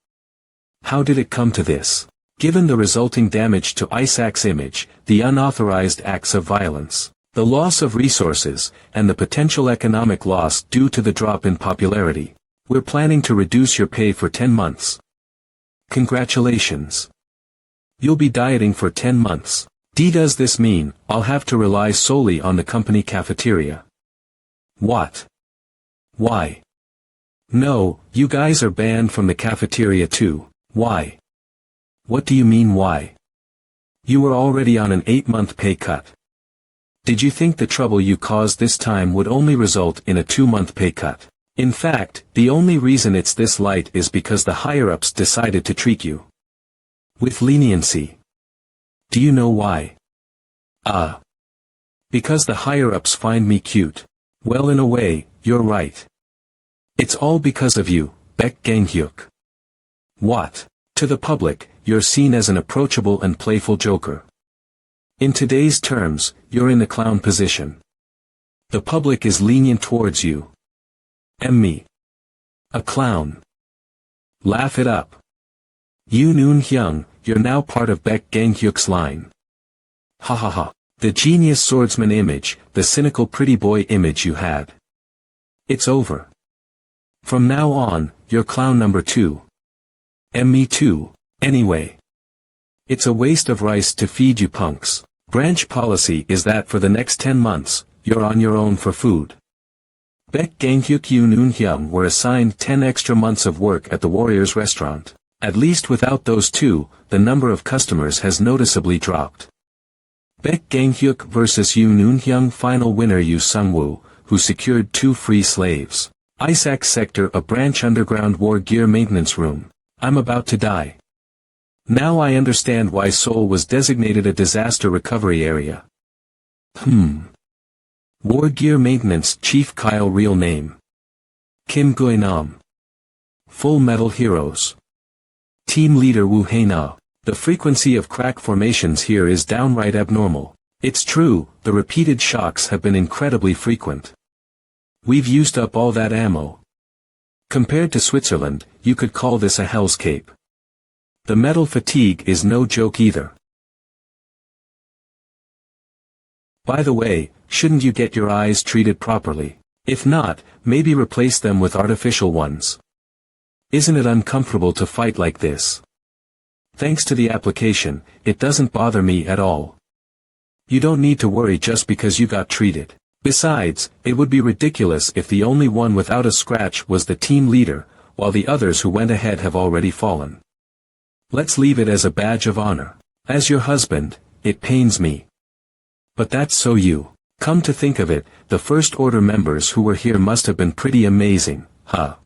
How did it come to this? Given the resulting damage to ISAC's image, the unauthorized acts of violence, the loss of resources, and the potential economic loss due to the drop in popularity, we're planning to reduce your pay for 10 months. Congratulations. You'll be dieting for 10 months. Does this mean I'll have to rely solely on the company cafeteria? What? Why? No, you guys are banned from the cafeteria too. Why? What do you mean why? You were already on an 8-month pay cut. Did you think the trouble you caused this time would only result in a 2-month pay cut? In fact, the only reason it's this light is because the higher-ups decided to treat you with leniency. Do you know why? Because the higher-ups find me cute. Well, in a way, you're right. It's all because of you, Baek Gang-hyuk. What? To the public, you're seen as an approachable and playful joker. In today's terms, you're in the clown position. The public is lenient towards you. Me. A clown. Laugh it up. Yu Noon Hyung, you're now part of Baek Gang-hyuk's line. Ha ha ha. The genius swordsman image, the cynical pretty boy image you had. It's over. From now on, you're clown number 2. And me too, anyway. It's a waste of rice to feed you punks. Branch policy is that for the next 10 months, you're on your own for food. Baek Gang-hyuk Yu Noon Hyung were assigned 10 extra months of work at the Warriors restaurant. At least without those two, the number of customers has noticeably dropped. Baek Gang-hyuk vs Yu Noon Hyung final winner Yu Sung-woo, who secured 2 free slaves. ISAC sector a branch underground war gear maintenance room. I'm about to die. Now I understand why Seoul was designated a disaster recovery area. War gear maintenance chief Kyle real name. Kim Gui-nam. Full Metal Heroes. Team Leader Wu Hei-na. The frequency of crack formations here is downright abnormal. It's true, the repeated shocks have been incredibly frequent. We've used up all that ammo. Compared to Switzerland, you could call this a hellscape. The metal fatigue is no joke either. By the way, shouldn't you get your eyes treated properly? If not, maybe replace them with artificial ones. Isn't it uncomfortable to fight like this? Thanks to the application, it doesn't bother me at all. You don't need to worry just because you got treated. Besides, it would be ridiculous if the only one without a scratch was the team leader, while the others who went ahead have already fallen. Let's leave it as a badge of honor. As your husband, it pains me. But that's so you. Come to think of it, the First Order members who were here must have been pretty amazing, huh?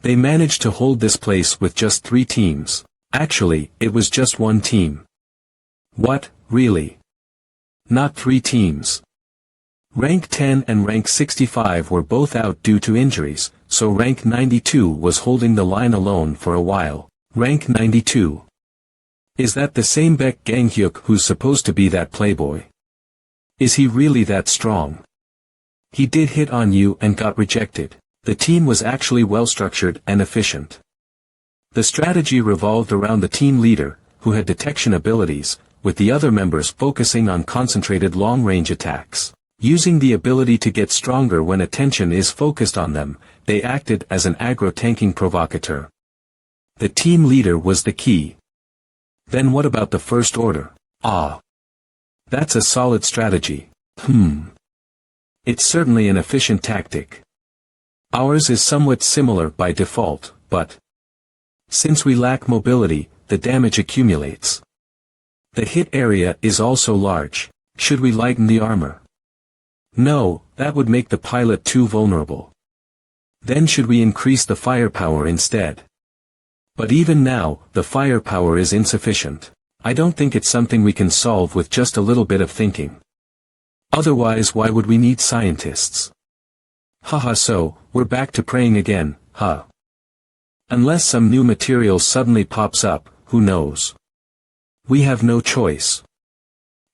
They managed to hold this place with just 3 teams. Actually, it was just 1 team. What, really? Not 3 teams. Rank 10 and rank 65 were both out due to injuries, so rank 92 was holding the line alone for a while. Rank 92. Is that the same Baek Ganghyuk who's supposed to be that playboy? Is he really that strong? He did hit on you and got rejected. The team was actually well structured and efficient. The strategy revolved around the team leader, who had detection abilities, with the other members focusing on concentrated long-range attacks. Using the ability to get stronger when attention is focused on them, they acted as an aggro-tanking provocateur. The team leader was the key. Then what about the First Order? That's a solid strategy. It's certainly an efficient tactic. Ours is somewhat similar by default, but since we lack mobility, the damage accumulates. The hit area is also large. Should we lighten the armor? No, that would make the pilot too vulnerable. Then should we increase the firepower instead? But even now, the firepower is insufficient. I don't think it's something we can solve with just a little bit of thinking. Otherwise, why would we need scientists? Haha, so, we're back to praying again, huh? Unless some new material suddenly pops up, who knows? We have no choice.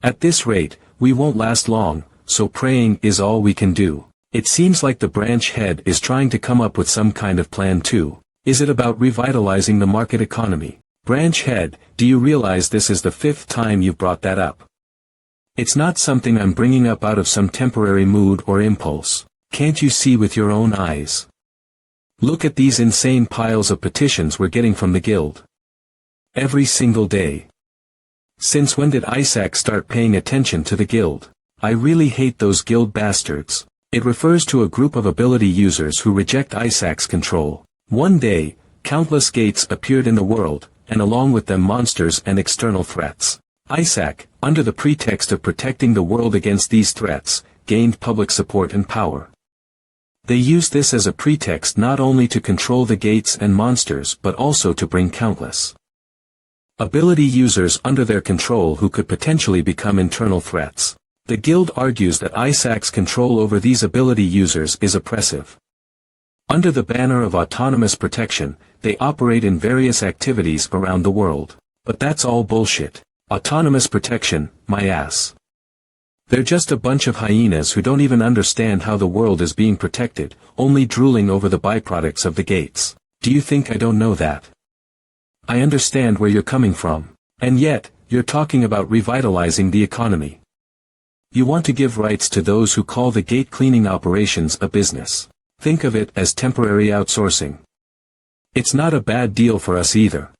At this rate, we won't last long, so praying is all we can do. It seems like the branch head is trying to come up with some kind of plan too. Is it about revitalizing the market economy? Branch head, do you realize this is the 5th time you've brought that up? It's not something I'm bringing up out of some temporary mood or impulse. Can't you see with your own eyes? Look at these insane piles of petitions we're getting from the guild. Every single day. Since when did Isaac start paying attention to the guild? I really hate those guild bastards. It refers to a group of ability users who reject Isaac's control. One day, countless gates appeared in the world, and along with them monsters and external threats. Isaac, under the pretext of protecting the world against these threats, gained public support and power. They used this as a pretext not only to control the gates and monsters but also to bring countless ability users under their control who could potentially become internal threats. The guild argues that Isaac's control over these ability users is oppressive. Under the banner of autonomous protection, they operate in various activities around the world. But that's all bullshit. Autonomous protection, my ass. They're just a bunch of hyenas who don't even understand how the world is being protected, only drooling over the byproducts of the gates. Do you think I don't know that? I understand where you're coming from. And yet, you're talking about revitalizing the economy. You want to give rights to those who call the gate cleaning operations a business. Think of it as temporary outsourcing. It's not a bad deal for us either.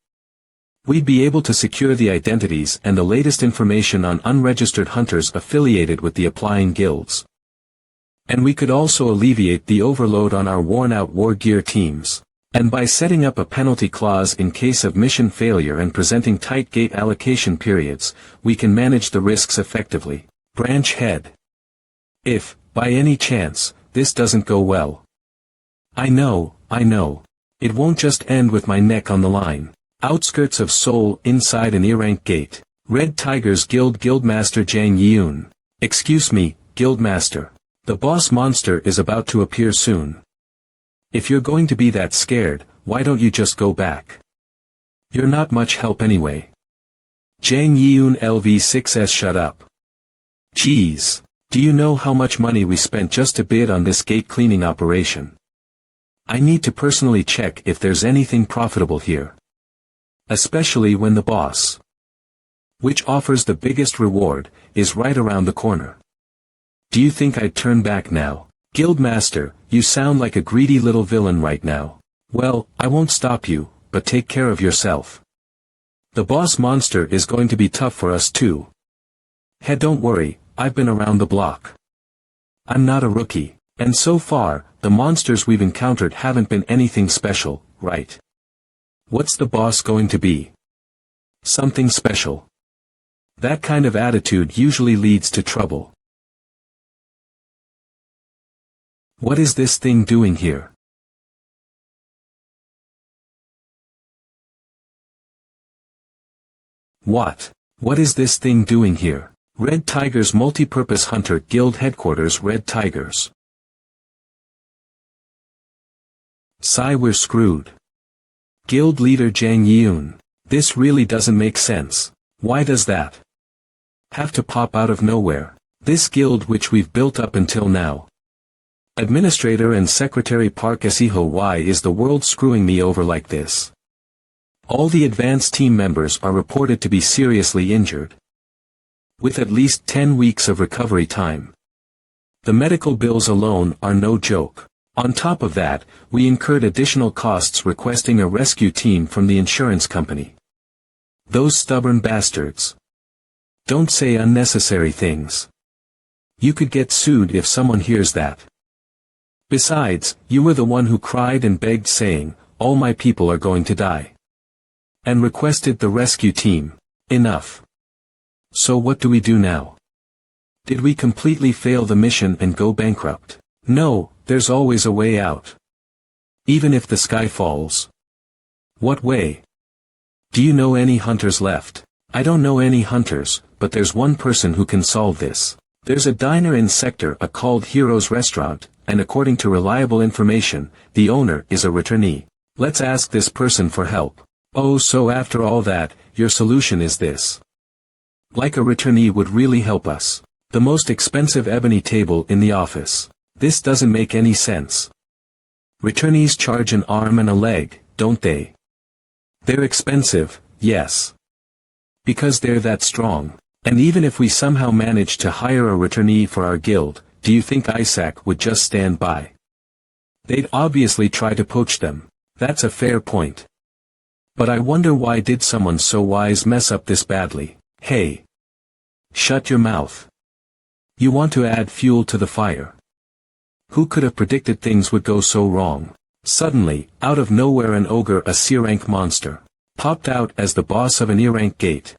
We'd be able to secure the identities and the latest information on unregistered hunters affiliated with the applying guilds. And we could also alleviate the overload on our worn-out war gear teams. And by setting up a penalty clause in case of mission failure and presenting tight gate allocation periods, we can manage the risks effectively. Branch head. If, by any chance, this doesn't go well. I know. It won't just end with my neck on the line. Outskirts of Seoul inside an E-rank gate. Red Tigers Guild Guildmaster Jang Yeun. Excuse me, Guildmaster. The boss monster is about to appear soon. If you're going to be that scared, why don't you just go back? You're not much help anyway. Jang Yeun LV6S shut up. Geez. Do you know how much money we spent just to bid on this gate cleaning operation? I need to personally check if there's anything profitable here. Especially when the boss, which offers the biggest reward, is right around the corner. Do you think I'd turn back now? Guildmaster, you sound like a greedy little villain right now. Well, I won't stop you, but take care of yourself. The boss monster is going to be tough for us too. Hey, don't worry, I've been around the block. I'm not a rookie, and so far, the monsters we've encountered haven't been anything special, right? What's the boss going to be? Something special. That kind of attitude usually leads to trouble. What is this thing doing here? What is this thing doing here? Red Tigers Multipurpose Hunter Guild Headquarters. Red Tigers. Sigh, we're screwed. Guild leader Jang Yeun. This really doesn't make sense. Why does that have to pop out of nowhere? This guild which we've built up until now. Administrator and Secretary Park Esiho, why is the world screwing me over like this? All the advanced team members are reported to be seriously injured, with at least 10 weeks of recovery time. The medical bills alone are no joke. On top of that, we incurred additional costs requesting a rescue team from the insurance company. Those stubborn bastards. Don't say unnecessary things. You could get sued if someone hears that. Besides, you were the one who cried and begged saying, all my people are going to die, and requested the rescue team. Enough. So what do we do now? Did we completely fail the mission and go bankrupt? No, there's always a way out. Even if the sky falls. What way? Do you know any hunters left? I don't know any hunters, but there's one person who can solve this. There's a diner in Sector A called Heroes Restaurant, and according to reliable information, the owner is a returnee. Let's ask this person for help. Oh, so after all that, your solution is this. Like a returnee would really help us. The most expensive ebony table in the office. This doesn't make any sense. Returnees charge an arm and a leg, don't they? They're expensive, yes. Because they're that strong. And even if we somehow manage to hire a returnee for our guild, do you think Isaac would just stand by? They'd obviously try to poach them. That's a fair point. But I wonder, why did someone so wise mess up this badly? Hey. Shut your mouth. You want to add fuel to the fire. Who could have predicted things would go so wrong? Suddenly, out of nowhere, an ogre, a C-rank monster, popped out as the boss of an E-rank gate.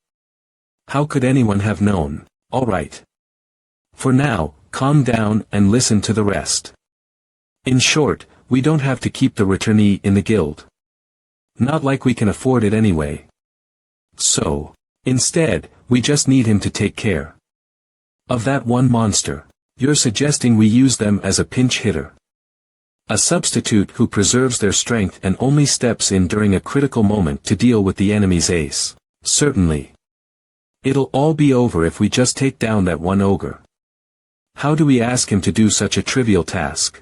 How could anyone have known? Alright. For now, calm down and listen to the rest. In short, we don't have to keep the returnee in the guild. Not like we can afford it anyway. So, instead, we just need him to take care of that one monster. You're suggesting we use them as a pinch hitter. A substitute who preserves their strength and only steps in during a critical moment to deal with the enemy's ace. Certainly. It'll all be over if we just take down that one ogre. How do we ask him to do such a trivial task?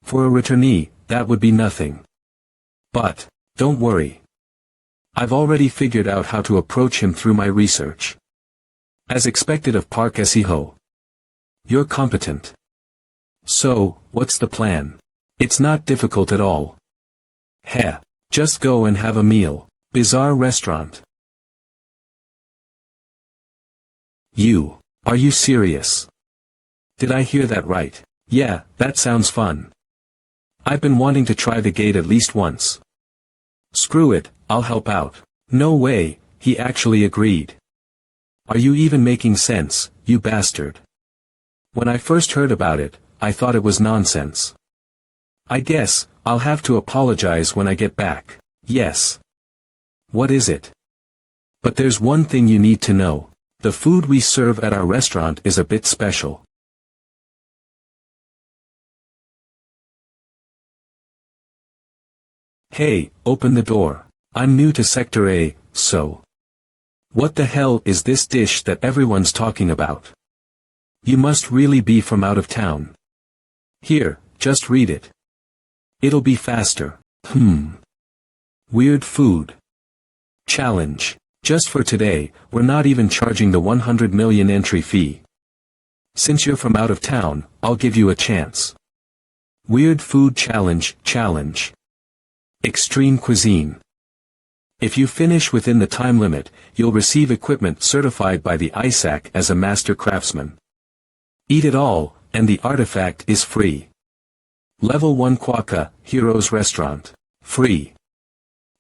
For a returnee, that would be nothing. But, don't worry. I've already figured out how to approach him through my research. As expected of Park Esiho. You're competent. So, what's the plan? It's not difficult at all. Heh. Just go and have a meal. Bizarre restaurant. Are you serious? Did I hear that right? Yeah, that sounds fun. I've been wanting to try the gate at least once. Screw it, I'll help out. No way, he actually agreed. Are you even making sense, you bastard? When I first heard about it, I thought it was nonsense. I guess, I'll have to apologize when I get back. Yes. What is it? But there's one thing you need to know. The food we serve at our restaurant is a bit special. Hey, open the door. I'm new to Sector A, so. What the hell is this dish that everyone's talking about? You must really be from out of town. Here, just read it. It'll be faster. Weird food. Challenge. Just for today, we're not even charging the 100 million entry fee. Since you're from out of town, I'll give you a chance. Weird food challenge. Extreme cuisine. If you finish within the time limit, you'll receive equipment certified by the ISAC as a master craftsman. Eat it all, and the artifact is free. Level 1 Quokka, Heroes Restaurant. Free.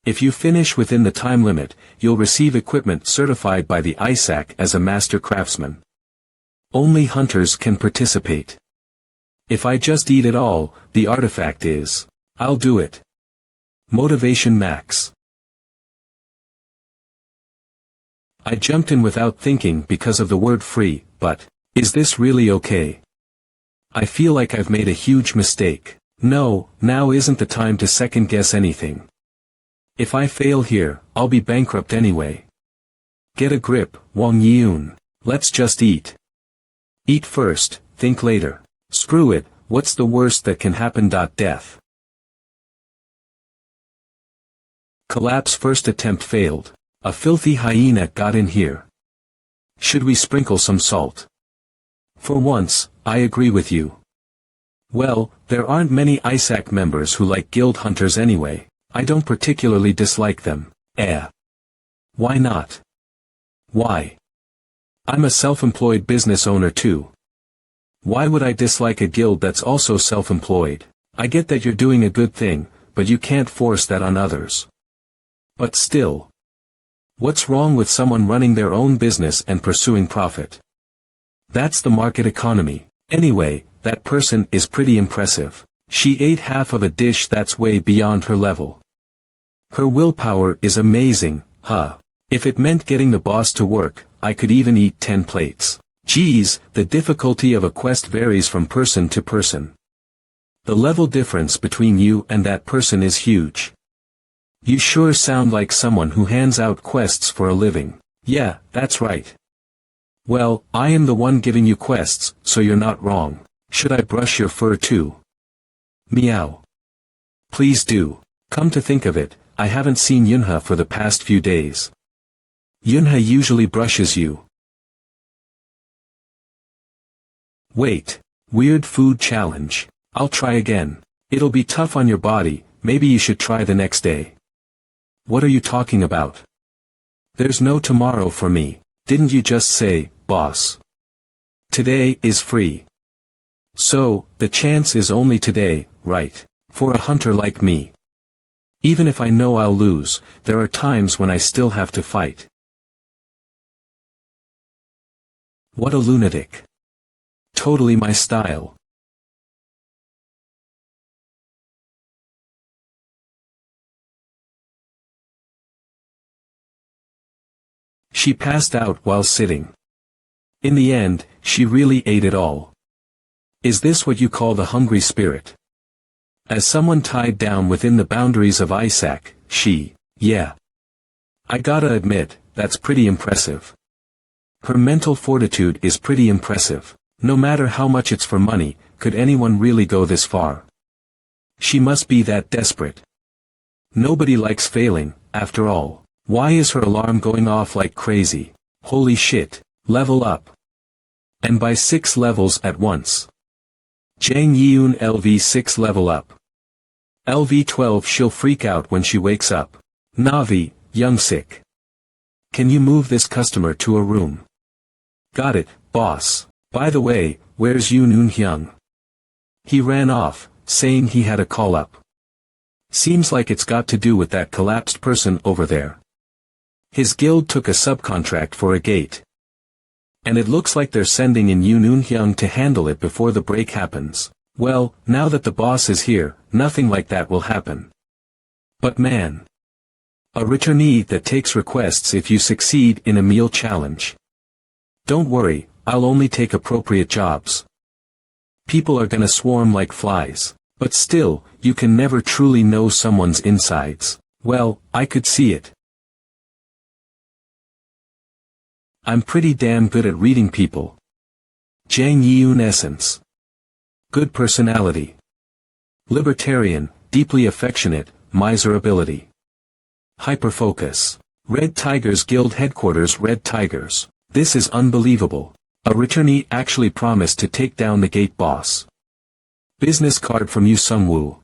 If you finish within the time limit, you'll receive equipment certified by the ISAC as a master craftsman. Only hunters can participate. If I just eat it all, the artifact is. I'll do it. Motivation max. I jumped in without thinking because of the word free, but, is this really okay? I feel like I've made a huge mistake. No, now isn't the time to second guess anything. If I fail here, I'll be bankrupt anyway. Get a grip, Wang Yun. Let's just eat. Eat first, think later. Screw it, what's the worst that can happen? Death. Collapse first attempt failed. A filthy hyena got in here. Should we sprinkle some salt? For once, I agree with you. Well, there aren't many ISAC members who like guild hunters anyway. I don't particularly dislike them. Why not? Why? I'm a self-employed business owner too. Why would I dislike a guild that's also self-employed? I get that you're doing a good thing, but you can't force that on others. But still. What's wrong with someone running their own business and pursuing profit? That's the market economy. Anyway, that person is pretty impressive. She ate half of a dish that's way beyond her level. Her willpower is amazing, huh? If it meant getting the boss to work, I could even eat 10 plates. Geez, the difficulty of a quest varies from person to person. The level difference between you and that person is huge. You sure sound like someone who hands out quests for a living. Yeah, that's right. Well, I am the one giving you quests, so you're not wrong. Should I brush your fur too? Meow. Please do. Come to think of it, I haven't seen Yunha for the past few days. Yunha usually brushes you. Wait. Weird food challenge. I'll try again. It'll be tough on your body, maybe you should try the next day. What are you talking about? There's no tomorrow for me. Didn't you just say, boss? Today is free. So, the chance is only today, right? For a hunter like me. Even if I know I'll lose, there are times when I still have to fight. What a lunatic. Totally my style. She passed out while sitting. In the end, she really ate it all. Is this what you call the hungry spirit? As someone tied down within the boundaries of ISAC, yeah. I gotta admit, that's pretty impressive. Her mental fortitude is pretty impressive. No matter how much it's for money, could anyone really go this far? She must be that desperate. Nobody likes failing, after all. Why is her alarm going off like crazy? Holy shit, level up. And by 6 levels at once. Jang Yeun LV 6 level up. LV 12 she'll freak out when she wakes up. Navi, Youngsick. Can you move this customer to a room? Got it, boss. By the way, where's Yoon Eun-hyung? He ran off, saying he had a call up. Seems like it's got to do with that collapsed person over there. His guild took a subcontract for a gate. And it looks like they're sending in Yoon Eun-hyung to handle it before the break happens. Well, now that the boss is here, nothing like that will happen. But man. A returnee that takes requests if you succeed in a meal challenge. Don't worry, I'll only take appropriate jobs. People are gonna swarm like flies. But still, you can never truly know someone's insides. Well, I could see it. I'm pretty damn good at reading people. Jang Yeun essence. Good personality. Libertarian, deeply affectionate, miser ability. Hyperfocus. Red Tigers Guild Headquarters. Red Tigers. This is unbelievable. A returnee actually promised to take down the gate boss. Business card from you Sungwoo.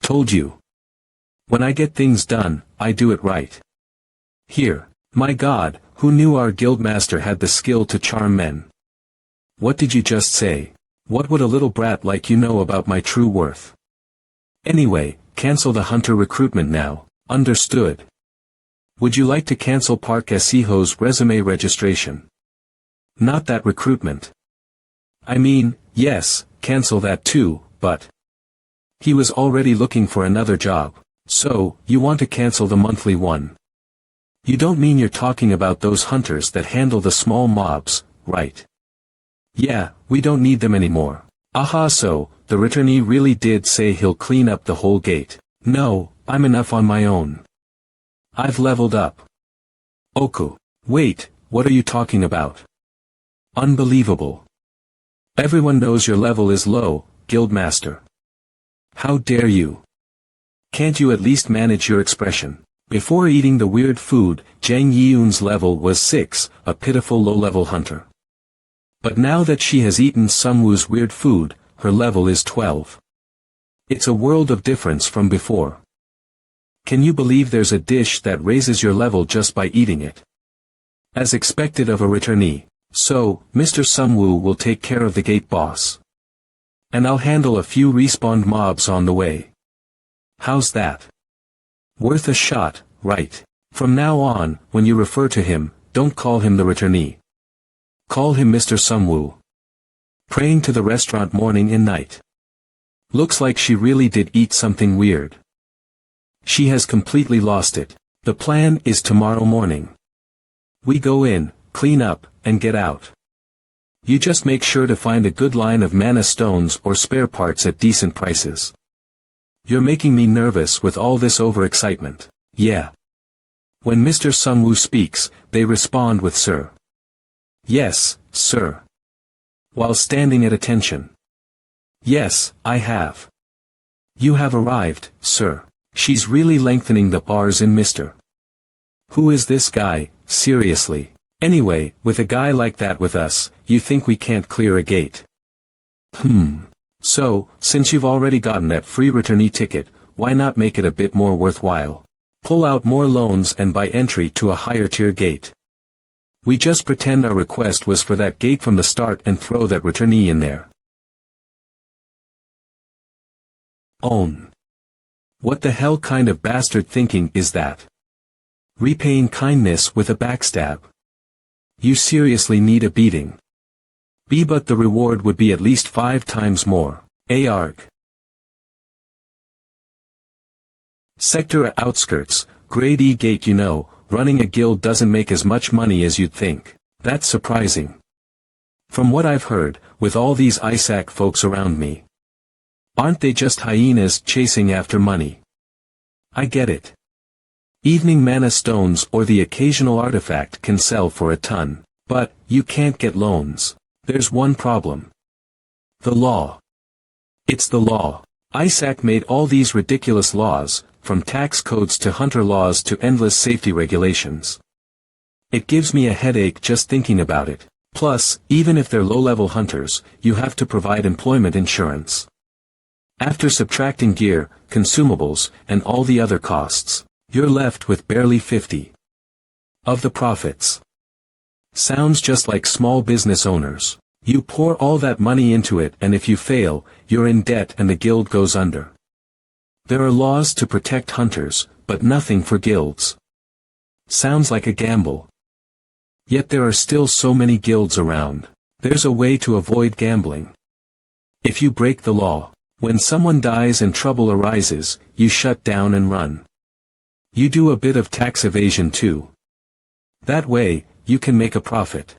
Told you. When I get things done, I do it right. Here. My God, who knew our guildmaster had the skill to charm men? What did you just say? What would a little brat like you know about my true worth? Anyway, cancel the hunter recruitment now. Understood. Would you like to cancel Park Esiho's resume registration? Not that recruitment. I mean, yes, cancel that too, but he was already looking for another job. So, you want to cancel the monthly one? You don't mean you're talking about those hunters that handle the small mobs, right? Yeah, we don't need them anymore. Aha, so, the returnee really did say he'll clean up the whole gate. No, I'm enough on my own. I've leveled up. Oku. Wait, what are you talking about? Unbelievable. Everyone knows your level is low, Guildmaster. How dare you? Can't you at least manage your expression? Before eating the weird food, Jang Yeun's level was 6, a pitiful low-level hunter. But now that she has eaten Sungwoo's weird food, her level is 12. It's a world of difference from before. Can you believe there's a dish that raises your level just by eating it? As expected of a returnee. So, Mr. Sungwoo will take care of the gate boss. And I'll handle a few respawned mobs on the way. How's that? Worth a shot, right? From now on, when you refer to him, don't call him the returnee. Call him Mr. Sungwoo. Praying to the restaurant morning and night. Looks like she really did eat something weird. She has completely lost it. The plan is tomorrow morning. We go in, clean up, and get out. You just make sure to find a good line of mana stones or spare parts at decent prices. You're making me nervous with all this overexcitement. Yeah. When Mr. Sungwoo speaks, they respond with sir. Yes, sir. While standing at attention. Yes, I have. You have arrived, sir. She's really lengthening the bars in Mr. Who is this guy, seriously? Anyway, with a guy like that with us, you think we can't clear a gate? So, since you've already gotten that free returnee ticket, why not make it a bit more worthwhile? Pull out more loans and buy entry to a higher tier gate. We just pretend our request was for that gate from the start and throw that returnee in there. Own. What the hell kind of bastard thinking is that? Repaying kindness with a backstab. You seriously need a beating. But the reward would be at least 5 times more. Arg. Sector outskirts, grade E gate. You know, running a guild doesn't make as much money as you'd think. That's surprising. From what I've heard, with all these Isaac folks around me. Aren't they just hyenas chasing after money? I get it. Evening mana stones or the occasional artifact can sell for a ton, but you can't get loans. There's one problem. The law. It's the law. Isaac made all these ridiculous laws, from tax codes to hunter laws to endless safety regulations. It gives me a headache just thinking about it. Plus, even if they're low-level hunters, you have to provide employment insurance. After subtracting gear, consumables, and all the other costs, you're left with barely 50 of the profits. Sounds just like small business owners. You pour all that money into it and if you fail, you're in debt and the guild goes under. There are laws to protect hunters, but nothing for guilds. Sounds like a gamble. Yet there are still so many guilds around. There's a way to avoid gambling. If you break the law, when someone dies and trouble arises, you shut down and run. You do a bit of tax evasion too. That way, you can make a profit.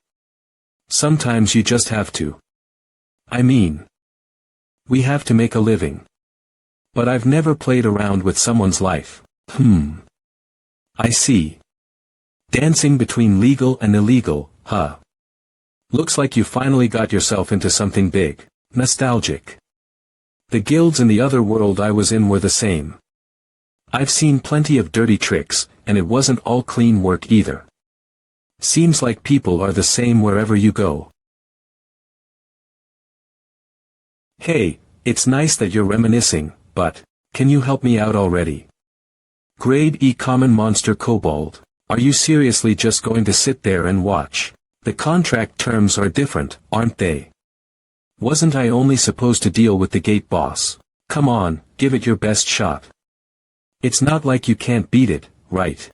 Sometimes you just have to. I mean, we have to make a living. But I've never played around with someone's life. I see. Dancing between legal and illegal, huh? Looks like you finally got yourself into something big. Nostalgic. The guilds in the other world I was in were the same. I've seen plenty of dirty tricks, and it wasn't all clean work either. Seems like people are the same wherever you go. Hey, it's nice that you're reminiscing, but, can you help me out already? Grade E Common Monster Kobold, are you seriously just going to sit there and watch? The contract terms are different, aren't they? Wasn't I only supposed to deal with the gate boss? Come on, give it your best shot. It's not like you can't beat it, right?